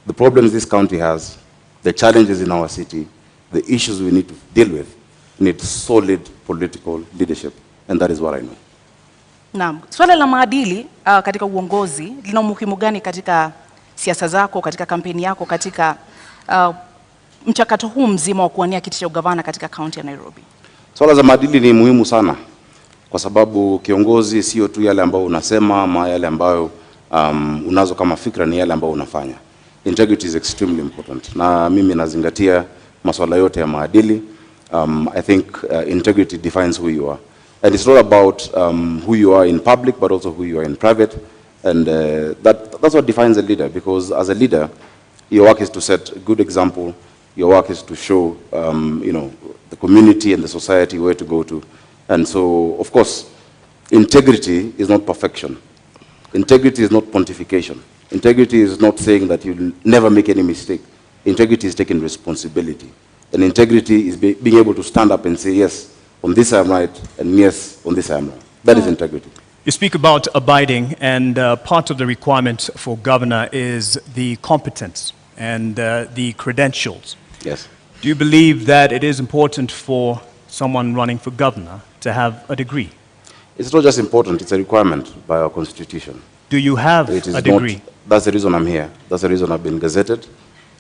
The problems this county has, the challenges in our city, the issues we need to deal with, need solid political leadership, and that is what I know. Naam, swala la maadili katika uongozi lina umuhimu gani katika siasa zako, katika kampeni yako, katika mchakato huu mzima wa kuwania kiti cha ugavana katika kaunti ya Nairobi? Swala za maadili ni muhimu sana, kwa sababu kiongozi sio tu yale ambayo unasema ama yale ambayo unazo kama fikra, ni yale ambayo unafanya. Integrity is extremely important, na mimi nazingatia masuala yote ya maadili. I think integrity defines who you are. And it's not about who you are in public, but also who you are in private. And that's what defines a leader, because as a leader, your work is to set a good example. Your work is to show, the community and the society where to go to. And so, of course, integrity is not perfection. Integrity is not pontification. Integrity is not saying that you'll never make any mistake. Integrity is taking responsibility. And integrity is being able to stand up and say, yes, on this I am right, and yes, on this I am wrong. That is integrity. You speak about abiding, and part of the requirement for governor is the competence and the credentials. Yes. Do you believe that it is important for someone running for governor to have a degree? It's not just important, it's a requirement by our constitution. Do you have a degree? That's the reason I'm here. That's the reason I've been gazetted.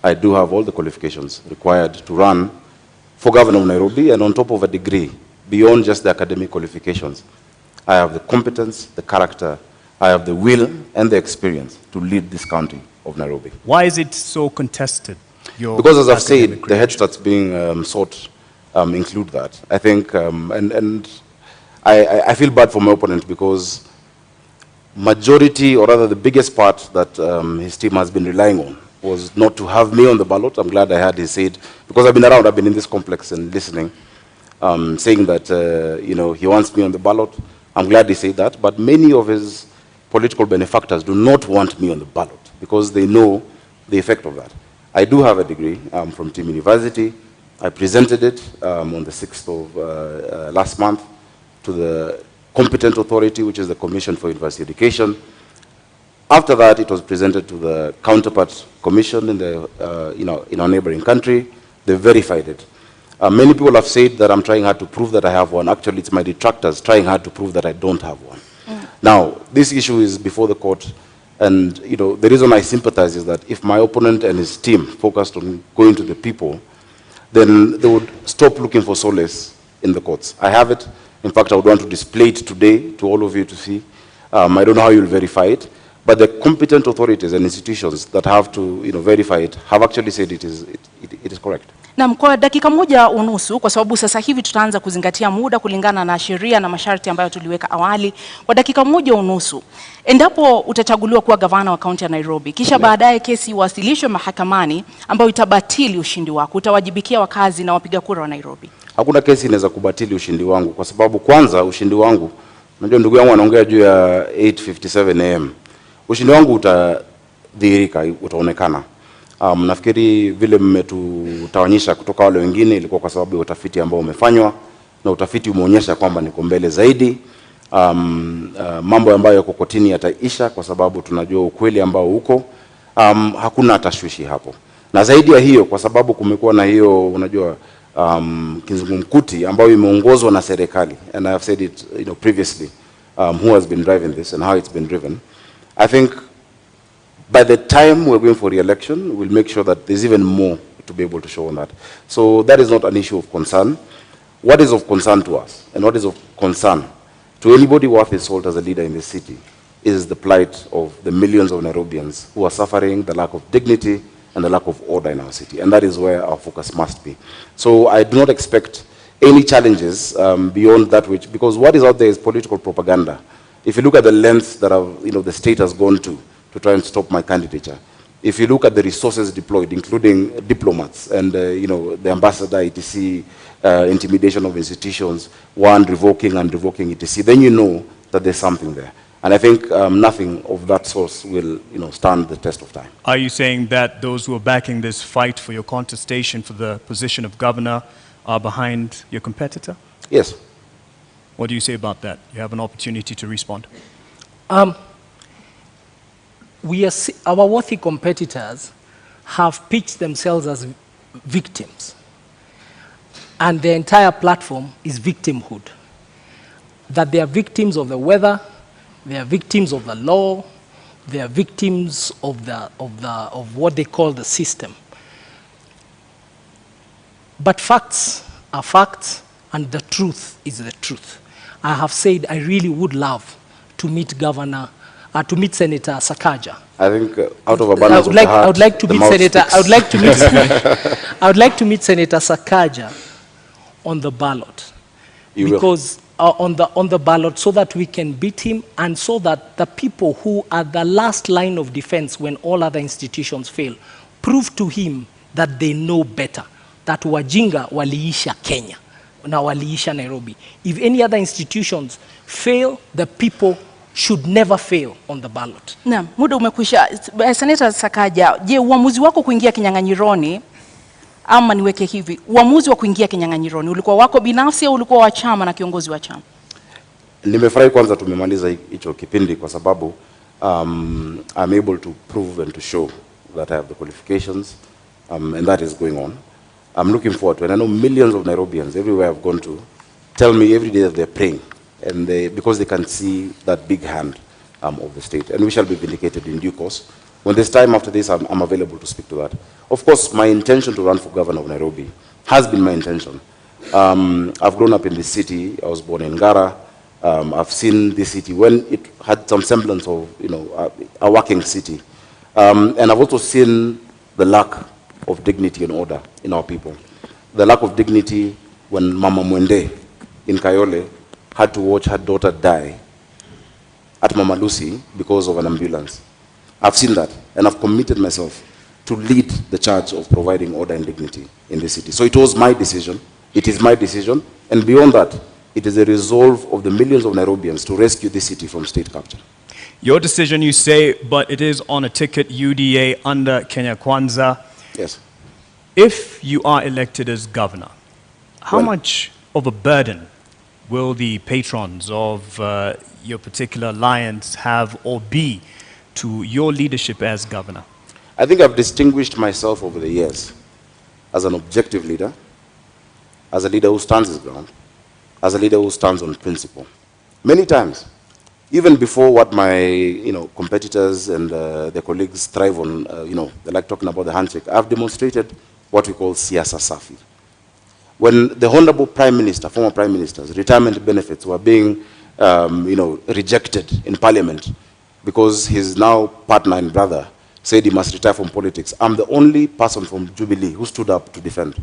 I do have all the qualifications required to run for governor of Nairobi, and on top of a degree, beyond just the academic qualifications, I have the competence, the character, I have the will and the experience to lead this county of Nairobi. Why is it so contested? Because as I've said, the head starts being sought include that. I think, and I feel bad for my opponent, because majority, or rather the biggest part that his team has been relying on was not to have me on the ballot. I'm glad I had his said, because I've been around, I've been in this complex and listening, saying that, he wants me on the ballot. I'm glad he said that, but many of his political benefactors do not want me on the ballot because they know the effect of that. I do have a degree from Team University. I presented it on the 6th of last month to the competent authority, which is the Commission for University Education. After that, it was presented to the counterpart commission in the, in our neighboring country. They verified it. Many people have said that I'm trying hard to prove that I have one. Actually, it's my detractors trying hard to prove that I don't have one. Now, this issue is before the court, and the reason I sympathize is that if my opponent and his team focused on going to the people, then they would stop looking for solace in the courts. I have it. In fact, I would want to display it today to all of you to see. I don't know how you'll verify it, but the competent authorities and institutions that have to verify it have actually said it is correct. Na kwa dakika moja unusu, kwa sababu sasa hivi tutaanza kuzingatia muda kulingana na sheria na masharti ambayo tuliweka awali. Kwa dakika moja unusu, endapo utachaguliwa kuwa gavana wa kaunti ya Nairobi, kisha baadaye kesi iwasilishwe mahakamani ambayo itabatili ushindi wako, utawajibikia wakazi na wapiga kura wa Nairobi? Hakuna kesi inaweza kubatili ushindi wangu, kwa sababu kwanza ushindi wangu, unajua ndugu yangu anaongea juu ya 8:57 am. Ushindi wangu utadhihirika, utaonekana. Nafikiri vile mmetutawanyisha kutoka wale wengine ilikuwa kwa sababu ya utafiti ambao umefanywa. na utafiti umeonyesha kwamba niko mbele zaidi. Mambo ambayo yako kotini yataisha kwa sababu tunajua ukweli ambao uko. Hakuna tashwishi hapo. Na zaidi ya hiyo, kwa sababu kumekuwa na hiyo, unajua, kizungumkuti ambayo imeongozwa na serikali, and I have said it, previously, who has been driving this and how it's been driven. I think by the time we're going for re-election, we'll make sure that there's even more to be able to show on that. So that is not an issue of concern. What is of concern to us, and what is of concern to anybody worth his salt as a leader in this city, is the plight of the millions of Nairobians who are suffering the lack of dignity and the lack of order in our city. And that is where our focus must be. So I do not expect any challenges beyond that which, because what is out there is political propaganda. If you look at the lengths that the state has gone to try and stop my candidature, if you look at the resources deployed, including diplomats and the ambassador, etc., intimidation of institutions, revoking and revoking, etc., then you know that there's something there. And I think nothing of that source will stand the test of time. Are you saying that those who are backing this fight for your contestation for the position of governor are behind your competitor? Yes. What do you say about that? You have an opportunity to respond. Our worthy competitors have pitched themselves as victims, and the entire platform is victimhood. That they are victims of the weather, they are victims of the law, they are victims of what they call the system. But facts are facts, and the truth is the truth. I have said I really would love to meet Senator Sakaja. I think out of abundance of the heart, I would like to meet Senator. I would like to meet. I would like to meet Senator Sakaja on the ballot, because on the ballot, so that we can beat him, and so that the people who are the last line of defense when all other institutions fail, prove to him that they know better. That wajinga waliisha Kenya, na waliisha Nairobi. If any other institutions fail, the people should never fail on the ballot. Naam, muda umekwisha. Senator Sakaja, je, uamuzi wako kuingia kinyang'anyironi, ama niweke hivi, uamuzi wa kuingia kinyang'anyironi ulikuwa wako binafsi au ulikuwa wa chama na kiongozi wa chama? Nimefurahi kwanza tumemaliza hicho kipindi kwa sababu I'm able to prove and to show that I have the qualifications, and that is going on. I'm looking forward to it. And I know millions of Nairobians everywhere I've gone to tell me every day that they're praying, and because they can see that big hand of the state. And we shall be vindicated in due course. When there's time after this, I'm available to speak to that. Of course, my intention to run for governor of Nairobi has been my intention. I've grown up in this city. I was born in Ngara. I've seen this city when it had some semblance of, a working city. And I've also seen the lack of dignity and order in our people. The lack of dignity when Mama Mwende in Kayole had to watch her daughter die at Mama Lucy because of an ambulance. I've seen that, and I've committed myself to lead the charge of providing order and dignity in the city. So it was my decision, it is my decision, and beyond that, it is a resolve of the millions of Nairobians to rescue this city from state capture. Your decision, you say, but it is on a ticket UDA under Kenya Kwanza. Yes. If you are elected as governor, how much of a burden will the patrons of your particular alliance have or be to your leadership as governor? I think I've distinguished myself over the years as an objective leader, as a leader who stands his ground, as a leader who stands on principle. Many times, even before what my competitors and their colleagues thrive on, they like talking about the handshake, I've demonstrated what we call siasa safi. When the Honorable Prime Minister, former Prime Minister's retirement benefits were being rejected in Parliament because his now partner and brother said he must retire from politics, I'm the only person from Jubilee who stood up to defend.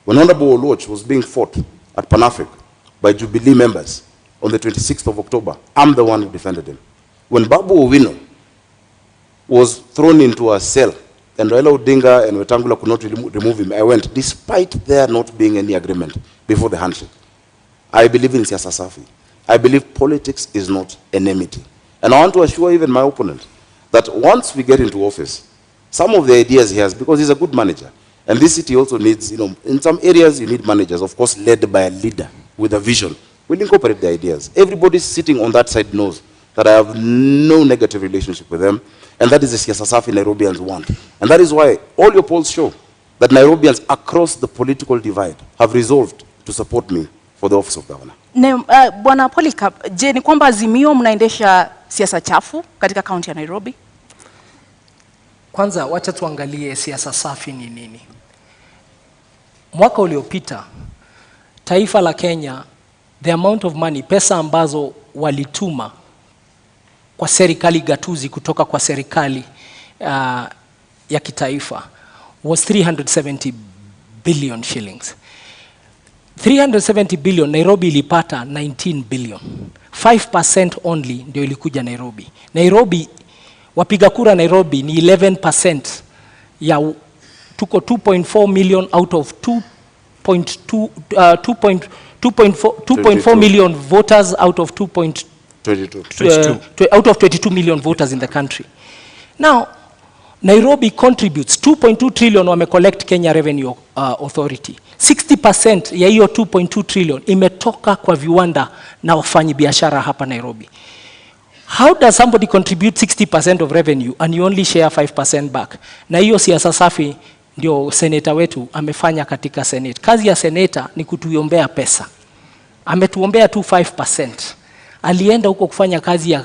When Honorable Oloch was being fought at Pan-Africa by Jubilee members on the 26th of October, I'm the one who defended him. When Babu Owino was thrown into a cell and Raila Odinga and Wetangula could not remove him, I went, despite there not being any agreement before the handshake. I believe in siasa safi. I believe politics is not enmity. And I want to assure even my opponent that once we get into office, some of the ideas he has, because he's a good manager, and this city also needs, in some areas you need managers, of course, led by a leader with a vision will incorporate the ideas. Everybody sitting on that side knows that I have no negative relationship with them, and that is the siasa safi Nairobians want. And that is why all your polls show that Nairobians across the political divide have resolved to support me for the office of governor. Bwana Polycarp, je, ni kwamba Azimio mnaendesha siasa chafu katika kaunti ya Nairobi? Kwanza wacha tuangalie siasa safi ni nini. Mwaka uliopita taifa la Kenya, the amount of money, pesa ambazo walituma kwa serikali gatuzi kutoka kwa serikali ya kitaifa was 370 billion shillings. 370 billion, Nairobi ilipata 19 billion. 5% only ndio ilikuja Nairobi. Nairobi, wapiga kura Nairobi ni 11% ya tuko 2.4 million out of 2.4 million voters out of 22 million voters in the country. Now, Nairobi contributes 2.2 trillion wame collect Kenya Revenue Authority. 60% ya hiyo 2.2 trillion imetoka kwa viwanda na wafanyi biashara hapa Nairobi. How does somebody contribute 60% of revenue and you only share 5% back? Na hiyo siasa safi ndio seneta wetu amefanya katika Senate. Kazi ya seneta ni kutuombea pesa. Ametuombea tu 5%. Alienda huko kufanya kazi ya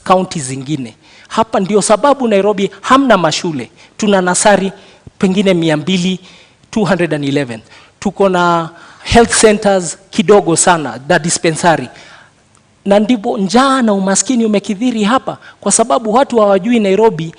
county zingine. Hapa ndio sababu Nairobi hamna mashule. Tuna nasari pengine 211. Tuko na health centers kidogo sana, da dispensary. Na ndipo njaa na umaskini umekithiri hapa kwa sababu watu hawajui Nairobi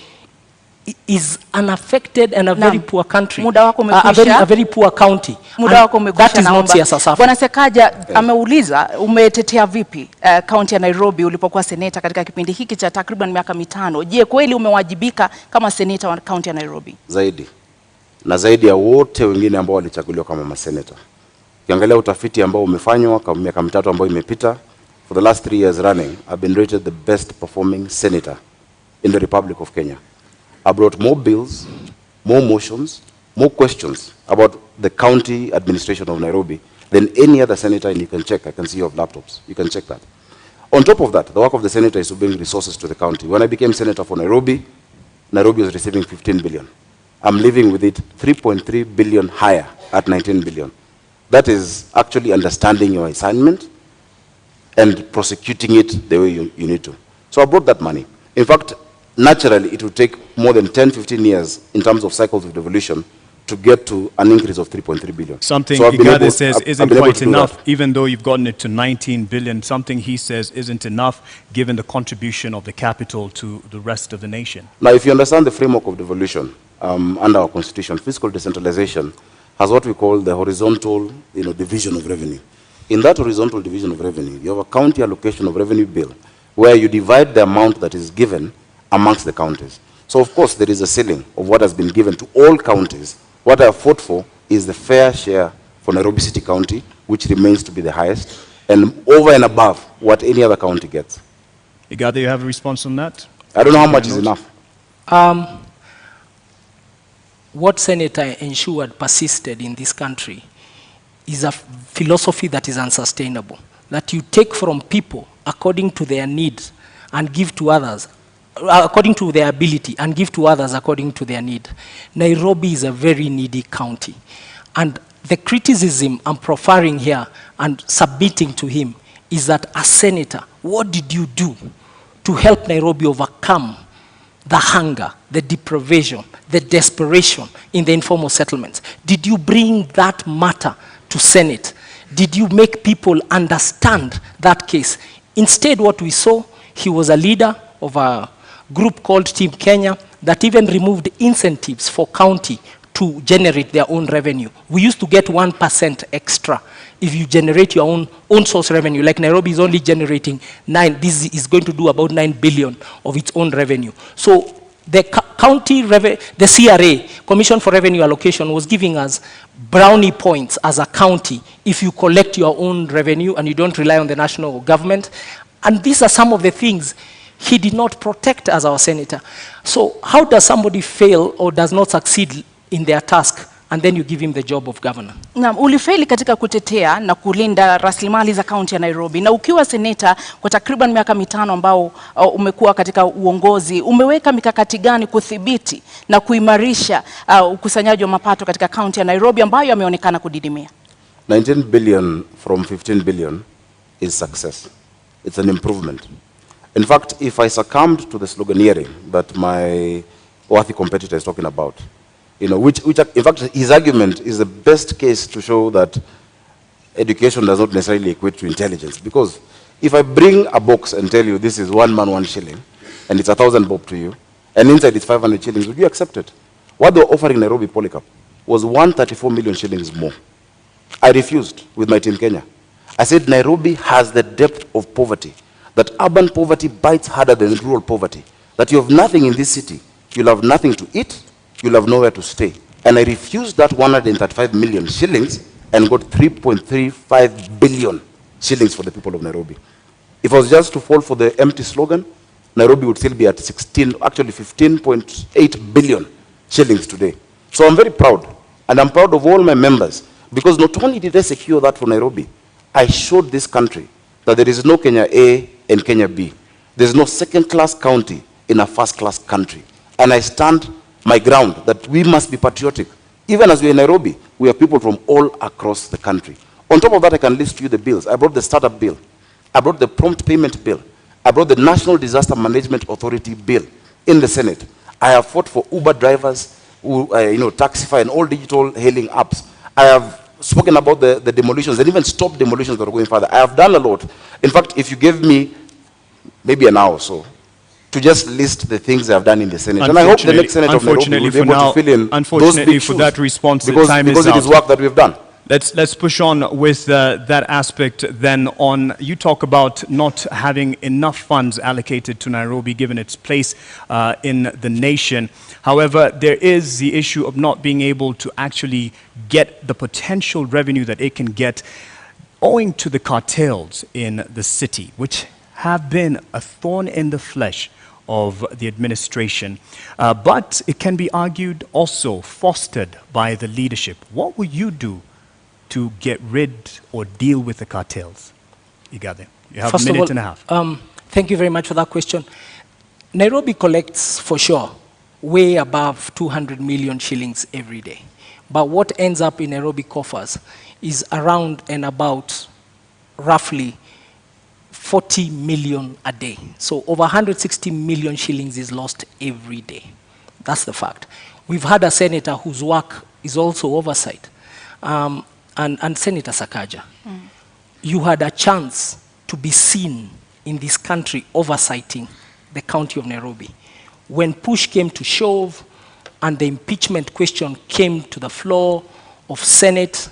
is unaffected and a very poor country. Muda wako umekwisha. A very poor county. Muda wako umekwisha. That is not siasa safi. Bwana Sakaja ameuliza umetetea vipi kaunti ya Nairobi ulipokuwa seneta katika kipindi hiki cha takriban miaka 5. Je, kweli umewajibika kama seneta wa kaunti ya Nairobi? Zaidi. Na zaidi ya wote wengine ambao walichaguliwa kama maseneta. Ukiangalia utafiti ambao umefanywa kwa miaka 3 ambayo imepita, for the last 3 years running, I've been rated the best performing senator in the Republic of Kenya. I brought more bills, more motions, more questions about the county administration of Nairobi than any other senator, and you can check. I can see you have laptops. You can check that. On top of that, the work of the senator is to bring resources to the county. When I became senator for Nairobi, Nairobi was receiving 15 billion. I'm living with it 3.3 billion higher at 19 billion. That is actually understanding your assignment and prosecuting it the way you need to. So I brought that money. In fact, naturally, it will take more than 10-15 years in terms of cycles of devolution to get to an increase of 3.3 billion. Something so Igathe says isn't quite enough, even though you've gotten it to 19 billion. Something he says isn't enough, given the contribution of the capital to the rest of the nation. Now, if you understand the framework of devolution under our constitution, fiscal decentralization has what we call the horizontal division of revenue. In that horizontal division of revenue, you have a county allocation of revenue bill, where you divide the amount that is given amongst the counties. So of course there is a ceiling of what has been given to all counties. What I have fought for is the fair share for Nairobi City County, which remains to be the highest, and over and above what any other county gets. Igathe, you have a response on that? I don't know how much is enough. What Senator ensured persisted in this country is a philosophy that is unsustainable. That you take from people according to their needs and give to others according to their ability and give to others according to their need. Nairobi is a very needy county. And the criticism I'm proffering here and submitting to him is that as senator, what did you do to help Nairobi overcome the hunger, the deprivation, the desperation in the informal settlements? Did you bring that matter to Senate? Did you make people understand that case? Instead, what we saw, he was a leader of a group called Team Kenya that even removed incentives for county to generate their own revenue. We used to get 1% extra if you generate your own source revenue. Like Nairobi is only generating 9, this is going to do about 9 billion of its own revenue. So the county, the CRA, Commission for Revenue Allocation, was giving us brownie points as a county if you collect your own revenue and you don't rely on the national government. And these are some of the things he did not protect as our senator. So how does somebody fail or does not succeed in their task and then you give him the job of governor. Naam, ulifeli katika kutetea na kulinda rasilimali za kaunti ya Nairobi, na ukiwa seneta kwa takriban miaka 5 ambao umekuwa katika uongozi, umeweka mikakati gani kudhibiti na kuimarisha ukusanyaji wa mapato katika kaunti ya Nairobi ambayo yameonekana kudidimia? 19 billion from 15 billion is success. It's an improvement. In fact, if I succumbed to the sloganeering that my worthy competitor is talking about, which in fact his argument is the best case to show that education does not necessarily equate to intelligence. Because if I bring a box and tell you this is 1 man 1 shilling, and it's 1,000 bob to you, and inside it's 500 shillings, would you accept it? What they were offering Nairobi Polycarp was 134 million shillings more. I refused with my team Kenya. I said Nairobi has the depth of poverty, that urban poverty bites harder than rural poverty, that you have nothing in this city, you'll have nothing to eat, you'll have nowhere to stay. And I refused that 135 million shillings and got 3.35 billion shillings for the people of Nairobi. If I was just to fall for the empty slogan, Nairobi would still be at 15.8 billion shillings today. So I'm very proud, and I'm proud of all my members, because not only did I secure that for Nairobi, I showed this country that there is no Kenya A and Kenya B. There's no second-class county in a first-class country. And I stand my ground that we must be patriotic. Even as we're in Nairobi, we have people from all across the country. On top of that, I can list you the bills. I brought the startup bill. I brought the prompt payment bill. I brought the National Disaster Management Authority bill in the Senate. I have fought for Uber drivers, Taxify and all digital hailing apps. I have spoken about the demolitions and even stopped demolitions that are going further. I have done a lot. In fact, if you gave me maybe an hour or so to just list the things I have done in the Senate, and I hope the next Senate of Nairobi will be able to fill in those big shoes, that response, because it is work that we've done. Let's push on with that aspect then on. You talk about not having enough funds allocated to Nairobi given its place in the nation. However, there is the issue of not being able to actually get the potential revenue that it can get owing to the cartels in the city, which have been a thorn in the flesh of the administration. But it can be argued also fostered by the leadership. What will you do to get rid or deal with the cartels? Igathe, you have a minute and a half. Thank you very much for that question. Nairobi collects, for sure, way above 200 million shillings every day. But what ends up in Nairobi coffers is around and about roughly 40 million a day. So over 160 million shillings is lost every day. That's the fact. We've had a senator whose work is also oversight. And Senator Sakaja, you had a chance to be seen in this country oversighting the county of Nairobi. When push came to shove and the impeachment question came to the floor of Senate,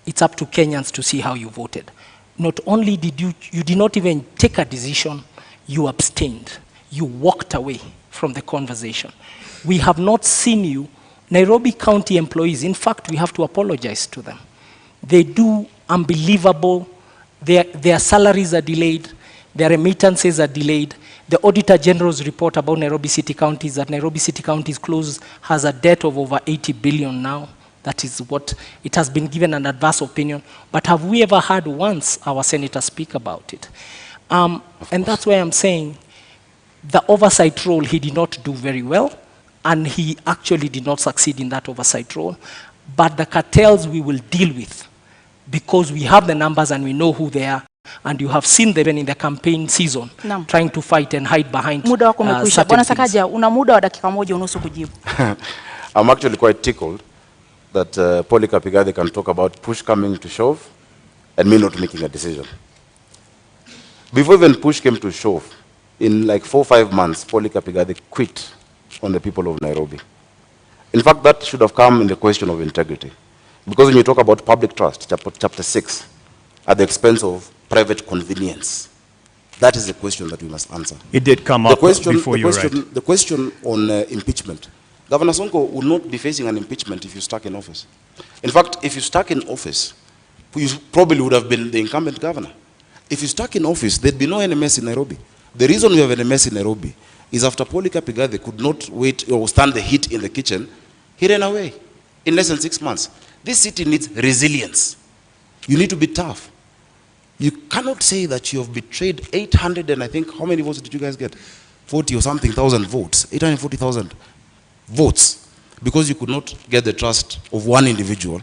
it's up to Kenyans to see how you voted. Not only did you did not even take a decision, you abstained. You walked away from the conversation. We have not seen you. Nairobi County employees, in fact, we have to apologize to them. They do unbelievable. Their salaries are delayed. Their remittances are delayed. The Auditor General's report about Nairobi City County is that Nairobi City County has a debt of over 80 billion now. That is what it has been given an adverse opinion. But have we ever heard once our senator speak about it? And that's why I'm saying the oversight role he did not do very well, and he actually did not succeed in that oversight role. But the cartels we will deal with, because we have the numbers and we know who they are, and you have seen them in the campaign season trying to fight and hide behind muda wako umekwisha. Bwana Sakaja, una muda wa dakika 1.5 kujibu. I'm actually quite tickled that Polycarp Igathe can talk about push coming to shove and me not making a decision. Before even push came to shove, in like 4 or 5 months, Polycarp Igathe quit on the people of Nairobi. In fact, that should have come in the question of integrity. Because when you talk about public trust, chapter 6, at the expense of private convenience, that is the question that we must answer. It did come up before you, right? The question on impeachment. Governor Sonko would not be facing an impeachment if you stuck in office. In fact, if you stuck in office, you probably would have been the incumbent governor. If you stuck in office, there'd be no NMS in Nairobi. The reason we have an NMS in Nairobi is after Polycarp Igathe could not wait or stand the heat in the kitchen, he ran away. in less than 6 months. This city needs resilience. You need to be tough. You cannot say that you have betrayed 800 and I think, how many votes did you guys get? 40 or something thousand votes, 840,000 votes, because you could not get the trust of one individual,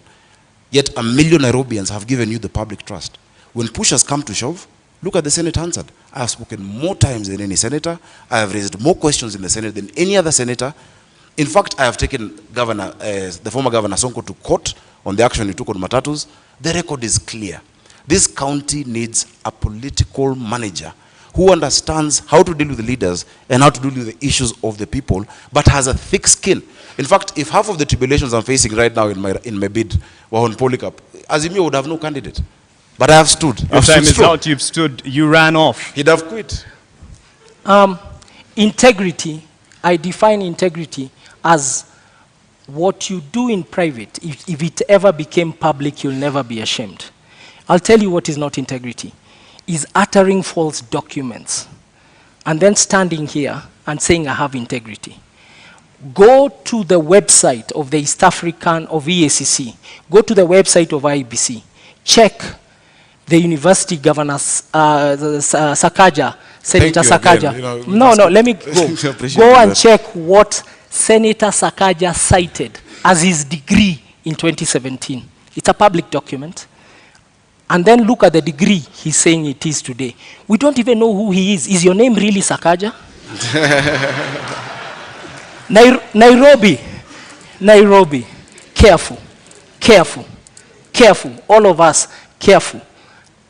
yet 1 million Nairobians have given you the public trust. When push has come to shove, look at the Senate answered. I have spoken more times than any senator. I have raised more questions in the Senate than any other senator. In fact, I have taken the former Governor Sonko to court on the action he took on Matatus. The record is clear. This county needs a political manager who understands how to deal with the leaders and how to deal with the issues of the people, but has a thick skin. In fact, if half of the tribulations I'm facing right now in my bid were on Polycarp, Azimio would have no candidate. But I have stood. Your time is out, you've stood, you ran off. He'd have quit. Integrity, I define integrity as what you do in private. If it ever became public, you'll never be ashamed. I'll tell you what is not integrity. Is uttering false documents and then standing here and saying I have integrity. Go to the website of the East African, of EACC. Go to the website of IBC. Check the university governors, Sakaja, Senator Sakaja. No, let me go. Go and check what Senator Sakaja cited as his degree in 2017. It's a public document. And then look at the degree he's saying it is today. We don't even know who he is. Is your name really Sakaja? Nairobi, careful, all of us, careful.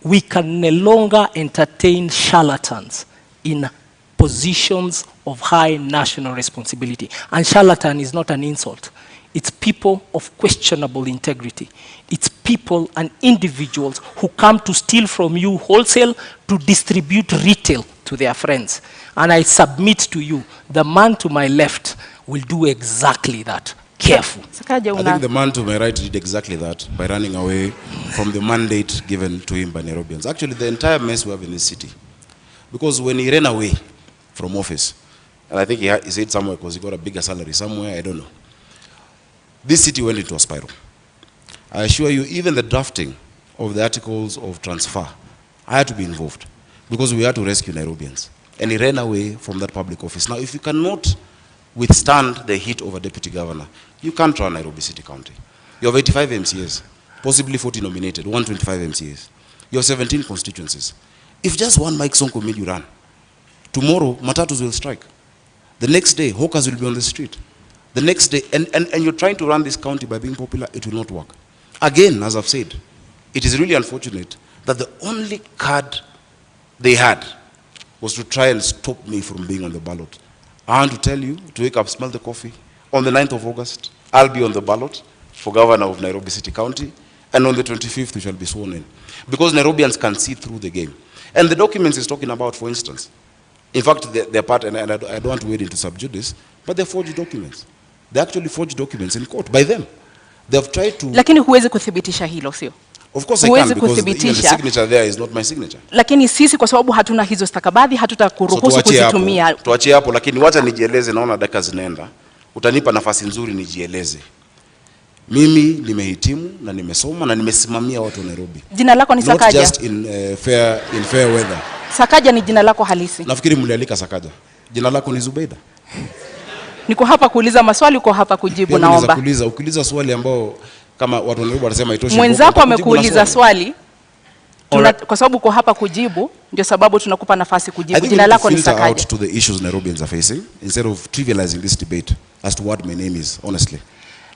We can no longer entertain charlatans in positions of high national responsibility. And charlatan is not an insult. It's people of questionable integrity. It's people and individuals who come to steal from you wholesale to distribute retail to their friends. And I submit to you, the man to my left will do exactly that. Careful. I think the man to my right did exactly that by running away from the mandate given to him by Nairobians. Actually, the entire mess we have in this city. Because when he ran away from office, and I think he said somewhere because he got a bigger salary somewhere, I don't know. This city went into a spiral. I assure you, even the drafting of the articles of transfer, I had to be involved because we had to rescue Nairobians. And he ran away from that public office. Now, if you cannot withstand the heat of a deputy governor, you can't run Nairobi City County. You have 85 MCAs, possibly 40 nominated, 125 MCAs. You have 17 constituencies. If just one Mike Sonko made you run, tomorrow, Matatus will strike. The next day, hawkers will be on the street. The next day, and you're trying to run this county by being popular, it will not work. Again, as I've said, it is really unfortunate that the only card they had was to try and stop me from being on the ballot. I want to tell you, to wake up, smell the coffee. On the 9th of August, I'll be on the ballot for governor of Nairobi City County, and on the 25th, we shall be sworn in. Because Nairobians can see through the game. And the documents he's talking about, for instance, in fact, they're part, and I don't want to wade into subject this, but they're forged documents. They actually forged documents in court by them. They've tried to... Lakini huwezi kuthibitisha hilo, sio? Of course I can, because even the signature there is not my signature. Lakini sisi kwa sababu hatuna hizo stakabadhi, hatutakuruhusu kuzitumia. Tuachie hapo, lakini wacha nijieleze, naona dakika zinaenda. Utanipa nafasi nzuri nijieleze. Mimi nimehitimu na nimesoma na nimesimamia watu wa Nairobi. Jina lako ni Sakaja? Not just in fair weather. Sakaja ni jina lako halisi? Nafikiri mlialika Sakaja. Jina lako ni Zubeida. Niko hapa kuuliza maswali, uko hapa kujibu, naomba. Ukiuliza swali ambao kama watu wa Nairobi wanasema itoshi. Mwenzako amekuuliza swali. Kwa sababu uko hapa kujibu, ndio sababu tunakupa nafasi kujibu. Jina lako ni Sakaja. Out to the issues Nairobians are facing instead of trivializing this debate as to what my name is, honestly.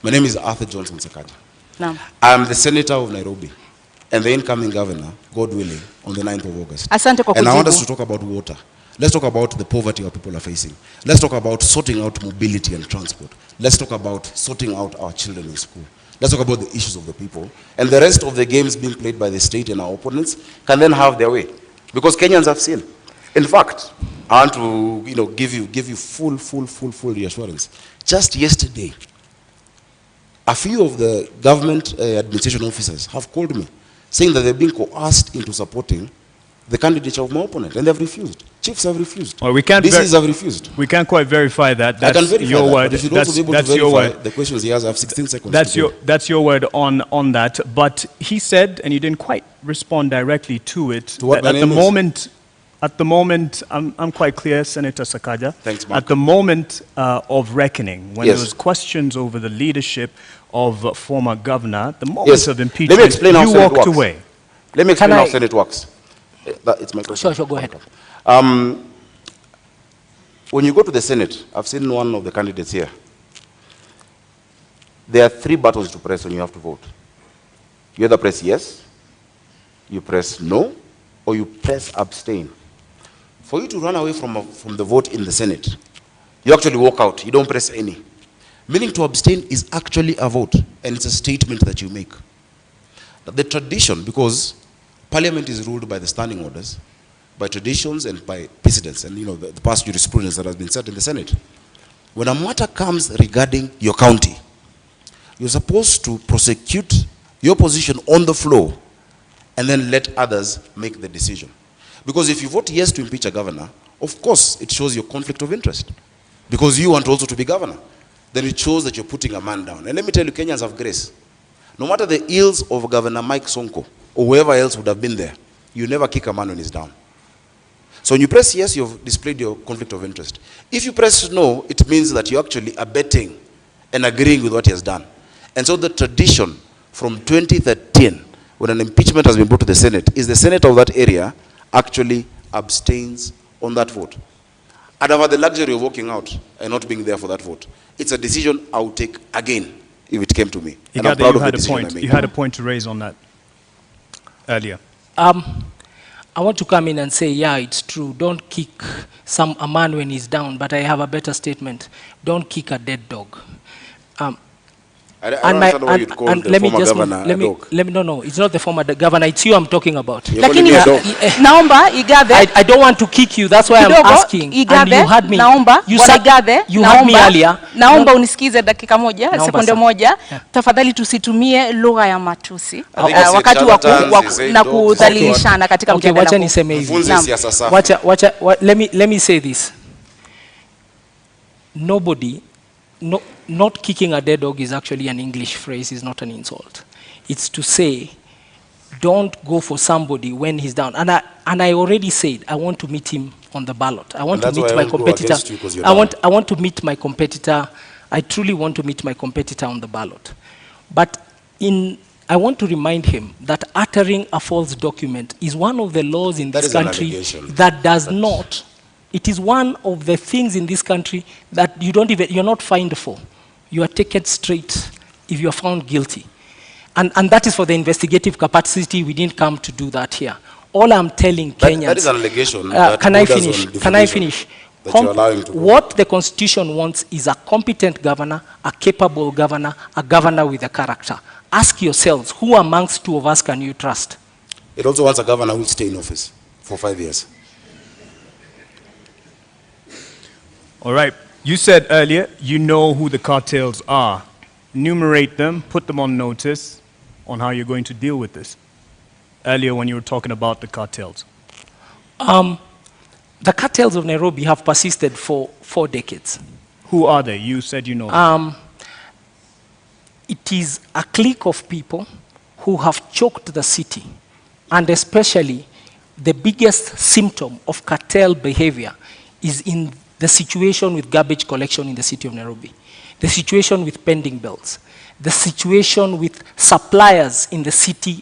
My name is Arthur Johnson Sakaja. Naam. I'm the senator of Nairobi and the incoming governor, God willing, on the 9th of August. Asante kwa kujibu. And I want us to talk about water. Let's talk about the poverty our people are facing. Let's talk about sorting out mobility and transport. Let's talk about sorting out our children in school. Let's talk about the issues of the people. And the rest of the games being played by the state and our opponents can then have their way. Because Kenyans have seen. In fact, I want to give you full reassurance. Just yesterday, a few of the government administration officers have called me saying that they've been coerced into supporting the candidature of my opponent, and they've refused. Chiefs have refused. Well, we can't DCs have refused. We can't quite verify that. That's I can verify your that, word. but you should also be able to verify the questions he has. I have 16 seconds. That's your word on that. But he said, and you didn't quite respond directly to it. To what that my name is? At the moment, I'm quite clear, Senator Sakaja. Thanks, Mark. At the moment of reckoning, when Yes. there was questions over the leadership of former governor, the moment Yes. of Let me impeachment, explain how you Senate walked works. away. Let me explain how Senate works. It's my question. Sure, go ahead. When you go to the Senate, I've seen one of the candidates here. There are 3 buttons to press when you have to vote. You either press yes, you press no, or you press abstain. For you to run away from the vote in the Senate, you actually walk out. You don't press any. Meaning to abstain is actually a vote, and it's a statement that you make. The tradition, because Parliament is ruled by the standing orders, by traditions and by precedents, and the past jurisprudence that has been set in the Senate. When a matter comes regarding your county, you're supposed to prosecute your position on the floor and then let others make the decision. Because if you vote yes to impeach a governor, of course it shows your conflict of interest. Because you want also to be governor. Then it shows that you're putting a man down. And let me tell you, Kenyans have grace. No matter the ills of Governor Mike Sonko, or whoever else would have been there, you never kick a man when he's down. So when you press yes, you've displayed your conflict of interest. If you press no, it means that you're actually abetting and agreeing with what he has done. And so the tradition from 2013, when an impeachment has been brought to the Senate, is the Senate of that area actually abstains on that vote. I'd have had the luxury of walking out and not being there for that vote. It's a decision I would take again if it came to me. And I'm proud of the decision I made. You had a point to raise on that earlier. I want to come in and say, yeah, it's true. Don't kick a man when he's down, but I have a better statement. Don't kick a dead dog. I don't understand why you'd call the former governor a dog. No, it's not the former governor. It's you I'm talking about. Lakini naomba Igathe, I don't want to kick you. That's why I'm asking. Igathe, and you had me. Naomba, you had me earlier. Naomba unisikize dakika moja, sekunde moja. Tafadhali tusitumie lugha ya matusi wakati wa kudhalilishana katika mjadala. Wacha niseme hivi. Let me say this. Not kicking a dead dog is actually an English phrase, it's not an insult. It's to say, don't go for somebody when he's down. And I already said, I want to meet him on the ballot. I want to meet my competitor. I want to meet my competitor. I truly want to meet my competitor on the ballot. But I want to remind him that uttering a false document is one of the laws in this country that does not. It is one of the things in this country that you're not fined for. You are taken straight if you are found guilty. And that is for the investigative capacity. We didn't come to do that here. All I'm telling Kenyans... That is an allegation. Can I finish? What the Constitution wants is a competent governor, a capable governor, a governor with a character. Ask yourselves, who amongst two of us can you trust? It also wants a governor who will stay in office for 5 years. All right. You said earlier you know who the cartels are. Enumerate them, put them on notice on how you're going to deal with this. Earlier when you were talking about the cartels. The cartels of Nairobi have persisted for 4 decades. Who are they? You said you know. It is a clique of people who have choked the city, and especially the biggest symptom of cartel behavior is in the situation with garbage collection in the city of Nairobi, the situation with pending bills, the situation with suppliers in the city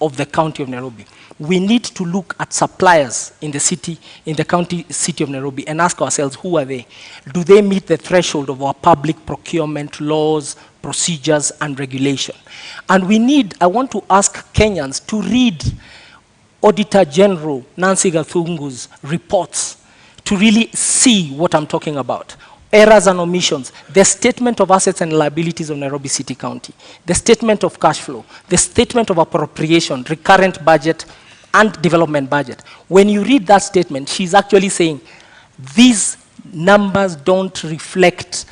of the county of Nairobi. We need to look at suppliers in the city, in the county city of Nairobi, and ask ourselves, who are they? Do they meet the threshold of our public procurement laws, procedures, and regulation? And I want to ask Kenyans to read Auditor General Nancy Gathungu's reports to really see what I'm talking about. Errors and omissions, the statement of assets and liabilities of Nairobi City County, the statement of cash flow, the statement of appropriation, recurrent budget, and development budget. When you read that statement, she's actually saying, these numbers don't reflect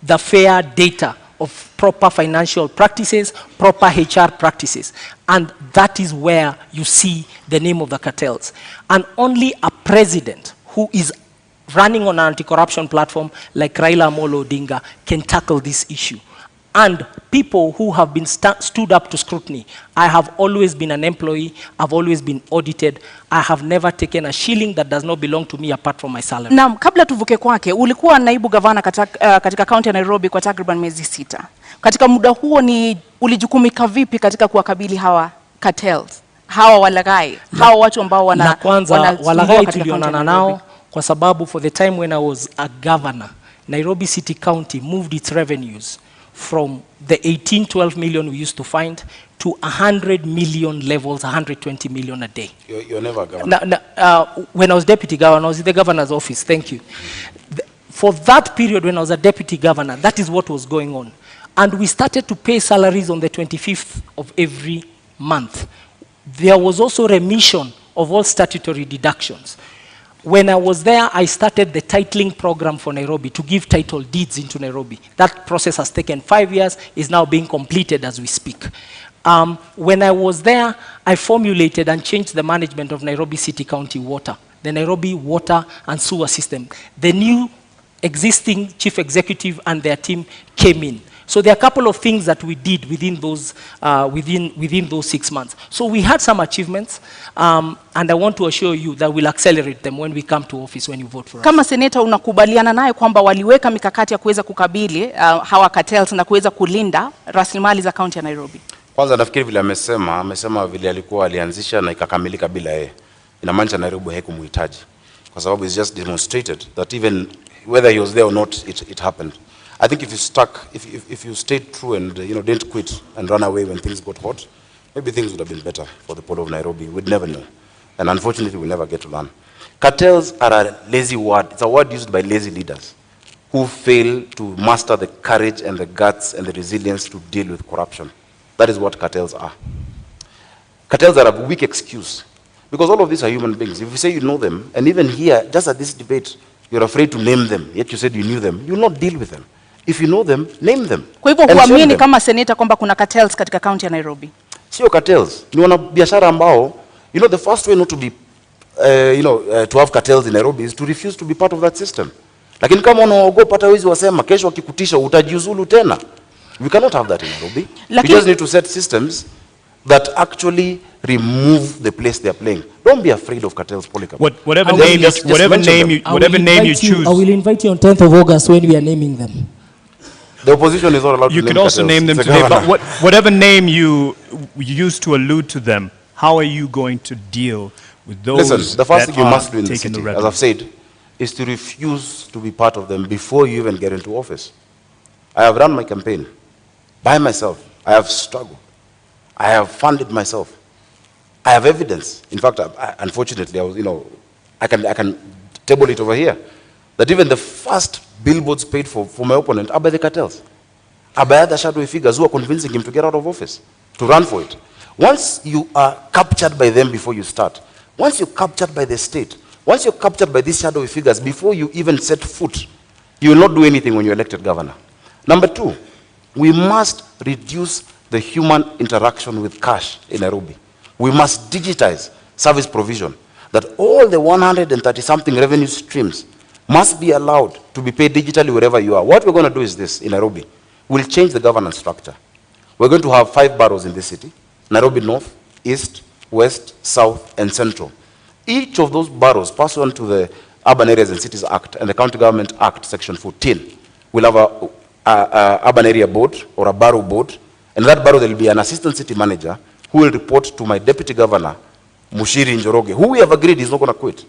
the fair data of proper financial practices, proper HR practices. And that is where you see the name of the cartels. And only a president who is running on an anti-corruption platform like Raila Amolo Odinga can tackle this issue. And people who have been stood up to scrutiny. I have always been an employee. I've always been audited. I have never taken a shilling that does not belong to me apart from my salary. Na kabla tuvuke kwake, ulikuwa naibu gavana katika kaunti ya Nairobi kwa takriban miezi 6. Katika muda huo ulijukumika vipi katika kuwakabili hawa cartels, hawa walaghai, hawa watu ambao wana na kwanza walaghai tulionana nao kwa sababu for the time when I was a governor, Nairobi City County moved its revenues from the 18-12 million we used to find to 100 million levels, 120 million a day. You're never a governor. When I was deputy governor, I was in the governor's office, thank you. For that period when I was a deputy governor, that is what was going on. And we started to pay salaries on the 25th of every month. There was also remission of all statutory deductions. When I was there, I started the titling program for Nairobi to give title deeds into Nairobi. That process has taken 5 years, is now being completed as we speak. When I was there, I formulated and changed the management of Nairobi City County Water, the Nairobi Water and Sewer System. The new existing chief executive and their team came in. So there are a couple of things that we did within those 6 months. So we had some achievements, and I want to assure you that we'll accelerate them when we come to office when you vote for us. Kama seneta unakubaliana naye kwamba waliweka mikakati ya kuweza kukabili hawa cartels na kuweza kulinda rasilimali za kaunti ya Nairobi? Kwanza nafikiri vile amesema vile alikuwa alianzisha na ikakamilika bila yeye. Inamaanisha Nairobi haikumuhitaji. Kwa sababu it's just demonstrated that even whether he was there or not, it happened. I think if you stayed true and didn't quit and run away when things got hot, maybe things would have been better for the people of Nairobi. We'd never know. And unfortunately, we'll never get to learn. Cartels are a lazy word. It's a word used by lazy leaders who fail to master the courage and the guts and the resilience to deal with corruption. That is what cartels are. Cartels are a weak excuse because all of these are human beings. If you say you know them, and even here, just at this debate, you're afraid to name them, yet you said you knew them, you will not deal with them. If you know them, name them. Kwa hivyo huamini kama seneta kwamba kuna cartels katika kaunti ya Nairobi? Sio cartels. Ni wanabiashara ambao, the first way not to be, to have cartels in Nairobi is to refuse to be part of that system. Lakini kama unaogopa hata wizi wasema, kesho wakikutisha utajiuzulu tena. We cannot have that in Nairobi. We just need to set systems that actually remove the place they are playing. Don't be afraid of cartels, Polycarp. Whatever name you choose. I will invite you on 10th of August when we are naming them. The opposition is not allowed to name cartels. You could also name them today, but whatever name you use to allude to them, how are you going to deal with those? Listen, the first thing you must do in the city, as I've said, is to refuse to be part of them before you even get into office. I have run my campaign by myself. I have struggled. I have funded myself. I have evidence. In fact, unfortunately, I can table it over here, that even the first billboards paid for my opponent are by the cartels, are by other shadowy figures who are convincing him to get out of office, to run for it. Once you are captured by them before you start, once you're captured by the state, once you're captured by these shadowy figures before you even set foot, you will not do anything when you're elected governor. Number two, we must reduce the human interaction with cash in Nairobi. We must digitize service provision, that all the 130-something revenue streams must be allowed to be paid digitally wherever you are. What we're going to do is this in Nairobi. We'll change the governance structure. We're going to have 5 boroughs in this city: Nairobi North, East, West, South, and Central. Each of those boroughs, pursuant to the Urban Areas and Cities Act and the County Government Act, Section 14, will have a urban area board or a borough board. And that borough, there will be an assistant city manager who will report to my deputy governor, Mushiri Njoroge, who we have agreed is not going to quit.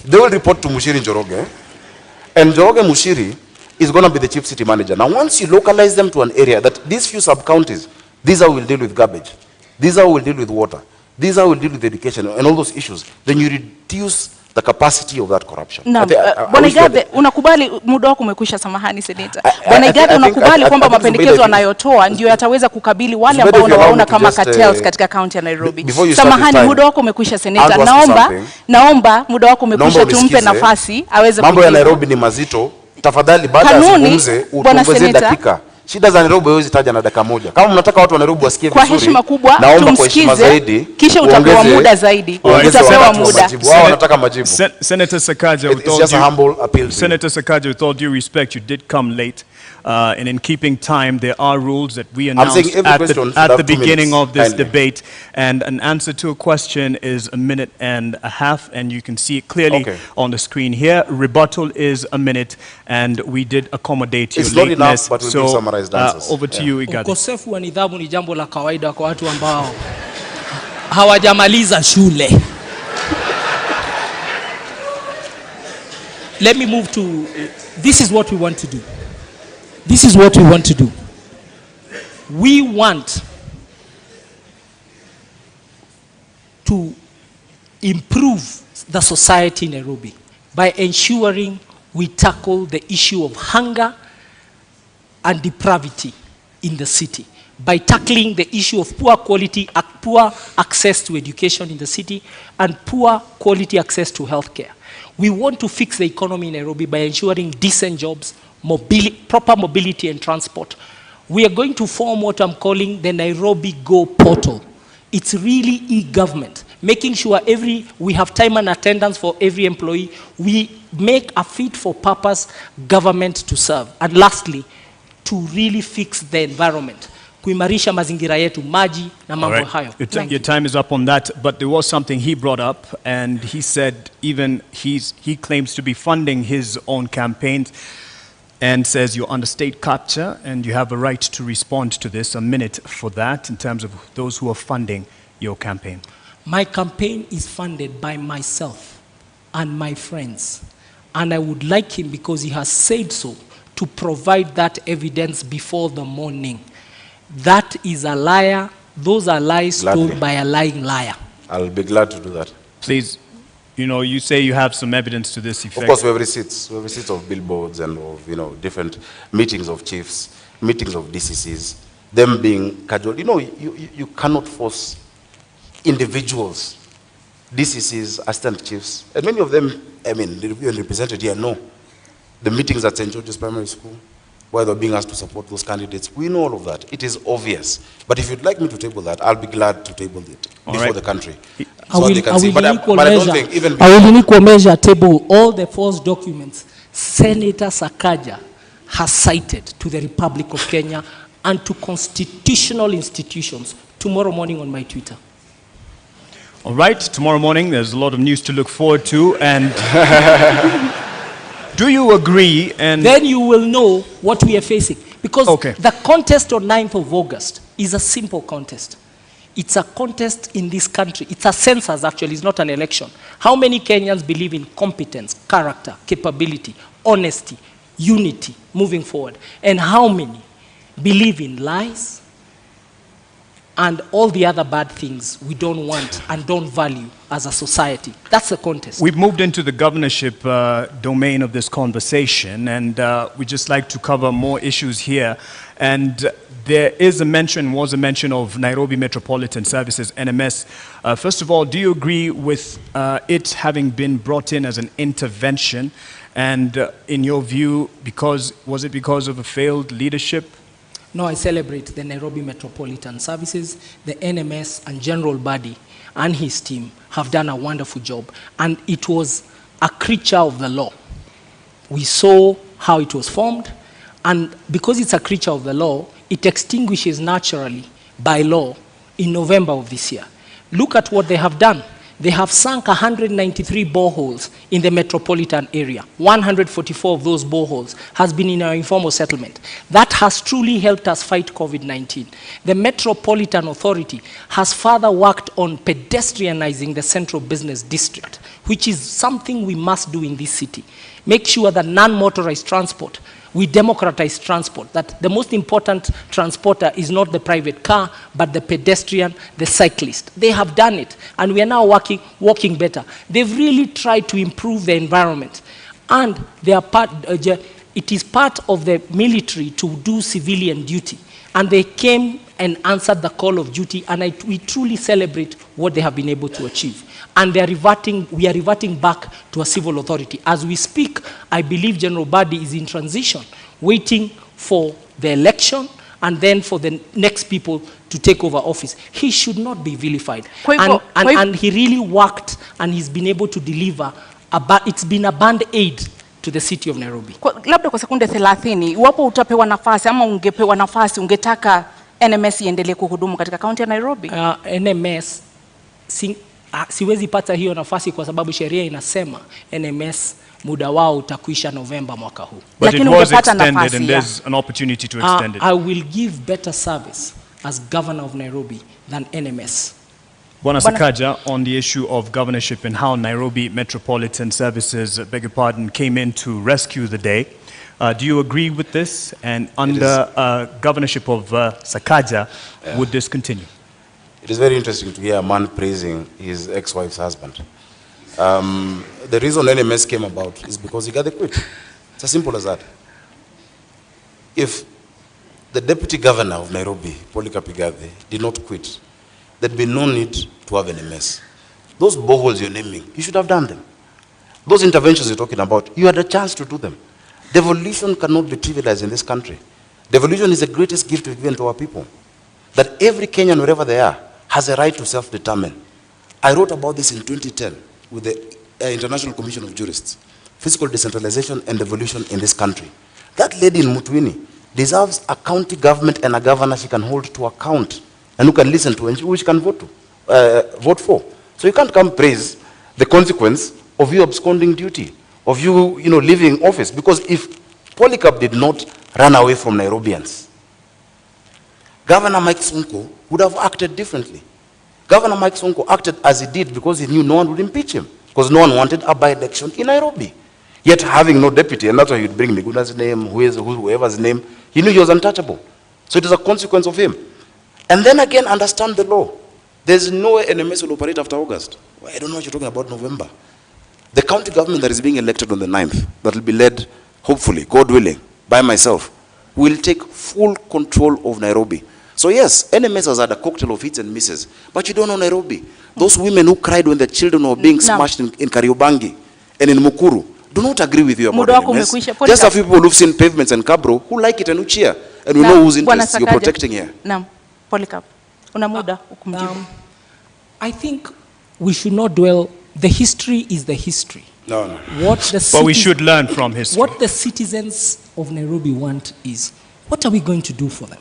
They will report to Mushiri Njoroge, and Njoroge Mushiri is going to be the chief city manager. Now, once you localize them to an area, that these few sub-counties, these are how we'll deal with garbage, these are how we'll deal with water, these are how we'll deal with education and all those issues, then you reduce the capacity of that corruption. Bwana Igathe, unakubali muda wako umekwisha, samahani seneta. Bwana Igathe, unakubali kwamba mapendekezo wanayotoa ndio yataweza kukabili wale ambao unawaona kama cartels katika kaunti ya Nairobi? Samahani, muda wako umekwisha seneta. Naomba muda wako umekwisha, tumpe nafasi aweze. Mambo ya Nairobi ni mazito. Tafadhali baada ya kuzungumze utuongeze dakika Shida za Nairobi huwezi taja na dakika moja. Kama mnataka watu wa Nairobi wasikie vizuri, kwa heshima kubwa naomba kwa heshima zaidi, kisha utapewa muda zaidi. Utapewa muda. Wao wanataka majibu. Senator Sakaja, it's just a humble appeal. Senator Sakaja, with all due respect, you did come late. And in keeping time, there are rules that we announced at the beginning of this debate. And an answer to a question is 1.5 minutes, and you can see it clearly on the screen here. Rebuttal is 1 minute, and we did accommodate your lateness. Enough, but we'll summarized answers. Over to you, Igathe. Ukosefu wa nidhamu ni jambo la kawaida kwa watu ambao hawajamaliza shule. Let me move to, this is what we want to do. This is what we want to do. We want to improve the society in Nairobi by ensuring we tackle the issue of hunger and depravity in the city, by tackling the issue of poor access to education in the city and poor quality access to healthcare. We want to fix the economy in Nairobi by ensuring decent jobs, proper mobility and transport. We are going to form what I'm calling the Nairobi Go portal. It's really e-government, making sure we have time and attendance for every employee. We make a fit for purpose government to serve. And lastly, to really fix the environment. Kuimarisha mazingira yetu, maji na mambo hayo. Your time is up on that, but there was something he brought up, and he said even he claims to be funding his own campaigns, and says you're under state capture and you have a right to respond to this. 1 minute for that in terms of those who are funding your campaign. My campaign is funded by myself and my friends. And I would like him, because he has said so, to provide that evidence before the morning. That is a liar. Those are lies told by a lying liar. I'll be glad to do that. Please. You know, you say you have some evidence to this effect. Of course, we have receipts. We have receipts of billboards and of, different meetings of chiefs, meetings of DCCs, them being casual. You cannot force individuals, DCCs, assistant chiefs, and many of them, they're represented here, know the meetings at St. George's Primary School, where they're being asked to support those candidates. We know all of that. It is obvious. But if you'd like me to table that, I'll be glad to table it before the country. I will in equal measure table all the false documents Senator Sakaja has cited to the Republic of Kenya and to constitutional institutions tomorrow morning on my Twitter. All right, tomorrow morning there's a lot of news to look forward to, and do you agree? And then you will know what we are facing, because the contest on 9th of August is a simple contest. It's a contest in this country. It's a census, actually. It's not an election. How many Kenyans believe in competence, character, capability, honesty, unity, moving forward? And how many believe in lies and all the other bad things we don't want and don't value as a society? That's the contest. We've moved into the governorship domain of this conversation, and we just like to cover more issues here. And there was a mention of Nairobi Metropolitan Services, NMS. First of all, do you agree with it having been brought in as an intervention? And in your view, was it because of a failed leadership? No, I celebrate the Nairobi Metropolitan Services, the NMS and General Badi and his team have done a wonderful job. And it was a creature of the law. We saw how it was formed, and because it's a creature of the law, it extinguishes naturally by law in November of this year. Look at what they have done. They have sunk 193 boreholes in the metropolitan area. 144 of those boreholes has been in our informal settlement. That has truly helped us fight COVID-19. The Metropolitan Authority has further worked on pedestrianizing the central business district, which is something we must do in this city. Make sure that non-motorized transport, we democratize transport, that the most important transporter is not the private car, but the pedestrian, the cyclist. They have done it, and we are now walking better. They've really tried to improve the environment, and they are it is part of the military to do civilian duty, and they came and answered the call of duty, and we truly celebrate what they have been able to achieve. And we are reverting back to a civil authority. As we speak, I believe General Badi is in transition, waiting for the election and then for the next people to take over office. He should not be vilified. And he really worked and he's been able to deliver. It's been a band-aid to the city of Nairobi. Labda kwa sekunde 30, iwapo utapewa nafasi ama ungepewa nafasi, ungetaka NMS iendelee kuhudumu katika kaunti ya Nairobi? NMS, siwezi pata hiyo nafasi kwa sababu sheria inasema NMS muda wao utakuisha Novemba mwaka huu. But it was extended and there's an opportunity to extend it. I will give better service as governor of Nairobi than NMS. Bwana Sakaja, on the issue of governorship and how Nairobi Metropolitan Services, beg your pardon, came in to rescue the day. Do you agree with this? And under governorship of Sakaja, would this continue? It is very interesting to hear a man praising his ex-wife's husband. The reason NMS came about is because Igathe quit. It's as simple as that. If the deputy governor of Nairobi, Igathe, did not quit, there'd be no need to have NMS. Those boreholes you're naming, you should have done them. Those interventions you're talking about, you had a chance to do them. Devolution cannot be trivialized in this country. Devolution is the greatest gift we've given to our people. That every Kenyan, wherever they are, has a right to self-determine. I wrote about this in 2010 with the International Commission of Jurists. Physical decentralization and devolution in this country. That lady in Mutwini deserves a county government and a governor she can hold to account and who can listen to and who she can vote for. So you can't come praise the consequence of you absconding duty, of you, leaving office. Because if Polycarp did not run away from Nairobians, Governor Mike Sonko would have acted differently. Governor Mike Sonko acted as he did because he knew no one would impeach him, because no one wanted a by-election in Nairobi. Yet having no deputy, and that's why he'd bring Miguna's name, whoever's name, he knew he was untouchable. So it is a consequence of him. And then again, understand the law. There's no way NMS will operate after August. I don't know what you're talking about November. The county government that is being elected on the 9th, that will be led, hopefully, God willing, by myself, will take full control of Nairobi. So yes, NMS has had a cocktail of hits and misses, but you don't know Nairobi. Those women who cried when their children were being smashed in Kariobangi and in Mukuru do not agree with you about NMS. Just a few people who've seen pavements and Kabro who like it and who cheer, and we know whose interests you're protecting here. Naam, Polycarp, una muda ukumjibu. I think we should not dwell. The history is the history. No. But we should learn from history. What the citizens of Nairobi want is, what are we going to do for them?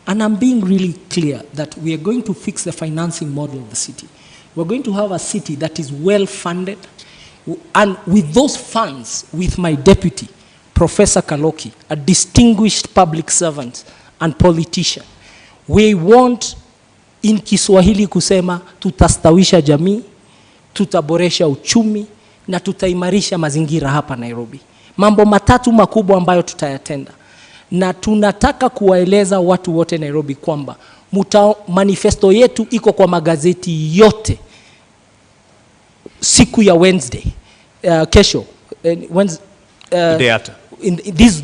And I'm being really clear that we are going to fix the financing model of the city. We're going to have a city that is well funded. And with those funds, with my deputy, Professor Kaloki, a distinguished public servant and politician, we want in Kiswahili kusema tutastawisha jamii, tutaboresha uchumi, na tutaimarisha mazingira hapa Nairobi. Mambo matatu makubwa ambayo tutayatenda. Na tunataka kuwaeleza watu wote Nairobi kwamba manifesto yetu iko kwa magazeti yote siku ya Wednesday, kesho, day after.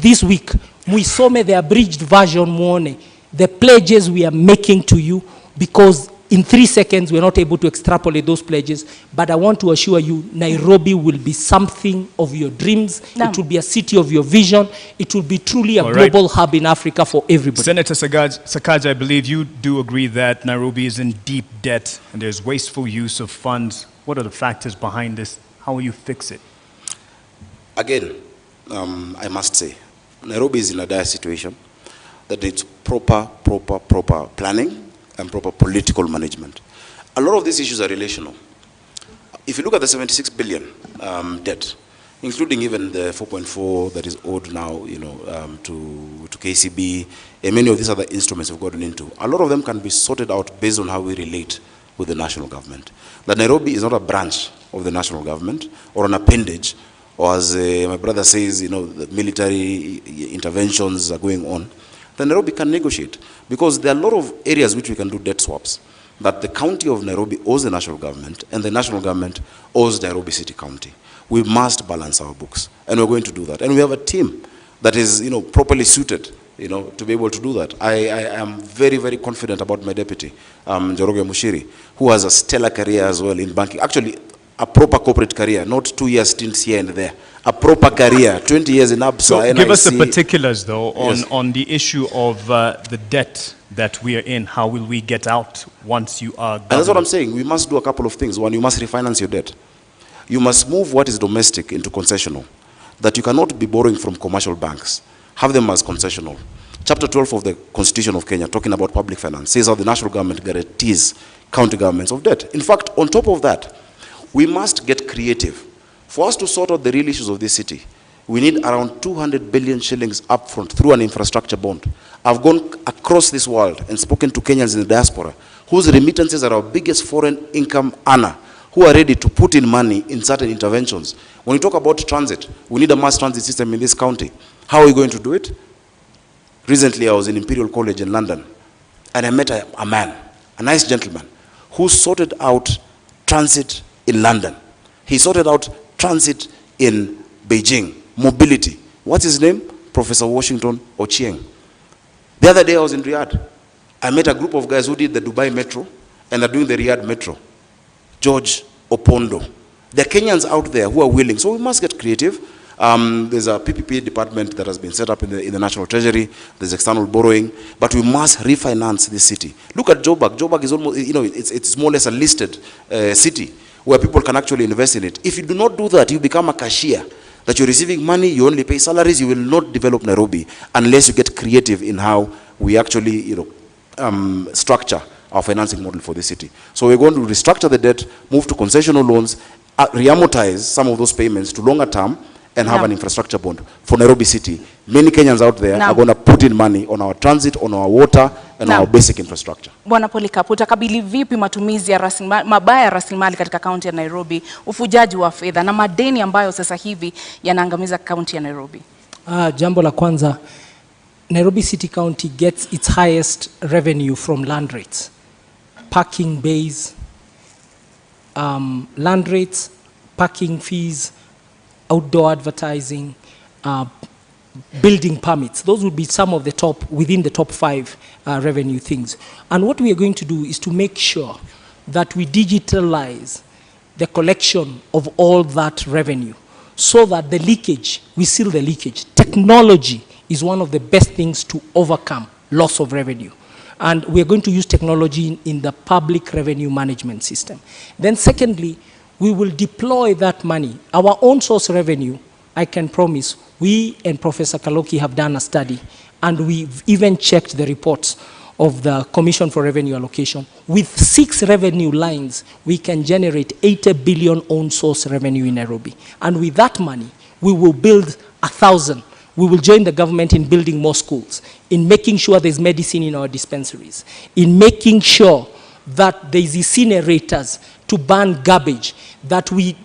This week, muisome the abridged version muone the pledges we are making to you, because in 3 seconds, we're not able to extrapolate those pledges, but I want to assure you, Nairobi will be something of your dreams. No. It will be a city of your vision. It will be truly a global hub in Africa for everybody. Senator Sakaja, I believe you do agree that Nairobi is in deep debt and there's wasteful use of funds. What are the factors behind this? How will you fix it? Again, I must say, Nairobi is in a dire situation that needs proper planning and proper political management. A lot of these issues are relational. If you look at the 76 billion debt, including even the 4.4 that is owed now, to KCB, and many of these other instruments we've gotten into, a lot of them can be sorted out based on how we relate with the national government. That Nairobi is not a branch of the national government or an appendage, or as my brother says, the military interventions are going on. Then Nairobi can negotiate, because there are a lot of areas which we can do debt swaps, that the county of Nairobi owes the national government and the national government owes Nairobi City County. We must balance our books, and we're going to do that. And we have a team that is properly suited to be able to do that. I am very, very confident about my deputy, Njoroge Mushiri, who has a stellar career as well in banking. Actually, a proper corporate career, not 2 year stints here and there. A proper career, 20 years in ABSA, So NIC. give us the particulars, though, on, Yes. on the issue of the debt that we are in. How will we get out once you are And that's what governor? I'm saying. We must do a couple of things. One, you must refinance your debt. You must move what is domestic into concessional. That you cannot be borrowing from commercial banks. Have them as concessional. Chapter 12 of the Constitution of Kenya, talking about public finance, says how the national government guarantees county governments of debt. In fact, on top of that, we must get creative. For us to sort out the real issues of this city, we need around 200 billion shillings upfront through an infrastructure bond. I've gone across this world and spoken to Kenyans in the diaspora, whose remittances are our biggest foreign income earner, who are ready to put in money in certain interventions. When you talk about transit, we need a mass transit system in this county. How are we going to do it? Recently, I was in Imperial College in London, and I met a man, a nice gentleman, who sorted out transit in London. He sorted out transit in Beijing, mobility. What's his name? Professor Washington Ochieng. The other day I was in Riyadh. I met a group of guys who did the Dubai Metro and are doing the Riyadh Metro. George Opondo. There are Kenyans out there who are willing. So we must get creative. There's a PPP department that has been set up in the National Treasury. There's external borrowing. But we must refinance this city. Look at Joburg. Joburg is almost, you know, it's more or less a listed city where people can actually invest in it. If you do not do that, you become a cashier. That you're receiving money, you only pay salaries, you will not develop Nairobi unless you get creative in how we actually, you know, structure our financing model for the city. So we're going to restructure the debt, move to concessional loans, re-amortize some of those payments to longer term, and have an infrastructure bond for Nairobi City. Many Kenyans out there are going to put in money on our transit, on our water, and our basic infrastructure. Bwana Polycarp, utakabili vipi matumizi ya mabaya ya rasilimali katika kaunti ya Nairobi, ufujaji wa fedha na madeni ambayo sasa hivi yanaangamiza kaunti ya Nairobi? Jambo la kwanza, Nairobi City County gets its highest revenue from land rates, parking bays, land rates, parking fees, outdoor advertising, building permits. Those would be some of the top, within the top 5 revenue things. And what we are going to do is to make sure that we digitalize the collection of all that revenue so that the leakage, we seal the leakage. Technology is one of the best things to overcome loss of revenue. And we are going to use technology in the public revenue management system. Then secondly, we will deploy that money. Our own source revenue, I can promise, we and Professor Kaloki have done a study, and we've even checked the reports of the Commission for Revenue Allocation. With 6 revenue lines, we can generate 80 billion own source revenue in Nairobi. And with that money, we will build 1,000. We will join the government in building more schools, in making sure there's medicine in our dispensaries, in making sure that there's incinerators to burn garbage, that we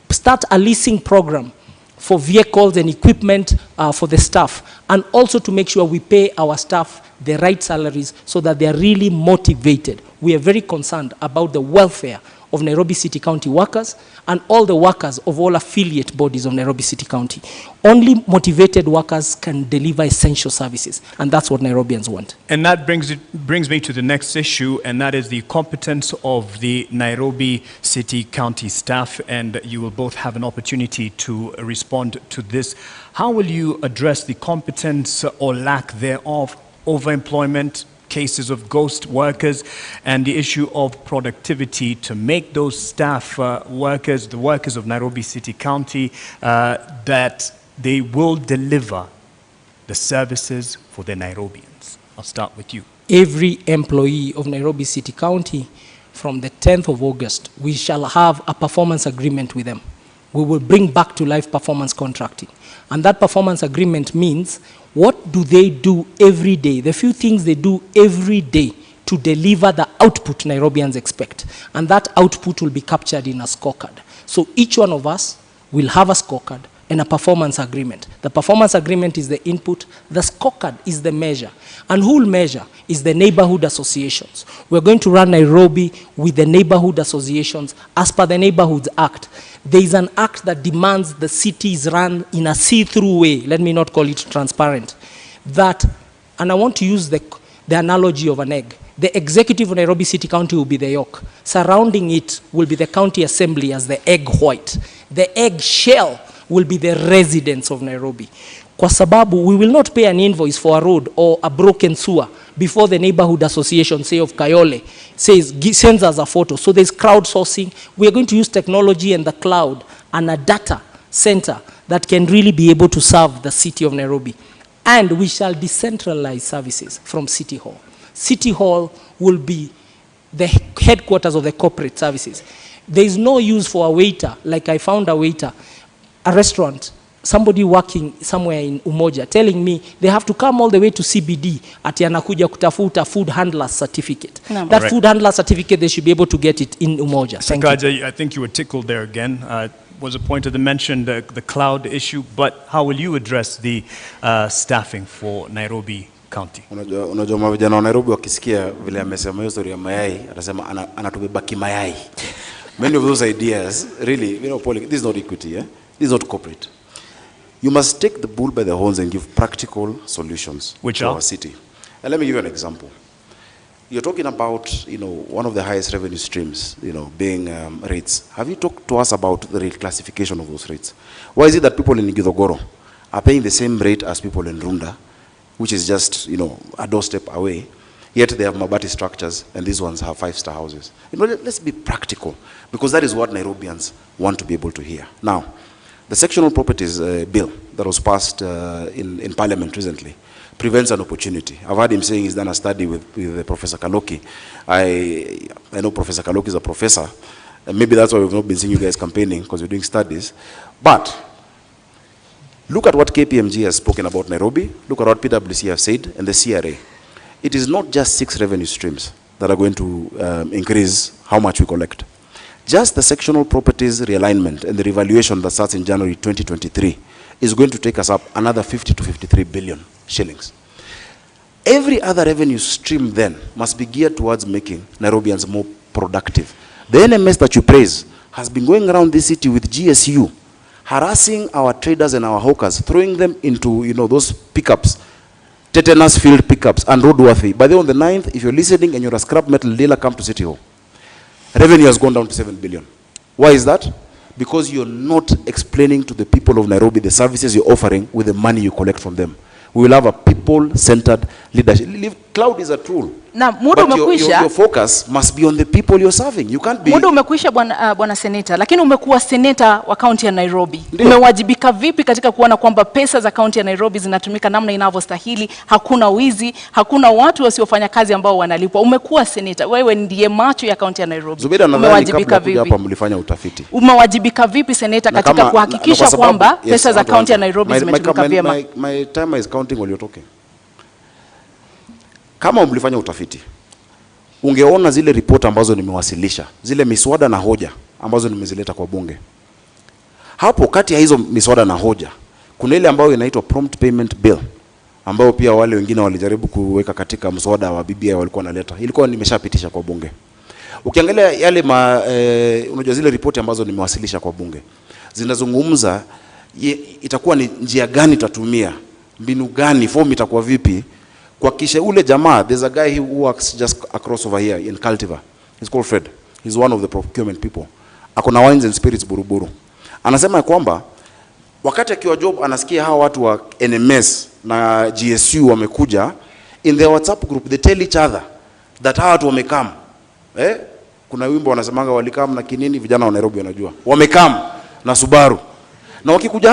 start a leasing program for vehicles and equipment for the staff, and also to make sure we pay our staff the right salaries so that they are really motivated. We are very concerned about the welfare of Nairobi City County workers and all the workers of all affiliate bodies of Nairobi City County. Only motivated workers can deliver essential services, and that's what Nairobians want. And that brings me to the next issue, and that is the competence of the Nairobi City County staff, and you will both have an opportunity to respond to this. How will you address the competence or lack thereof, overemployment, cases of ghost workers, and the issue of productivity to make those staff workers, the workers of Nairobi City County, that they will deliver the services for the Nairobians? I'll start with you. Every employee of Nairobi City County, from the 10th of August, we shall have a performance agreement with them. We will bring back to life performance contracting. And that performance agreement means what do they do every day, the few things they do every day to deliver the output Nairobians expect. And that output will be captured in a scorecard. So each one of us will have a scorecard and a performance agreement. The performance agreement is the input, the scorecard is the measure. And who will measure is the neighborhood associations. We're going to run Nairobi with the neighborhood associations as per the Neighborhoods Act. There is an act that demands the city is run in a see-through way, let me not call it transparent, that, and I want to use the analogy of an egg. The executive of Nairobi City County will be the yolk. Surrounding it will be the county assembly as the egg white. The egg shell will be the residents of Nairobi. Kwa sababu, we will not pay an invoice for a road or a broken sewer before the neighborhood association, say of Kayole, sends us a photo. So there's crowdsourcing. We are going to use technology and the cloud and a data center that can really be able to serve the city of Nairobi. And we shall decentralize services from City Hall. City Hall will be the headquarters of the corporate services. There is no use for a waiter, like I found a waiter, a restaurant, somebody working somewhere in Umoja, telling me they have to come all the way to CBD ati anakuja kutafuta food handler certificate. No. That food handler certificate, they should be able to get it in Umoja. Sakaja, I think you were tickled there again. Was a point that mentioned the cloud issue, but how will you address the staffing for Nairobi County? Unajua mavijana wa Nairobi wakisikia vile amesema hiyo story ya mayai, atasema anatubeba kimayai. Many of those ideas, really, you know, this is not equity, this is not corporate. You must take the bull by the horns and give practical solutions to our city. And let me give you an example. You're talking about, you know, one of the highest revenue streams, you know, being rates. Have you talked to us about the rate classification of those rates? Why is it that people in Githogoro are paying the same rate as people in Runda, which is just, you know, a doorstep away, yet they have Mabati structures and these ones have 5-star houses? You know, let's be practical, because that is what Nairobians want to be able to hear. Now, the sectional properties bill that was passed in Parliament recently prevents an opportunity. I've heard him saying he's done a study with Professor Kaloki. I know Professor Kaloki is a professor, and maybe that's why we've not been seeing you guys campaigning, because you're doing studies. But look at what KPMG has spoken about Nairobi, look at what PwC have said, and the CRA. It is not just 6 revenue streams that are going to increase how much we collect. Just the sectional properties realignment and the revaluation that starts in January 2023 is going to take us up another 50 to 53 billion shillings. Every other revenue stream then must be geared towards making Nairobians more productive. The NMS that you praise has been going around this city with GSU, harassing our traders and our hawkers, throwing them into, you know, those pickups, tetanus field pickups and roadworthy. By the way, on the 9th, if you're listening and you're a scrap metal dealer, come to City Hall. Revenue has gone down to 7 billion. Why is that? Because you're not explaining to the people of Nairobi the services you're offering with the money you collect from them. We will have a people-centered leadership. Cloud is a tool. Na muda umekwisha. Your focus must be on the people you're serving. You can't be. Muda umekwisha bwana seneta, lakini umekuwa seneta wa kaunti ya Nairobi. Umewajibika vipi katika kuona kwamba pesa za kaunti ya Nairobi zinatumika namna inavyostahili, hakuna wizi, hakuna watu wasiofanya kazi ambao wanalipwa? Umekuwa seneta, wewe ndiye macho ya kaunti ya Nairobi. Zubeda, umewajibika vipi? Hapa mlifanya utafiti. Umewajibika vipi seneta katika kuhakikisha kwamba pesa za kaunti ya Nairobi zimetumika vyema? My time is counting while you're talking. Kama mlifanya utafiti, ungeona zile report ambazo nimewasilisha, zile miswada na hoja ambazo nimezileta kwa bunge. Hapo kati ya hizo miswada na hoja, kuna ile ambayo inaitwa prompt payment bill, ambayo pia wale wengine walijaribu kuweka katika mswada wa BBI walikuwa wanaleta. Ilikuwa nimeshapitisha kwa bunge. Ukiangalia yale unajua zile report ambazo nimewasilisha kwa bunge, zinazungumza itakuwa ni njia gani tutatumia, mbinu gani, form itakuwa vipi kwa kisha ule jamaa. There's a guy who works just across over here in Cultivar. He's called Fred. He's one of the procurement people. Akona wines and spirits Buruburu. Anasema kwamba wakati akiwa job anasikia hawa watu wa NMS na GSU wamekuja, in their WhatsApp group they tell each other that hawa watu wamekam. Kuna wimbo wanasemanga walikam na kinini, vijana wa Nairobi wanajua. Wamekam na Subaru. Na wakikuja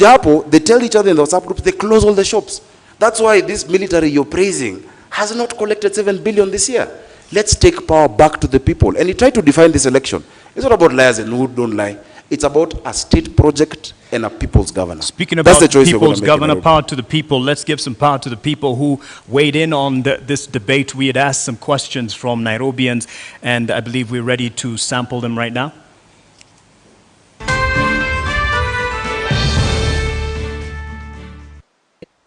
hapo they tell each other in the WhatsApp group, they close all the shops. That's why this military you're praising has not collected 7 billion this year. Let's take power back to the people. And he tried to define this election. It's not about liars and who don't lie. It's about a state project and a people's governor. Speaking about people's governor, power to the people, let's give some power to the people who weighed in on this debate. We had asked some questions from Nairobians, and I believe we're ready to sample them right now.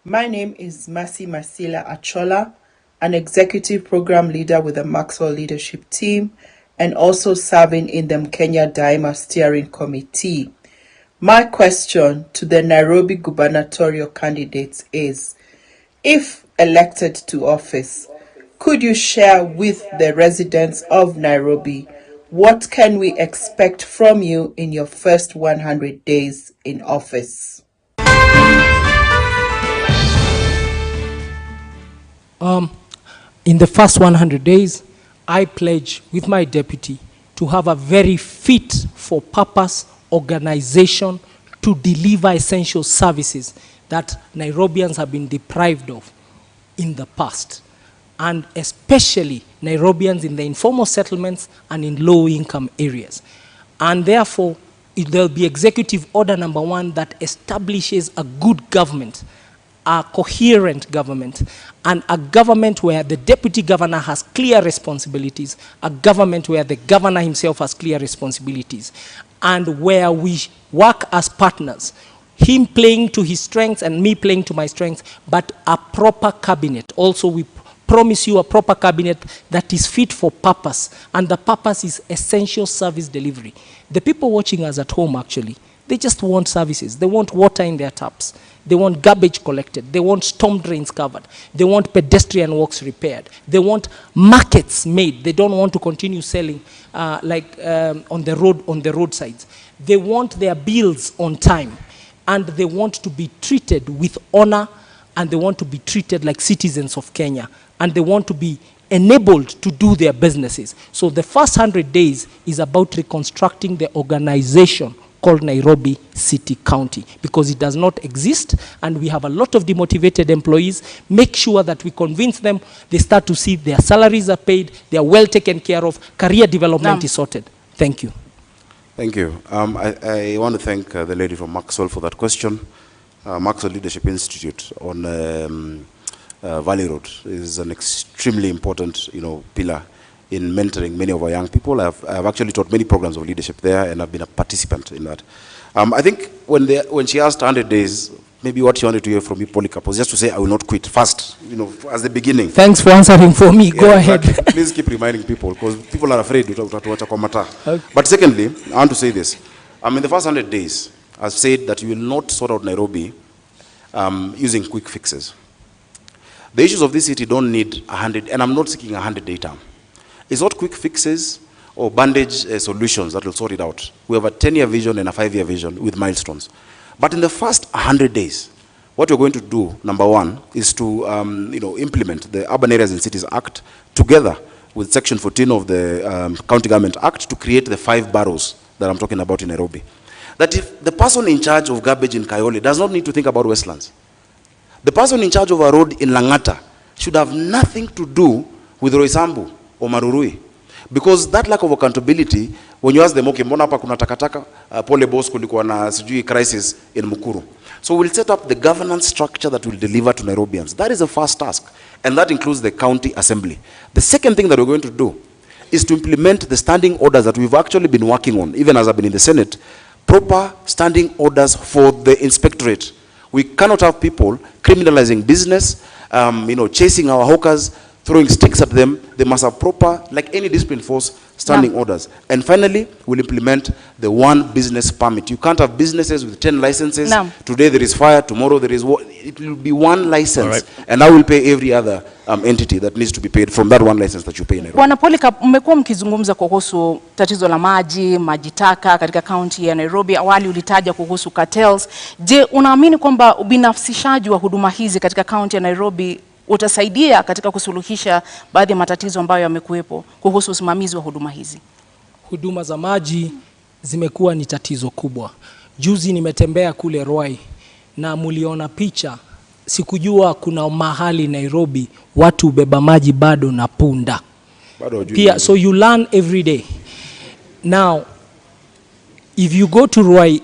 My name is Mercy Masila Achola, an executive program leader with the Maxwell Leadership Team and also serving in the Kenya Daima Steering Committee. My question to the Nairobi gubernatorial candidates is, if elected to office, could you share with the residents of Nairobi what can we expect from you in your first 100 days in office? In the first 100 days, I pledge with my deputy to have a very fit for purpose organization to deliver essential services that Nairobians have been deprived of in the past, and especially Nairobians in the informal settlements and in low-income areas. And therefore, there'll be Executive Order number 1 that establishes a good government, a coherent government, and a government where the deputy governor has clear responsibilities, a government where the governor himself has clear responsibilities, and where we work as partners, him playing to his strengths and me playing to my strengths, but a proper cabinet. Also, we promise you a proper cabinet that is fit for purpose, and the purpose is essential service delivery. The people watching us at home, actually, they just want services. They want water in their taps. They want garbage collected. They want storm drains covered. They want pedestrian walks repaired. They want markets made. They don't want to continue selling on the roadsides. They want their bills on time, and they want to be treated with honor, and they want to be treated like citizens of Kenya, and they want to be enabled to do their businesses. So the first 100 days is about reconstructing the organization called Nairobi City County, because it does not exist, and we have a lot of demotivated employees. Make sure that we convince them, they start to see their salaries are paid, they are well taken care of, career development is sorted. Thank you. Thank you. I want to thank the lady from Maxwell for that question. Maxwell Leadership Institute on Valley Road is an extremely important, pillar in mentoring many of our young people. I've actually taught many programs of leadership there, and I've been a participant in that. I think when she asked 100 days, maybe what she wanted to hear from me, Polycarp, was just to say, I will not quit first, as the beginning. Thanks for answering for me. Go ahead. Please keep reminding people, because people are afraid to okay. But secondly, I want to say this. In the first 100 days, I've said that you will not sort out Nairobi using quick fixes. The issues of this city don't need 100, and I'm not seeking a 100-day term. It's not quick fixes or bandage solutions that will sort it out. We have a 10-year vision and a 5-year vision with milestones. But in the first 100 days, what we're going to do, number 1, is to implement the Urban Areas and Cities Act together with Section 14 of the County Government Act to create the 5 boroughs that I'm talking about in Nairobi. That if the person in charge of garbage in Kayole does not need to think about Westlands, the person in charge of a road in Langata should have nothing to do with Roysambu or Marurui. Because that lack of accountability, when you ask them, okay, mbona hapa kuna takataka, pole boss kulikuwa na sijui crisis in Mukuru. So we'll set up the governance structure that will deliver to Nairobians. That is the first task, and that includes the county assembly. The second thing that we're going to do is to implement the standing orders that we've actually been working on, even as I've been in the Senate, proper standing orders for the inspectorate. We cannot have people criminalizing business, chasing our hawkers, throwing sticks at them. They must have proper, like any discipline force, standing orders. And finally, we'll implement the 1 business permit. You can't have businesses with 10 licenses. Today there is fire, tomorrow there is water. It will be 1 license. Right. And I will pay every other entity that needs to be paid from that 1 license that you pay in Nairobi. Bwana Polycarp, mmekuwa mkizungumza kuhusu tatizo la maji taka katika kaunti ya Nairobi. Awali ulitaja kuhusu cartels. Je, unaamini kwamba ubinafsishaji wa huduma hizi katika kaunti ya Nairobi utasaidia katika kusuluhisha baadhi ya matatizo ambayo yamekuwepo kuhusu usimamizi wa huduma hizi? Huduma za maji zimekuwa ni tatizo kubwa. Juzi nimetembea kule Ruai na muliona picha. Sikujua kuna mahali Nairobi watu ubeba maji bado na punda. Pia, so you learn every day. Now, if you go to Ruai,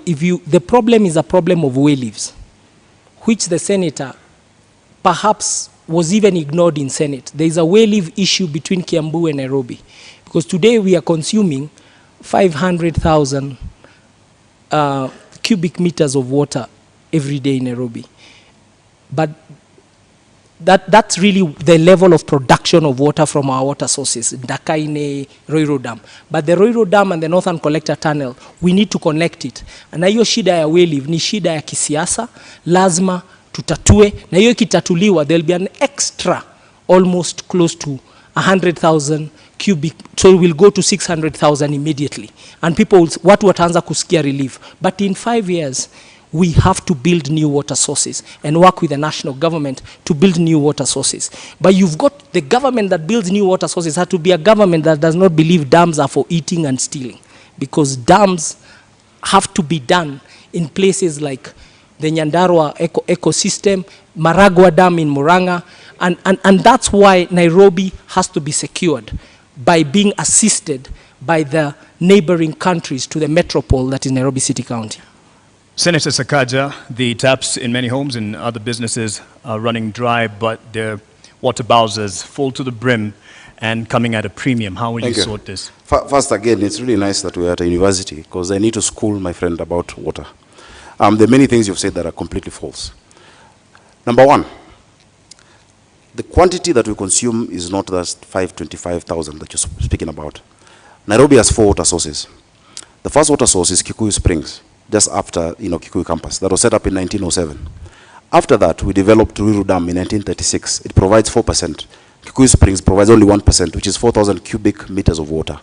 the problem is a problem of way leaves, which the senator perhaps was even ignored in Senate. There is a way leave issue between Kiambu and Nairobi, because today we are consuming 500,000 cubic meters of water every day in Nairobi. But that's really the level of production of water from our water sources, Dakaine, Roiro Dam. But the Roiro Dam and the Northern Collector Tunnel, we need to connect it. Na hiyo shida ya way leave ni shida ya kisiasa, lazima tutatue, na hiyo kitatuliwa, there'll be an extra almost close to 100,000 cubic, so we'll go to 600,000 immediately. And people, watu wataanza kusikia relief. But in 5 years, we have to build new water sources and work with the national government to build new water sources. But you've got the government that builds new water sources has to be a government that does not believe dams are for eating and stealing, because dams have to be done in places like the Nyandarua ecosystem, Maragua Dam in Murang'a, and that's why Nairobi has to be secured by being assisted by the neighboring countries to the metropole that is Nairobi City County. Senator Sakaja, the taps in many homes and other businesses are running dry, but their water bowsers full to the brim and coming at a premium. How will you sort this? First, again, it's really nice that we're at a university, because I need to school my friend about water. There are many things you've said that are completely false. Number one, the quantity that we consume is not that 525,000 that you're speaking about. Nairobi has 4 water sources. The first water source is Kikuyu Springs, just after Kikuyu campus. That was set up in 1907. After that, we developed Uhuru Dam in 1936. It provides 4%. Kikuyu Springs provides only 1%, which is 4,000 cubic meters of water.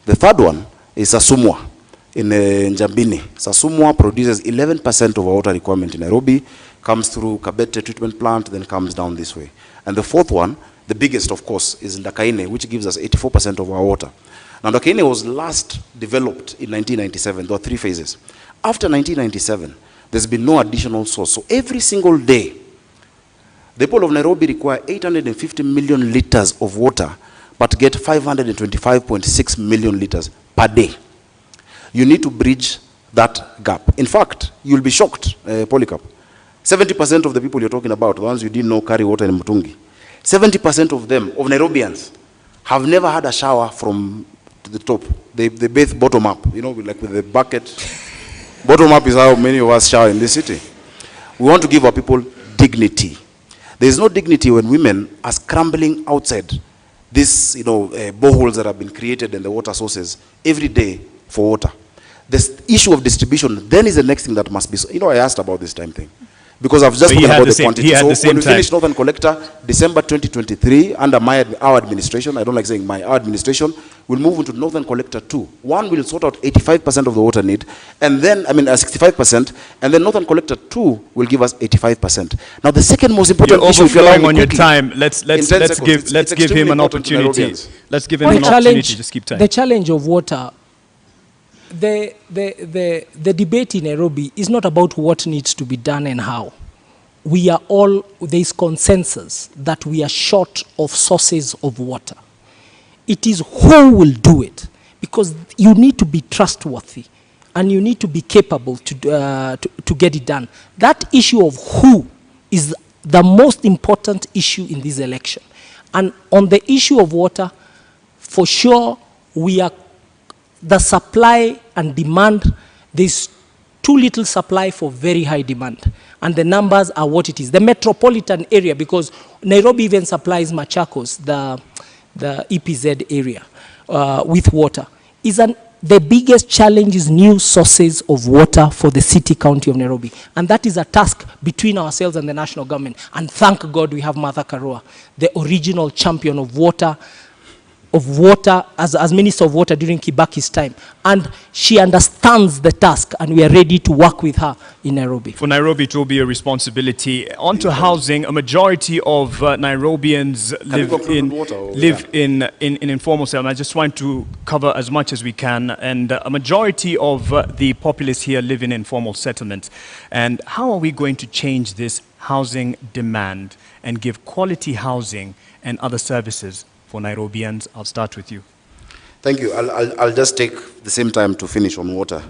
The third one is Sasumwa in Njambini. Sasumwa produces 11% of our water requirement in Nairobi, comes through Kabete treatment plant, then comes down this way. And the fourth one, the biggest of course, is Ndakaine, which gives us 84% of our water. Now Ndakaine was last developed in 1997. There were 3 phases. After 1997, there's been no additional source. So every single day, the people of Nairobi require 850 million liters of water, but get 525.6 million liters per day. You need to bridge that gap. In fact, you'll be shocked, Polycarp. 70% of the people you're talking about, the ones you didn't know carry water in Mutungi, 70% of them, of Nairobians, have never had a shower from the top. They bathe bottom up, like with the bucket. Bottom up is how many of us shower in this city. We want to give our people dignity. There is no dignity when women are scrambling outside these, boreholes that have been created in the water sources every day for water. This issue of distribution then is the next thing that must be. I asked about this time thing, because I've just spoken about the quantity. So when we finish Northern Collector, December 2023, under our administration, I don't like saying our administration, we'll move into Northern Collector 2. One will sort out 85% of the water need, and then, 65%, and then Northern Collector 2 will give us 85%. Now the second most important issue, if you allow me on your quickly, time, let's give him an opportunity. Let's give him an opportunity. Just keep time. The challenge of water, the debate in Nairobi is not about what needs to be done and how. There is consensus that we are short of sources of water. It is who will do it, because you need to be trustworthy and you need to be capable to get it done. That issue of who is the most important issue in this election. And on the issue of water, for sure, the supply and demand, there's too little supply for very high demand. And the numbers are what it is. The metropolitan area, because Nairobi even supplies Machakos, the EPZ area, with water, the biggest challenge is new sources of water for the city county of Nairobi. And that is a task between ourselves and the national government. And thank God we have Martha Karua, the original champion of water, as Minister of Water during Kibaki's time. And she understands the task, and we are ready to work with her in Nairobi. For Nairobi, it will be a responsibility. On to housing, a majority of Nairobians live in informal settlement. I just want to cover as much as we can. And a majority of the populace here live in informal settlements. And how are we going to change this housing demand and give quality housing and other services for Nairobians? I'll start with you. Thank you. I'll just take the same time to finish on water.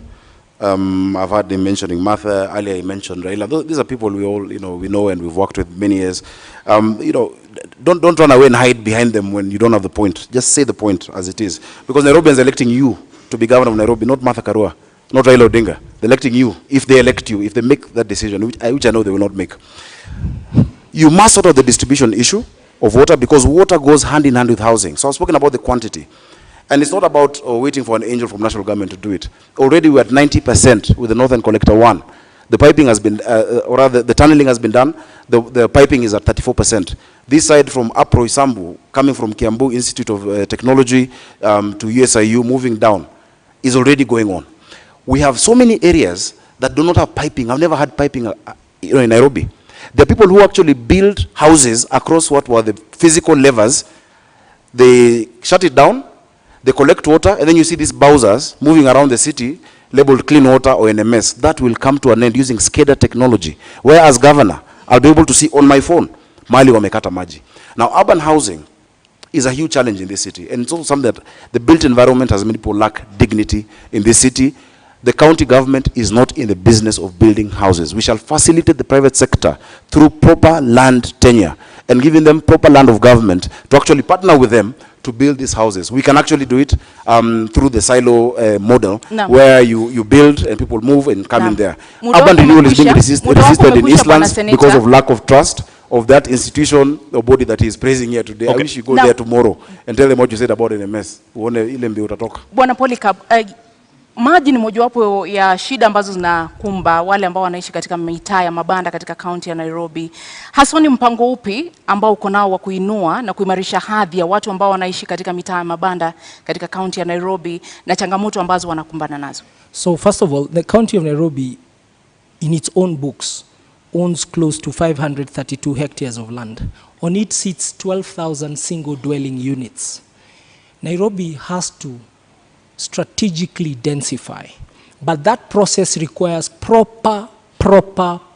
I've heard him mentioning Martha, earlier he mentioned Raila. These are people we all, we know and we've worked with many years. Don't run away and hide behind them when you don't have the point. Just say the point as it is. Because Nairobians are electing you to be governor of Nairobi, not Martha Karua, not Raila Odinga. They're electing you. If they elect you, if they make that decision, which I know they will not make. You must sort out the distribution issue of water, because water goes hand in hand with housing. So I've spoken about the quantity. And it's not about waiting for an angel from national government to do it. Already we're at 90% with the Northern Collector 1. The piping has been, or rather the tunneling has been done. The piping is at 34%. This side from Apro Isambu, coming from Kiambu Institute of Technology to USIU, moving down, is already going on. We have so many areas that do not have piping. I've never had piping in Nairobi. There are people who actually build houses across what were the physical levers. They shut it down, they collect water, and then you see these bowsers moving around the city, labeled clean water or NMS. That will come to an end using SCADA technology. Where as governor, I'll be able to see on my phone, Mali wamekata maji. Now, urban housing is a huge challenge in this city. And it's also something that the built environment has made people lack dignity in this city. The county government is not in the business of building houses. We shall facilitate the private sector through proper land tenure and giving them proper land of government to actually partner with them to build these houses. We can actually do it through the silo model, where you build and people move and come in there. Urban renewal is being resisted in Eastlands because of lack of trust of that institution or body that he is praising here today. I wish you go there tomorrow and tell them what you said about NMS. Bwana Polycarp, maji ni mojawapo ya shida ambazo zinakumba wale ambao wanaishi katika mitaa ya mabanda katika kaunti ya Nairobi. Hasa ni mpango upi ambao uko nao wa kuinua na kuimarisha hadhi ya watu ambao wanaishi katika mitaa ya mabanda katika kaunti ya Nairobi na changamoto ambazo wanakumbana nazo? So first of all, the county of Nairobi in its own books owns close to 532 hectares of land. On it sits 12,000 single dwelling units. Nairobi has to strategically densify, but that process requires proper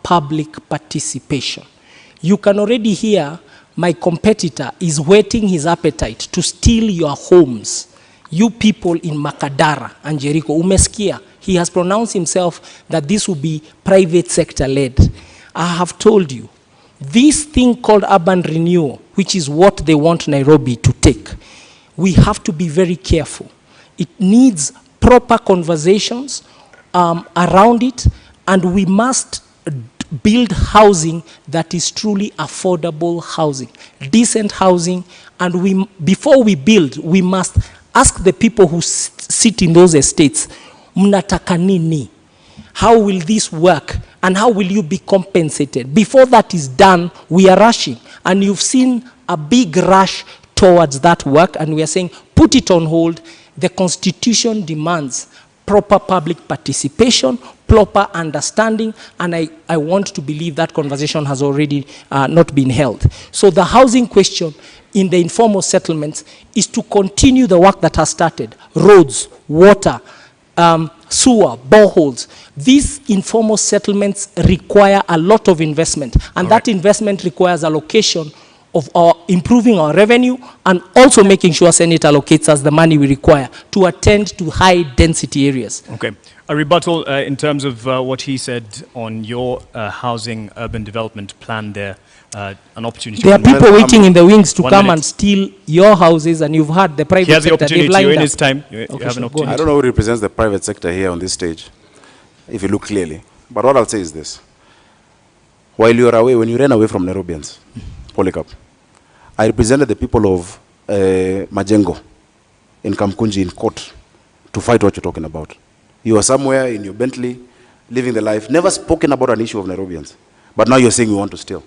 public participation. You can already hear my competitor is whetting his appetite to steal your homes. You people in Makadara and Jericho, umesikia, he has pronounced himself that this will be private sector led. I have told you, this thing called urban renewal, which is what they want Nairobi to take, we have to be very careful. It needs proper conversations around it, and we must build housing that is truly affordable housing, decent housing, and before we build, we must ask the people who sit in those estates, mnataka nini? How will this work? And how will you be compensated? Before that is done, we are rushing. And you've seen a big rush towards that work, and we are saying, put it on hold. The Constitution demands proper public participation, proper understanding, and I want to believe that conversation has already not been held. So the housing question in the informal settlements is to continue the work that has started. Roads, water, sewer, boreholes. These informal settlements require a lot of investment, and that investment requires allocation of improving our revenue and also making sure Senate allocates us the money we require to attend to high density areas. Okay. A rebuttal in terms of what he said on your housing urban development plan there, an opportunity. There are people waiting in the wings to come and steal your houses, and you've had the private sector. He has the opportunity, you're in his time. You have an opportunity. I don't know who represents the private sector here on this stage, if you look clearly. But what I'll say is this. While you are away, when you ran away from Nairobians, Polycarp, I represented the people of Majengo in Kamkunji in court to fight what you're talking about. You were somewhere in your Bentley, living the life, never spoken about an issue of Nairobians. But now you're saying you want to steal.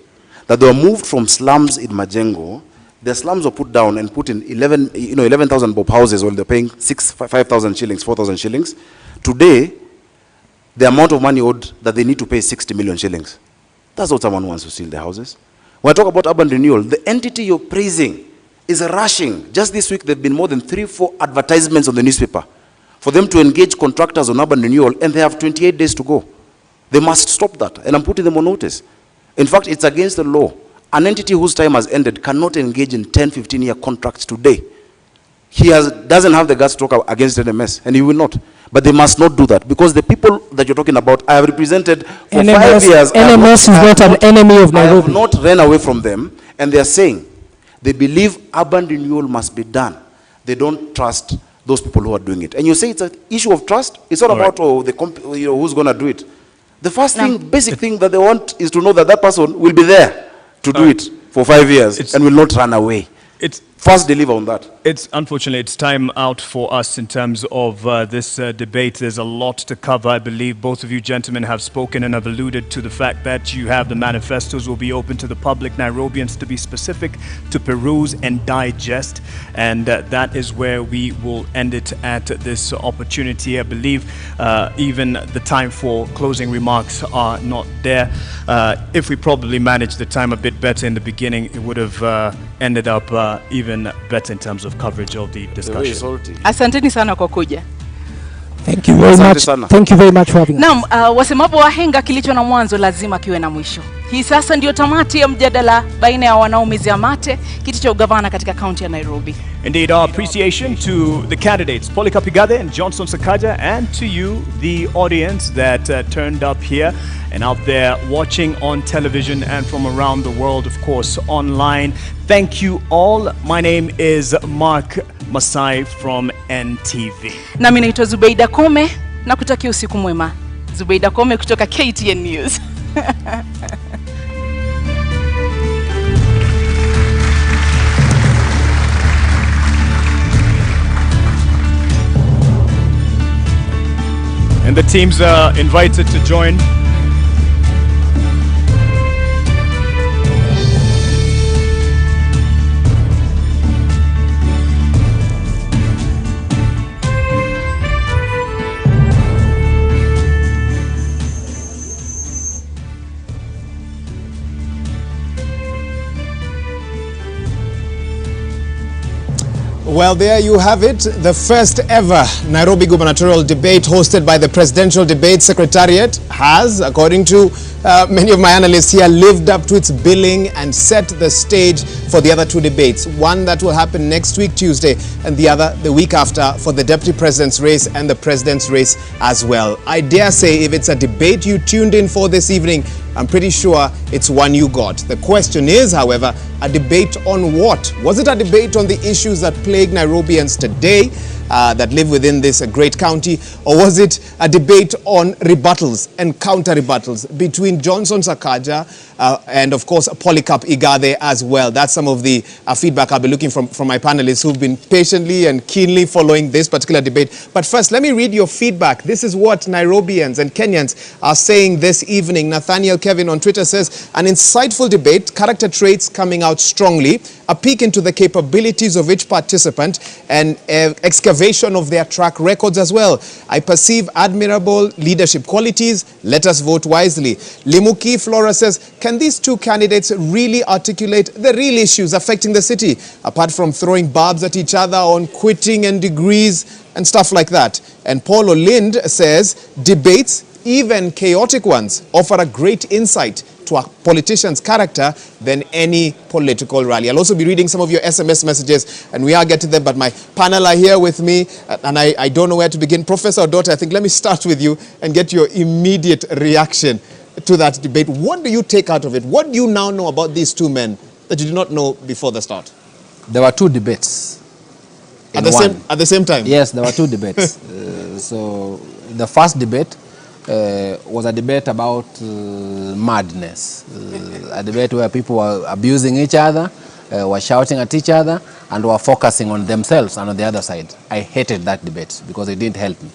That they were moved from slums in Majengo, the slums were put down and put in 11,000 bob houses while they're paying 5,000 shillings, 4,000 shillings. Today, the amount of money owed that they need to pay 60 million shillings. That's what someone wants to steal the houses. When I talk about urban renewal, the entity you're praising is rushing. Just this week, there have been more than 3-4 advertisements on the newspaper for them to engage contractors on urban renewal, and they have 28 days to go. They must stop that, and I'm putting them on notice. In fact, it's against the law. An entity whose time has ended cannot engage in 10, 15-year contracts today. He doesn't have the guts to talk against NMS, and he will not. But they must not do that, because the people that you're talking about, I have represented for NMS, 5 years. NMS is not an enemy of Nairobi. I have not ran away from them, and they are saying they believe urban renewal must be done. They don't trust those people who are doing it. And you say it's an issue of trust. It's not about who's going to do it. The first thing, basic thing that they want is to know that that person will be there to do it for 5 years and will not run away. first deliver on that. Unfortunately, it's time out for us in terms of this debate. There's a lot to cover. I believe both of you gentlemen have spoken and have alluded to the fact that you have the manifestos will be open to the public, Nairobians to be specific, to peruse and digest. And that is where we will end it at this opportunity. I believe even the time for closing remarks are not there. If we probably managed the time a bit better in the beginning, it would have ended up even better in terms of coverage of the discussion. Asanteni sana kwa kuja. Thank you very much. Thank you very much for having us. Naam, wasemapo wahenga kilicho na mwanzo lazima kiwe na mwisho. Hii sasa ndio tamati ya mjadala baina ya wanaomezea mate kiti cha ugavana katika kaunti ya Nairobi. Indeed, our appreciation to the candidates, Polycarp Igathe and Johnson Sakaja, and to you, the audience that turned up here and out there watching on television and from around the world, of course, online. Thank you all. My name is Mark Masai from NTV. Na mimi naitwa Zubeida Kome na kutakia usiku mwema. Zubeida Kome kutoka KTN News. And the teams are invited to join. Well, there you have it, the first ever Nairobi gubernatorial debate hosted by the Presidential Debate Secretariat has, according to many of my analysts here, lived up to its billing and set the stage for the other two debates. One that will happen next week, Tuesday, and the other the week after for the Deputy President's race and the President's race as well. I dare say if it's a debate you tuned in for this evening, I'm pretty sure it's one you got. The question is, however, a debate on what? Was it a debate on the issues that plague Nairobians today that live within this great county? Or was it a debate on rebuttals and counter-rebuttals between Johnson Sakaja and, of course, Polycarp Igathe as well? That's some of the feedback I'll be looking from my panelists who've been patiently and keenly following this particular debate. But first, let me read your feedback. This is what Nairobians and Kenyans are saying this evening. Nathaniel Kevin on Twitter says, an insightful debate, character traits coming out strongly, a peek into the capabilities of each participant, and excavation of their track records as well. I perceive admirable leadership qualities. Let us vote wisely. Limuki Flora says, can these two candidates really articulate the real issues affecting the city, apart from throwing barbs at each other on quitting and degrees and stuff like that? And Paulo Lind says, debates, even chaotic ones, offer a great insight to a politician's character than any political rally. I'll also be reading some of your SMS messages, and we are getting them, but my panel are here with me, and I don't know where to begin. Professor Odote, I think let me start with you and get your immediate reaction to that debate. What do you take out of it? What do you now know about these two men that you did not know before the start? There were two debates. At the same time? Yes, there were two debates. So the first debate was a debate about madness, a debate where people were abusing each other, were shouting at each other, and were focusing on themselves and on the other side. I hated that debate because it didn't help me.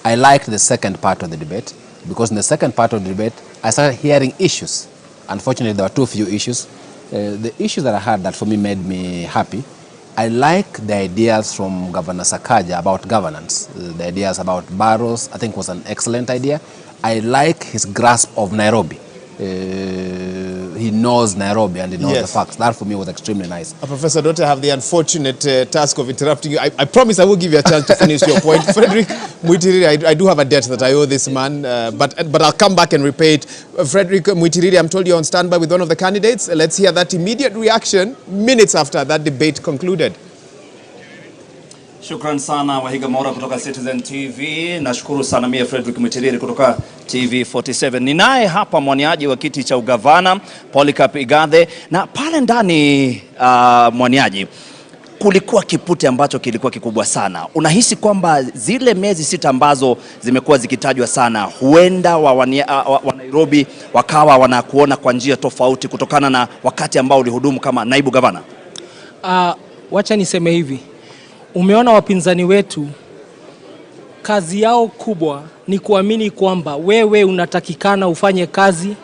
I liked the second part of the debate because in the second part of the debate, I started hearing issues. Unfortunately, there were too few issues. The issues that I had that for me made me happy. I like the ideas from Governor Sakaja about governance. The ideas about barrows, I think, was an excellent idea. I like his grasp of Nairobi. He knows Nairobi and he knows the facts. That for me was extremely nice. Professor Dote, I have the unfortunate task of interrupting you. I promise I will give you a chance to finish your point. Frederick Mutiriri, I do have a debt that I owe this man, but I'll come back and repay it. Frederick Mutiriri, I'm told you're on standby with one of the candidates. Let's hear that immediate reaction minutes after that debate concluded. Shukran sana Wahiga Mora kutoka Citizen TV. Nashukuru sana mie Frederick Mutiriri kutoka TV 47. Ninaye hapa mwaniaji wa kiti cha ugavana Polycarp Igathe, na pale ndani mwaniaji kulikuwa kipute ambacho kilikuwa kikubwa sana. Unahisi kwamba zile miezi 6 ambazo zimekuwa zikitajwa sana, huenda wa Nairobi wakawa wanakuona kwa njia tofauti kutokana na wakati ambao ulihudumu kama naibu gavana? Wacha niseme hivi. Umeona wapinzani wetu, kazi yao kubwa ni kuamini kwamba wewe unatakikana ufanye kazi,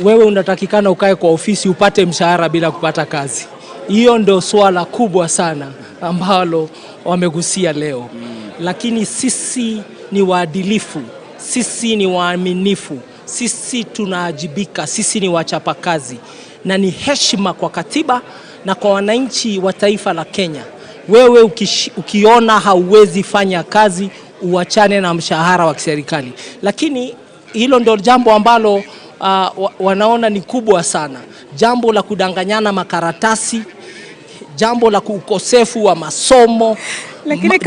wewe unatakikana ukae kwa ofisi upate mshahara bila kupata kazi. Hiyo ndio swala kubwa sana ambalo wamegusia leo. Lakini sisi ni waadilifu, sisi ni waaminifu, sisi tunaajibika, sisi ni wachapakazi, na ni heshima kwa katiba na kwa wananchi wa taifa la Kenya. Wewe ukiona hauwezi fanya kazi, uachane na mshahara wa kiserikali. Lakini hilo ndio jambo ambalo wanaona ni kubwa sana. Jambo la kudanganyana makaratasi, jambo la ukosefu wa masomo,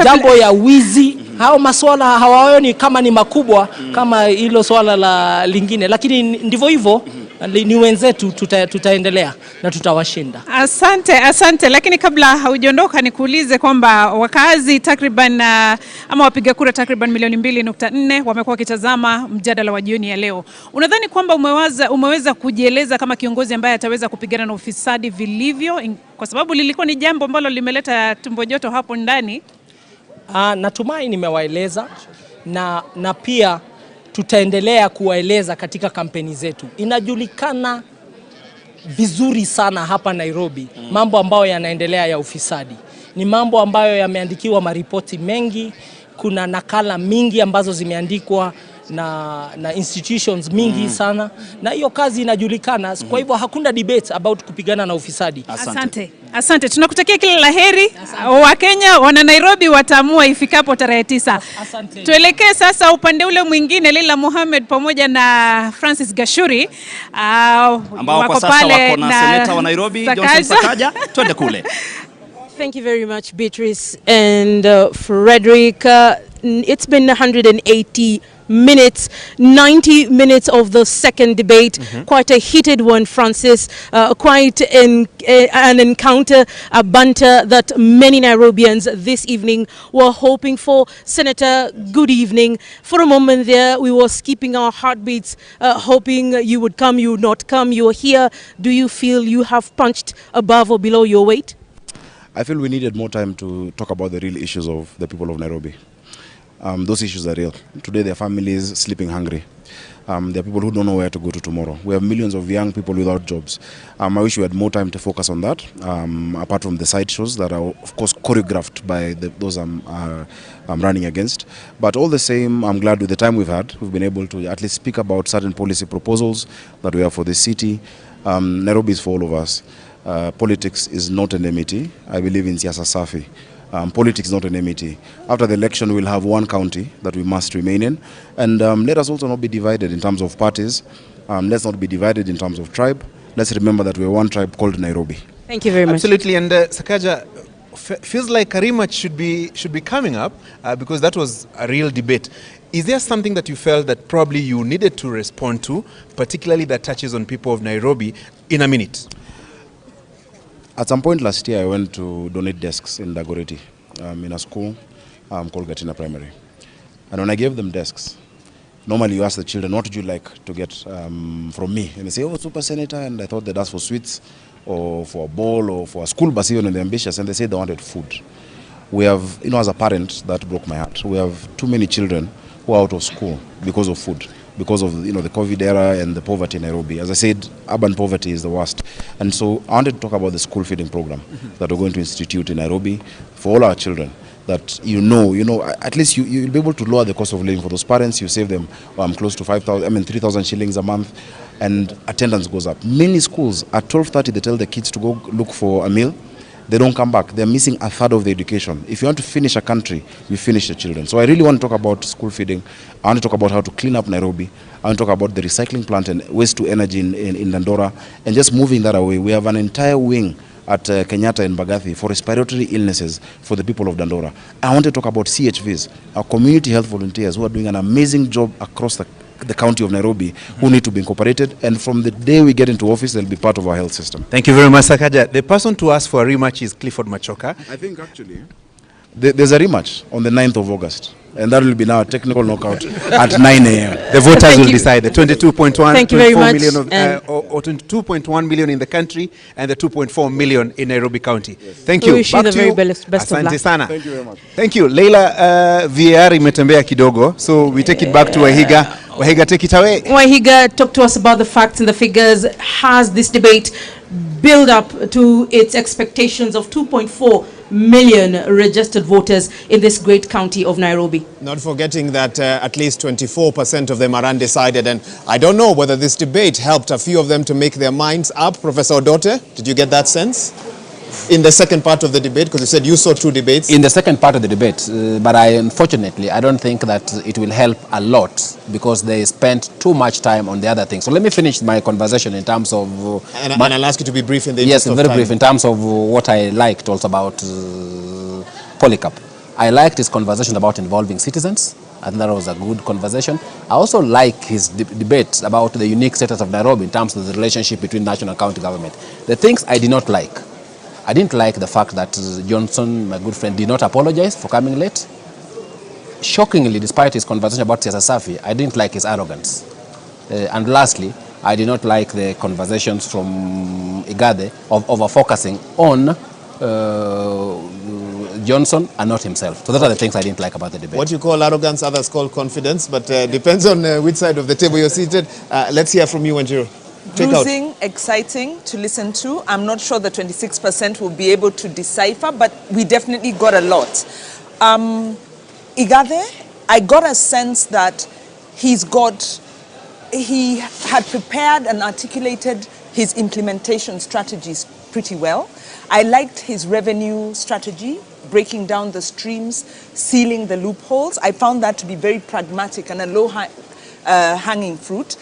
jambo ya wizi. Hao masuala hawaoni kama ni makubwa kama hilo swala la lingine. Lakini ndivyo hivyo, ni wenzetu, tutaendelea na tutawashinda. Asante. Lakini kabla haujondoka nikuulize kwamba wakazi takriban ama wapiga kura takriban milioni 2.4 wamekuwa wakitazama mjadala wa jioni ya leo. Unadhani kwamba umeweza kujieleza kama kiongozi ambaye ataweza kupigana na ufisadi vilivyo, kwa sababu lilikuwa ni jambo ambalo limeleta tumbo joto hapo ndani? Natumai nimewaeleza na pia tutaendelea kuwaeleza katika kampeni zetu. Inajulikana vizuri sana hapa Nairobi mambo ambayo yanaendelea ya ufisadi. Ni mambo ambayo yameandikiwa maripoti mengi, kuna nakala mingi ambazo zimeandikwa na institutions mingi sana, na hiyo kazi inajulikana. Kwa hivyo hakuna debate about kupigana na ufisadi. Asante. Tunakutakia kila laheri. Wa Kenya wana Nairobi wataamua ifikapo tarehe 9. Tuelekee sasa upande ule mwingine. Leila Mohamed pamoja na Francis Gashuri ambao kwa sasa wako na seneta wa Nairobi Johnson Sakaja. Twende kule. Thank you very much, Beatrice and Frederick. It's been 180 minutes, 90 minutes of the second debate. Quite a heated one, Francis. Quite an encounter, a banter that many Nairobians this evening were hoping for. Senator, good evening. For a moment there, we were skipping our heartbeats, hoping you would come, you would not come. You're here. Do you feel you have punched above or below your weight? I feel we needed more time to talk about the real issues of the people of Nairobi. Those issues are real. Today, their families sleeping hungry. There are people who don't know where to go to tomorrow. We have millions of young people without jobs. I wish we had more time to focus on that, apart from the side shows that are, of course, choreographed by those I'm running against. But all the same, I'm glad with the time we've had. We've been able to at least speak about certain policy proposals that we have for the city. Nairobi is for all of us. Politics is not an enmity. I believe in siasa safi. Politics is not an enmity. After the election, we'll have one county that we must remain in. And let us also not be divided in terms of parties. Let's not be divided in terms of tribe. Let's remember that we're one tribe called Nairobi. Thank you very much. Absolutely. And Sakaja, feels like a rematch should be coming up because that was a real debate. Is there something that you felt that probably you needed to respond to, particularly that touches on people of Nairobi, in a minute? At some point last year, I went to donate desks in Dagoretti, in a school called Gatina Primary. And when I gave them desks, normally you ask the children, what would you like to get from me? And they say, oh, Super Senator, and I thought they'd ask for sweets or for a bowl or for a school bus, even when they're ambitious, and they said they wanted food. We have, as a parent, that broke my heart. We have too many children who are out of school because of food, because of the COVID era and the poverty in Nairobi. As I said, urban poverty is the worst. And so I wanted to talk about the school feeding program that we're going to institute in Nairobi for all our children. That at least you'll be able to lower the cost of living for those parents. You save them close to 3,000 shillings a month, and attendance goes up. Many schools at 12:30 they tell the kids to go look for a meal. They don't come back. They're missing a third of the education. If you want to finish a country, you finish the children. So I really want to talk about school feeding. I want to talk about how to clean up Nairobi. I want to talk about the recycling plant and waste to energy in Dandora, and just moving that away. We have an entire wing at Kenyatta and Igathe for respiratory illnesses for the people of Dandora. I want to talk about CHVs, our community health volunteers who are doing an amazing job across the county of Nairobi, who need to be incorporated, and from the day we get into office, they'll be part of our health system. Thank you very much, Sakaja. The person to ask for a rematch is Clifford Machoka. I think actually there's a rematch on the 9th of August. And that will be now a technical knockout at 9 a.m. The voters Thank will you. decide. The 22.1, Thank you very 24 much. million of, or 22.1 million in the country and the 2.4 million in Nairobi County. Thank you. We wish you Back the to very you. best of Asante luck. sana. Thank you very much. Thank you. Leila, VAR imetembea kidogo. So we take it back to Wahiga. Wahiga, take it away. Wahiga, talk to us about the facts and the figures. Has this debate build up to its expectations of 2.4 million registered voters in this great county of Nairobi? Not forgetting that at least 24% of them are undecided, and I don't know whether this debate helped a few of them to make their minds up. Professor Odote, did you get that sense in the second part of the debate? Because you said you saw two debates. In the second part of the debate, but unfortunately, I don't think that it will help a lot because they spent too much time on the other things. So let me finish my conversation in terms of... and I'll ask you to be brief in the Yes, interest of very time. brief in terms of what I liked also about Polycarp. I liked his conversation about involving citizens. I think that was a good conversation. I also like his debate about the unique status of Nairobi in terms of the relationship between national and county government. The things I did not like, I didn't like the fact that Johnson, my good friend, did not apologize for coming late. Shockingly, despite his conversation about Siasa Safi, I didn't like his arrogance. And lastly, I did not like the conversations from Igathe of over-focusing on Johnson and not himself. So those are the things I didn't like about the debate. What you call arrogance, others call confidence, but depends on which side of the table you're seated. Let's hear from you, Wanjiru. Bruising, exciting to listen to. I'm not sure the 26% will be able to decipher, but we definitely got a lot. Igathe, I got a sense that he had prepared and articulated his implementation strategies pretty well. I liked his revenue strategy, breaking down the streams, sealing the loopholes. I found that to be very pragmatic and a low-hanging fruit.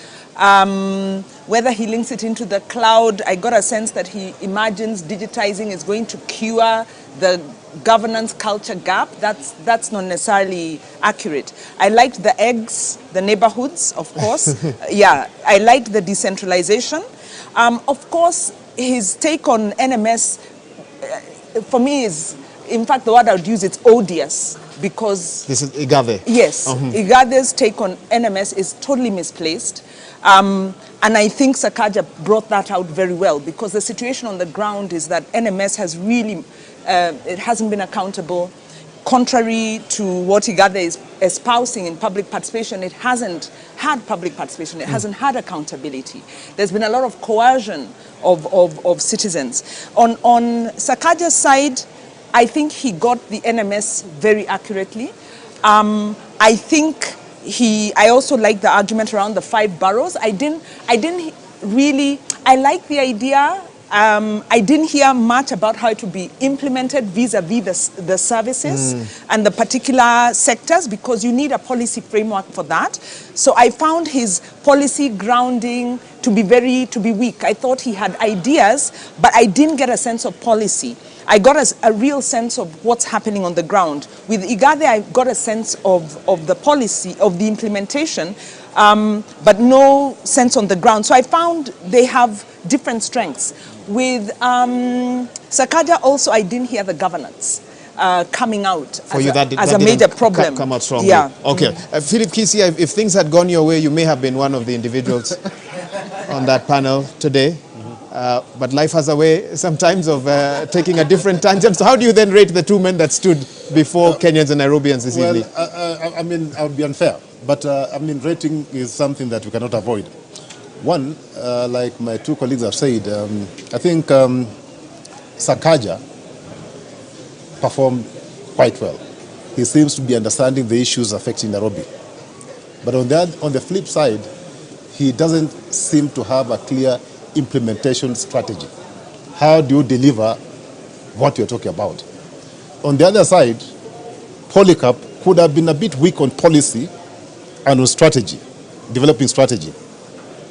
Whether he links it into the cloud, I got a sense that he imagines digitizing is going to cure the governance culture gap. That's not necessarily accurate. I liked the eggs, the neighborhoods, of course. Yeah, I liked the decentralization. Of course, his take on NMS, for me, is, in fact, the word I would use, it's odious. Because this is Igathe. Yes, Igathe's take on NMS is totally misplaced. And I think Sakaja brought that out very well, because the situation on the ground is that NMS has really, it hasn't been accountable. Contrary to what Igathe is espousing in public participation, it hasn't had public participation, it hasn't had accountability. There's been a lot of coercion of citizens. On Sakaja's side, I think he got the NMS very accurately. I think I also like the argument around the 5 boroughs. I like the idea. I didn't hear much about how it would be implemented vis-a-vis the services and the particular sectors, because you need a policy framework for that. So I found his policy grounding to be weak. I thought he had ideas, but I didn't get a sense of policy. I got a real sense of what's happening on the ground. With Igathe, I got a sense of the policy, of the implementation, but no sense on the ground. So I found they have different strengths. With Sakaja also, I didn't hear the governance coming out as a major problem. Come out strongly. Yeah. Okay. Philip Kisia, if things had gone your way, you may have been one of the individuals on that panel today. But life has a way sometimes of taking a different tangent. So how do you then rate the two men that stood before Kenyans and Nairobians this evening? I mean, I would be unfair. But, I mean, rating is something that we cannot avoid. One, like my two colleagues have said, I think Sakaja performed quite well. He seems to be understanding the issues affecting Nairobi. But on the flip side, he doesn't seem to have a clear implementation strategy. How do you deliver what you're talking about? On the other side, Polycarp could have been a bit weak on policy and on strategy, developing strategy.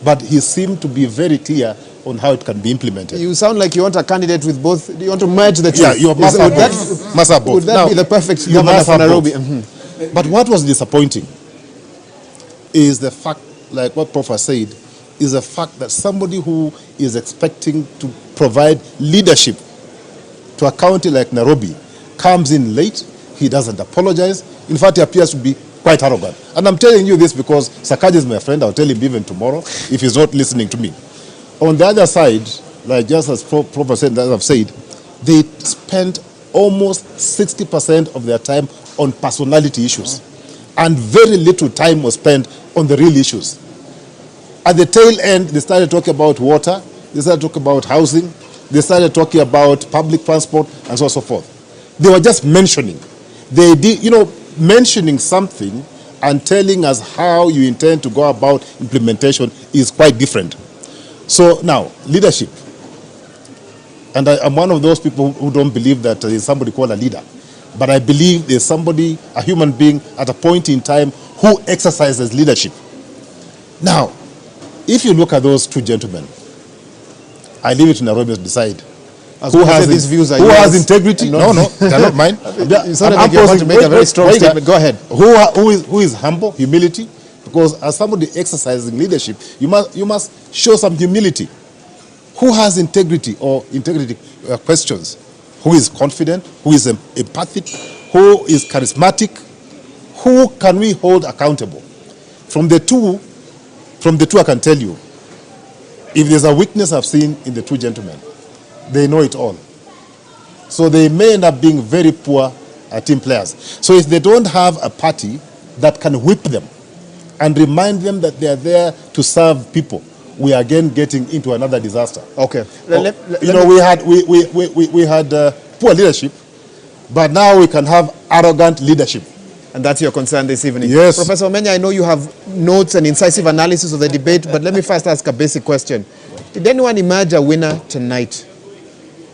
But he seemed to be very clear on how it can be implemented. You sound like you want a candidate with both. You want to merge the two. Yeah, you must have both. Must have both. Would that be the perfect governor for Nairobi? But what was disappointing is the fact, like what Prof said, is the fact that somebody who is expecting to provide leadership to a county like Nairobi comes in late. He doesn't apologize. In fact, he appears to be quite arrogant. And I'm telling you this because Sakaja is my friend. I'll tell him even tomorrow if he's not listening to me. On the other side, like just as Prof said, as I've said, they spend almost 60% of their time on personality issues. And very little time was spent on the real issues. At the tail end, they started talking about water, they started talking about housing, they started talking about public transport, and so on and so forth. They were just mentioning. They did, mentioning something and telling us how you intend to go about implementation is quite different. So now, leadership. And I'm one of those people who don't believe that there is somebody called a leader. But I believe there's somebody, a human being, at a point in time who exercises leadership. Now, if you look at those two gentlemen, I leave it to Nairobi to decide. Who has integrity? No, they're not mine. You sounded like you're about to make a very strong statement. Go ahead. Who is humble, humility? Because as somebody exercising leadership, you must show some humility. Who has integrity or integrity questions? Who is confident? Who is empathic? Who is charismatic? Who can we hold accountable? From the two, I can tell you, if there's a weakness I've seen in the two gentlemen, they know it all. So they may end up being very poor team players. So if they don't have a party that can whip them and remind them that they are there to serve people, we are again getting into another disaster. Okay. We had poor leadership, but now we can have arrogant leadership. And that's your concern this evening. Yes. Professor Omenya, I know you have notes and incisive analysis of the debate, but let me first ask a basic question. Did anyone emerge a winner tonight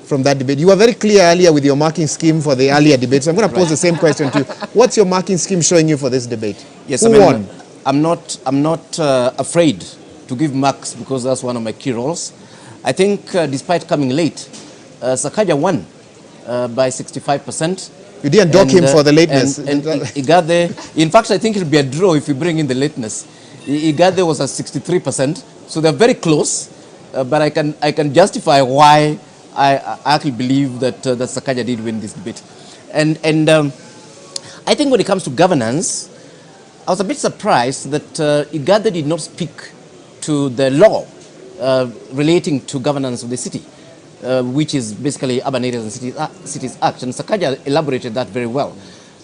from that debate? You were very clear earlier with your marking scheme for the earlier debate, so I'm going to pose the same question to you. What's your marking scheme showing you for this debate? Yes, Who won? I'm not afraid to give marks because that's one of my key roles. I think despite coming late, Sakaja won by 65%. You didn't dock him for the lateness. And Igathe, in fact, I think it'll be a draw if you bring in the lateness. Igathe was at 63%, so they're very close. But I can justify why I actually believe that that Sakaja did win this debate. And I think when it comes to governance, I was a bit surprised that Igathe did not speak to the law relating to governance of the city, which is basically Urban Areas and Cities Act. And Sakaja elaborated that very well,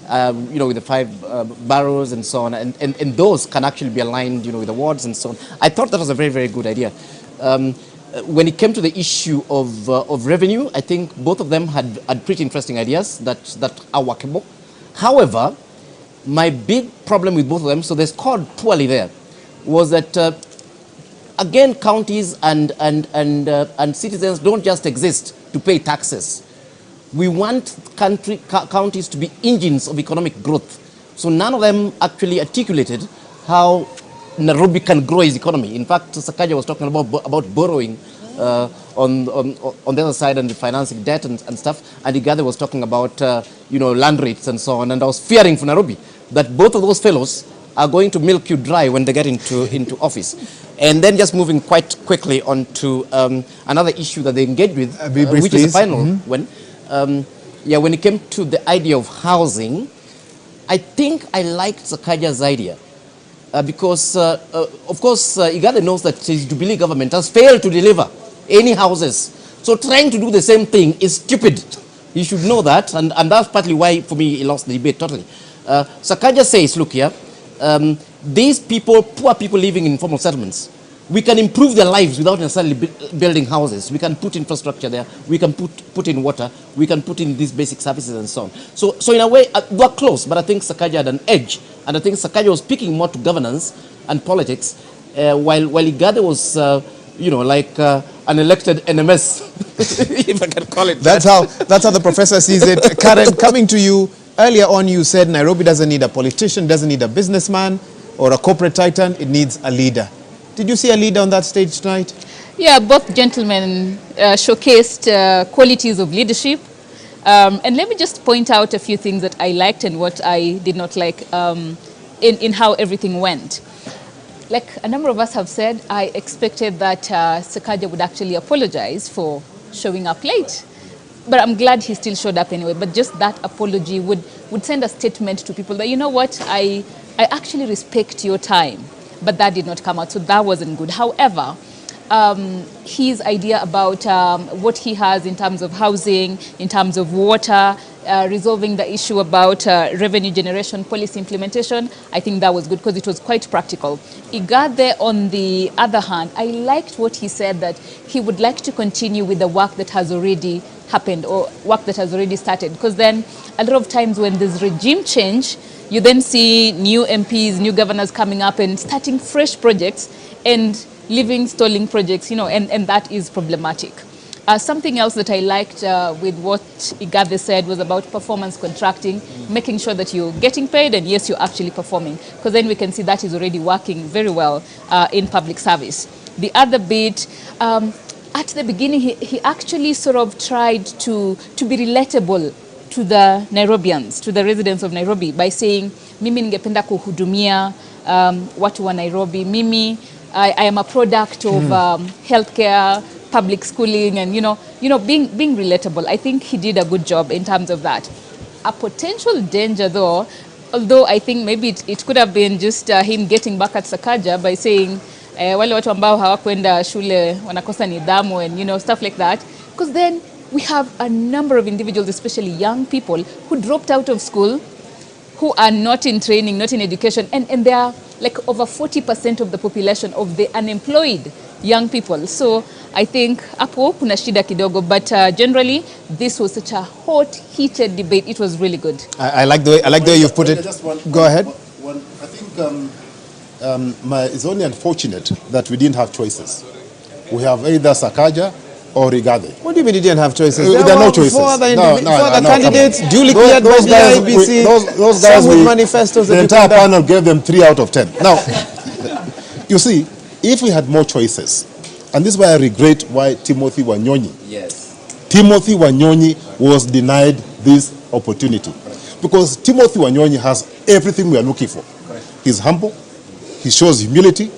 with the 5 boroughs and so on. And those can actually be aligned, with the wards and so on. I thought that was a very, very good idea. When it came to the issue of revenue, I think both of them had pretty interesting ideas that are workable. However, my big problem with both of them, so they scored poorly there, was that again, counties and citizens don't just exist to pay taxes. We want counties to be engines of economic growth. So none of them actually articulated how Nairobi can grow its economy. In fact, Sakaja was talking about borrowing on the other side and refinancing debt and stuff. And Igathe was talking about land rates and so on. And I was fearing for Nairobi that both of those fellows are going to milk you dry when they get into office. And then just moving quite quickly on to another issue that they engaged with, which is the final one. When it came to the idea of housing, I think I liked Sakaja's idea. Because, of course, Igathe knows that his Jubilee government has failed to deliver any houses. So trying to do the same thing is stupid. He should know that, and that's partly why, for me, he lost the debate totally. Sakaja says, look here, these people, poor people living in informal settlements, we can improve their lives without necessarily building houses. We can put infrastructure there. We can put in water. We can put in these basic services and so on. So in a way, we're close, but I think Sakaja had an edge. And I think Sakaja was speaking more to governance and politics, while Igathe was, like an elected NMS, if I can call it that's that. That's how the professor sees it. Karen, coming to you, earlier on you said Nairobi doesn't need a politician, doesn't need a businessman or a corporate titan, it needs a leader. Did you see a leader on that stage tonight? Yeah, both gentlemen showcased qualities of leadership. And let me just point out a few things that I liked and what I did not like in how everything went. Like a number of us have said, I expected that Sakaja would actually apologize for showing up late. but I'm glad he still showed up anyway. But just that apology would send a statement to people that, you know what, I actually respect your time. But that did not come out, so that wasn't good. However, his idea about what he has in terms of housing, in terms of water, resolving the issue about revenue generation, policy implementation, I think that was good because it was quite practical. Igathe, on the other hand, I liked what he said, that he would like to continue with the work that has already happened or work that has already started. Because then a lot of times when there's regime change, you then see new MPs, new governors coming up and starting fresh projects and leaving stalling projects, and that is problematic. Something else that I liked with what Igathe said was about performance contracting, making sure that you're getting paid and yes, you're actually performing, because then we can see that is already working very well in public service. The other bit, at the beginning, he actually sort of tried to be relatable to the Nairobians, to the residents of Nairobi, by saying, mimi ningependa kuhudumia watu wa Nairobi, mimi I am a product of healthcare, public schooling, and being relatable. I think he did a good job in terms of that. A potential danger, though, although I think maybe it could have been just him getting back at Sakaja by saying wale watu ambao hawakwenda shule wanakosa nidhamu and stuff like that, because then we have a number of individuals, especially young people, who dropped out of school, who are not in training, not in education, and they are like over 40% of the population of the unemployed young people. So I think hapo kuna shida kidogo, but generally this was such a hot, heated debate. It was really good. I like the way you've put it. Go ahead. I think it's only unfortunate that we didn't have choices. We have either Sakaja or Igathe. What do you mean you didn't have choices? There are no choices. Four other candidates, duly cleared by the IBC, those guys with manifestos. The entire panel gave them 3 out of 10. Now, you see, if we had more choices, and this is why I regret why Timothy Wanyonyi was denied this opportunity. Because Timothy Wanyonyi has everything we are looking for. He's humble, he shows humility,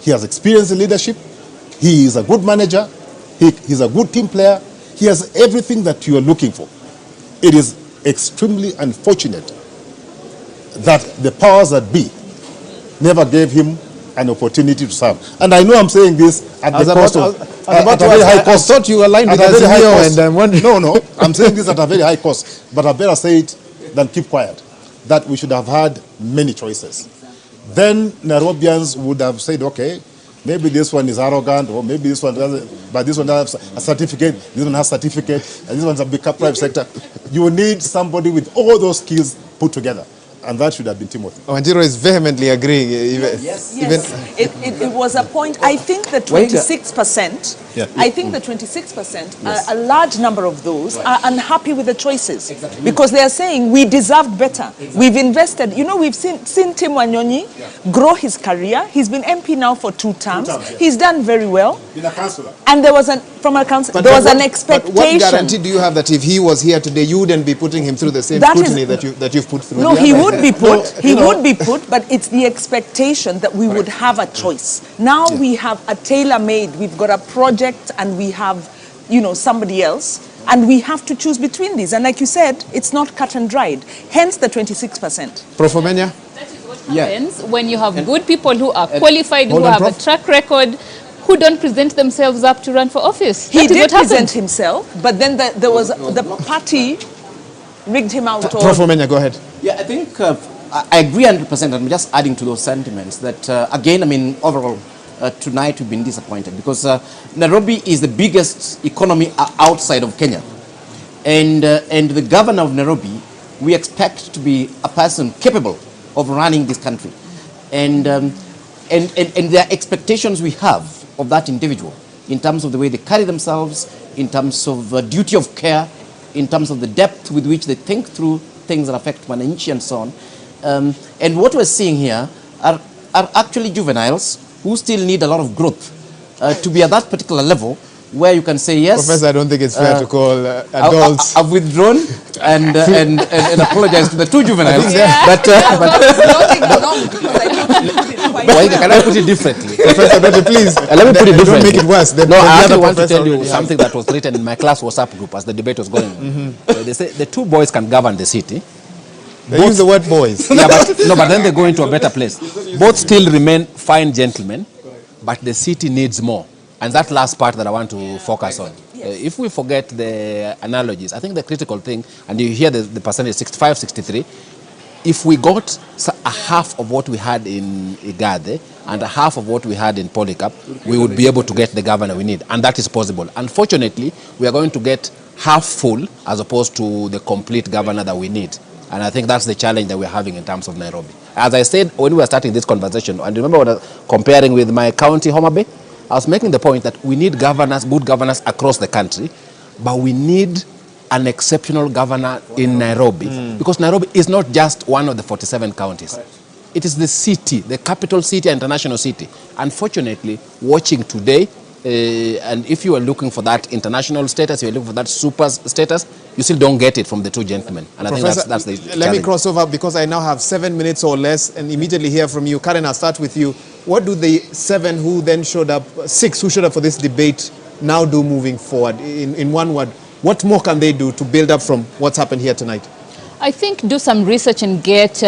he has experience in leadership, he is a good manager, he's a good team player, he has everything that you are looking for. It is extremely unfortunate that the powers that be never gave him an opportunity to serve. And I know I'm saying this at the cost of a very high cost. I thought you aligned with Azimio and wondering. No, I'm saying this at a very high cost. But I better say it than keep quiet. That we should have had many choices. Then Nairobians would have said, okay, maybe this one is arrogant, or maybe this one doesn't, but this one has a certificate, this one has a certificate, and this one's a big private sector. You need somebody with all those skills put together. And that should have been Timothy. Wanjiru is vehemently agreeing. Yes. It was a point. I think the 26%, I think the 26%, a large number of those are unhappy with the choices. Exactly. Because they are saying we deserved better. Exactly. We've invested. We've seen Tim Wanyonyi grow his career. He's been MP now for 2 terms. He's done very well. Been a councillor. And there was an expectation. But what guarantee do you have that if he was here today, you wouldn't be putting him through the same scrutiny that you've put through? No, he would be put. He would be put, but it's the expectation that we would have a choice. Now we have a tailor-made. We've got a project, and we have, somebody else, and we have to choose between these. And like you said, it's not cut and dried. Hence the 26%. Prof. Omenya? That is what happens when you have good people who are qualified, who have a track record, who don't present themselves up to run for office. He did present himself, but then there was the party rigged him out. Prof. Omenya, go ahead. Yeah, I think I agree 100%. I'm just adding to those sentiments that, again, overall, tonight we've been disappointed because Nairobi is the biggest economy outside of Kenya. And the governor of Nairobi, we expect to be a person capable of running this country. And there are expectations we have of that individual in terms of the way they carry themselves, in terms of duty of care, in terms of the depth with which they think through things that affect Wananchi and so on. And what we're seeing here are actually juveniles who still need a lot of growth to be at that particular level where you can say yes. Professor, I don't think it's fair to call adults. I've withdrawn and apologize to the 2 juveniles. Can I put it differently? Professor Dote, please. Let me put it differently. Don't make it worse. No, I actually want to tell you something that was written in my class WhatsApp group as the debate was going on. They say the two boys can govern the city. They use the word boys. Yeah, but then they go into a better place. Both still remain fine gentlemen, but the city needs more. And that last part that I want to focus on. If we forget the analogies, I think the critical thing, and you hear the percentage 65, 63, if we got a half of what we had in Igathe and a half of what we had in Polycarp, we would be able to get the governor we need. And that is possible. Unfortunately, we are going to get half full as opposed to the complete governor that we need. And I think that's the challenge that we're having in terms of Nairobi. As I said when we were starting this conversation, and remember when I was comparing with my county, Homa Bay, I was making the point that we need governors, good governors across the country, but we need an exceptional governor in Nairobi. Because Nairobi is not just one of the 47 counties. It is the city, the capital city, international city. Unfortunately, watching today, and if you are looking for that international status, you're looking for that super status, you still don't get it from the two gentlemen. And I think that's the challenge. Let me cross over because I now have 7 minutes or less and immediately hear from you. Karen, I'll start with you. What do the 7 who then showed up, 6 who showed up for this debate now do moving forward? In one word, what more can they do to build up from what's happened here tonight? I think do some research and get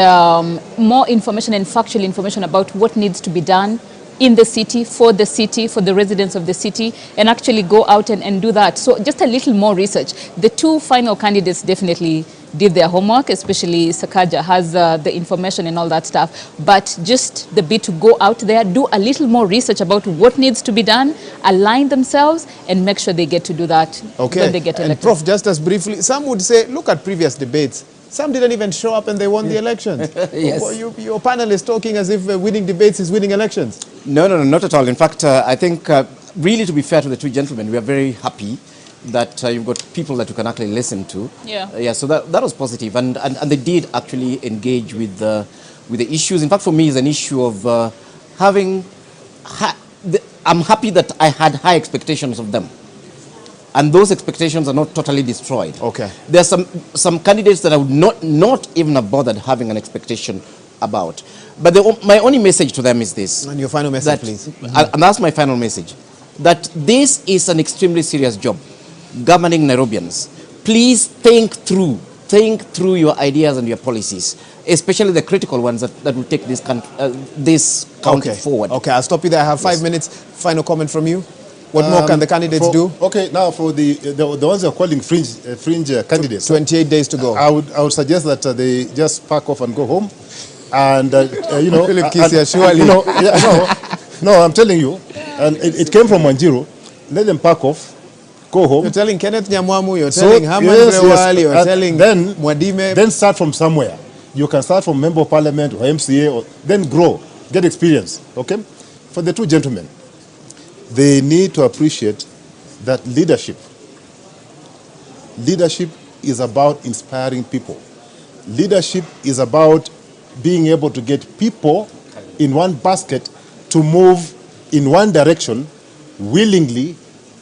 more information and factual information about what needs to be done in the city, for the residents of the city, and actually go out and do that. So just a little more research. The two final candidates definitely did their homework, especially Sakaja has the information and all that stuff. But just the bit to go out there, do a little more research about what needs to be done, align themselves, and make sure they get to do that when they get elected. And Prof, just as briefly, some would say, look at previous debates. Some didn't even show up and they won the elections. Yes. Your panel is talking as if winning debates is winning elections. No, not at all. In fact, I think really to be fair to the two gentlemen, we are very happy that you've got people that you can actually listen to. Yeah, so that was positive. And they did actually engage with the issues. In fact, for me, it's an issue of I'm happy that I had high expectations of them. And those expectations are not totally destroyed. Okay. There are some candidates that I would not even have bothered having an expectation about. But my only message to them is this. And your final message, please. And that's my final message. That this is an extremely serious job, governing Nairobians. Please think through your ideas and your policies, especially the critical ones that will take this county forward. Okay, I'll stop you there. I have 5 minutes. Final comment from you. What more can the candidates do? Okay, now for the ones you're calling fringe candidates. 28 days to go. I would suggest that they just pack off and go home. And, you know... Philip Kisia, surely. You know, no, I'm telling you. And it came from Wanjiru. Let them pack off, go home. You're telling Kenneth Nyamwamu, you're telling Herman, you're telling Mwadime. Then start from somewhere. You can start from Member of Parliament or MCA, or then grow, get experience, okay? For the two gentlemen, they need to appreciate that leadership is about inspiring people. Leadership is about being able to get people in one basket to move in one direction willingly,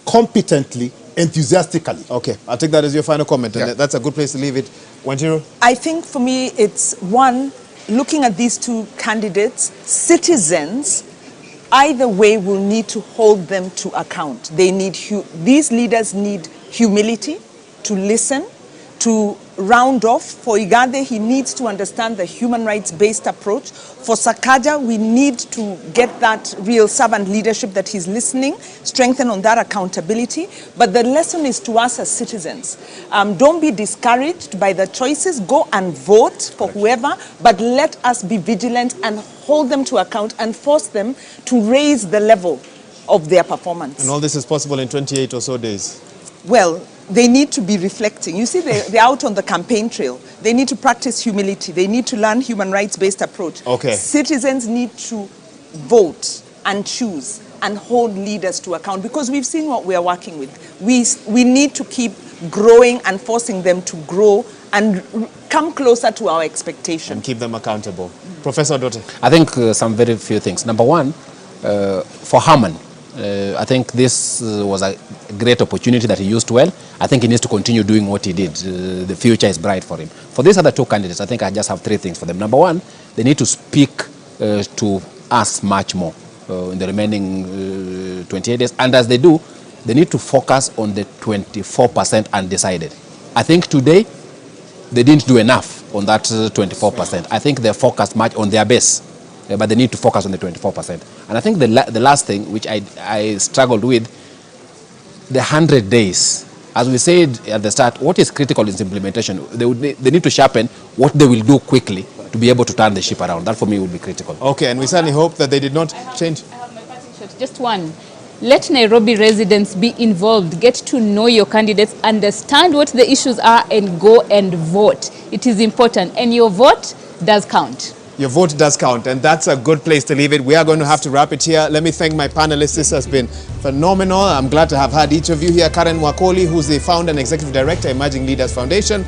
competently, enthusiastically. Okay, I'll take that as your final comment, and that's a good place to leave it. Wanjiru? I think for me it's one, looking at these two candidates, citizens either way will need to hold them to account. These leaders need humility, to listen, to round off. For Igathe, he needs to understand the human rights-based approach. For Sakaja, we need to get that real servant leadership that he's listening, strengthen on that accountability. But the lesson is to us as citizens. Don't be discouraged by the choices. Go and vote for whoever, but let us be vigilant and hold them to account and force them to raise the level of their performance. And all this is possible in 28 or so days. Well, they need to be reflecting. You see, they're out on the campaign trail. They need to practice humility. They need to learn human rights-based approach. Okay. Citizens need to vote and choose and hold leaders to account, because we've seen what we are working with. We need to keep growing and forcing them to grow and come closer to our expectation. And keep them accountable. Professor Dote. I think some very few things. Number one, for Herman, I think this was a great opportunity that he used well. I think he needs to continue doing what he did. The future is bright for him. For these other two candidates, I think I just have three things for them. Number one, they need to speak to us much more in the remaining 28 days. And as they do, they need to focus on the 24% undecided. I think today they didn't do enough on that 24%. I think they focused much on their base, but they need to focus on the 24%. And I think the last thing, which I struggled with, the 100 days. As we said at the start, what is critical is implementation. They need to sharpen what they will do quickly to be able to turn the ship around. That for me would be critical. Okay, and we certainly hope that they did not change. I have my parting shot. Just one. Let Nairobi residents be involved, get to know your candidates, understand what the issues are, and go and vote. It is important, and your vote does count. Your vote does count, and that's a good place to leave it. We are going to have to wrap it here. Let me thank my panelists. This has been phenomenal. I'm glad to have had each of you here. Karen Wakoli, who's the founder and executive director, Emerging Leaders Foundation.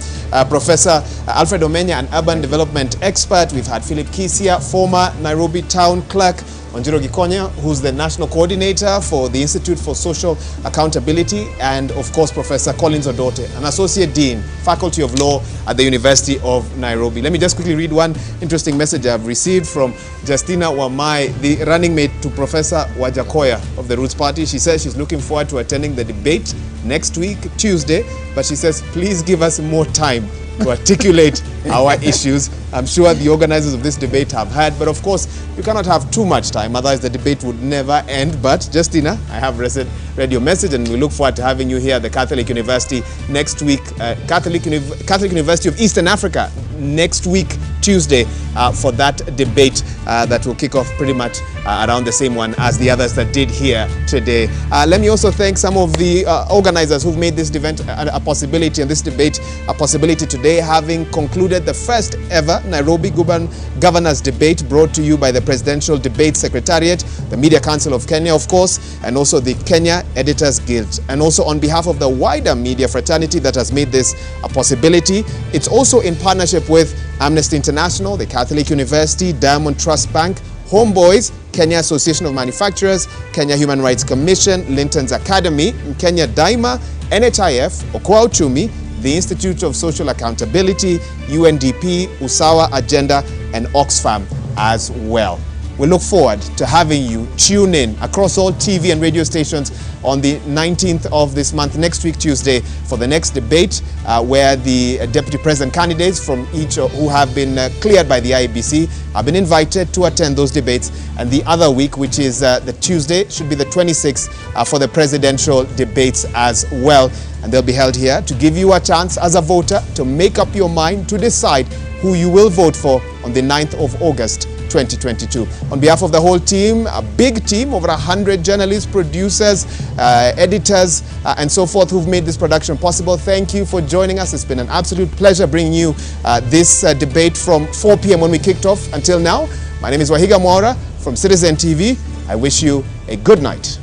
Professor Alfred Omenya, an urban development expert. We've had Philip Kisia, former Nairobi town clerk. Wanjiru Gikonya, who's the national coordinator for the Institute for Social Accountability, and of course Professor Collins Odote, an associate dean, Faculty of Law at the University of Nairobi. Let me just quickly read one interesting message I've received from Justina Wamai, the running mate to Professor Wajakoya of the Roots Party. She says she's looking forward to attending the debate next week, Tuesday, but she says please give us more time to articulate our issues. I'm sure the organizers of this debate have heard, but of course you cannot have too much time, otherwise the debate would never end. But Justina, I have read your message, and we look forward to having you here at the Catholic University next week, Catholic University of Eastern Africa next week, Tuesday, for that debate that will kick off pretty much around the same one as the others that did here today. Let me also thank some of the organizers who've made this event a possibility, and this debate a possibility today, having concluded the first ever Nairobi Governors Debate, brought to you by the Presidential Debate Secretariat, the Media Council of Kenya, of course, and also the Kenya Editors Guild. And also on behalf of the wider media fraternity that has made this a possibility, it's also in partnership with Amnesty International, the Catholic University, Diamond Trust Bank, Homeboys, Kenya Association of Manufacturers, Kenya Human Rights Commission, Linton's Academy, Kenya Daima, NHIF, Okoa Uchumi, the Institute of Social Accountability, UNDP, Usawa Agenda, and Oxfam as well. We look forward to having you tune in across all TV and radio stations on the 19th of this month, next week, Tuesday, for the next debate where the deputy president candidates from each who have been cleared by the IEBC have been invited to attend those debates. And the other week, which is the Tuesday, should be the 26th for the presidential debates as well. And they'll be held here to give you a chance as a voter to make up your mind to decide who you will vote for on the 9th of August 2022. On behalf of the whole team, a big team, over 100 journalists, producers, editors, and so forth who've made this production possible, thank you for joining us. It's been an absolute pleasure bringing you this debate from 4 p.m. when we kicked off until now. My name is Wahiga Mwaura from Citizen TV. I wish you a good night.